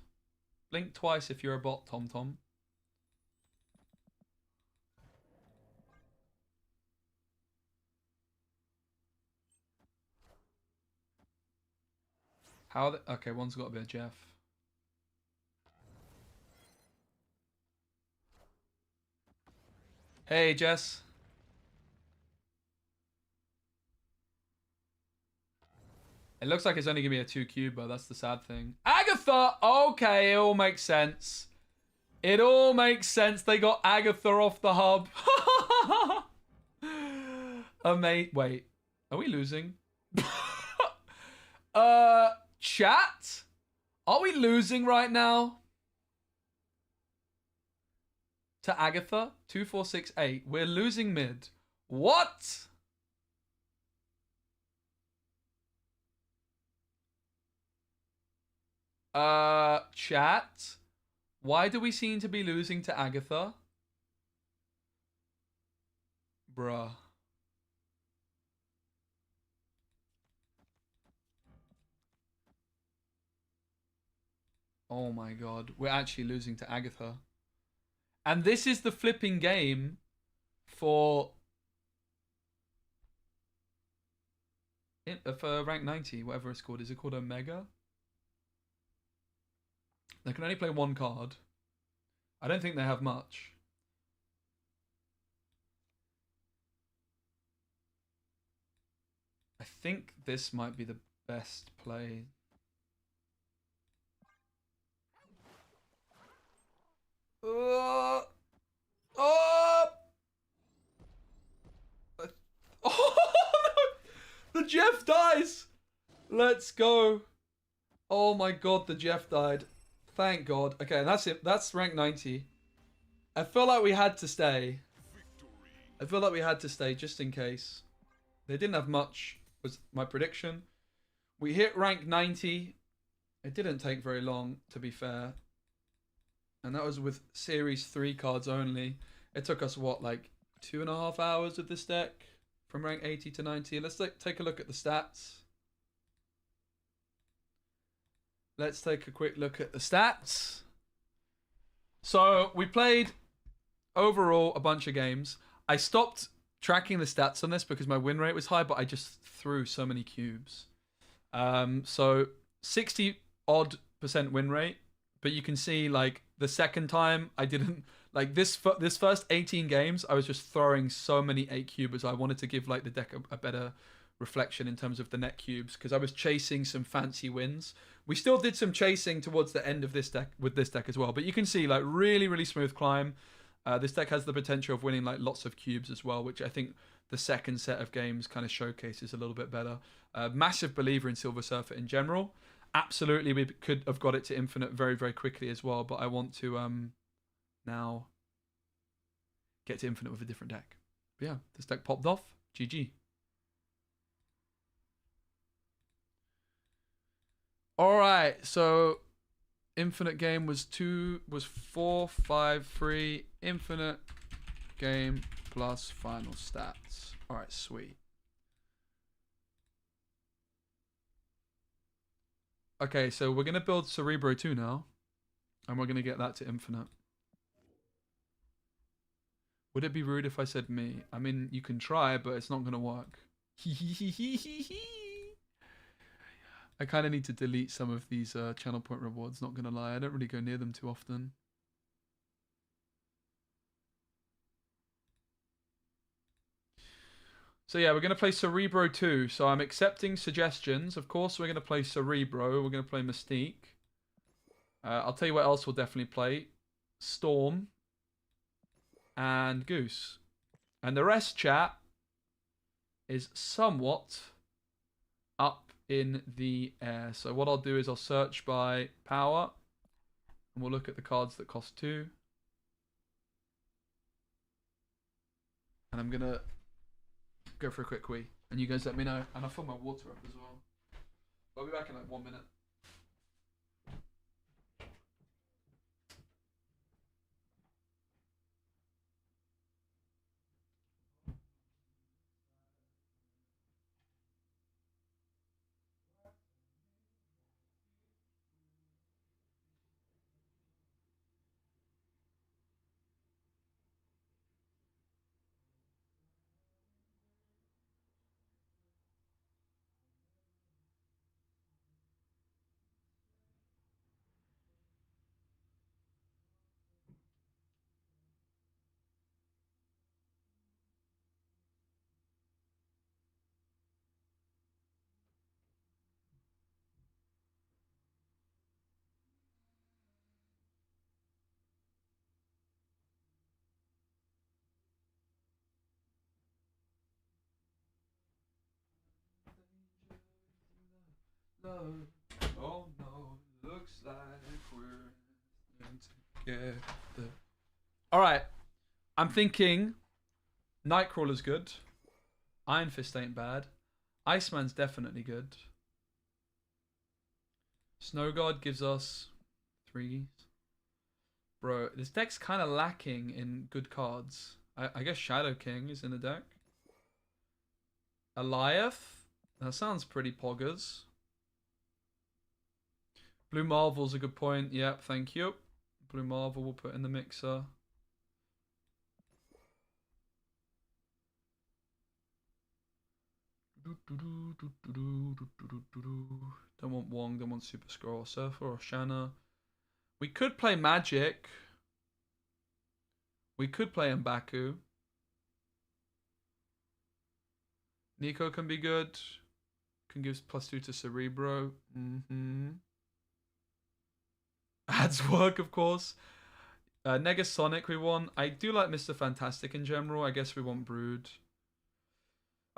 Blink twice if you're a bot, Tom Tom. How are they? Okay, one's got to be a Jeff. Hey, Jess. It looks like it's only going to be a 2-cuber. That's the sad thing. Agatha! Okay, it all makes sense. It all makes sense. They got Agatha off the hub. Wait. Are we losing? Chat? Are we losing right now? To Agatha? 2468. We're losing mid. What? Chat? Why do we seem to be losing to Agatha? Bruh. Oh my god. We're actually losing to Agatha. And this is the flipping game for rank 90, whatever it's called. Is it called Omega? They can only play one card. I don't think they have much. I think this might be the best play. Oh no! The Jeff dies! Let's go. Oh my god, the Jeff died. Thank god. Okay, that's it. That's rank 90. I feel like we had to stay. I feel like we had to stay just in case. They didn't have much, was my prediction. We hit rank 90. It didn't take very long, to be fair. And that was with Series 3 cards only. It took us, what, like 2.5 hours with this deck? From rank 80 to 90. Let's take a look at the stats. Let's take a quick look at the stats. So, we played overall a bunch of games. I stopped tracking the stats on this because my win rate was high, but I just threw so many cubes. So, 60-odd% win rate. But you can see, like, the second time, I didn't... Like, this first 18 games, I was just throwing so many 8-cubers. I wanted to give, like, the deck a better reflection in terms of the net cubes, because I was chasing some fancy wins. We still did some chasing towards the end of this deck, with this deck as well. But you can see, like, really, really smooth climb. This deck has the potential of winning, like, lots of cubes as well, which I think the second set of games kind of showcases a little bit better. Massive believer in Silver Surfer in general. Absolutely, we could have got it to infinite very, very quickly as well, but I want to now get to infinite with a different deck. But yeah, this deck popped off. GG. All right, so infinite game was 4, 5, 3. Infinite game plus final stats. All right, sweet. Okay, so we're going to build Cerebro 2 now. And we're going to get that to infinite. Would it be rude if I said me? I mean, you can try, but it's not going to work. I kind of need to delete some of these channel point rewards, not going to lie. I don't really go near them too often. So yeah, we're going to play Cerebro 2. So I'm accepting suggestions. Of course, we're going to play Cerebro. We're going to play Mystique. I'll tell you what else we'll definitely play. Storm. And Goose. And the rest, chat, is somewhat up in the air. So what I'll do is I'll search by power. And we'll look at the cards that cost 2. And I'm going to go for a quick wee. And you guys let me know. And I'll fill my water up as well. I'll be back in like 1 minute. Love. Oh no, looks like we're together. Alright, I'm thinking Nightcrawler's good. Iron Fist ain't bad. Iceman's definitely good. Snow Guard gives us 3. Bro, this deck's kind of lacking in good cards. I guess Shadow King is in the deck. Eliath? That sounds pretty poggers. Blue Marvel's a good point. Yep, thank you. Blue Marvel we'll put in the mixer. Don't want Wong, don't want Super Scroll or Surfer or Shanna. We could play Magic. We could play M'Baku. Nico can be good. Can give +2 to Cerebro. Adds work, of course. Negasonic we want. I do like Mr. Fantastic in general. I guess we want Brood.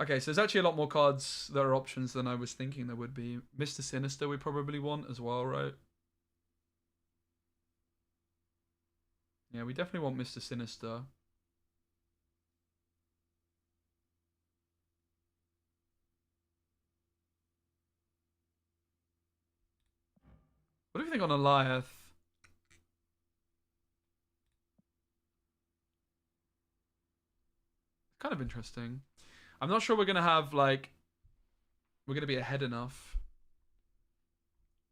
Okay, so there's actually a lot more cards that are options than I was thinking there would be. Mr. Sinister we probably want as well, right? Yeah, we definitely want Mr. Sinister. What do you think on Eliath? Kind of interesting. I'm not sure we're going to have, like... We're going to be ahead enough.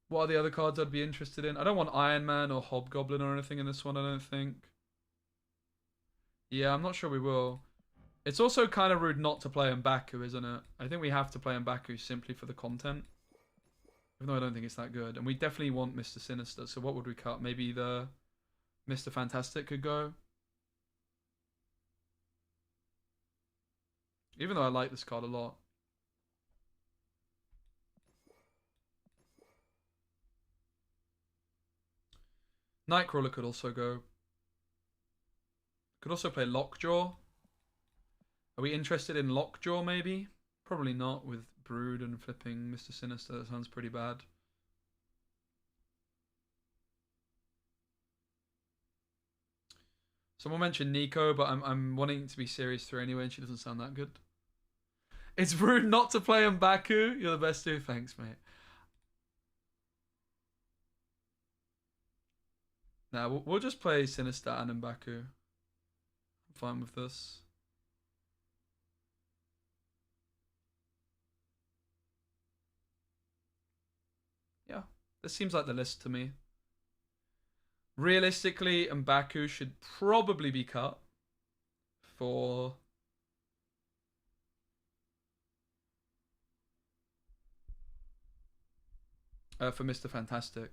What are the other cards I'd be interested in? I don't want Iron Man or Hobgoblin or anything in this one, I don't think. Yeah, I'm not sure we will. It's also kind of rude not to play M'Baku, isn't it? I think we have to play M'Baku simply for the content. Even though I don't think it's that good. And we definitely want Mr. Sinister. So what would we cut? Maybe the Mr. Fantastic could go. Even though I like this card a lot. Nightcrawler could also go. Could also play Lockjaw. Are we interested in Lockjaw maybe? Probably not with Brood and flipping Mr. Sinister. That sounds pretty bad. Someone mentioned Nico, but I'm wanting to be serious through anyway, and she doesn't sound that good. It's rude not to play M'Baku. You're the best dude. Thanks, mate. Nah, we'll just play Sinister and M'Baku. I'm fine with this. Yeah, this seems like the list to me. Realistically, M'Baku should probably be cut for Mr. Fantastic.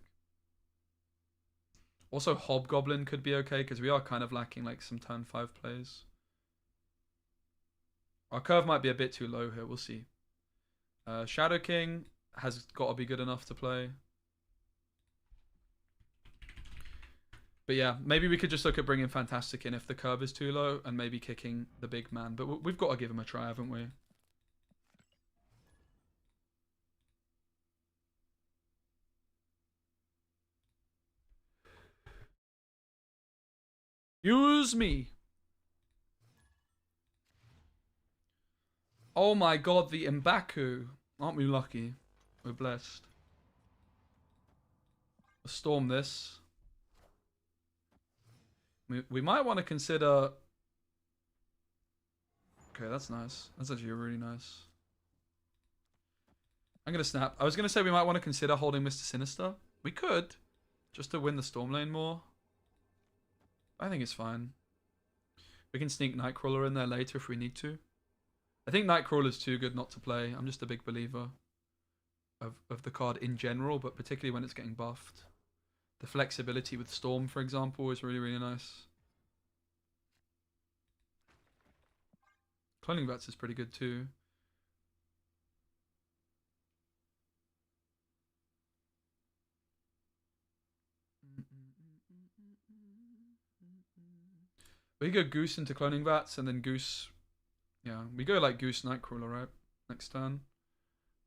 Also, Hobgoblin could be okay because we are kind of lacking like some turn 5 plays. Our curve might be a bit too low here. We'll see. Shadow King has got to be good enough to play. But yeah, maybe we could just look at bringing Fantastic in if the curve is too low and maybe kicking the big man. But we've got to give him a try, haven't we? Use me. Oh my god, the M'Baku. Aren't we lucky? We're blessed. Let's storm this. We might want to consider... Okay, that's nice. That's actually really nice. I'm going to snap. I was going to say we might want to consider holding Mr. Sinister. We could. Just to win the storm lane more. I think it's fine. We can sneak Nightcrawler in there later if we need to. I think Nightcrawler's too good not to play. I'm just a big believer of the card in general, but particularly when it's getting buffed. The flexibility with Storm, for example, is really, really nice. Cloning Bats is pretty good too. We go Goose into Cloning Bats and then Goose... Yeah, we go like Goose Nightcrawler, right? Next turn.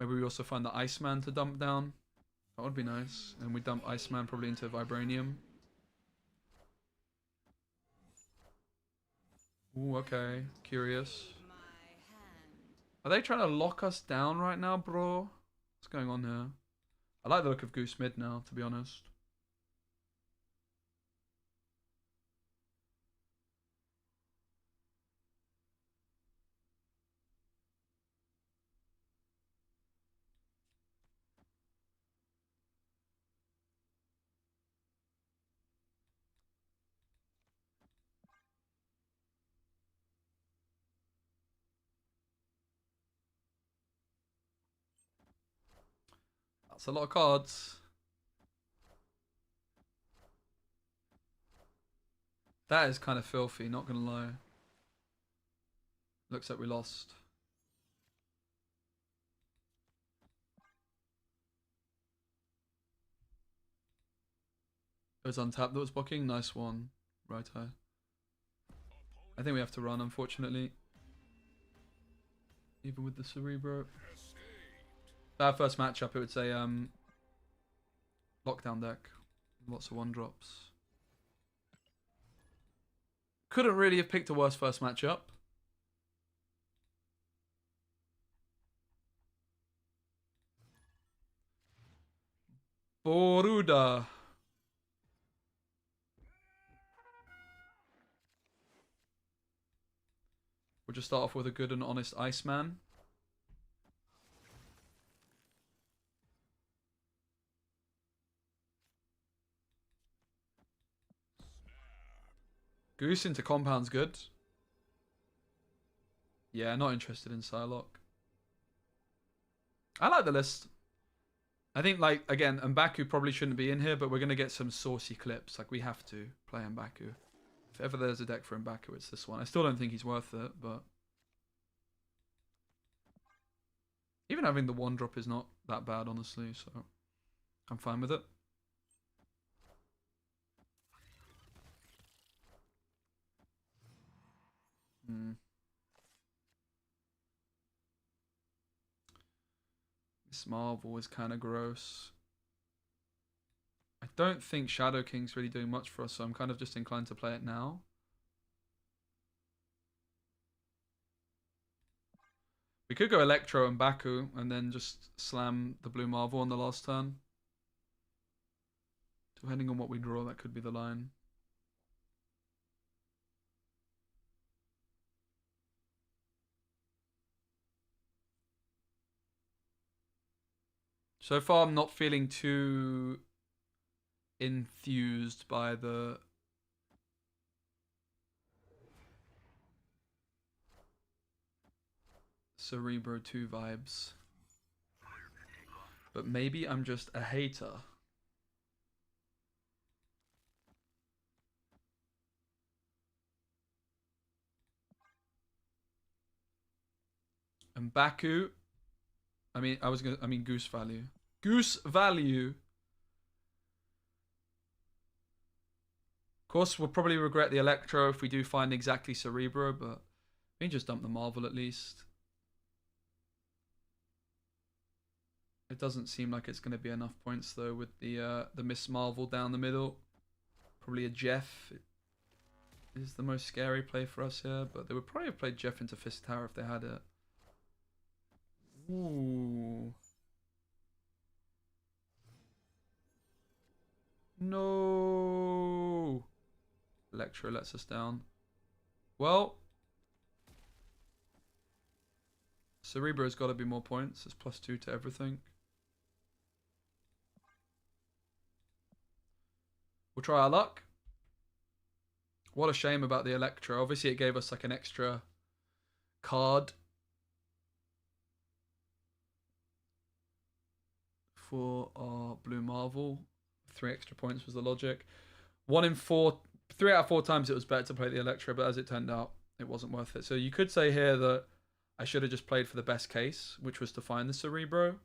Maybe we also find the Iceman to dump down. That would be nice. And we dump Iceman probably into Vibranium. Ooh, okay. Curious. Are they trying to lock us down right now, bro? What's going on here? I like the look of Goose mid now, to be honest. That's a lot of cards. That is kind of filthy, not gonna lie. Looks like we lost. It was untapped that was blocking. Nice one. Right eye. I think we have to run, unfortunately. Even with the Cerebro. That first matchup, it would say lockdown deck. Lots of 1-drops. Couldn't really have picked a worse first matchup. Boruda. We'll just start off with a good and honest Iceman. Goose into Compound's good. Yeah, not interested in Psylocke. I like the list. I think, like, again, M'Baku probably shouldn't be in here, but we're going to get some saucy clips. Like, we have to play M'Baku. If ever there's a deck for M'Baku, it's this one. I still don't think he's worth it, but... Even having the 1-drop is not that bad, honestly, so... I'm fine with it. This Marvel is kind of gross. I don't think Shadow King's really doing much for us, so I'm kind of just inclined to play it now. We could go Electro and Baku and then just slam the blue Marvel on the last turn. Depending on what we draw, that could be the line. So far, I'm not feeling too enthused by the Cerebro 2 vibes. But maybe I'm just a hater. And Baku. I mean Goose value. Goose value. course, we'll probably regret the Electro if we do find exactly Cerebro, but we can just dump the Marvel at least. It doesn't seem like it's going to be enough points though with the Miss Marvel down the middle. Probably a Jeff is the most scary play for us here, but they would probably have played Jeff into Fist Tower if they had it. Ooh. No. Electro lets us down. Well, Cerebro's got to be more points. It's +2 to everything. We'll try our luck. What a shame about the Electro. Obviously, it gave us like an extra card for our Blue Marvel. 3 extra points was the logic. 3 out of 4 times it was better to play the Electro, but as it turned out, it wasn't worth it. So you could say here that I should have just played for the best case, which was to find the Cerebro,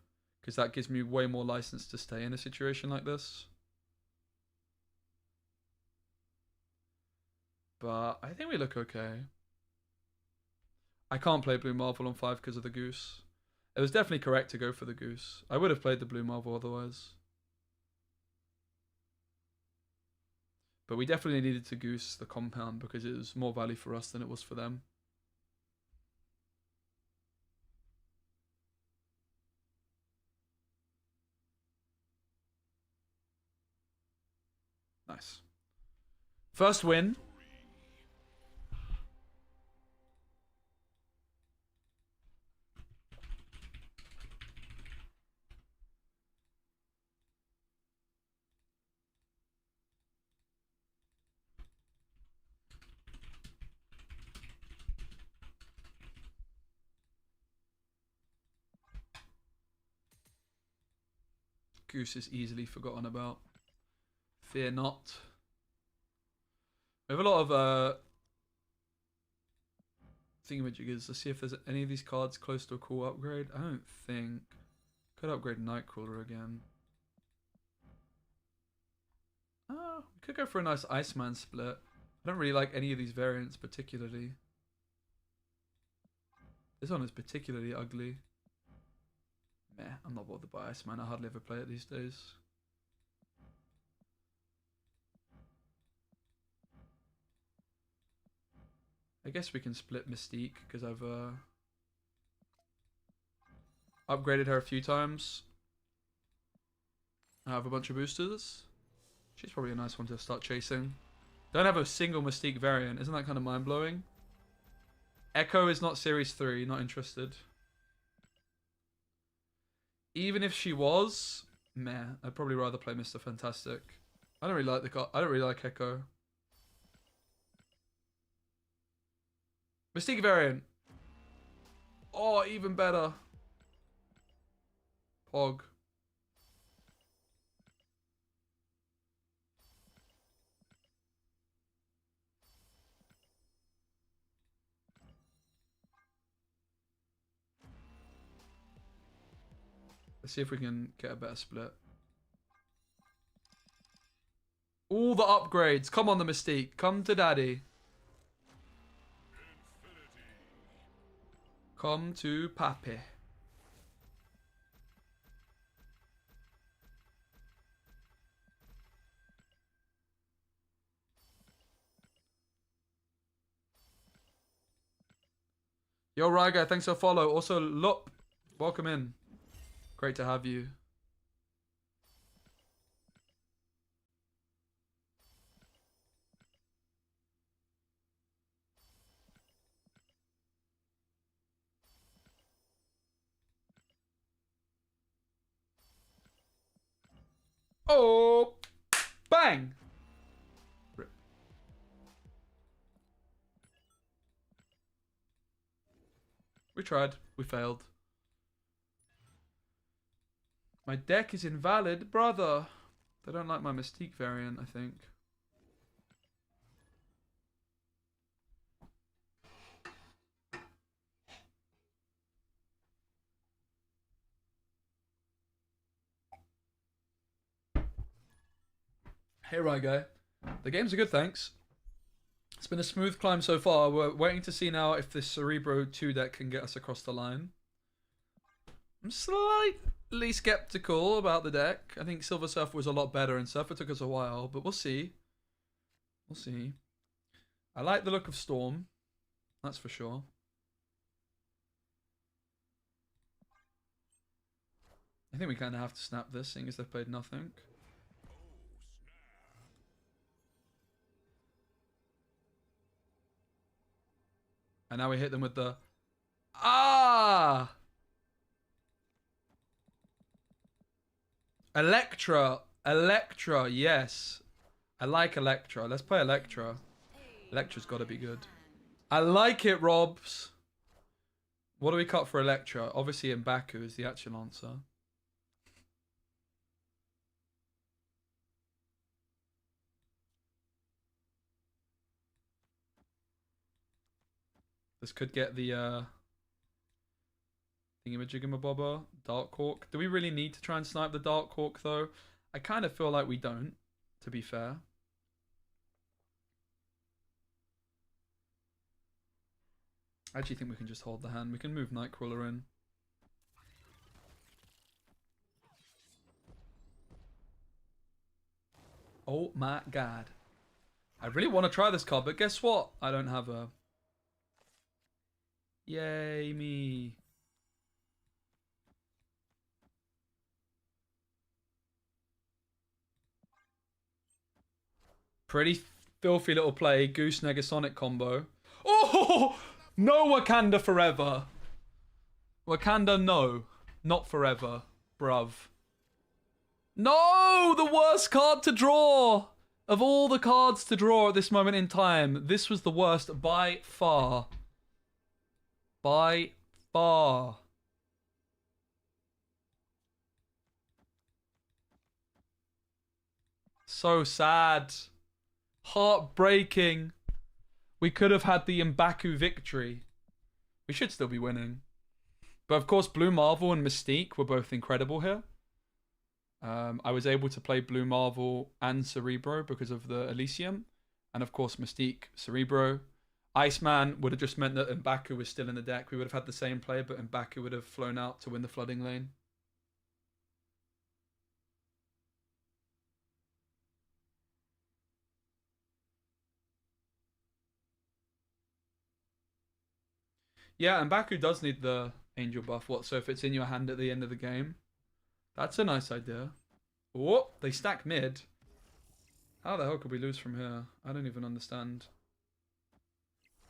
because that gives me way more license to stay in a situation like this. But I think we look okay. I can't play Blue Marvel on 5 because of the Goose. It was definitely correct to go for the Goose. I would have played the Blue Marvel otherwise. But we definitely needed to Goose the compound because it was more value for us than it was for them. Nice. First win. Goose is easily forgotten about. Fear not. We have a lot of thingamajiggers. Let's see if there's any of these cards close to a cool upgrade. I don't think. Could upgrade Nightcrawler again. Oh, we could go for a nice Iceman split. I don't really like any of these variants particularly. This one is particularly ugly. Meh, I'm not bothered by Iceman. I hardly ever play it these days. I guess we can split Mystique because I've upgraded her a few times. I have a bunch of boosters. She's probably a nice one to start chasing. Don't have a single Mystique variant. Isn't that kind of mind-blowing? Echo is not Series 3. Not interested. Even if she was, meh. I'd probably rather play Mr. Fantastic. I don't really like I don't really like Echo. Mystique variant. Oh, even better. Pog. Let's see if we can get a better split. All the upgrades. Come on, the Mystique. Come to daddy. Come to papi. Yo, Ryga, thanks for follow. Also, Lup, welcome in. Great to have you. Oh, bang. Rip. We tried. We failed. My deck is invalid, brother. They don't like my Mystique variant, I think. Hey, right guy. The games are good, thanks. It's been a smooth climb so far. We're waiting to see now if this Cerebro 2 deck can get us across the line. I'm slightly skeptical about the deck. I think Silver Surfer was a lot better and Surfer took us a while, but we'll see. We'll see. I like the look of Storm. That's for sure. I think we kind of have to snap this, seeing as they've played nothing. And now we hit them with the... Ah! Electra. Electra, yes. I like Electra. Let's play Electra. Electra's got to be good. I like it, Robs. What do we cut for Electra? Obviously, M'Baku is the actual answer. This could get the thingamajiggamabobber, Dark Hawk. Do we really need to try and snipe the Dark Hawk though? I kind of feel like we don't, to be fair. I actually think we can just hold the hand. We can move Nightcrawler in. Oh my god. I really want to try this card, but guess what? I don't have a... Yay, me. Pretty filthy little play. Goose Negasonic combo. Oh! No Wakanda forever. Wakanda, no. Not forever. Bruv. No! The worst card to draw! Of all the cards to draw at this moment in time, this was the worst by far. By far. So sad. Heartbreaking. We could have had the M'Baku victory. We should still be winning. But of course, Blue Marvel and Mystique were both incredible here. I was able to play Blue Marvel and Cerebro because of the Elysium. And of course, Mystique, Cerebro. Iceman would have just meant that M'Baku was still in the deck. We would have had the same play, but M'Baku would have flown out to win the flooding lane. Yeah, M'Baku does need the angel buff. What? So if it's in your hand at the end of the game? That's a nice idea. Oh, they stack mid. How the hell could we lose from here? I don't even understand.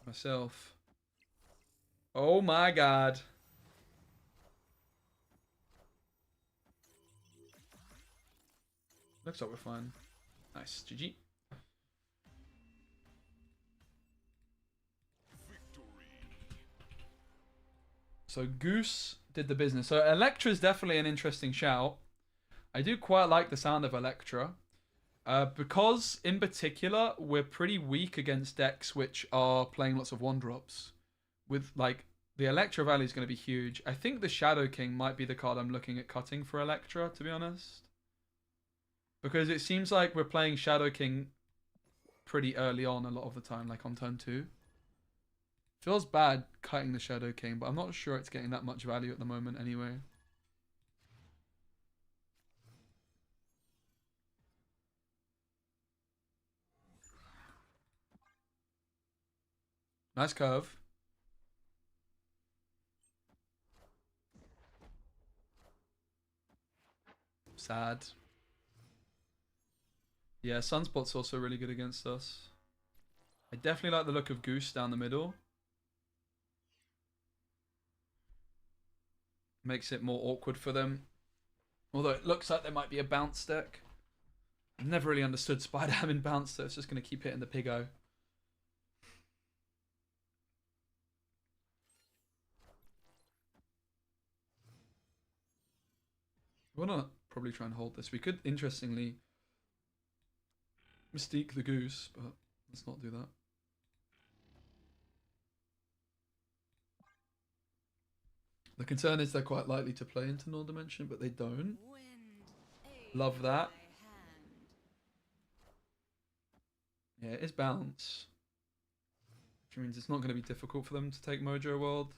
Myself. Oh my god. Looks like we're fine. Nice. GG. So Goose did the business. So Electra is definitely an interesting shout. I do quite like the sound of Electra. Because, in particular, we're pretty weak against decks which are playing lots of 1-drops. With, like, the Electra value is going to be huge. I think the Shadow King might be the card I'm looking at cutting for Electra, to be honest. Because it seems like we're playing Shadow King pretty early on a lot of the time, like on turn 2. Feels bad cutting the Shadow King, but I'm not sure it's getting that much value at the moment anyway. Nice curve. Sad. Yeah, Sunspot's also really good against us. I definitely like the look of Goose down the middle. Makes it more awkward for them. Although it looks like there might be a bounce deck. I've never really understood Spider-Ham in bounce, so it's just going to keep hitting the Piggo. We want to probably try and hold this. We could, interestingly, Mystique the Goose, but let's not do that. The concern is they're quite likely to play into Null Dimension, but they don't. Love that. Yeah, it is bounce. Which means it's not going to be difficult for them to take Mojo World.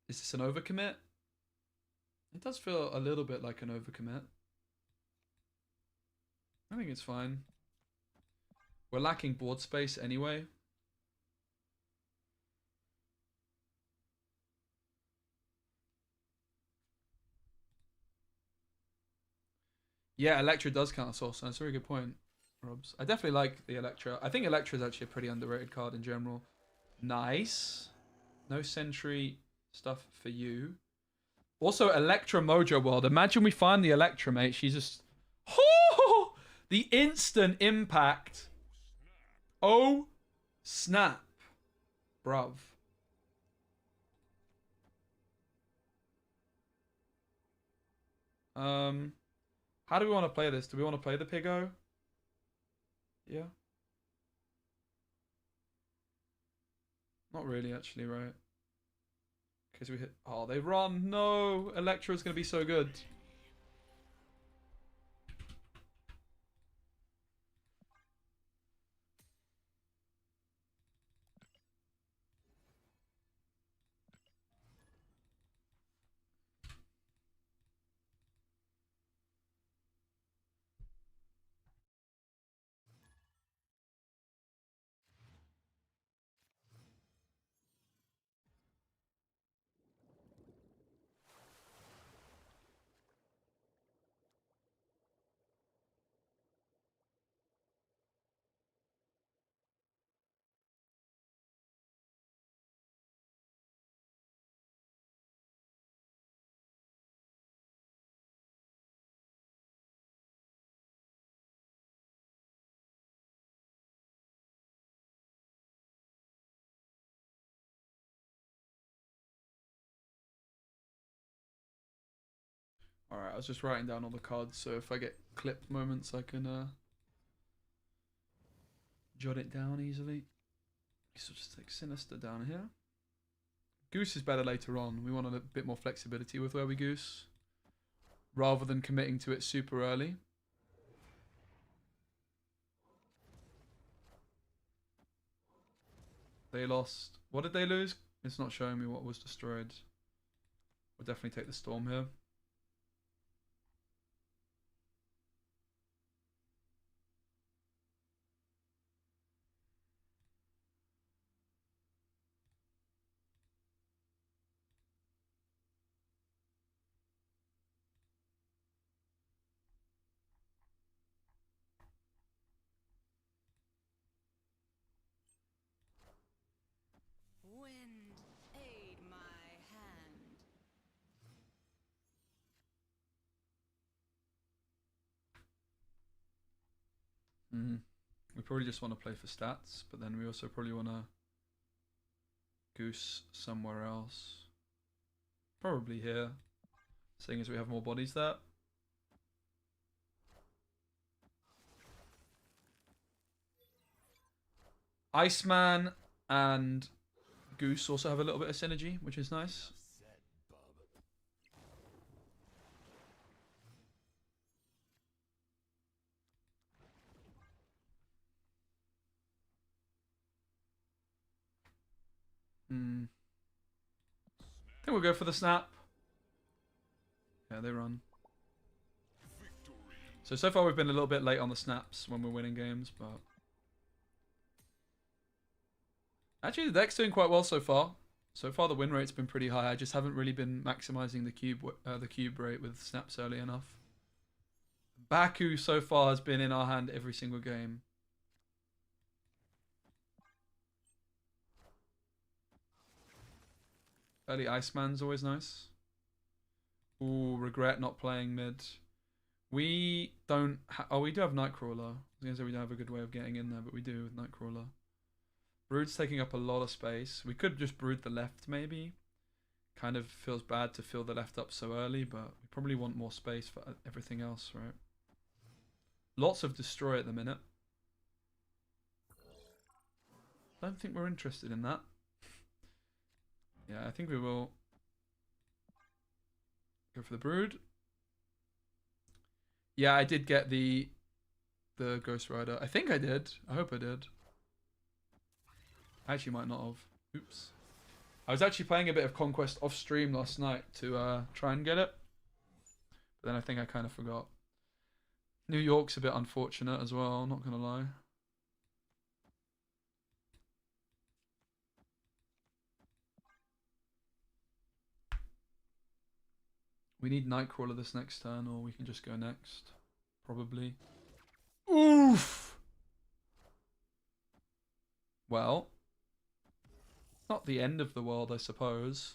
Is this an overcommit? It does feel a little bit like an overcommit. I think it's fine. We're lacking board space anyway. Yeah, Electra does count as Source. That's a very good point, Robs. I definitely like the Electra. I think Electra is actually a pretty underrated card in general. Nice. No Sentry stuff for you. Also, Electra Mojo World. Imagine we find the Electra, mate. She's just... Oh, the instant impact. Oh, snap. Bruv. How do we want to play this? Do we want to play the Piggo? Yeah. Not really, actually, right? Because we hit... Oh, they run. No. Electra's going to be so good. Alright, I was just writing down all the cards, so if I get clipped moments, I can jot it down easily. So just take Sinister down here. Goose is better later on. We want a bit more flexibility with where we goose, rather than committing to it super early. They lost. What did they lose? It's not showing me what was destroyed. We'll definitely take the Storm here. Wind, aid my hand. We probably just want to play for stats, but then we also probably want to goose somewhere else. Probably here, seeing as we have more bodies there. Iceman and Goose also have a little bit of synergy, which is nice. I think we'll go for the snap. Yeah, they run. So far we've been a little bit late on the snaps when we're winning games, but... Actually, the deck's doing quite well so far. So far the win rate's been pretty high. I just haven't really been maximizing the cube rate with snaps early enough. Baku so far has been in our hand every single game. Early Iceman's always nice. Ooh, regret not playing mid. We don't... Oh, we do have Nightcrawler. I was going to say we don't have a good way of getting in there, but we do with Nightcrawler. Brood's taking up a lot of space. We could just brood the left, maybe. Kind of feels bad to fill the left up so early, but we probably want more space for everything else, right? Lots of destroy at the minute. Don't think we're interested in that. Yeah, I think we will go for the brood. Yeah, I did get the the Ghost Rider. I think I did. I hope I did. I actually might not have. Oops. I was actually playing a bit of Conquest off stream last night to try and get it. But then I think I kind of forgot. New York's a bit unfortunate as well, not going to lie. We need Nightcrawler this next turn, or we can just go next. Probably. Oof! Well. Not the end of the world, I suppose.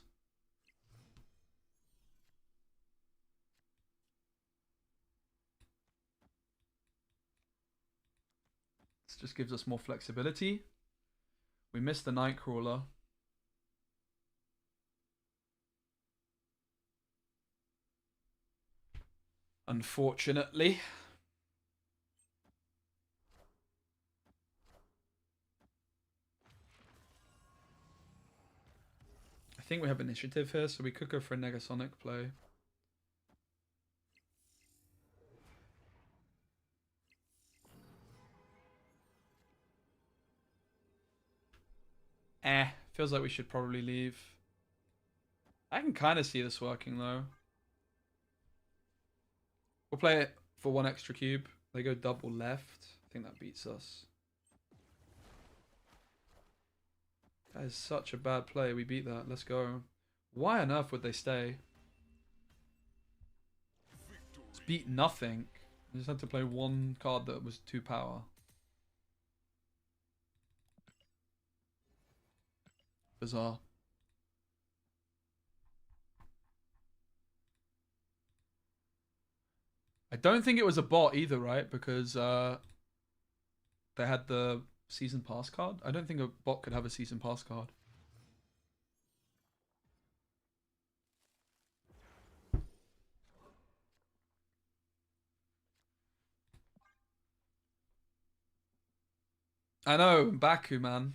This just gives us more flexibility. We missed the Nightcrawler. Unfortunately. I think we have initiative here, so we could go for a Negasonic play. Feels like we should probably leave. I can kind of see this working though. We'll play it for one extra cube. They go double left. I think that beats us. That is such a bad play. We beat that. Let's go. Why on earth would they stay? It's beat nothing. I just had to play one card that was 2 power. Bizarre. I don't think it was a bot either, right? Because they had the season pass card. I don't think a bot could have a season pass card. I know, M'Baku, man.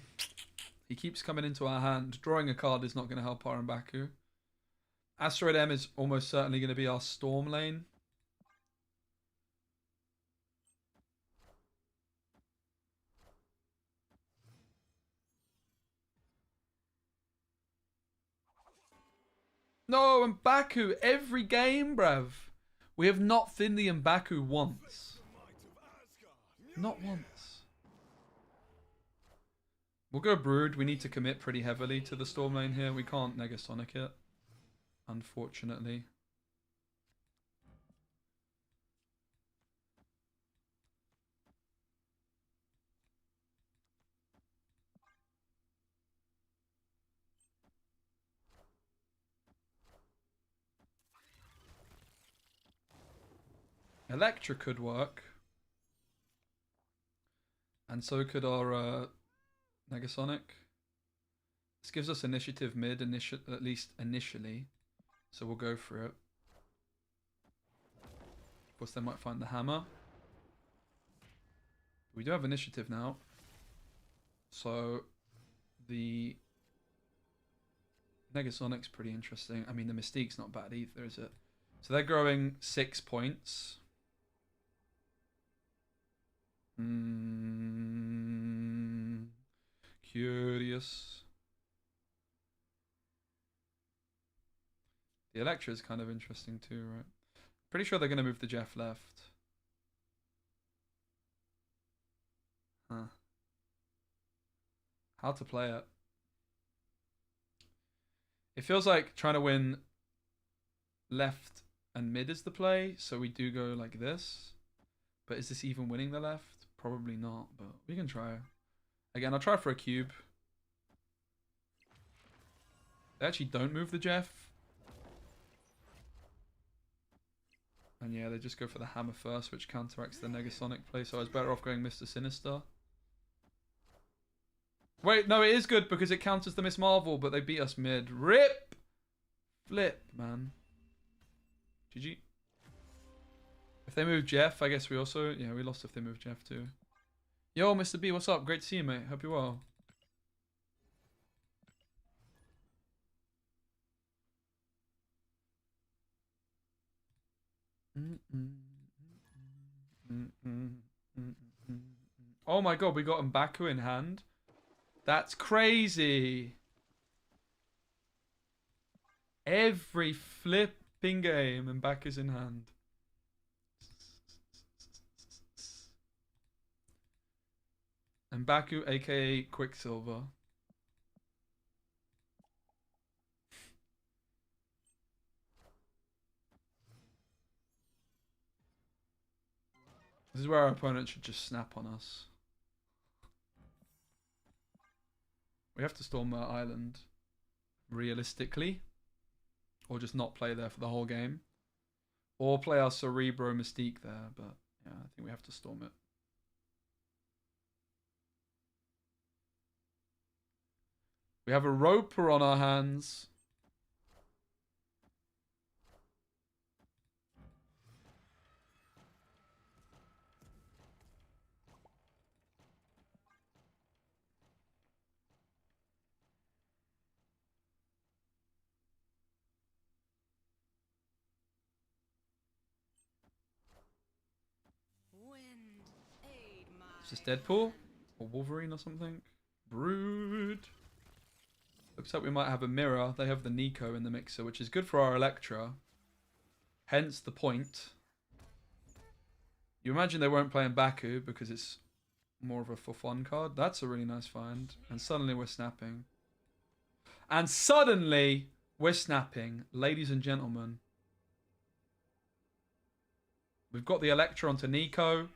He keeps coming into our hand. Drawing a card is not going to help our M'Baku. Asteroid M is almost certainly going to be our Storm lane. No, M'Baku, every game, bruv. We have not thinned the M'Baku once. Not once. We'll go Brood. We need to commit pretty heavily to the Storm lane here. We can't Negasonic it, unfortunately. Electra could work. And so could our Negasonic. This gives us initiative mid, at least initially. So we'll go for it. Of course, they might find the hammer. We do have initiative now. So the Negasonic's pretty interesting. I mean, the Mystique's not bad either, is it? So they're growing 6 points. Curious. The Electra is kind of interesting too, right? Pretty sure they're going to move the Jeff left. Huh. How to play it. It feels like trying to win left and mid is the play, so we do go like this. But is this even winning the left? Probably not, but we can try. Again, I'll try for a cube. They actually don't move the Jeff. And yeah, they just go for the hammer first, which counteracts the Negasonic play, so I was better off going Mr. Sinister. Wait, no, it is good because it counters the Miss Marvel, but they beat us mid. RIP! Flip, man. GG. If they move Jeff, I guess we also... Yeah, we lost if they move Jeff too. Yo, Mr. B, what's up? Great to see you, mate. Hope you're well. Oh my god, we got M'Baku in hand. That's crazy. Every flipping game, M'Baku's in hand. M'Baku, aka Quicksilver. This is where our opponent should just snap on us. We have to storm our island, realistically. Or just not play there for the whole game. Or play our Cerebro Mystique there, but yeah, I think we have to storm it. We have a Roper on our hands. Wind, aid my Is this Deadpool? hand. Or Wolverine or something? Brood. Looks like we might have a mirror. They have the Nico in the mixer, which is good for our Electra. Hence the point. You imagine they won't play M'Baku because it's more of a for fun card. That's a really nice find. And suddenly we're snapping. And suddenly we're snapping, ladies and gentlemen. We've got the Electra onto Nico.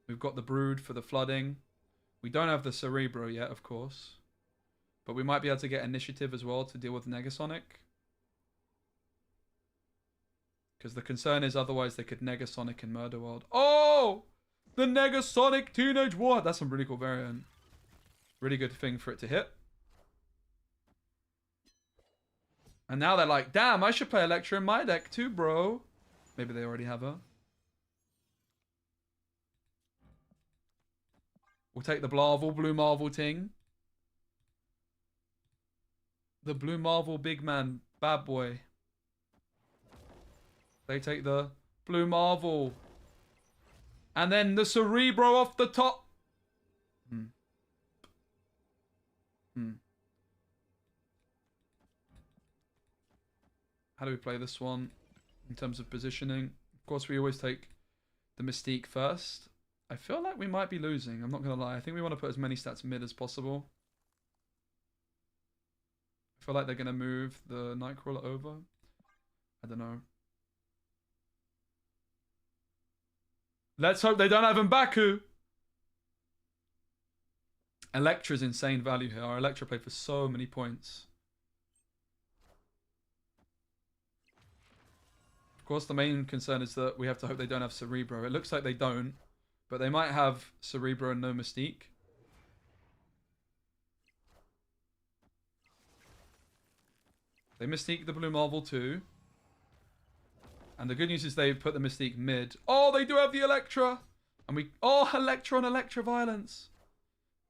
We've got the Brood for the flooding. We don't have the Cerebro yet, of course. But we might be able to get initiative as well to deal with Negasonic. Because the concern is otherwise they could Negasonic in Murder World. Oh! The Negasonic Teenage War! That's some really cool variant. Really good thing for it to hit. And now they're like, damn, I should play Electra in my deck too, bro. Maybe they already have her. We'll take the Blavel, Blue Marvel ting. The Blue Marvel big man, bad boy. They take the Blue Marvel. And then the Cerebro off the top. How do we play this one in terms of positioning? Of course, we always take the Mystique first. I feel like we might be losing. I'm not going to lie. I think we want to put as many stats mid as possible. I feel like they're going to move the Nightcrawler over. I don't know. Let's hope they don't have M'Baku. Electra's insane value here. Our Electra played for so many points. Of course, the main concern is that we have to hope they don't have Cerebro. It looks like they don't, but they might have Cerebro and no Mystique. They Mystique the Blue Marvel too. And the good news is they've put the Mystique mid. Oh, they do have the Electra! And we... Oh, Electra on Electra Violence!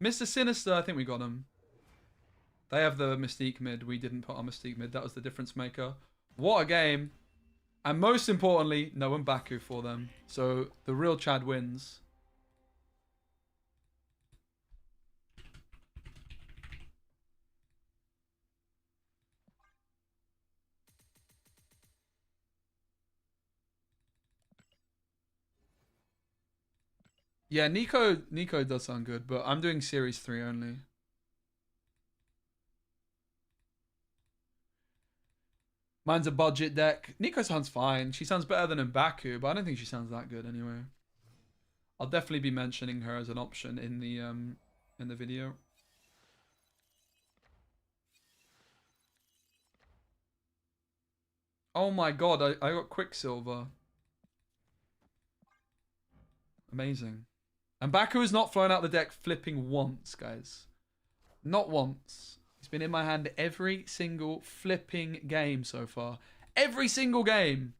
Mr. Sinister, I think we got him. They have the Mystique mid. We didn't put our Mystique mid. That was the difference maker. What a game. And most importantly, no M'Baku for them. So the real Chad wins. Yeah, Nico does sound good, but I'm doing Series 3 only. Mine's a budget deck. Nico sounds fine. She sounds better than M'Baku, but I don't think she sounds that good anyway. I'll definitely be mentioning her as an option in the video. Oh my god, I got Quicksilver. Amazing. And M'Baku has not flown out the deck flipping once, guys. Not once. He's been in my hand every single flipping game so far. Every single game.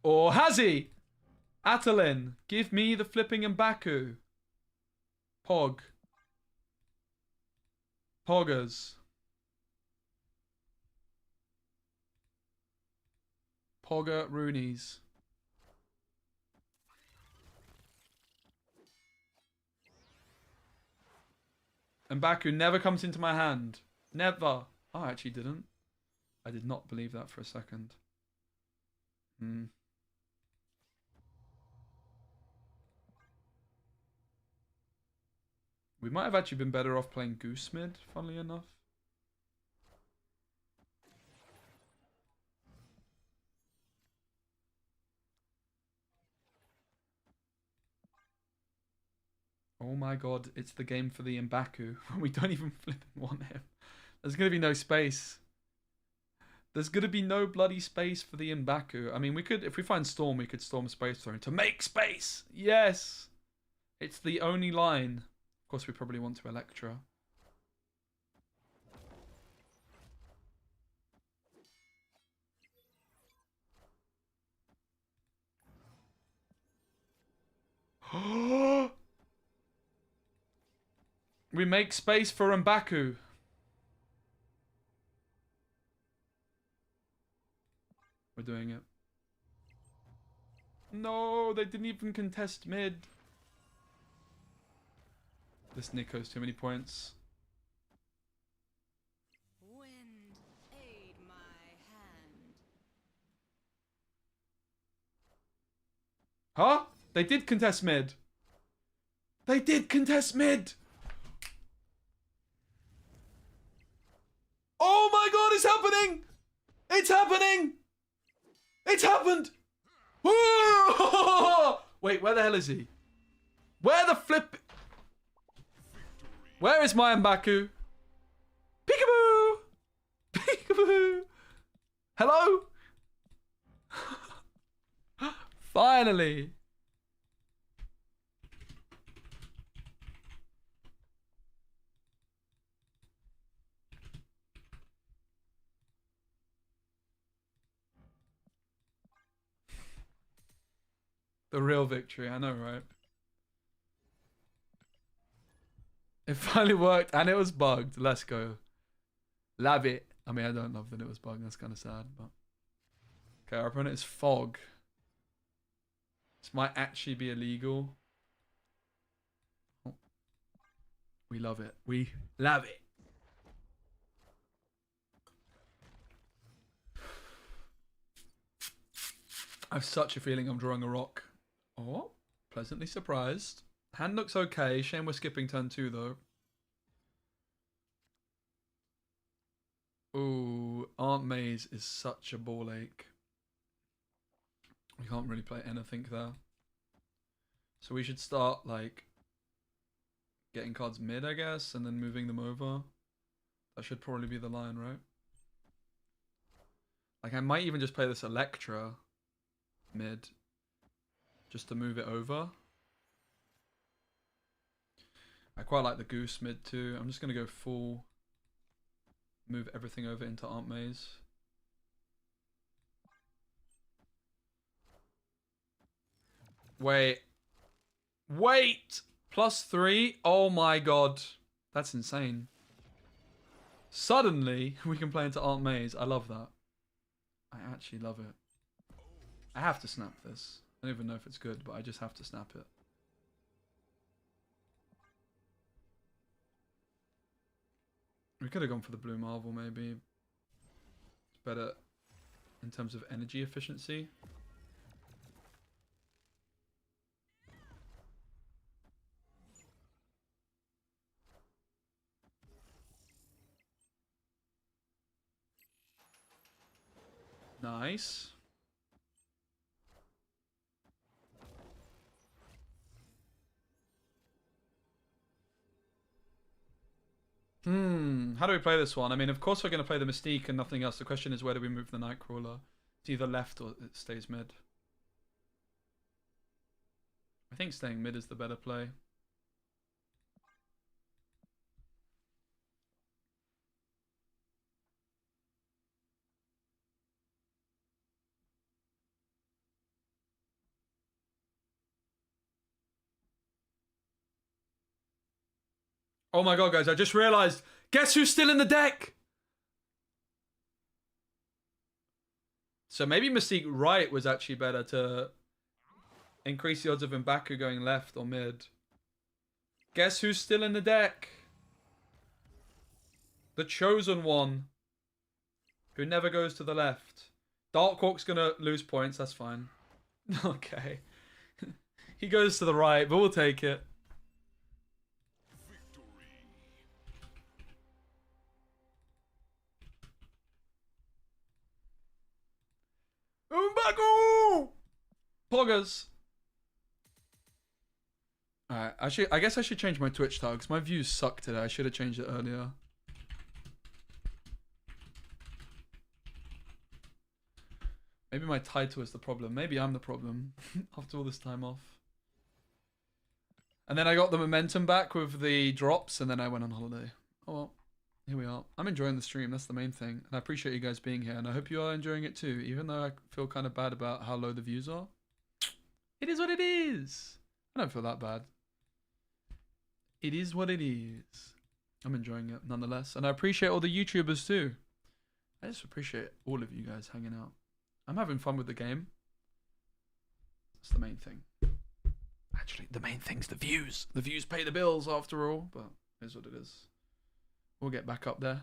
Or has he? Atalin, give me the flipping M'Baku. Pog. Poggers. Pogger Roonies. M'Baku never comes into my hand. Never. Oh, I actually didn't. I did not believe that for a second. We might have actually been better off playing Goose mid, funnily enough. Oh my god, it's the game for the M'Baku. We don't even flipping want him. There's going to be no space. There's going to be no bloody space for the M'Baku. I mean, we could, if we find Storm, we could Storm Space Throne to make space. Yes. It's the only line. Of course, we probably want to Electra. We make space for M'Baku. We're doing it. No, they didn't even contest mid. This Nico's too many points. Wind, aid my hand. Huh? They did contest mid. They did contest mid. Oh my god, it's happening! It's happening! It's happened! Woo! Wait, where the hell is he? Where the flip? Where is my M'Baku? Peekaboo! Peekaboo! Hello? Finally! The real victory, I know, right? It finally worked and it was bugged. Let's go. Love it. I mean, I don't love that it was bugged. That's kind of sad, but... Okay, our opponent is Fog. This might actually be illegal. Oh. We love it. We love it. I have such a feeling I'm drawing a rock. Oh, pleasantly surprised. Hand looks okay. Shame we're skipping turn 2 though. Ooh, Aunt May's is such a ball ache. We can't really play anything there. So we should start like getting cards mid, I guess, and then moving them over. That should probably be the line, right? Like I might even just play this Electra mid just to move it over. I quite like the Goose mid too. I'm just going to go full move everything over into Aunt May's. Wait. Wait! +3? Oh my god. That's insane. Suddenly, we can play into Aunt May's. I love that. I actually love it. I have to snap this. I don't even know if it's good, but I just have to snap it. We could have gone for the blue marble, maybe. It's better in terms of energy efficiency. Nice. How do we play this one? I mean, of course we're going to play the Mystique and nothing else. The question is, where do we move the Nightcrawler? It's either left or it stays mid. I think staying mid is the better play. Oh my god, guys, I just realized. Guess who's still in the deck? So maybe Mystique right was actually better to increase the odds of M'Baku going left or mid. Guess who's still in the deck? The chosen one. Who never goes to the left. Darkhawk's gonna lose points, that's fine. Okay. He goes to the right, but we'll take it. M'Baku! Poggers. Alright, I guess I should change my Twitch tags. My views suck today. I should have changed it earlier. Maybe my title is the problem. Maybe I'm the problem after all this time off. And then I got the momentum back with the drops, and then I went on holiday. Oh well, here we are. I'm enjoying the stream. That's the main thing. And I appreciate you guys being here, and I hope you are enjoying it too, even though I feel kind of bad about how low the views are. It is what it is. I don't feel that bad. It is what it is. I'm enjoying it nonetheless. And I appreciate all the YouTubers too. I just appreciate all of you guys hanging out. I'm having fun with the game. That's the main thing. Actually, the main thing's the views. The views pay the bills after all, but it is what it is. We'll get back up there.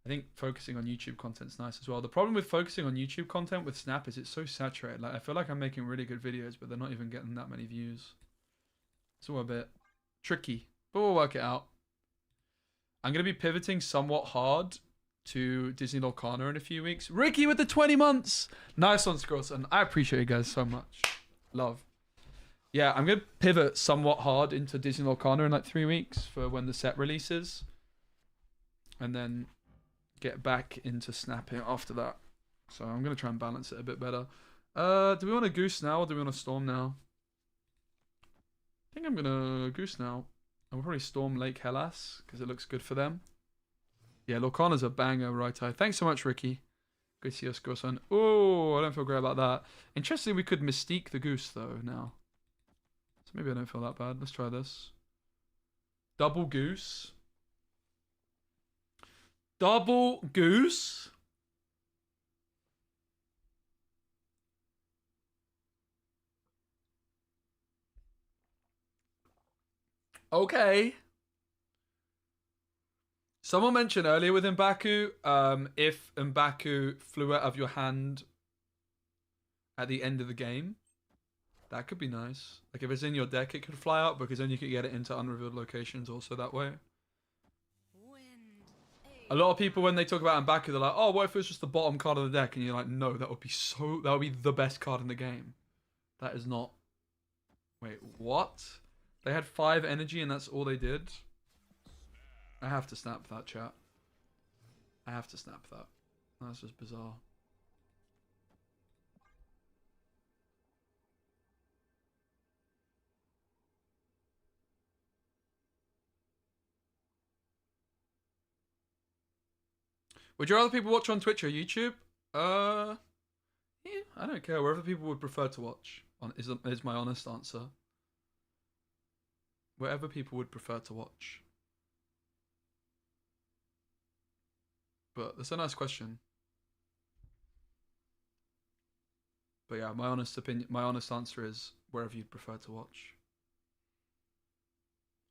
I think focusing on YouTube content's nice as well. The problem with focusing on YouTube content with Snap is it's so saturated. Like I feel like I'm making really good videos, but they're not even getting that many views. It's all a bit tricky, but we'll work it out. I'm going to be pivoting somewhat hard to Disney Lorcana in a few weeks. Ricky with the 20 months. Nice one, Scrollson. I appreciate you guys so much. Love. Yeah, I'm going to pivot somewhat hard into Disney Lorcana in like 3 weeks for when the set releases. And then get back into snapping after that. So I'm going to try and balance it a bit better. Do we want to Goose now or do we want to Storm now? I think I'm going to Goose now. I'll probably Storm Lake Hellas because it looks good for them. Yeah, Lorcana's a banger, right eye. Thanks so much, Ricky. Good to see us, Goose. Oh, I don't feel great about that. Interesting, we could Mystique the Goose, though, now. So maybe I don't feel that bad. Let's try this. Double Goose. Double Goose. Okay. Someone mentioned earlier with M'Baku, if M'Baku flew out of your hand at the end of the game, that could be nice. Like if it's in your deck, it could fly out because then you could get it into unrevealed locations also that way. A lot of people, when they talk about M'Baku, they're like, oh, what if it was just the bottom card of the deck? And you're like, no, that would be the best card in the game. That is not. Wait, what? They had 5 energy and that's all they did? I have to snap that, chat. I have to snap that. That's just bizarre. Would you rather people watch on Twitch or YouTube? Yeah, I don't care. Wherever people would prefer to watch is my honest answer. Wherever people would prefer to watch. But that's a nice question. But yeah, my honest opinion, my honest answer is wherever you'd prefer to watch.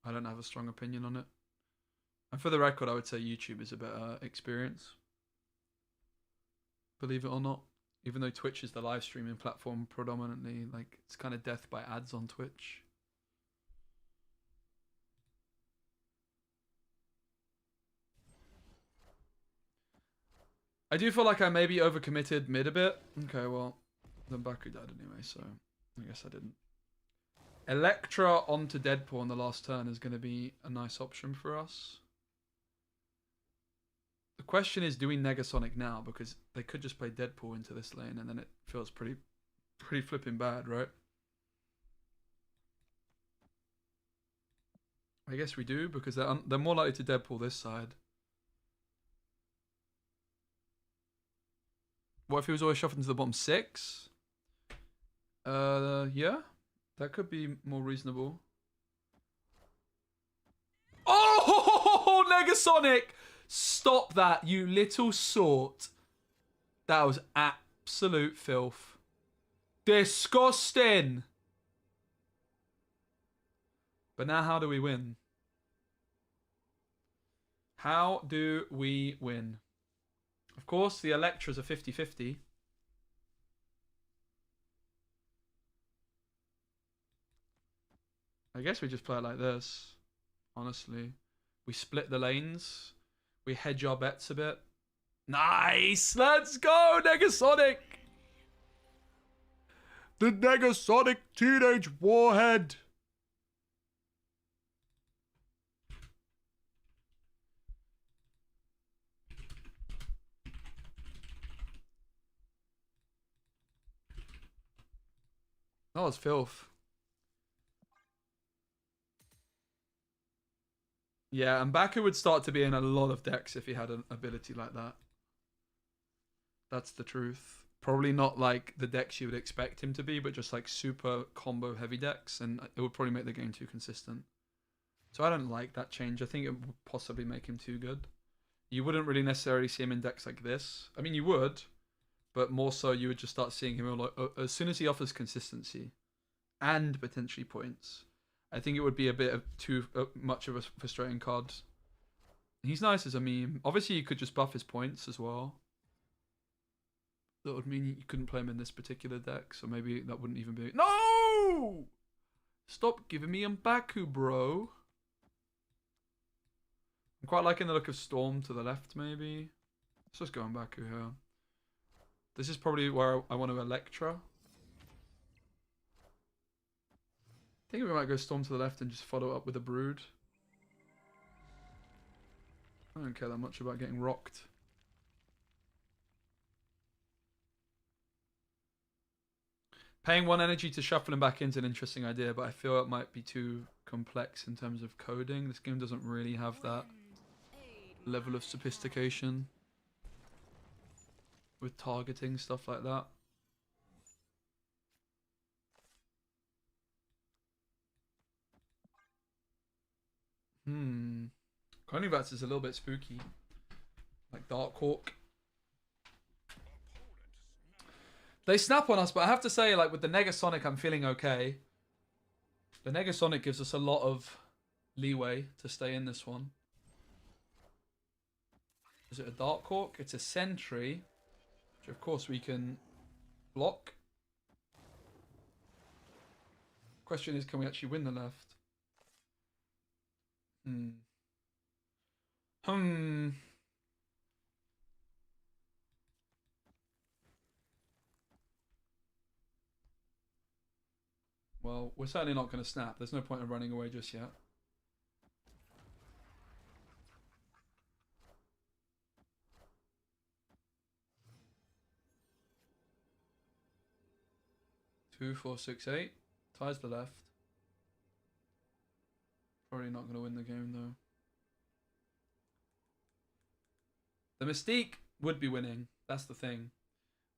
I don't have a strong opinion on it. And for the record, I would say YouTube is a better experience. Believe it or not. Even though Twitch is the live streaming platform predominantly, like it's kind of death by ads on Twitch. I do feel like I maybe overcommitted mid a bit. Okay, well, then Baku died anyway, so I guess I didn't. Electra onto Deadpool on the last turn is going to be a nice option for us. The question is, do we Negasonic now? Because they could just play Deadpool into this lane and then it feels pretty flipping bad, right? I guess we do because they're more likely to Deadpool this side. What if he was always shuffled into the bottom 6? Yeah, that could be more reasonable. Oh, Negasonic! Stop that, you little sort. That was absolute filth. Disgusting. But now how do we win? How do we win? Of course, the Electras are 50-50. I guess we just play it like this, honestly. We split the lanes. We hedge our bets a bit. Nice! Let's go, Negasonic! The Negasonic Teenage Warhead! That was filth. Yeah, and Baku would start to be in a lot of decks if he had an ability like that. That's the truth. Probably not like the decks you would expect him to be, but just like super combo heavy decks, and it would probably make the game too consistent. So I don't like that change. I think it would possibly make him too good. You wouldn't really necessarily see him in decks like this. I mean, you would, but more so you would just start seeing him like, as soon as he offers consistency and potentially points. I think it would be a bit of too much of a frustrating card. He's nice as a meme. Obviously, you could just buff his points as well. That would mean you couldn't play him in this particular deck, so maybe that wouldn't even be... No! Stop giving me M'Baku, bro. I'm quite liking the look of Storm to the left, maybe. Let's just go M'Baku here. This is probably where I want to Electra. I think we might go Storm to the left and just follow up with a Brood. I don't care that much about getting rocked. Paying 1 energy to shuffle him back in is an interesting idea, but I feel it might be too complex in terms of coding. This game doesn't really have that level of sophistication with targeting, stuff like that. Conivats is a little bit spooky. Like Dark Hawk. They snap on us, but I have to say, like, with the Negasonic, I'm feeling okay. The Negasonic gives us a lot of leeway to stay in this one. Is it a Dark Hawk? It's a Sentry, which of course we can block. Question is, can we actually win the left? Well, we're certainly not going to snap. There's no point in running away just yet. Two, 4, 6, 8. Ties the left. Probably not going to win the game though. The Mystique would be winning. That's the thing.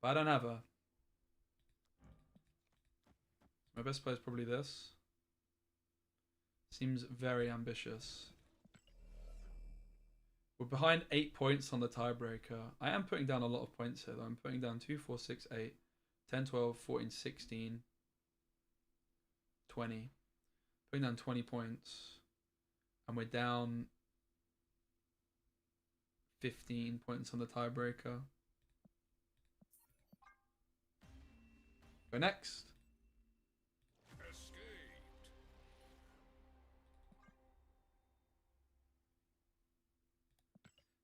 But I don't have her. My best play is probably this. Seems very ambitious. We're behind 8 points on the tiebreaker. I am putting down a lot of points here though. I'm putting down 2, 4, 6, 8, 10, 12, 14, 16, 20. Putting down 20 points. And we're down 15 points on the tiebreaker. Go next.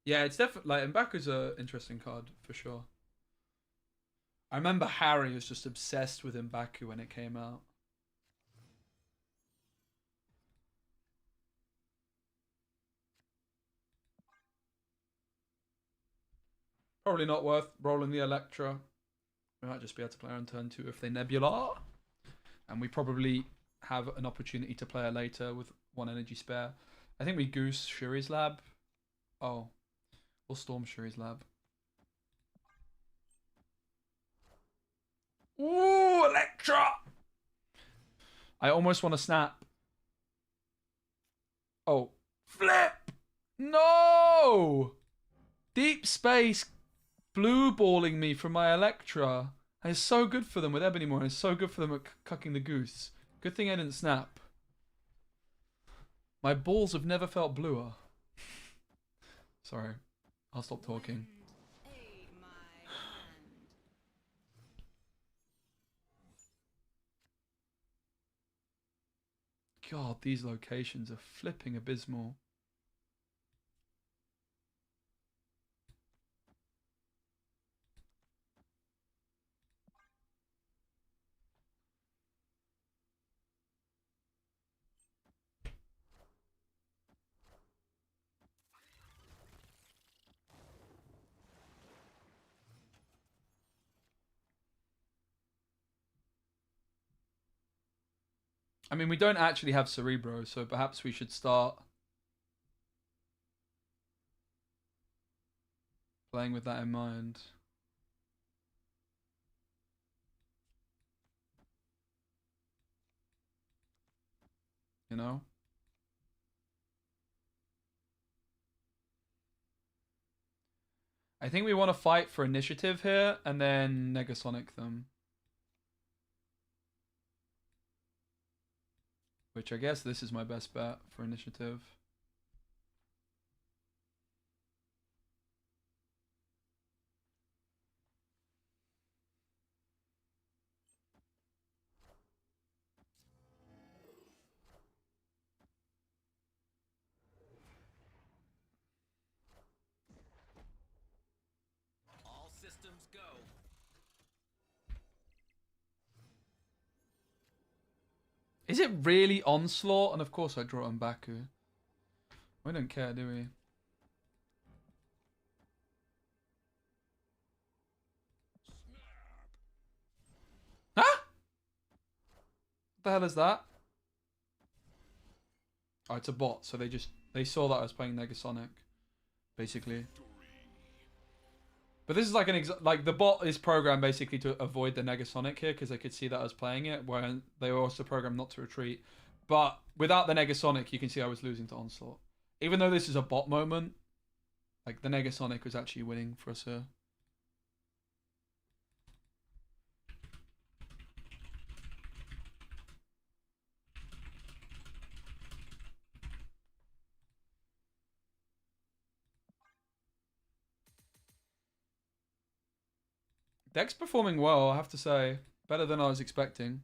Yeah, it's definitely like M'Baku's an interesting card for sure. I remember Harry was just obsessed with M'Baku when it came out. Probably not worth rolling the Electra. We might just be able to play her on turn 2 if they Nebula. And we probably have an opportunity to play her later with 1 energy spare. I think we Goose Shuri's Lab. Oh. We'll Storm Shuri's Lab. Ooh, Electra! I almost want to snap. Oh. Flip! No! Deep space blue balling me from my Electra. And it's so good for them with Ebony Maw, and it's so good for them at cucking the goose. Good thing I didn't snap. My balls have never felt bluer. Sorry. I'll stop talking. Wind, aid my hand. God, these locations are flipping abysmal. I mean, we don't actually have Cerebro, so perhaps we should start playing with that in mind. You know? I think we want to fight for initiative here and then Negasonic them. Which I guess this is my best bet for initiative. All systems go. Is it really Onslaught? And of course I draw on Baku. We don't care, do we? Huh? What the hell is that? Oh, it's a bot, so they saw that I was playing Negasonic, basically. But this is like like the bot is programmed basically to avoid the Negasonic here because they could see that I was playing it, where they were also programmed not to retreat. But without the Negasonic, you can see I was losing to Onslaught. Even though this is a bot moment, like the Negasonic was actually winning for us here. Deck's performing well, I have to say. Better than I was expecting.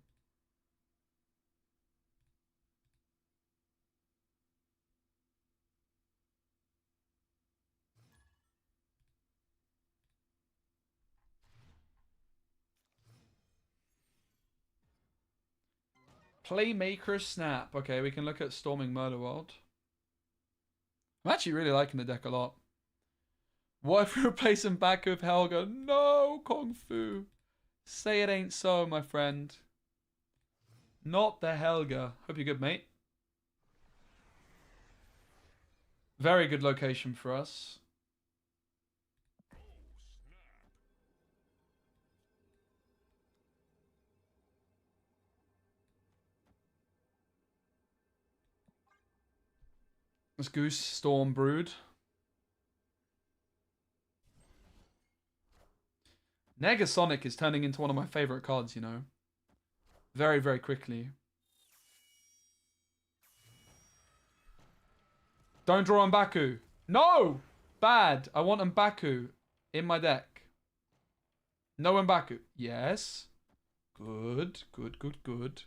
Playmaker Snap. Okay, we can look at Storming Murder World. I'm actually really liking the deck a lot. What if we replace him back with Helga? No, Kung Fu. Say it ain't so, my friend. Not the Helga. Hope you're good, mate. Very good location for us. Let's Goose Storm Brood. Negasonic is turning into one of my favorite cards, you know. Very, very quickly. Don't draw on Baku. No! Bad. I want M'Baku in my deck. No M'Baku. Yes. Good, good, good, good.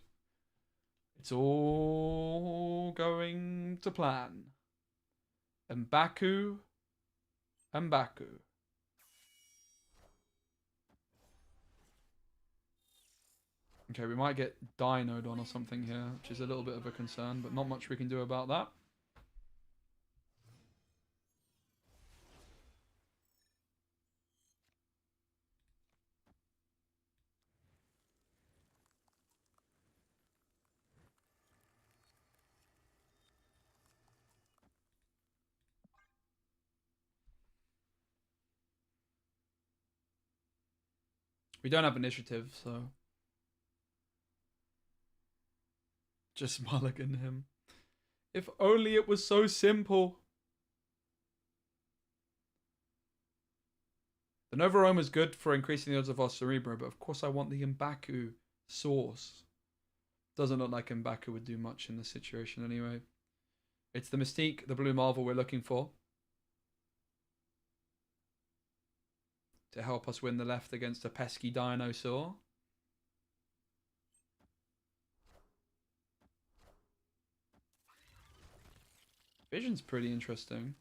It's all going to plan. M'Baku. M'Baku. Okay, we might get Dinoed on or something here, which is a little bit of a concern, but not much we can do about that. We don't have initiative, so... Just mulligan him. If only it was so simple. The Nova Aroma is good for increasing the odds of our Cerebro, but of course I want the M'Baku source. Doesn't look like M'Baku would do much in this situation anyway. It's the Mystique, the Blue Marvel we're looking for. To help us win the left against a pesky dinosaur. Vision's pretty interesting.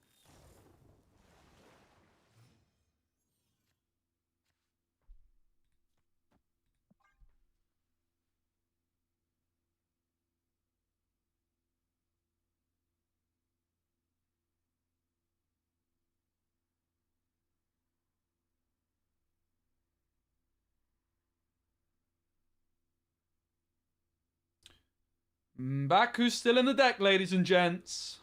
M'Baku's still in the deck, ladies and gents.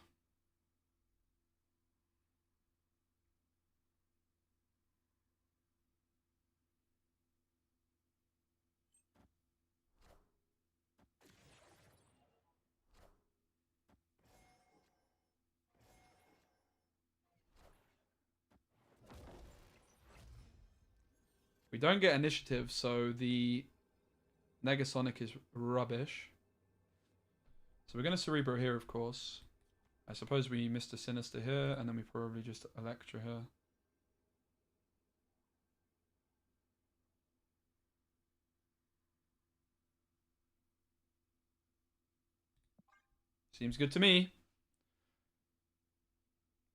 We don't get initiative, so the Negasonic is rubbish. So we're going to Cerebro here, of course. I suppose we missed a Sinister here, and then we probably just Electra here. Seems good to me.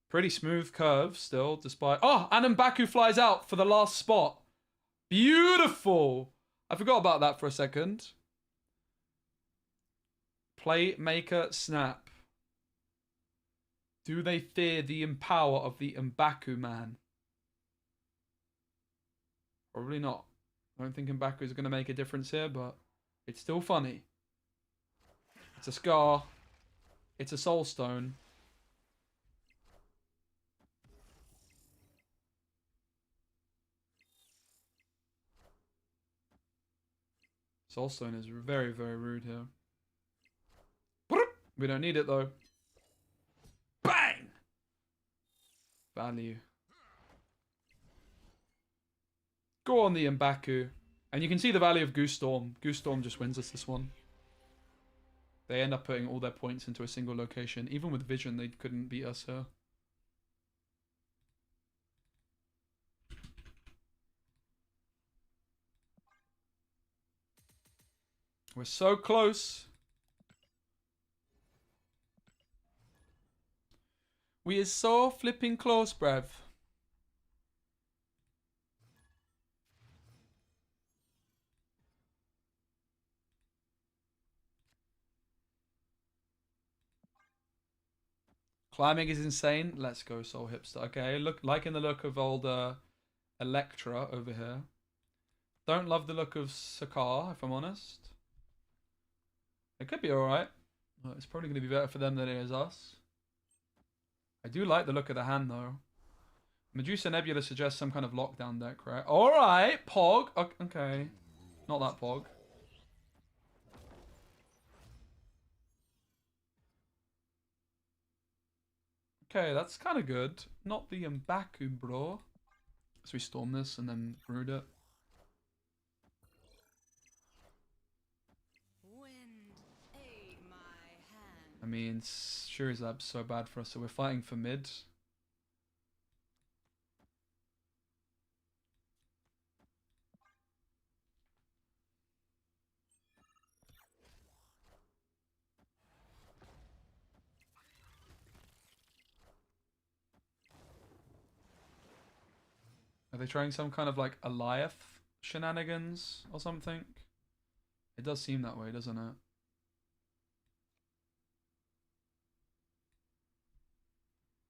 Pretty smooth curve still, despite... Oh, and M'Baku flies out for the last spot. Beautiful! I forgot about that for a second. Playmaker snap. Do they fear the empower of the M'Baku man? Probably not. I don't think M'Baku is going to make a difference here, but it's still funny. It's a Scar. It's a Soul Stone. Soul Stone is very, very rude here. We don't need it though. Bang! Value. Go on the M'Baku. And you can see the value of Goose Storm. Goose Storm just wins us this one. They end up putting all their points into a single location. Even with Vision, they couldn't beat us here. We're so close. We is so flipping close, bruv. Climbing is insane. Let's go, Soul Hipster. Okay, look, liking the look of old Electra over here. Don't love the look of Sakar, if I'm honest. It could be alright. Well, it's probably going to be better for them than it is us. I do like the look of the hand, though. Medusa Nebula suggests some kind of lockdown deck, right? Alright, Pog. Okay. Not that Pog. Okay, that's kind of good. Not the M'Baku, bro. So we storm this and then root it. Wind, aid my hand. I mean, Shurizab's so bad for us, so we're fighting for mid. Are they trying some kind of like Eliath shenanigans or something? It does seem that way, doesn't it?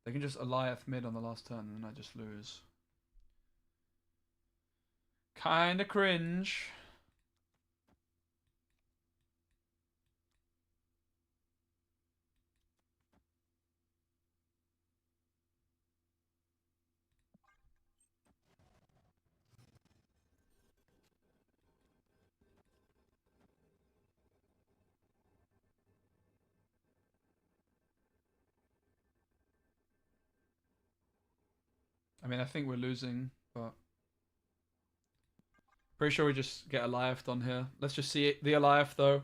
They can just Eliath mid on the last turn and then I just lose. Kinda cringe. I mean, I think we're losing, but Pretty sure we just get Eliath on here. Let's just see it. The Eliath, though.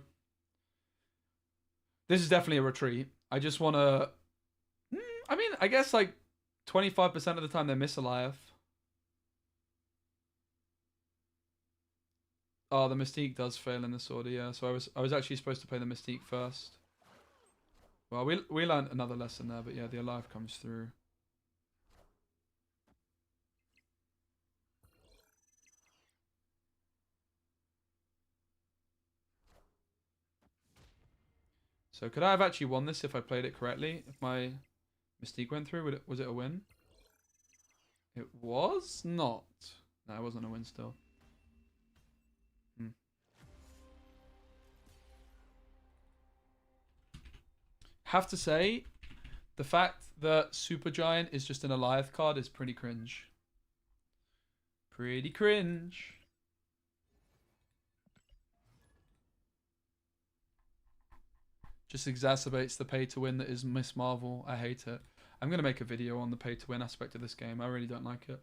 This is definitely a retreat. I just want to... I mean, I guess like 25% of the time they miss Eliath. Oh, the Mystique does fail in this order, yeah. So I was actually supposed to play the Mystique first. Well, we learned another lesson there, but yeah, the Eliath comes through. So could I have actually won this if I played it correctly? If my Mystique went through, was it a win? It was not. No, it wasn't a win still. Have to say, the fact that Supergiant is just an Eliath card is pretty cringe. Pretty cringe. Just exacerbates the pay to win that is Miss Marvel. I hate it. I'm going to make a video on the pay to win aspect of this game. I really don't like it.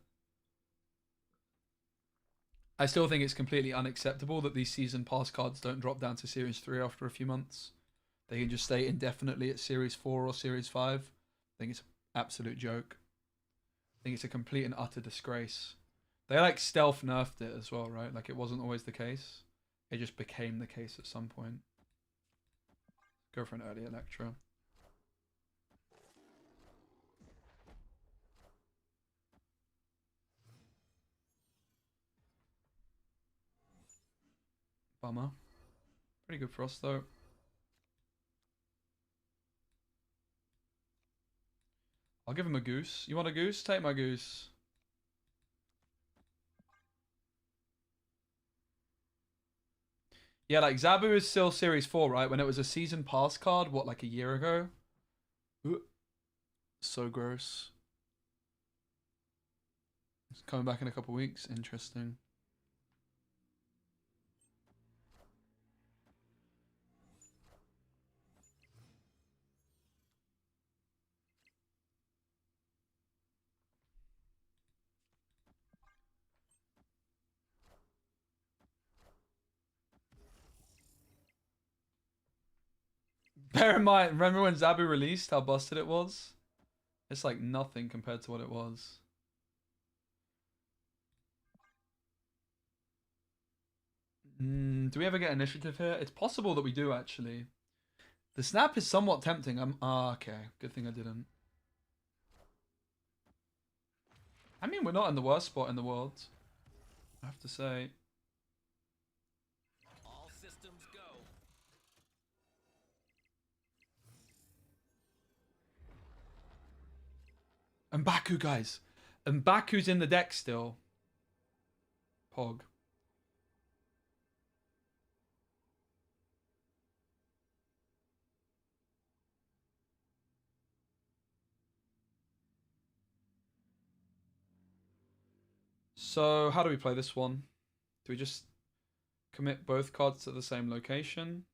I still think it's completely unacceptable that these season pass cards don't drop down to Series 3 after a few months. They can just stay indefinitely at Series 4 or Series 5. I think it's an absolute joke. I think it's a complete and utter disgrace. They like stealth nerfed it as well, right? Like it wasn't always the case. It just became the case at some point. Go for an early Electro. Bummer. Pretty good for us though. I'll give him a goose. You want a goose? Take my goose. Yeah, like Zabu is still Series 4, right? When it was a season pass card, what, like a year ago? Ooh. So gross. It's coming back in a couple weeks. Interesting. Bear in mind, remember when Zabu released, how busted it was? It's like nothing compared to what it was. Do we ever get initiative here? It's possible that we do, actually. The snap is somewhat tempting. Okay. Good thing I didn't. I mean, we're not in the worst spot in the world, I have to say. All systems go. M'Baku, guys. M'Baku's in the deck still. Pog. So, how do we play this one? Do we just commit both cards to the same location?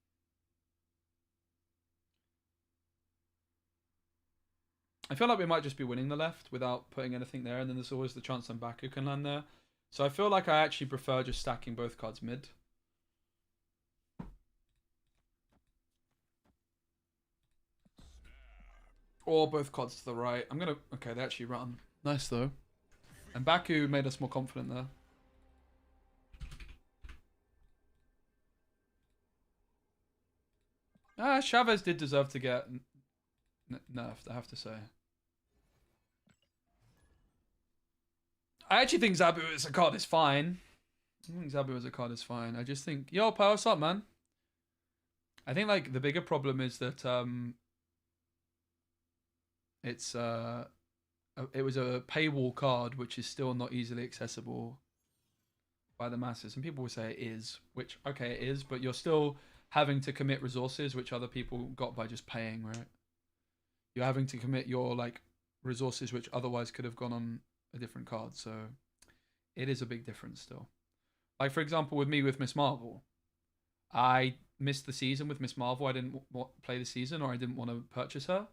I feel like we might just be winning the left without putting anything there, and then there's always the chance M'Baku can land there. So I feel like I actually prefer just stacking both cards mid. Or both cards to the right. I'm gonna... Okay, they actually run. Nice, though. And M'Baku made us more confident there. Chavez did deserve to get nerfed, I have to say. I actually think Zabu as a card is fine. I think Zabu as a card is fine. I just think... Yo, power up, man. I think, like, the bigger problem is that... It's... It was a paywall card, which is still not easily accessible by the masses. And people will say it is, which, okay, it is, but you're still having to commit resources, which other people got by just paying, right? You're having to commit your, like, resources, which otherwise could have gone on a different card. So it is a big difference still. Like, for example, with me with Miss Marvel, I missed the season with Miss Marvel. I didn't play the season, or I didn't want to purchase her.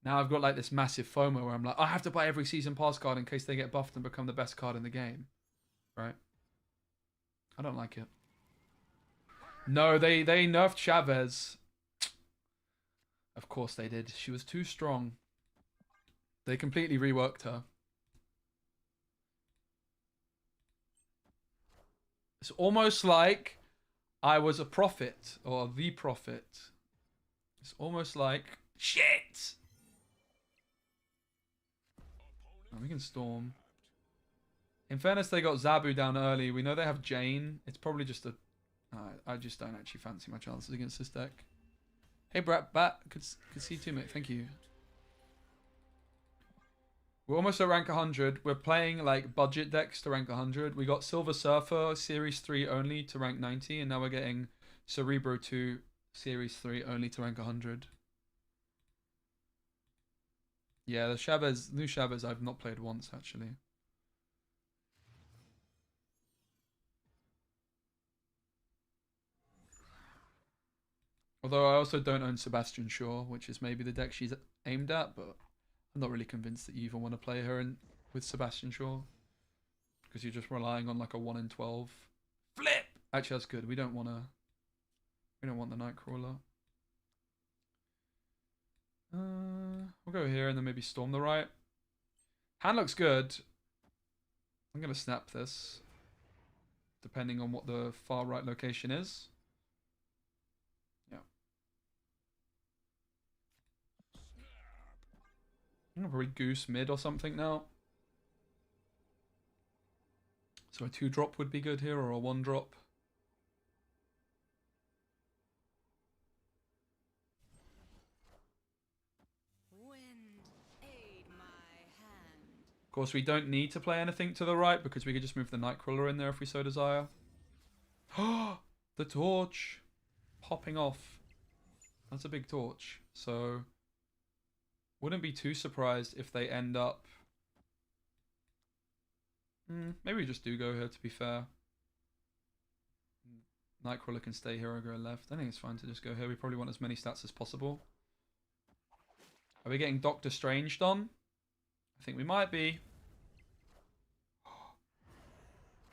Now I've got like this massive FOMO where I'm like, I have to buy every season pass card in case they get buffed and become the best card in the game, right? I don't like it. No, they nerfed Chavez. Of course they did. She was too strong. They completely reworked her. It's almost like I was a prophet or the prophet. It's almost like shit. Oh, we can storm. In fairness, they got Zabu down early. We know they have Jane. It's probably just a... I just don't actually fancy my chances against this deck. Hey, Brat Bat. Could see you too, mate. Thank you. We're almost at rank 100. We're playing like budget decks to rank 100. We got Silver Surfer Series 3 only to rank 90. And now we're getting Cerebro 2 Series 3 only to rank 100. Yeah, the Chavez, new Chavez I've not played once actually. Although I also don't own Sebastian Shaw, which is maybe the deck she's aimed at, but I'm not really convinced that you even want to play her with Sebastian Shaw. Because you're just relying on like a 1 in 12. Flip! Actually, that's good. We don't want the Nightcrawler. We'll go here and then maybe storm the right. Hand looks good. I'm going to snap this. Depending on what the far right location is. Yeah. I'm going to probably goose mid or something now. So a 2-drop would be good here, or a 1-drop. Of course, we don't need to play anything to the right because we could just move the Nightcrawler in there if we so desire. The torch popping off. That's a big torch. So wouldn't be too surprised if they end up... maybe we just do go here, to be fair. Nightcrawler can stay here or go left. I think it's fine to just go here. We probably want as many stats as possible. Are we getting Doctor Strange on? I think we might be.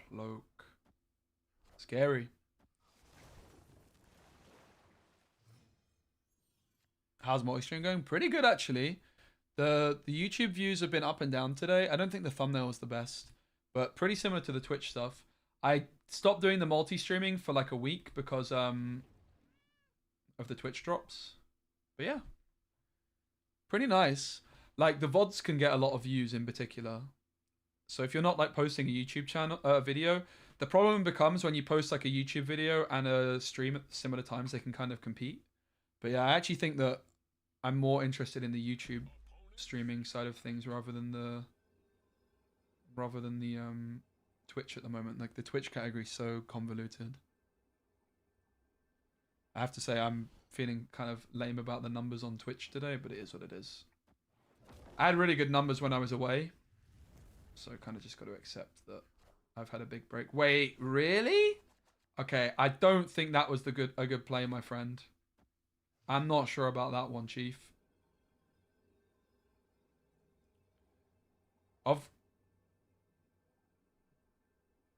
Cloak. Scary. How's multi-stream going? Pretty good, actually. The YouTube views have been up and down today. I don't think the thumbnail was the best, but pretty similar to the Twitch stuff. I stopped doing the multi-streaming for like a week because of the Twitch drops. But yeah. Pretty nice. Like, the VODs can get a lot of views in particular. So if you're not, like, posting a YouTube channel video, the problem becomes when you post, like, a YouTube video and a stream at similar times, they can kind of compete. But yeah, I actually think that I'm more interested in the YouTube streaming side of things rather than the Twitch at the moment. Like, the Twitch category is so convoluted. I have to say, I'm feeling kind of lame about the numbers on Twitch today, but it is what it is. I had really good numbers when I was away, so kind of just got to accept that I've had a big break. Wait, really? Okay, I don't think that was a good play, my friend. I'm not sure about that one, Chief.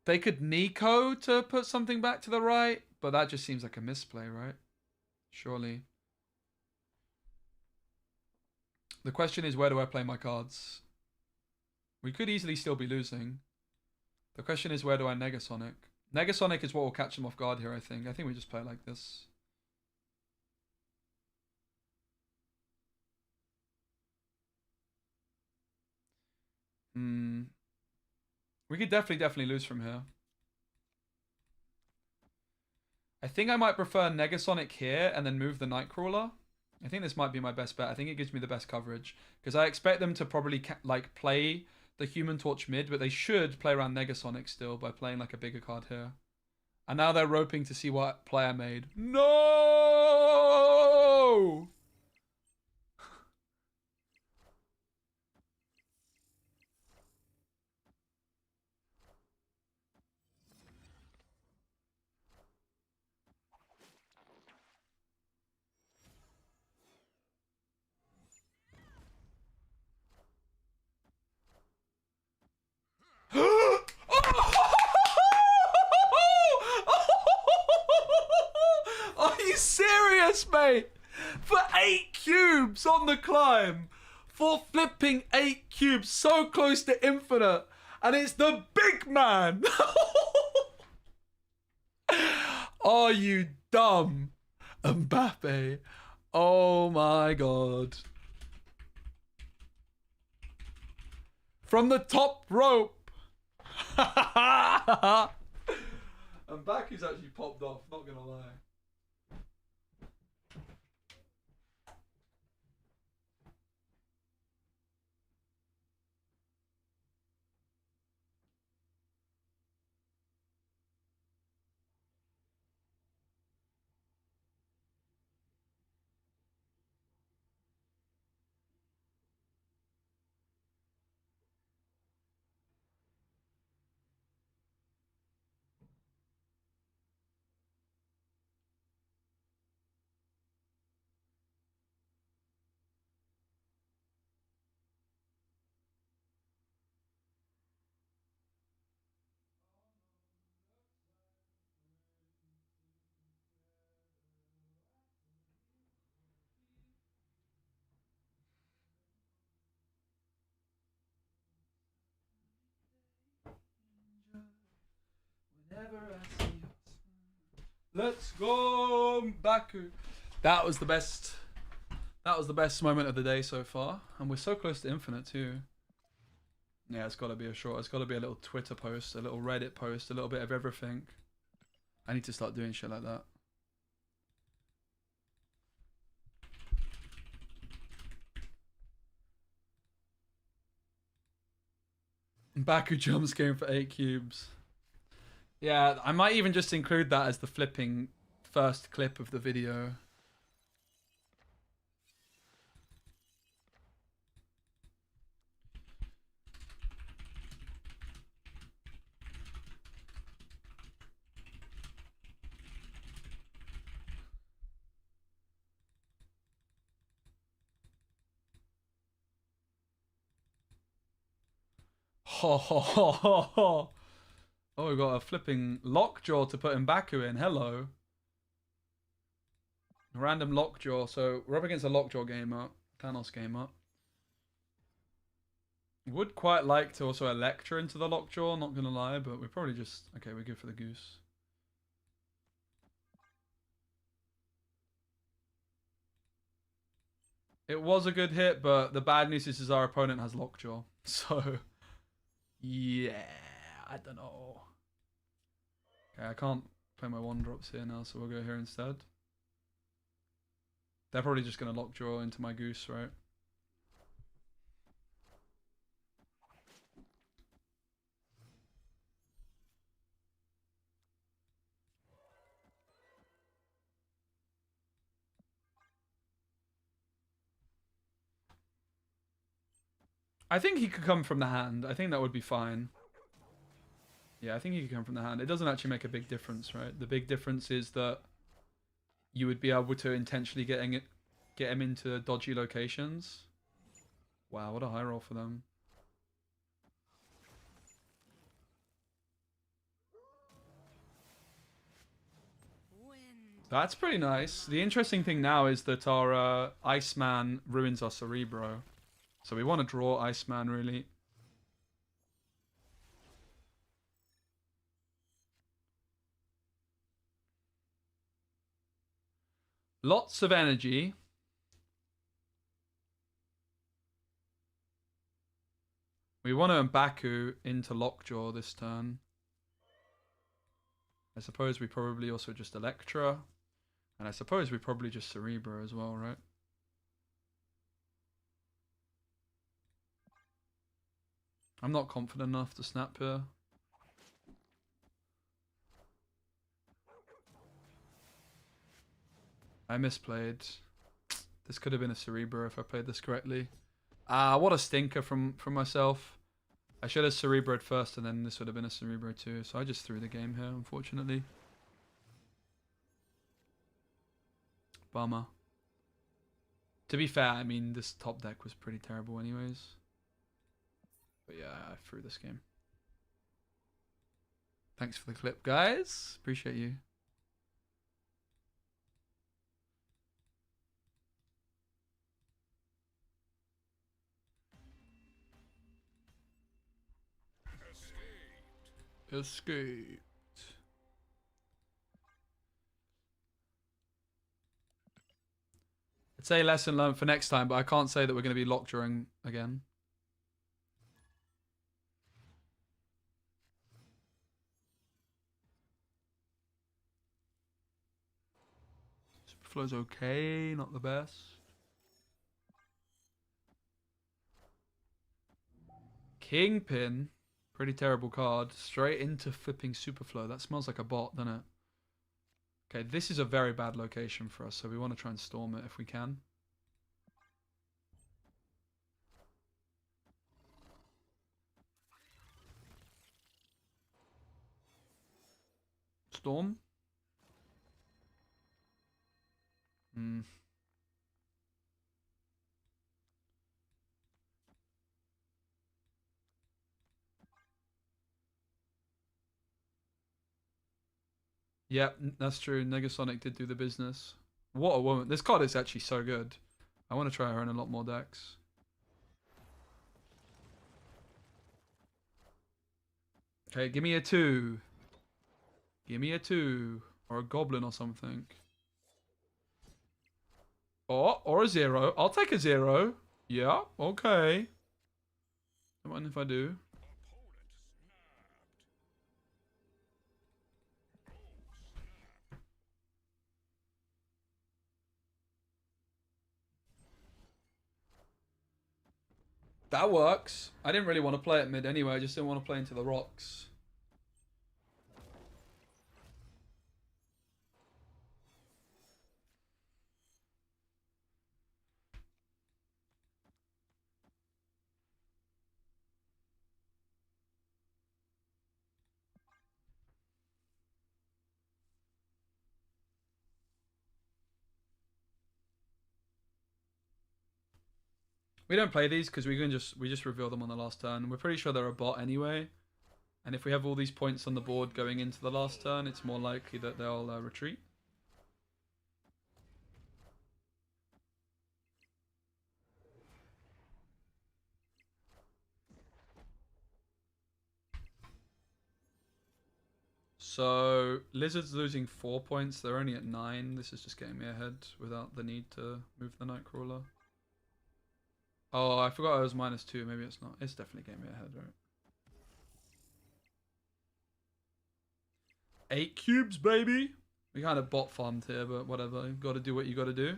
They could Nico to put something back to the right, but that just seems like a misplay, right? Surely. The question is, where do I play my cards? We could easily still be losing. The question is, where do I Negasonic? Negasonic is what will catch them off guard here, I think. I think we just play like this. We could definitely lose from here. I think I might prefer Negasonic here and then move the Nightcrawler. I think this might be my best bet. I think it gives me the best coverage. Because I expect them to probably like play the Human Torch mid, but they should play around Negasonic still by playing like a bigger card here. And now they're roping to see what play I made. No! Are you serious, mate? For 8 cubes on the climb. For flipping 8 cubes so close to infinite. And it's the big man. Are you dumb? Mbappe. Oh my god. From the top rope. Mbappe's actually popped off, not gonna lie. Let's go, Baku. That was the best. That was the best moment of the day so far, and we're so close to infinite too. Yeah, it's got to be a short. It's got to be a little Twitter post, a little Reddit post, a little bit of everything. I need to start doing shit like that. Baku jumps game for 8 cubes. Yeah, I might even just include that as the flipping first clip of the video. Ho ho ho ho ho. Oh, we got a flipping lockjaw to put Mbaku in. Hello. Random lockjaw. So we're up against a lockjaw gamer. Thanos gamer. Would quite like to also Electra into the lockjaw, not gonna lie, but we're probably just... Okay, we go for the goose. It was a good hit, but the bad news is our opponent has lockjaw. So... Yeah, I don't know. Okay, I can't play my 1-drops here now, so we'll go here instead. They're probably just going to lockjaw into my goose, right? I think he could come from the hand. I think that would be fine. Yeah, I think he could come from the hand. It doesn't actually make a big difference, right? The big difference is that you would be able to intentionally get him into dodgy locations. Wow, what a high roll for them. That's pretty nice. The interesting thing now is that our Iceman ruins our Cerebro. So we want to draw Iceman, really. Lots of energy. We want to Mbaku into Lockjaw this turn. I suppose we probably also just Electra. And I suppose we probably just Cerebro as well, right? I'm not confident enough to snap here. I misplayed. This could have been a Cerebro if I played this correctly. What a stinker from myself. I should have Cerebroed first and then this would have been a Cerebro too. So I just threw the game here, unfortunately. Bummer. To be fair, I mean, this top deck was pretty terrible anyways. But yeah, I threw this game. Thanks for the clip, guys. Appreciate you. Escaped. I'd say lesson learned for next time, but I can't say that we're going to be locked during again. Superflow's okay, not the best. Kingpin, pretty terrible card. Straight into flipping Superflow. That smells like a bot, doesn't it? Okay, this is a very bad location for us, so we want to try and storm it if we can. Storm? Hmm. Yep, that's true. Negasonic did do the business. What a woman. This card is actually so good. I want to try her in a lot more decks. Okay, give me a 2. Give me a 2. Or a Goblin or something. Or a 0. I'll take a 0. Yeah, okay. Don't mind if I do. That works. I didn't really want to play it mid anyway. I just didn't want to play into the rocks. We don't play these because we just reveal them on the last turn. We're pretty sure they're a bot anyway. And if we have all these points on the board going into the last turn, it's more likely that they'll retreat. So, Lizard's losing 4 points. They're only at 9. This is just getting me ahead without the need to move the Nightcrawler. Oh, I forgot I was -2. Maybe it's not. It's definitely getting me ahead, right? 8 cubes, baby! We kind of bot farmed here, but whatever. You've got to do what you got to do.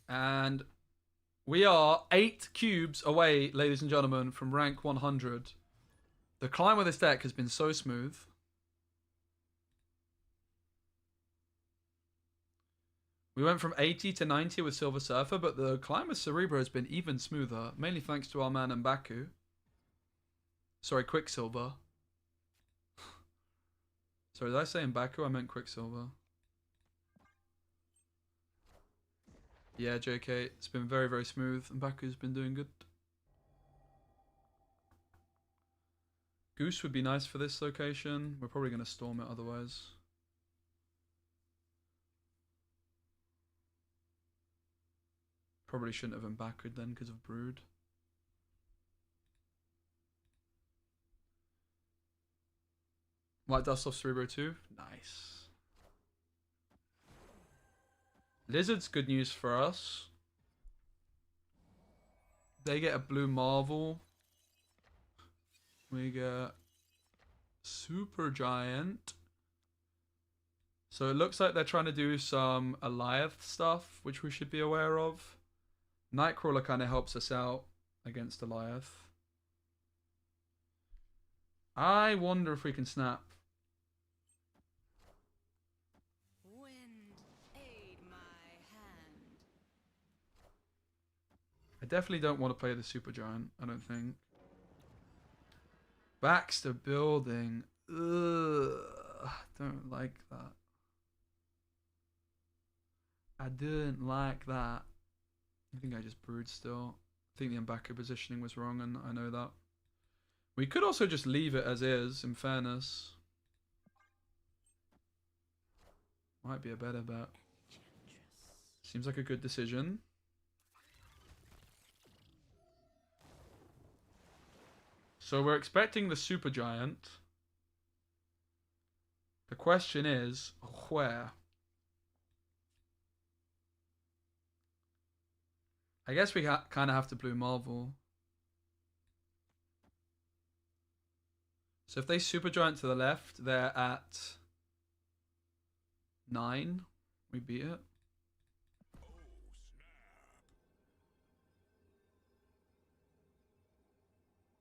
And we are 8 cubes away, ladies and gentlemen, from rank 100. The climb with this deck has been so smooth. We went from 80 to 90 with Silver Surfer, but the climb with Cerebro has been even smoother, mainly thanks to our man M'Baku. Sorry, Quicksilver. Sorry, did I say M'Baku? I meant Quicksilver. Yeah, JK, it's been very, very smooth. M'Baku's been doing good. Goose would be nice for this location. We're probably going to storm it otherwise. Probably shouldn't have M'Baku'd then because of Brood. White Dust off Cerebro too. Nice. Lizard's good news for us. They get a blue Marvel. We get Super Giant. So it looks like they're trying to do some Alioth stuff, which we should be aware of. Nightcrawler kind of helps us out against Alioth. I wonder if we can snap. I definitely don't want to play the Super Giant, I don't think. Baxter building. Ugh, don't like that. I didn't like that. I think I just brewed still. think the M'Baku positioning was wrong, and I know that. We could also just leave it as is, in fairness. Might be a better bet. Seems like a good decision. So we're expecting the Supergiant. The question is, where? I guess we kind of have to Blue Marvel. So if they Supergiant to the left, they're at 9. We beat it.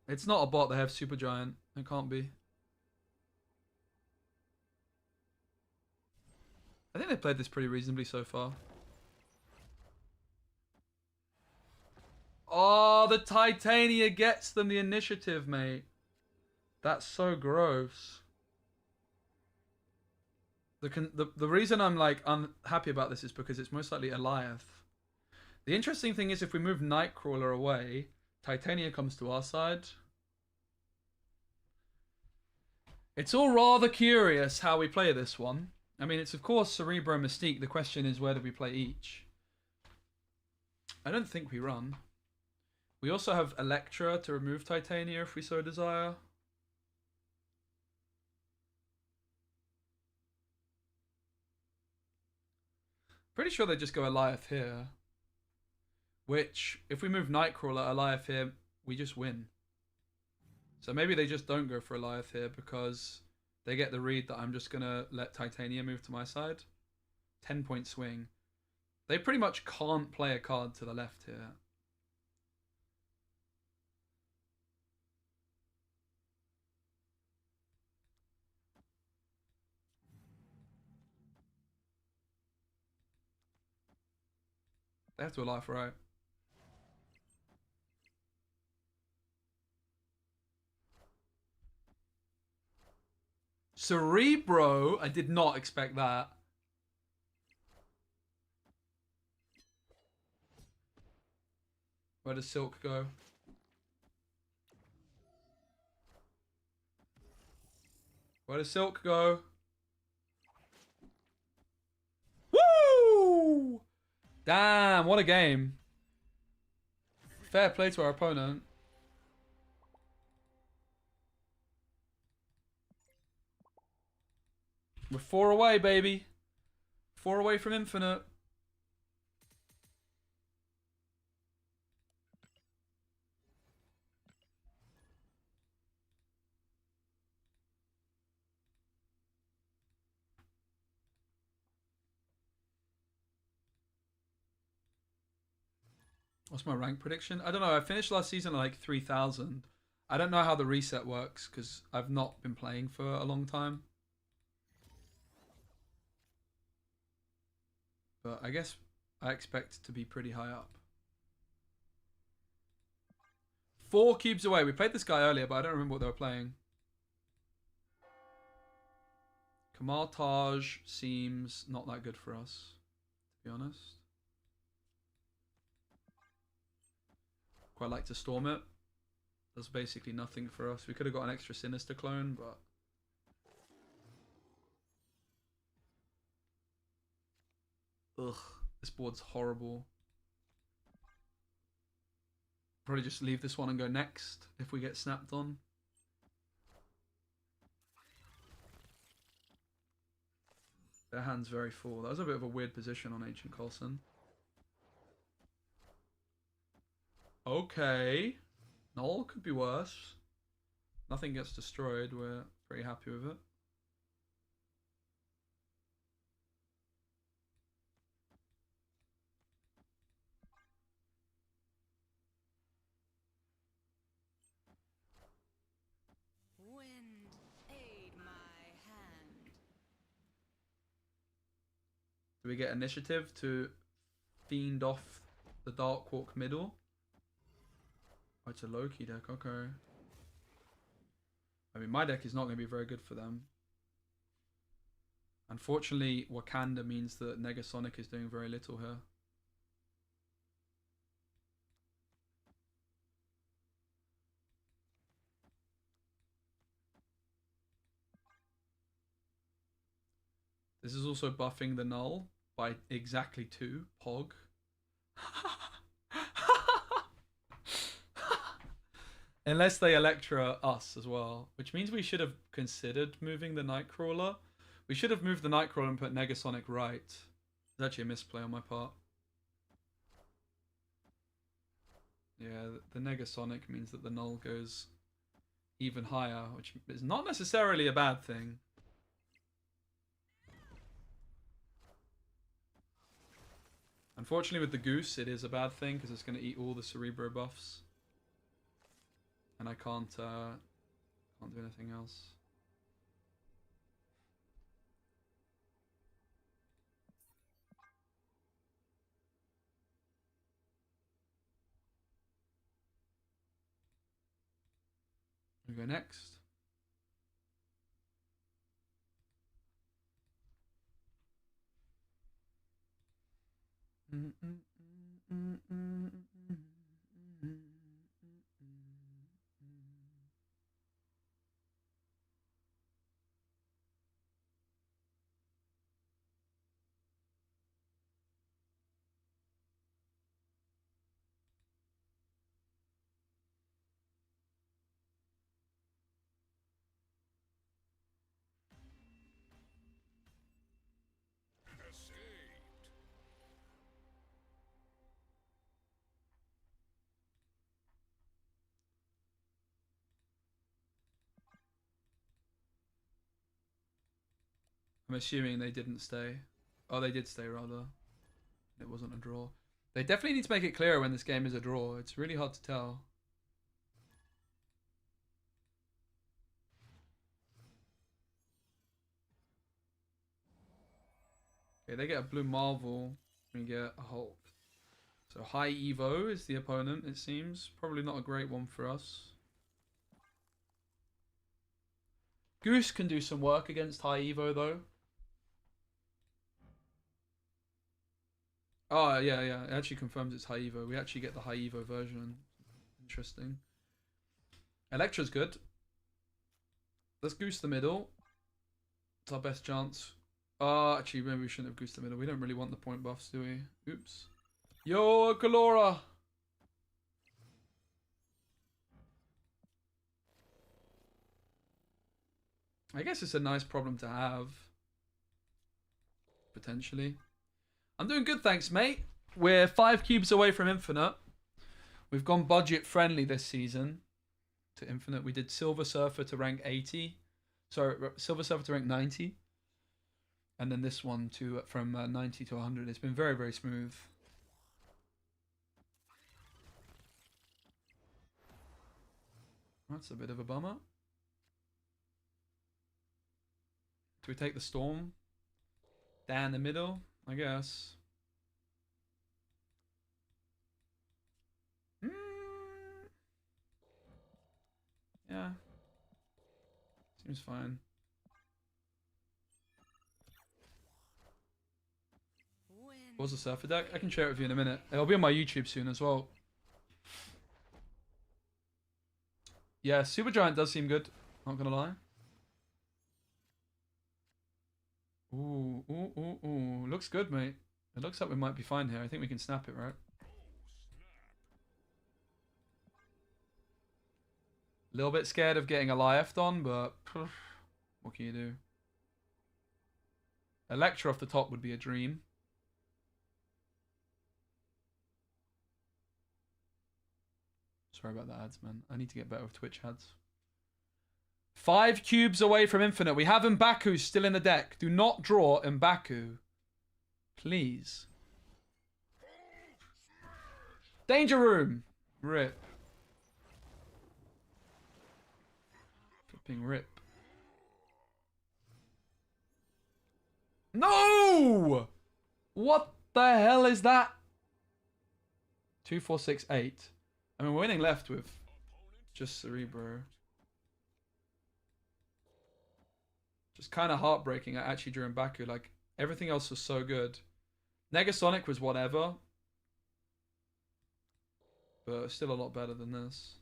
It's not a bot, they have Supergiant. It can't be. I think they played this pretty reasonably so far. Oh, the Titania gets them the initiative, mate. That's so gross. The reason I'm like unhappy about this is because it's most likely Eliath. The interesting thing is if we move Nightcrawler away, Titania comes to our side. It's all rather curious how we play this one. I mean, it's of course Cerebro Mystique. The question is, where do we play each? I don't think we run. We also have Electra to remove Titania if we so desire. Pretty sure they just go Eliath here. Which, if we move Nightcrawler, Eliath here, we just win. So maybe they just don't go for Eliath here because they get the read that I'm just going to let Titania move to my side. 10-point swing. They pretty much can't play a card to the left here. They have to Eliath, right? Cerebro? I did not expect that. Where does Silk go? Where does Silk go? Woo! Damn, what a game. Fair play to our opponent. We're 4 away, baby. 4 away from infinite. What's my rank prediction? I don't know. I finished last season at like 3,000. I don't know how the reset works because I've not been playing for a long time. But I guess I expect to be pretty high up. 4 cubes away. We played this guy earlier, but I don't remember what they were playing. Kamal Taj seems not that good for us, to be honest. Quite like to storm it. Does basically nothing for us. We could have got an extra Sinister clone, but... Ugh, this board's horrible. Probably just leave this one and go next if we get snapped on. Their hand's very full. That was a bit of a weird position on Ancient Coulson. Okay. Null could be worse. Nothing gets destroyed. We're pretty happy with it. Wind, aid my hand. Do we get initiative to fiend off the Dark Walk middle? Oh, it's a Loki deck, okay. I mean, my deck is not going to be very good for them. Unfortunately, Wakanda means that Negasonic is doing very little here. This is also buffing the null by exactly 2. Pog. Unless they Electra us as well, which means we should have considered moving the Nightcrawler. We should have moved the Nightcrawler and put Negasonic right. It's actually a misplay on my part. Yeah, the Negasonic means that the null goes even higher, which is not necessarily a bad thing. Unfortunately with the Goose, it is a bad thing because it's going to eat all the Cerebro buffs. And I can't do anything else. We go next. I'm assuming they didn't stay. Oh, they did stay, rather. It wasn't a draw. They definitely need to make it clearer when this game is a draw. It's really hard to tell. Okay, they get a blue Marvel. We get a Hulk. So high Evo is the opponent, it seems. Probably not a great one for us. Goose can do some work against high Evo, though. Oh, yeah, yeah. It actually confirms it's high Evo. We actually get the high Evo version. Interesting. Electra's good. Let's Goose the middle. It's our best chance. Actually, maybe we shouldn't have Goose the middle. We don't really want the point buffs, do we? Oops. Yo, Galora! I guess it's a nice problem to have. Potentially. I'm doing good, thanks, mate. We're 5 cubes away from Infinite. We've gone budget friendly this season to Infinite. We did Silver Surfer to rank 80. Sorry, Silver Surfer to rank 90. And then this one to from 90 to 100. It's been very, very smooth. That's a bit of a bummer. Do we take the Storm? Down the middle, I guess. Yeah. Seems fine. What was the Surfer deck? I can share it with you in a minute. It'll be on my YouTube soon as well. Yeah, Supergiant does seem good. Not gonna lie. Ooh, ooh, ooh, ooh. Looks good, mate. It looks like we might be fine here. I think we can snap it, right? A little bit scared of getting a Lieft on, but what can you do? Electra off the top would be a dream. Sorry about the ads, man. I need to get better with Twitch ads. 5 cubes away from Infinite. We have M'Baku still in the deck. Do not draw M'Baku. Please. Danger Room. Rip. Flipping rip. No! What the hell is that? 2, 4, 6, 8. I mean, we're winning left with just Cerebro. Just kind of heartbreaking. I actually drew M'Baku. Like, everything else was so good. Negasonic was whatever. But still a lot better than this.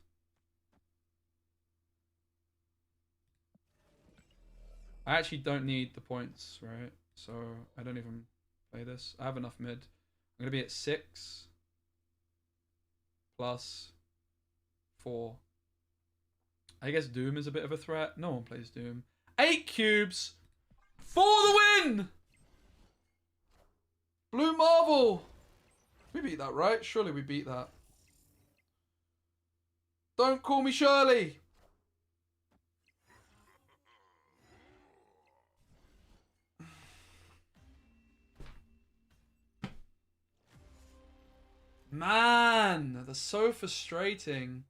I actually don't need the points, right? So I don't even play this. I have enough mid. I'm going to be at 6 plus 4. I guess Doom is a bit of a threat. No one plays Doom. 8 cubes for the win! Blue Marvel! We beat that, right? Surely we beat that. Don't call me Shirley! Man, that's so frustrating.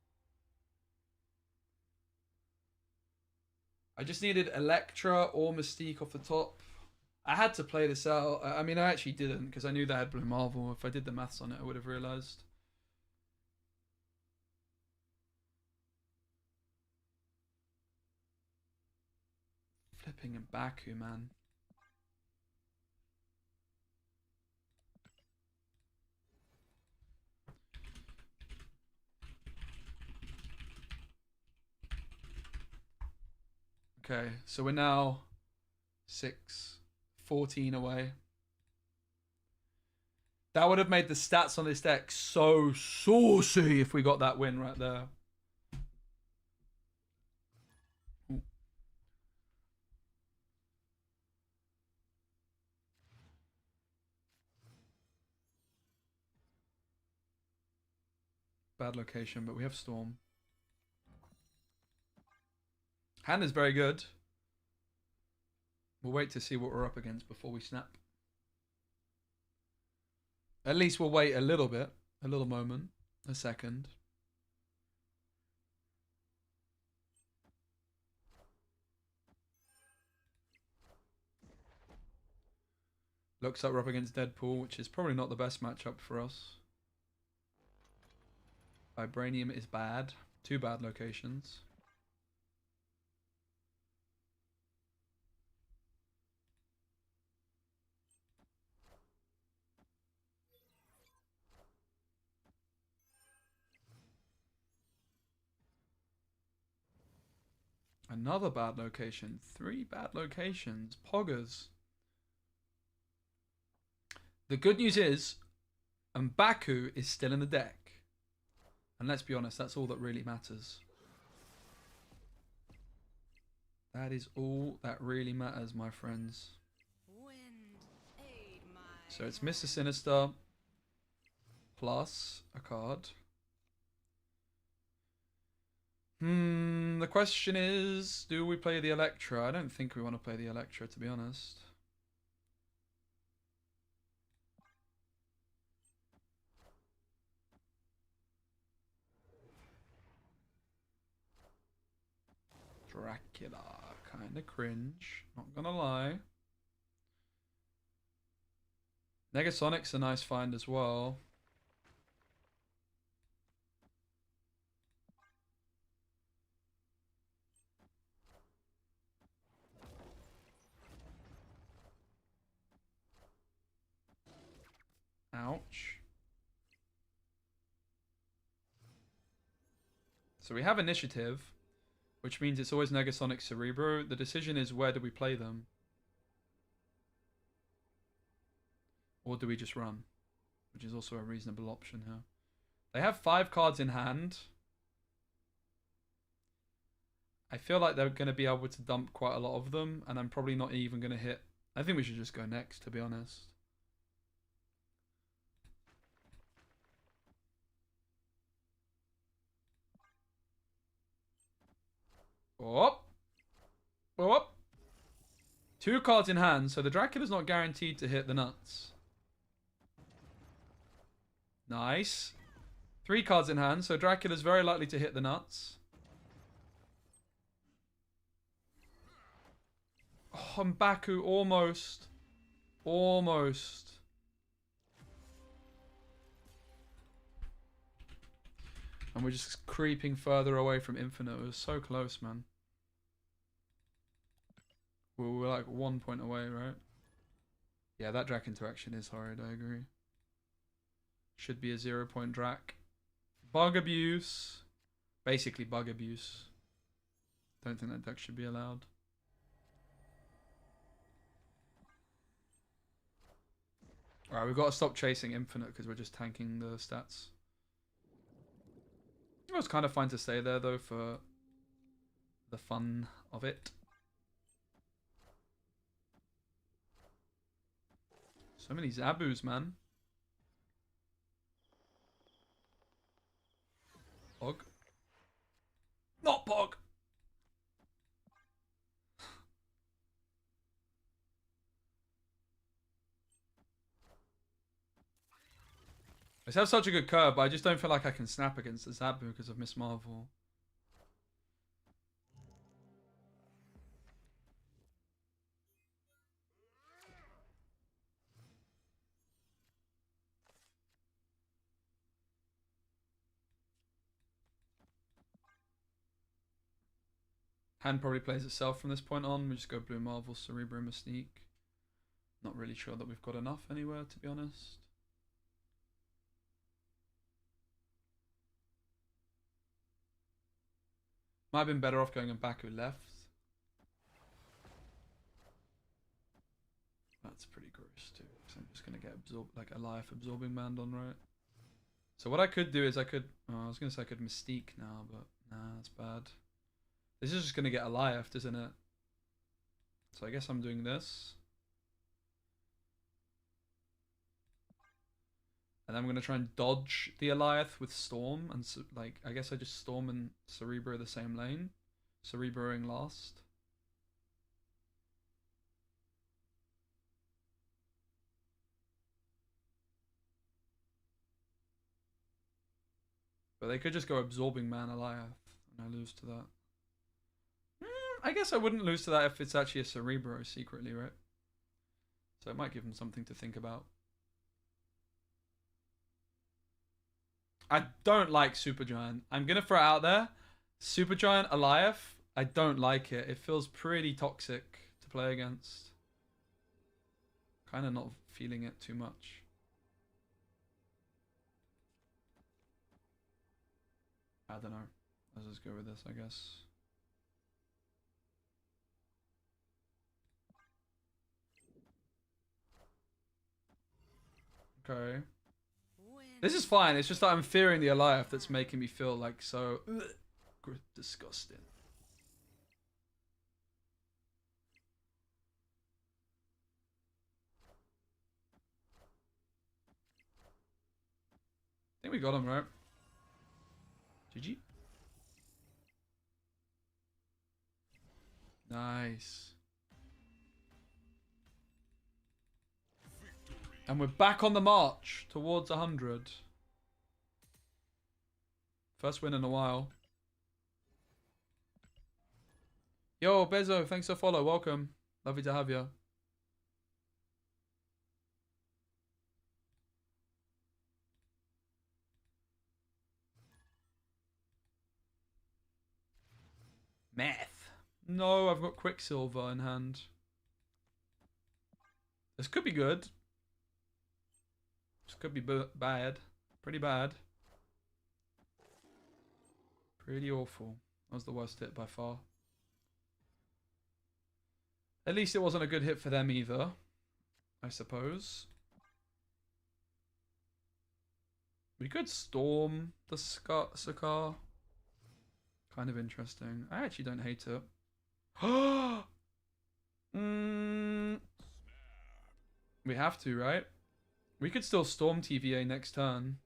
I just needed Electra or Mystique off the top. I had to play this out. I mean, I actually didn't because I knew they had Blue Marvel. If I did the maths on it, I would have realised. Flipping and Baku, man. Okay, so we're now 14 away. That would have made the stats on this deck so saucy if we got that win right there. Ooh. Bad location, but we have Storm. Hand is very good. We'll wait to see what we're up against before we snap. At least we'll wait a little bit. A little moment. A second. Looks like we're up against Deadpool, which is probably not the best matchup for us. Vibranium is bad. 2 bad locations. Another bad location. 3 bad locations. Poggers. The good news is, M'Baku is still in the deck. And let's be honest, that's all that really matters. That is all that really matters, my friends. Wind, aid my So it's Mr. Sinister plus a card. The question is, do we play the Electra? I don't think we want to play the Electra, to be honest. Dracula. Kinda cringe. Not gonna lie. Negasonic's a nice find as well. Ouch. So we have initiative, which means it's always Negasonic Cerebro. The decision is, where do we play them? Or do we just run? Which is also a reasonable option here. They have 5 cards in hand. I feel like they're going to be able to dump quite a lot of them, and I'm probably not even going to hit. I think we should just go next, to be honest. Oh. Oh. 2 cards in hand, so the Dracula's not guaranteed to hit the nuts. Nice. 3 cards in hand, so Dracula's very likely to hit the nuts. Oh, M'Baku almost. Almost. And we're just creeping further away from Infinite. It was so close, man. We're like 1 point away, right? Yeah, that Drac interaction is horrid, I agree. Should be a 0-point Drac. Bug abuse. Basically bug abuse. Don't think that deck should be allowed. Alright, we've got to stop chasing infinite because we're just tanking the stats. It was kind of fine to stay there though for the fun of it. So many Zabus, man. Pog. Not Pog! I just have such a good curve, but I just don't feel like I can snap against the Zabu because of Miss Marvel. Hand probably plays itself from this point on. We just go Blue Marvel, Cerebro, Mystique. Not really sure that we've got enough anywhere, to be honest. Might have been better off going M'Baku left. That's pretty gross too. So I'm just gonna get like a life absorbing man on, right? So what I could do is I could. Oh, I was gonna say I could Mystique now, but nah, that's bad. This is just gonna get a life, isn't it? So I guess I'm doing this. And then I'm going to try and dodge the Eliath with Storm. And so, like, I guess I just Storm and Cerebro the same lane. Cerebroing last. But they could just go Absorbing Man Eliath. And I lose to that. I guess I wouldn't lose to that if it's actually a Cerebro secretly, right? So it might give them something to think about. I don't like Supergiant. I'm going to throw it out there. Supergiant Eliath, I don't like it. It feels pretty toxic to play against. Kind of not feeling it too much. I don't know. Let's just go with this, I guess. Okay. This is fine. It's just that I'm fearing the Eliath that's making me feel like so disgusting. I think we got him, right? GG. Nice. And we're back on the march towards 100. First win in a while. Yo, Bezo, thanks for follow. Welcome. Lovely to have you. Meth. No, I've got Quicksilver in hand. This could be good. This could be bad. Pretty bad. Pretty awful. That was the worst hit by far. At least it wasn't a good hit for them either, I suppose. We could storm the Sakar. Kind of interesting. I actually don't hate it. We have to, right? We could still storm TVA next turn.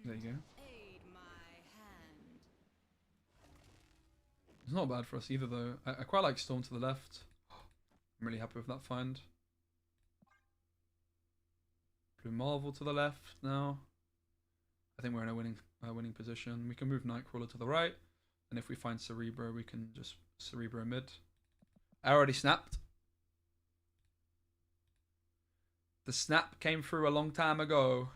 There you go. Aid my hand. It's not bad for us either, though. I quite like Storm to the left. I'm really happy with that find. Blue Marvel to the left now. I think we're in a winning position. We can move Nightcrawler to the right, and if we find Cerebro, we can just Cerebro mid. I already snapped. The snap came through a long time ago.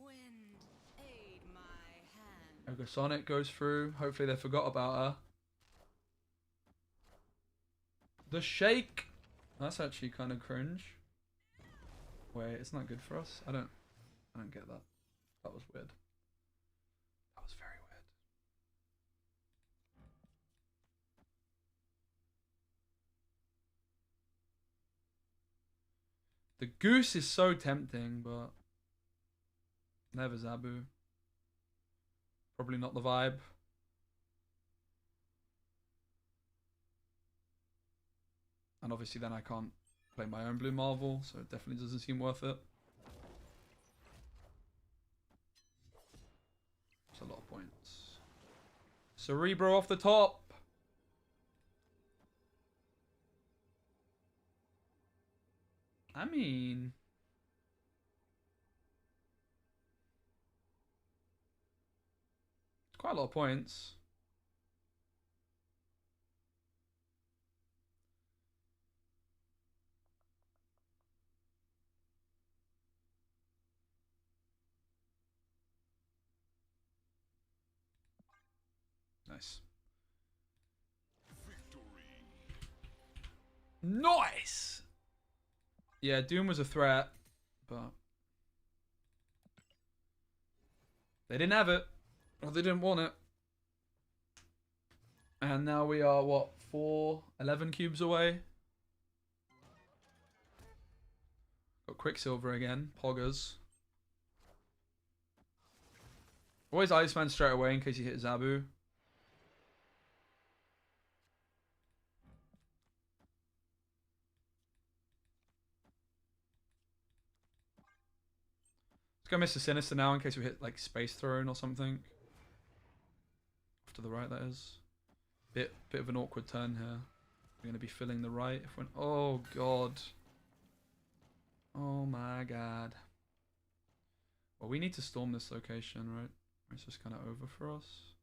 Wind, aid my hand. Sonic goes through. Hopefully they forgot about her. The shake. That's actually kind of cringe. Wait, it's not good for us. I don't get that. That was weird. That was very weird. The goose is so tempting, but never Zabu. Probably not the vibe. And obviously then I can't play my own blue marvel, so it definitely doesn't seem worth it. It's a lot of points. Cerebro off the top. I mean, it's quite a lot of points. Nice. Nice! Yeah, Doom was a threat, but they didn't have it, or they didn't want it. And now we are, what, 11 cubes away? Got Quicksilver again, Poggers. Always Iceman straight away in case you hit Zabu. Let's go Mr. Sinister now in case we hit like Space Throne or something. Off to the right, that is. Bit of an awkward turn here. We're gonna be filling the right. If we're, oh god. Oh my god. Well, we need to storm this location, right? It's just kind of over for us.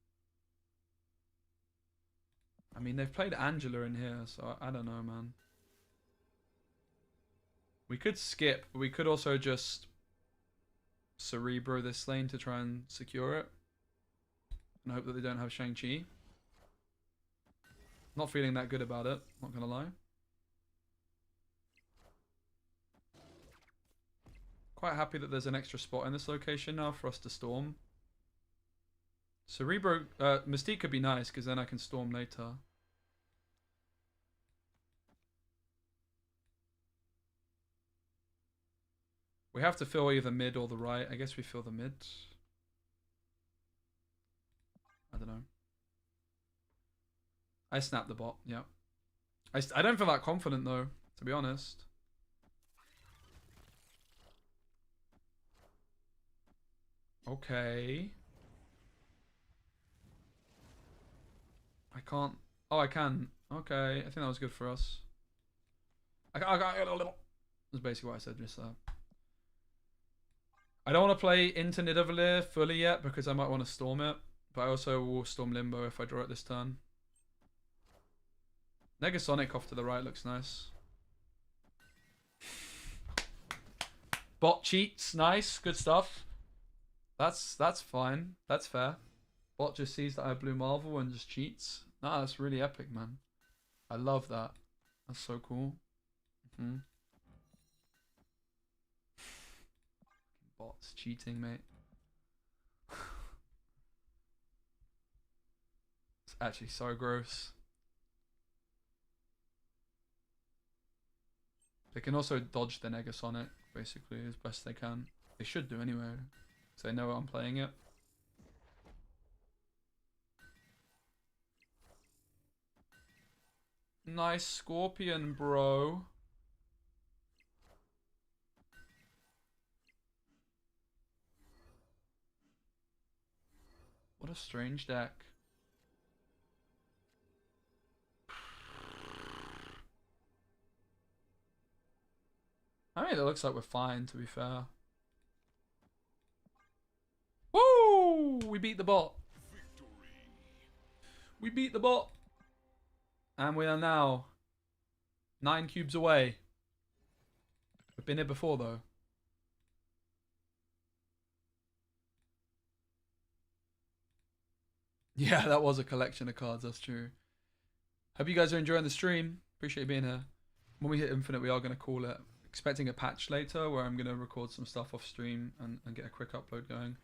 I mean, they've played Angela in here, so I don't know, man. We could skip, but we could also just Cerebro this lane to try and secure it. And hope that they don't have Shang-Chi. Not feeling that good about it, not gonna lie. Quite happy that there's an extra spot in this location now for us to storm. Cerebro, Mystique could be nice because then I can storm later. We have to fill either mid or the right. I guess we fill the mid. I don't know. I snapped the bot, yeah. I don't feel that confident though, to be honest. Okay. I can't. Oh, I can. Okay, I think that was good for us. I got a little. That's basically what I said just there. I don't want to play into Nidavellir fully yet because I might want to storm it. But I also will storm Limbo if I draw it this turn. Negasonic off to the right looks nice. Bot cheats, nice, good stuff. That's fine. That's fair. Bot just sees that I have blue marvel and just cheats. Nah, that's really epic, man. I love that. That's so cool. Bot's cheating, mate. It's actually so gross. They can also dodge the Negasonic, basically, as best they can. They should do anyway, so they know I'm playing it. Nice Scorpion, bro. What a strange deck. I mean, it looks like we're fine, to be fair. Woo! We beat the bot. We beat the bot. And we are now 9 cubes away. We've been here before, though. Yeah, that was a collection of cards, that's true. Hope you guys are enjoying the stream. Appreciate you being here. When we hit Infinite, we are going to call it. Expecting a patch later where I'm going to record some stuff off stream and get a quick upload going.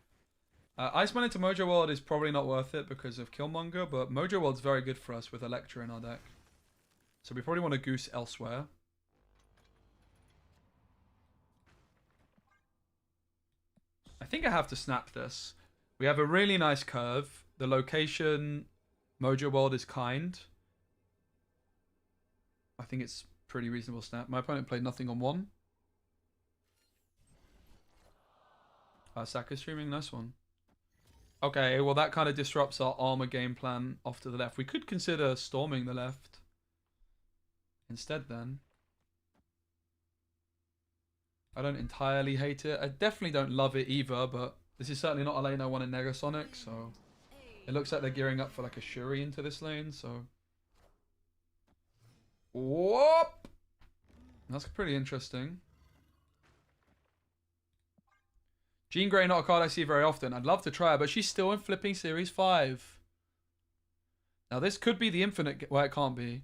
Iceman into Mojo World is probably not worth it because of Killmonger, but Mojo World's very good for us with Electra in our deck. So we probably want to goose elsewhere. I think I have to snap this. We have a really nice curve. The location, Mojo World is kind. I think it's pretty reasonable snap. My opponent played nothing on 1. Saka streaming, nice one. Okay, well that kind of disrupts our armor game plan off to the left. We could consider storming the left instead then. I don't entirely hate it. I definitely don't love it either, but this is certainly not a lane I want in Negasonic, so it looks like they're gearing up for like a Shuri into this lane, so whoop! That's pretty interesting. Jean Grey, not a card I see very often. I'd love to try her, but she's still in Flipping Series 5. Now this could be the Infinite... Well, it can't be.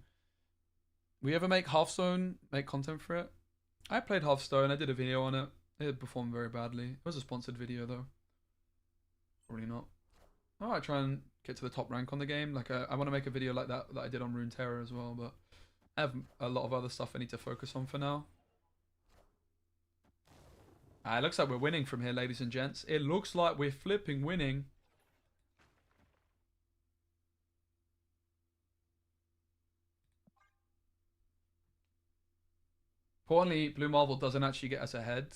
We ever make Hearthstone, make content for it? I played Hearthstone. I did a video on it. It performed very badly. It was a sponsored video, though. Probably not. I might try and get to the top rank on the game. Like I want to make a video like that I did on Runeterra as well, but I have a lot of other stuff I need to focus on for now. It looks like we're winning from here, ladies and gents. It looks like we're flipping winning. Importantly, Blue Marvel doesn't actually get us ahead.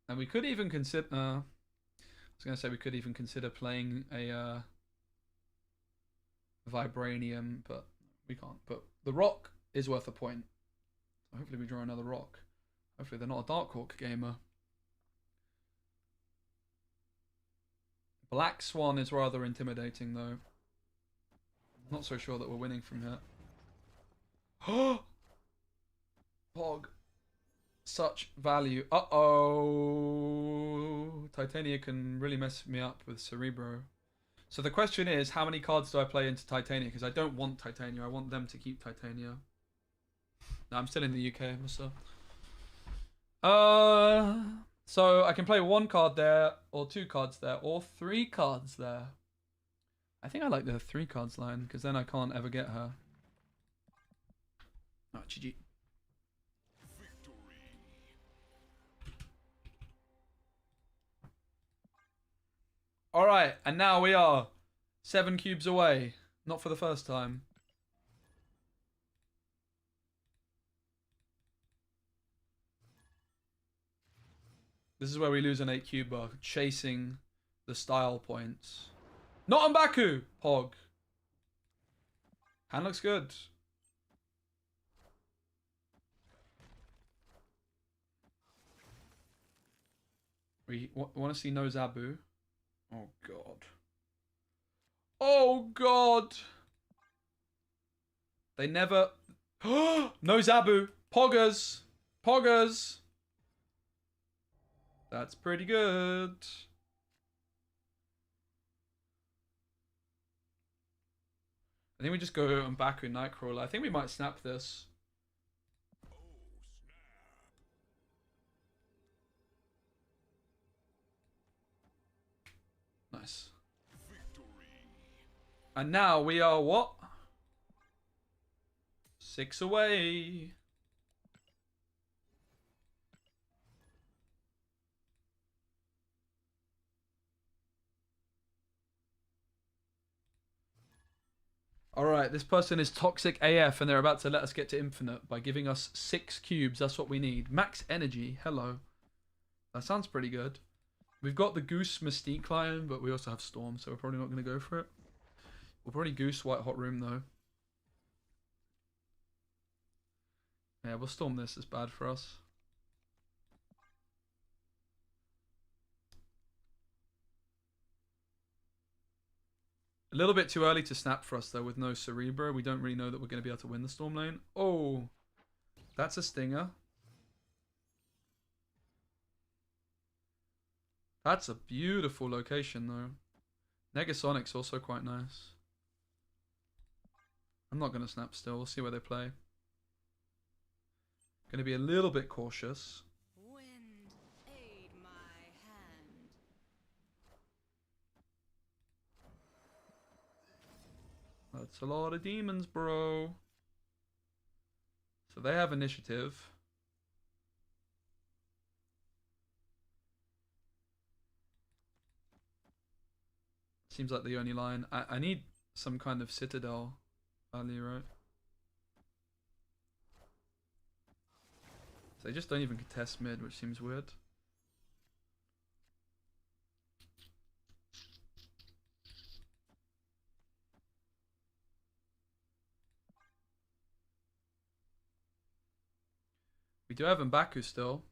And we could even consider... I was going to say we could even consider playing a Vibranium, but we can't. But the Rock is worth a point. So hopefully we draw another Rock. Hopefully they're not a Darkhawk gamer. Black Swan is rather intimidating, though. Not so sure that we're winning from here. Pog. Such value. Uh-oh. Titania can really mess me up with Cerebro. So the question is, how many cards do I play into Titania? Because I don't want Titania. I want them to keep Titania. No, I'm still in the UK, myself. So I can play 1 card there, or 2 cards there, or 3 cards there. I think I like the 3 cards line, because then I can't ever get her. Oh, GG. Alright, and now we are 7 cubes away. Not for the first time. This is where we lose an 8 cuber, chasing the style points. Not on Baku! Pog. Hand looks good. We want to see no Zabu. Oh, God. Oh, God. They never... No Zabu. Poggers. Poggers. That's pretty good. I think we just go on Baku Nightcrawler. I think we might snap this. Nice. And now we are what? 6 away. Alright, this person is toxic AF and they're about to let us get to infinite by giving us 6 cubes. That's what we need. Max energy. Hello. That sounds pretty good. We've got the Goose Mystique Lion, but we also have Storm, so we're probably not going to go for it. We'll probably Goose White Hot Room, though. Yeah, we'll Storm this. It's bad for us. A little bit too early to snap for us, though, with no Cerebro. We don't really know that we're going to be able to win the Storm lane. Oh, that's a stinger. That's a beautiful location, though. Negasonic's also quite nice. I'm not going to snap still. We'll see where they play. Going to be a little bit cautious. Wind, aid my hand. That's a lot of demons, bro. So they have initiative. Seems like the only line. I need some kind of citadel value, right? So they just don't even contest mid, which seems weird. We do have M'Baku still.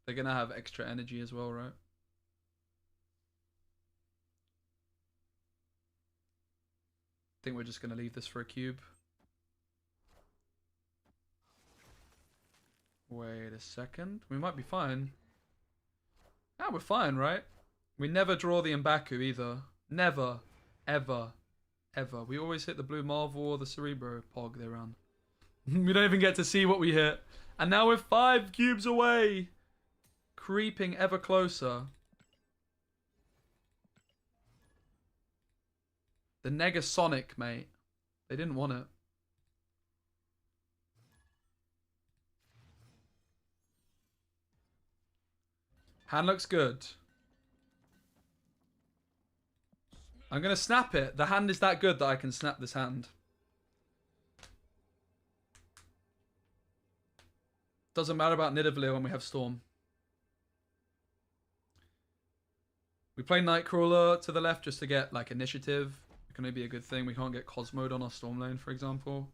They're going to have extra energy as well, right? I think we're just going to leave this for a cube. Wait a second. We might be fine. Ah, we're fine, right? We never draw the M'Baku either. Never. Ever. Ever. We always hit the blue Marvel or the Cerebro pog they run. We don't even get to see what we hit. And now we're 5 cubes away. Creeping ever closer. The Negasonic, mate. They didn't want it. Hand looks good. I'm going to snap it. The hand is that good that I can snap this hand. Doesn't matter about Nidavellir when we have Storm. We play Nightcrawler to the left just to get like initiative. It can only be a good thing. We can't get Cosmode on our Storm lane, for example.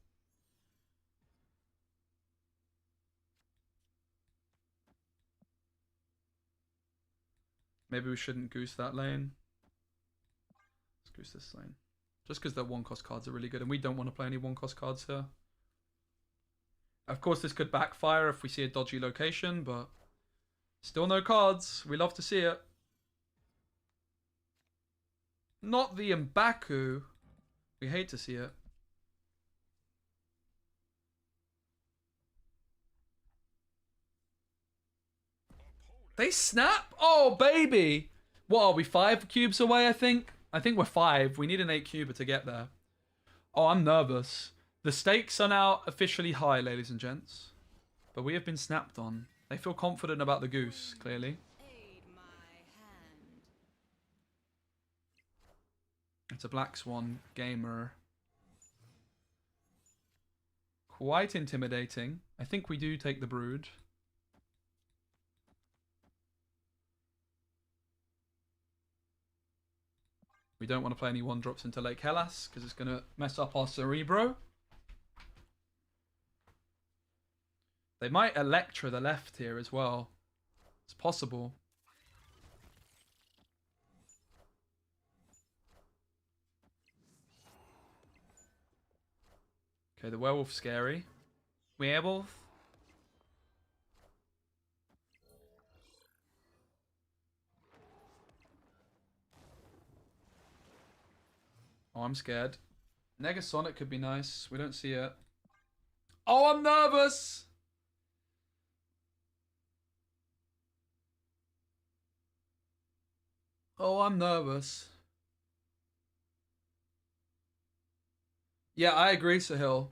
Maybe we shouldn't goose that lane. Let's goose this lane. Just because their 1-cost cards are really good, and we don't want to play any 1-cost cards here. Of course, this could backfire if we see a dodgy location, but still no cards. We love to see it. Not the M'Baku. We hate to see it. They snap? Oh, baby. What are we, 5 cubes away, I think? I think we're 5. We need an 8-cuber to get there. Oh, I'm nervous. The stakes are now officially high, ladies and gents. But we have been snapped on. They feel confident about the goose, clearly. Aid my hand. It's a Black Swan gamer. Quite intimidating. I think we do take the brood. We don't want to play any 1-drops into Lake Hellas because it's going to mess up our Cerebro. They might Electra the left here as well. It's possible. Okay, the werewolf's scary. Werewolf. Oh, I'm scared. Negasonic could be nice. We don't see it. Oh, I'm nervous! Oh, I'm nervous. Yeah, I agree, Sahil.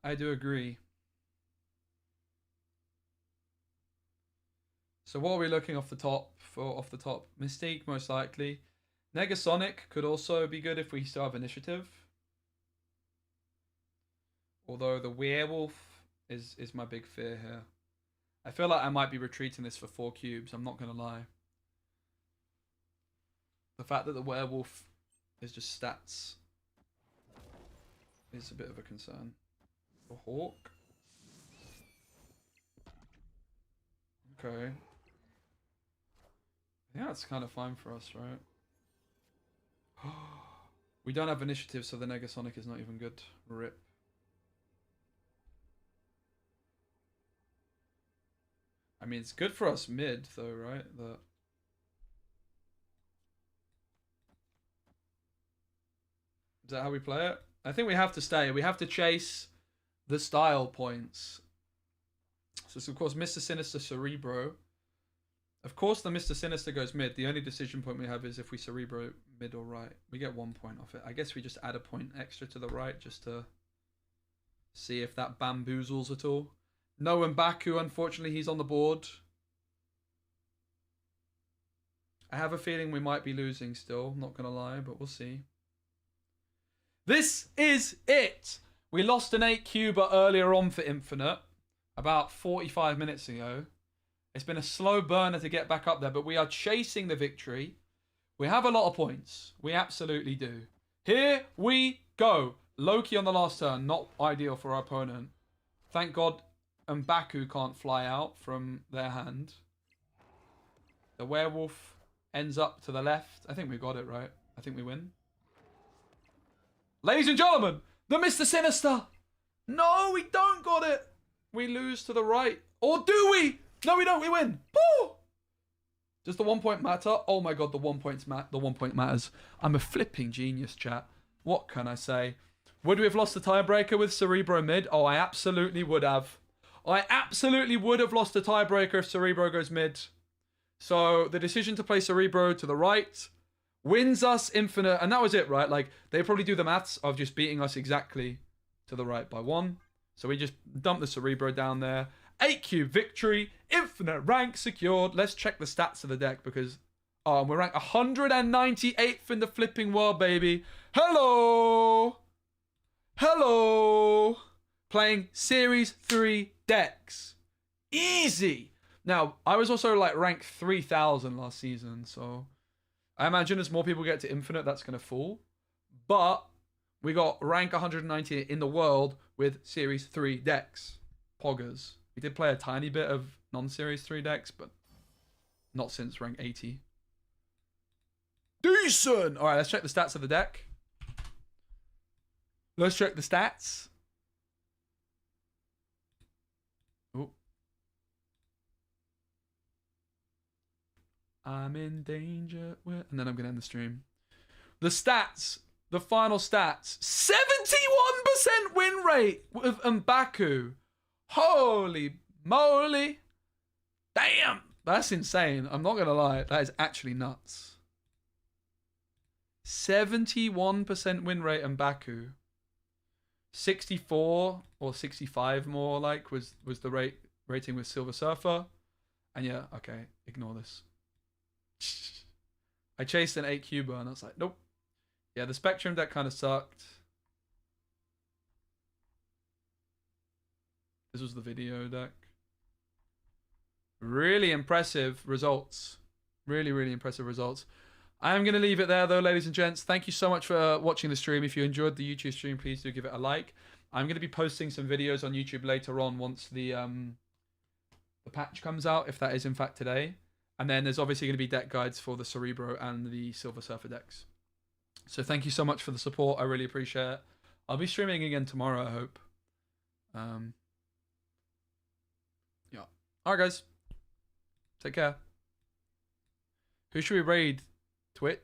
I do agree. So what are we looking off the top for? Off the top, Mystique most likely. Negasonic could also be good if we still have initiative. Although the werewolf is my big fear here. I feel like I might be retreating this for 4 cubes. I'm not gonna lie. The fact that the werewolf is just stats is a bit of a concern. A hawk. Okay. Yeah, it's kind of fine for us, right? We don't have initiative, so the Negasonic is not even good. RIP. I mean, it's good for us mid, though, right? Is that how we play it? I think we have to stay. We have to chase the style points. So it's, of course, Mr. Sinister, Cerebro. Of course, the Mr. Sinister goes mid. The only decision point we have is if we Cerebro mid or right. We get 1 point off it. I guess we just add a point extra to the right just to see if that bamboozles at all. No M'Baku, unfortunately, he's on the board. I have a feeling we might be losing still, not going to lie, but we'll see. This is it! We lost an 8 cuber earlier on for Infinite, about 45 minutes ago. It's been a slow burner to get back up there, but we are chasing the victory. We have a lot of points. We absolutely do. Here we go. Loki on the last turn, not ideal for our opponent. Thank God M'Baku can't fly out from their hand. The werewolf ends up to the left. I think we got it right. I think we win. Ladies and gentlemen, the Mr. Sinister. No, we don't got it. We lose to the right. Or do we? No, we don't. We win. Woo! Does the 1 point matter? Oh my God, the 1 point matters. I'm a flipping genius, chat. What can I say? Would we have lost the tiebreaker with Cerebro mid? Oh, I absolutely would have. I absolutely would have lost the tiebreaker if Cerebro goes mid. So the decision to play Cerebro to the right wins us Infinite. And that was it, right? Like, they probably do the maths of just beating us exactly to the right by 1. So we just dump the Cerebro down there. 8 cube victory. Infinite rank secured. Let's check the stats of the deck because... Oh, we're ranked 198th in the flipping world, baby. Hello! Hello! Playing Series 3 decks. Easy! Now, I was also like ranked 3,000 last season, so... I imagine as more people get to Infinite, that's going to fall. But we got rank 190 in the world with Series 3 decks. Poggers. We did play a tiny bit of non-Series 3 decks, but not since rank 80. Decent! Alright, let's check the stats of the deck. Let's check the stats. Oh. I'm in danger. And then I'm going to end the stream. The stats. The final stats. 71% win rate with M'Baku. Holy moly. Damn. That's insane. I'm not going to lie. That is actually nuts. 71% win rate M'Baku. 64 or 65 more like was the rating with Silver Surfer. And yeah, okay, ignore this. I chased an 8 cuber and I was like, nope. Yeah, the Spectrum deck kind of sucked. This was the video deck. Really impressive results. Really, really impressive results. I am going to leave it there, though, ladies and gents. Thank you so much for watching the stream. If you enjoyed the YouTube stream, please do give it a like. I'm going to be posting some videos on YouTube later on once the patch comes out, if that is in fact today. And then there's obviously going to be deck guides for the Cerebro and the Silver Surfer decks. So thank you so much for the support. I really appreciate it. I'll be streaming again tomorrow, I hope. Yeah. Alright, guys. Take care. Who should we raid? Twitch?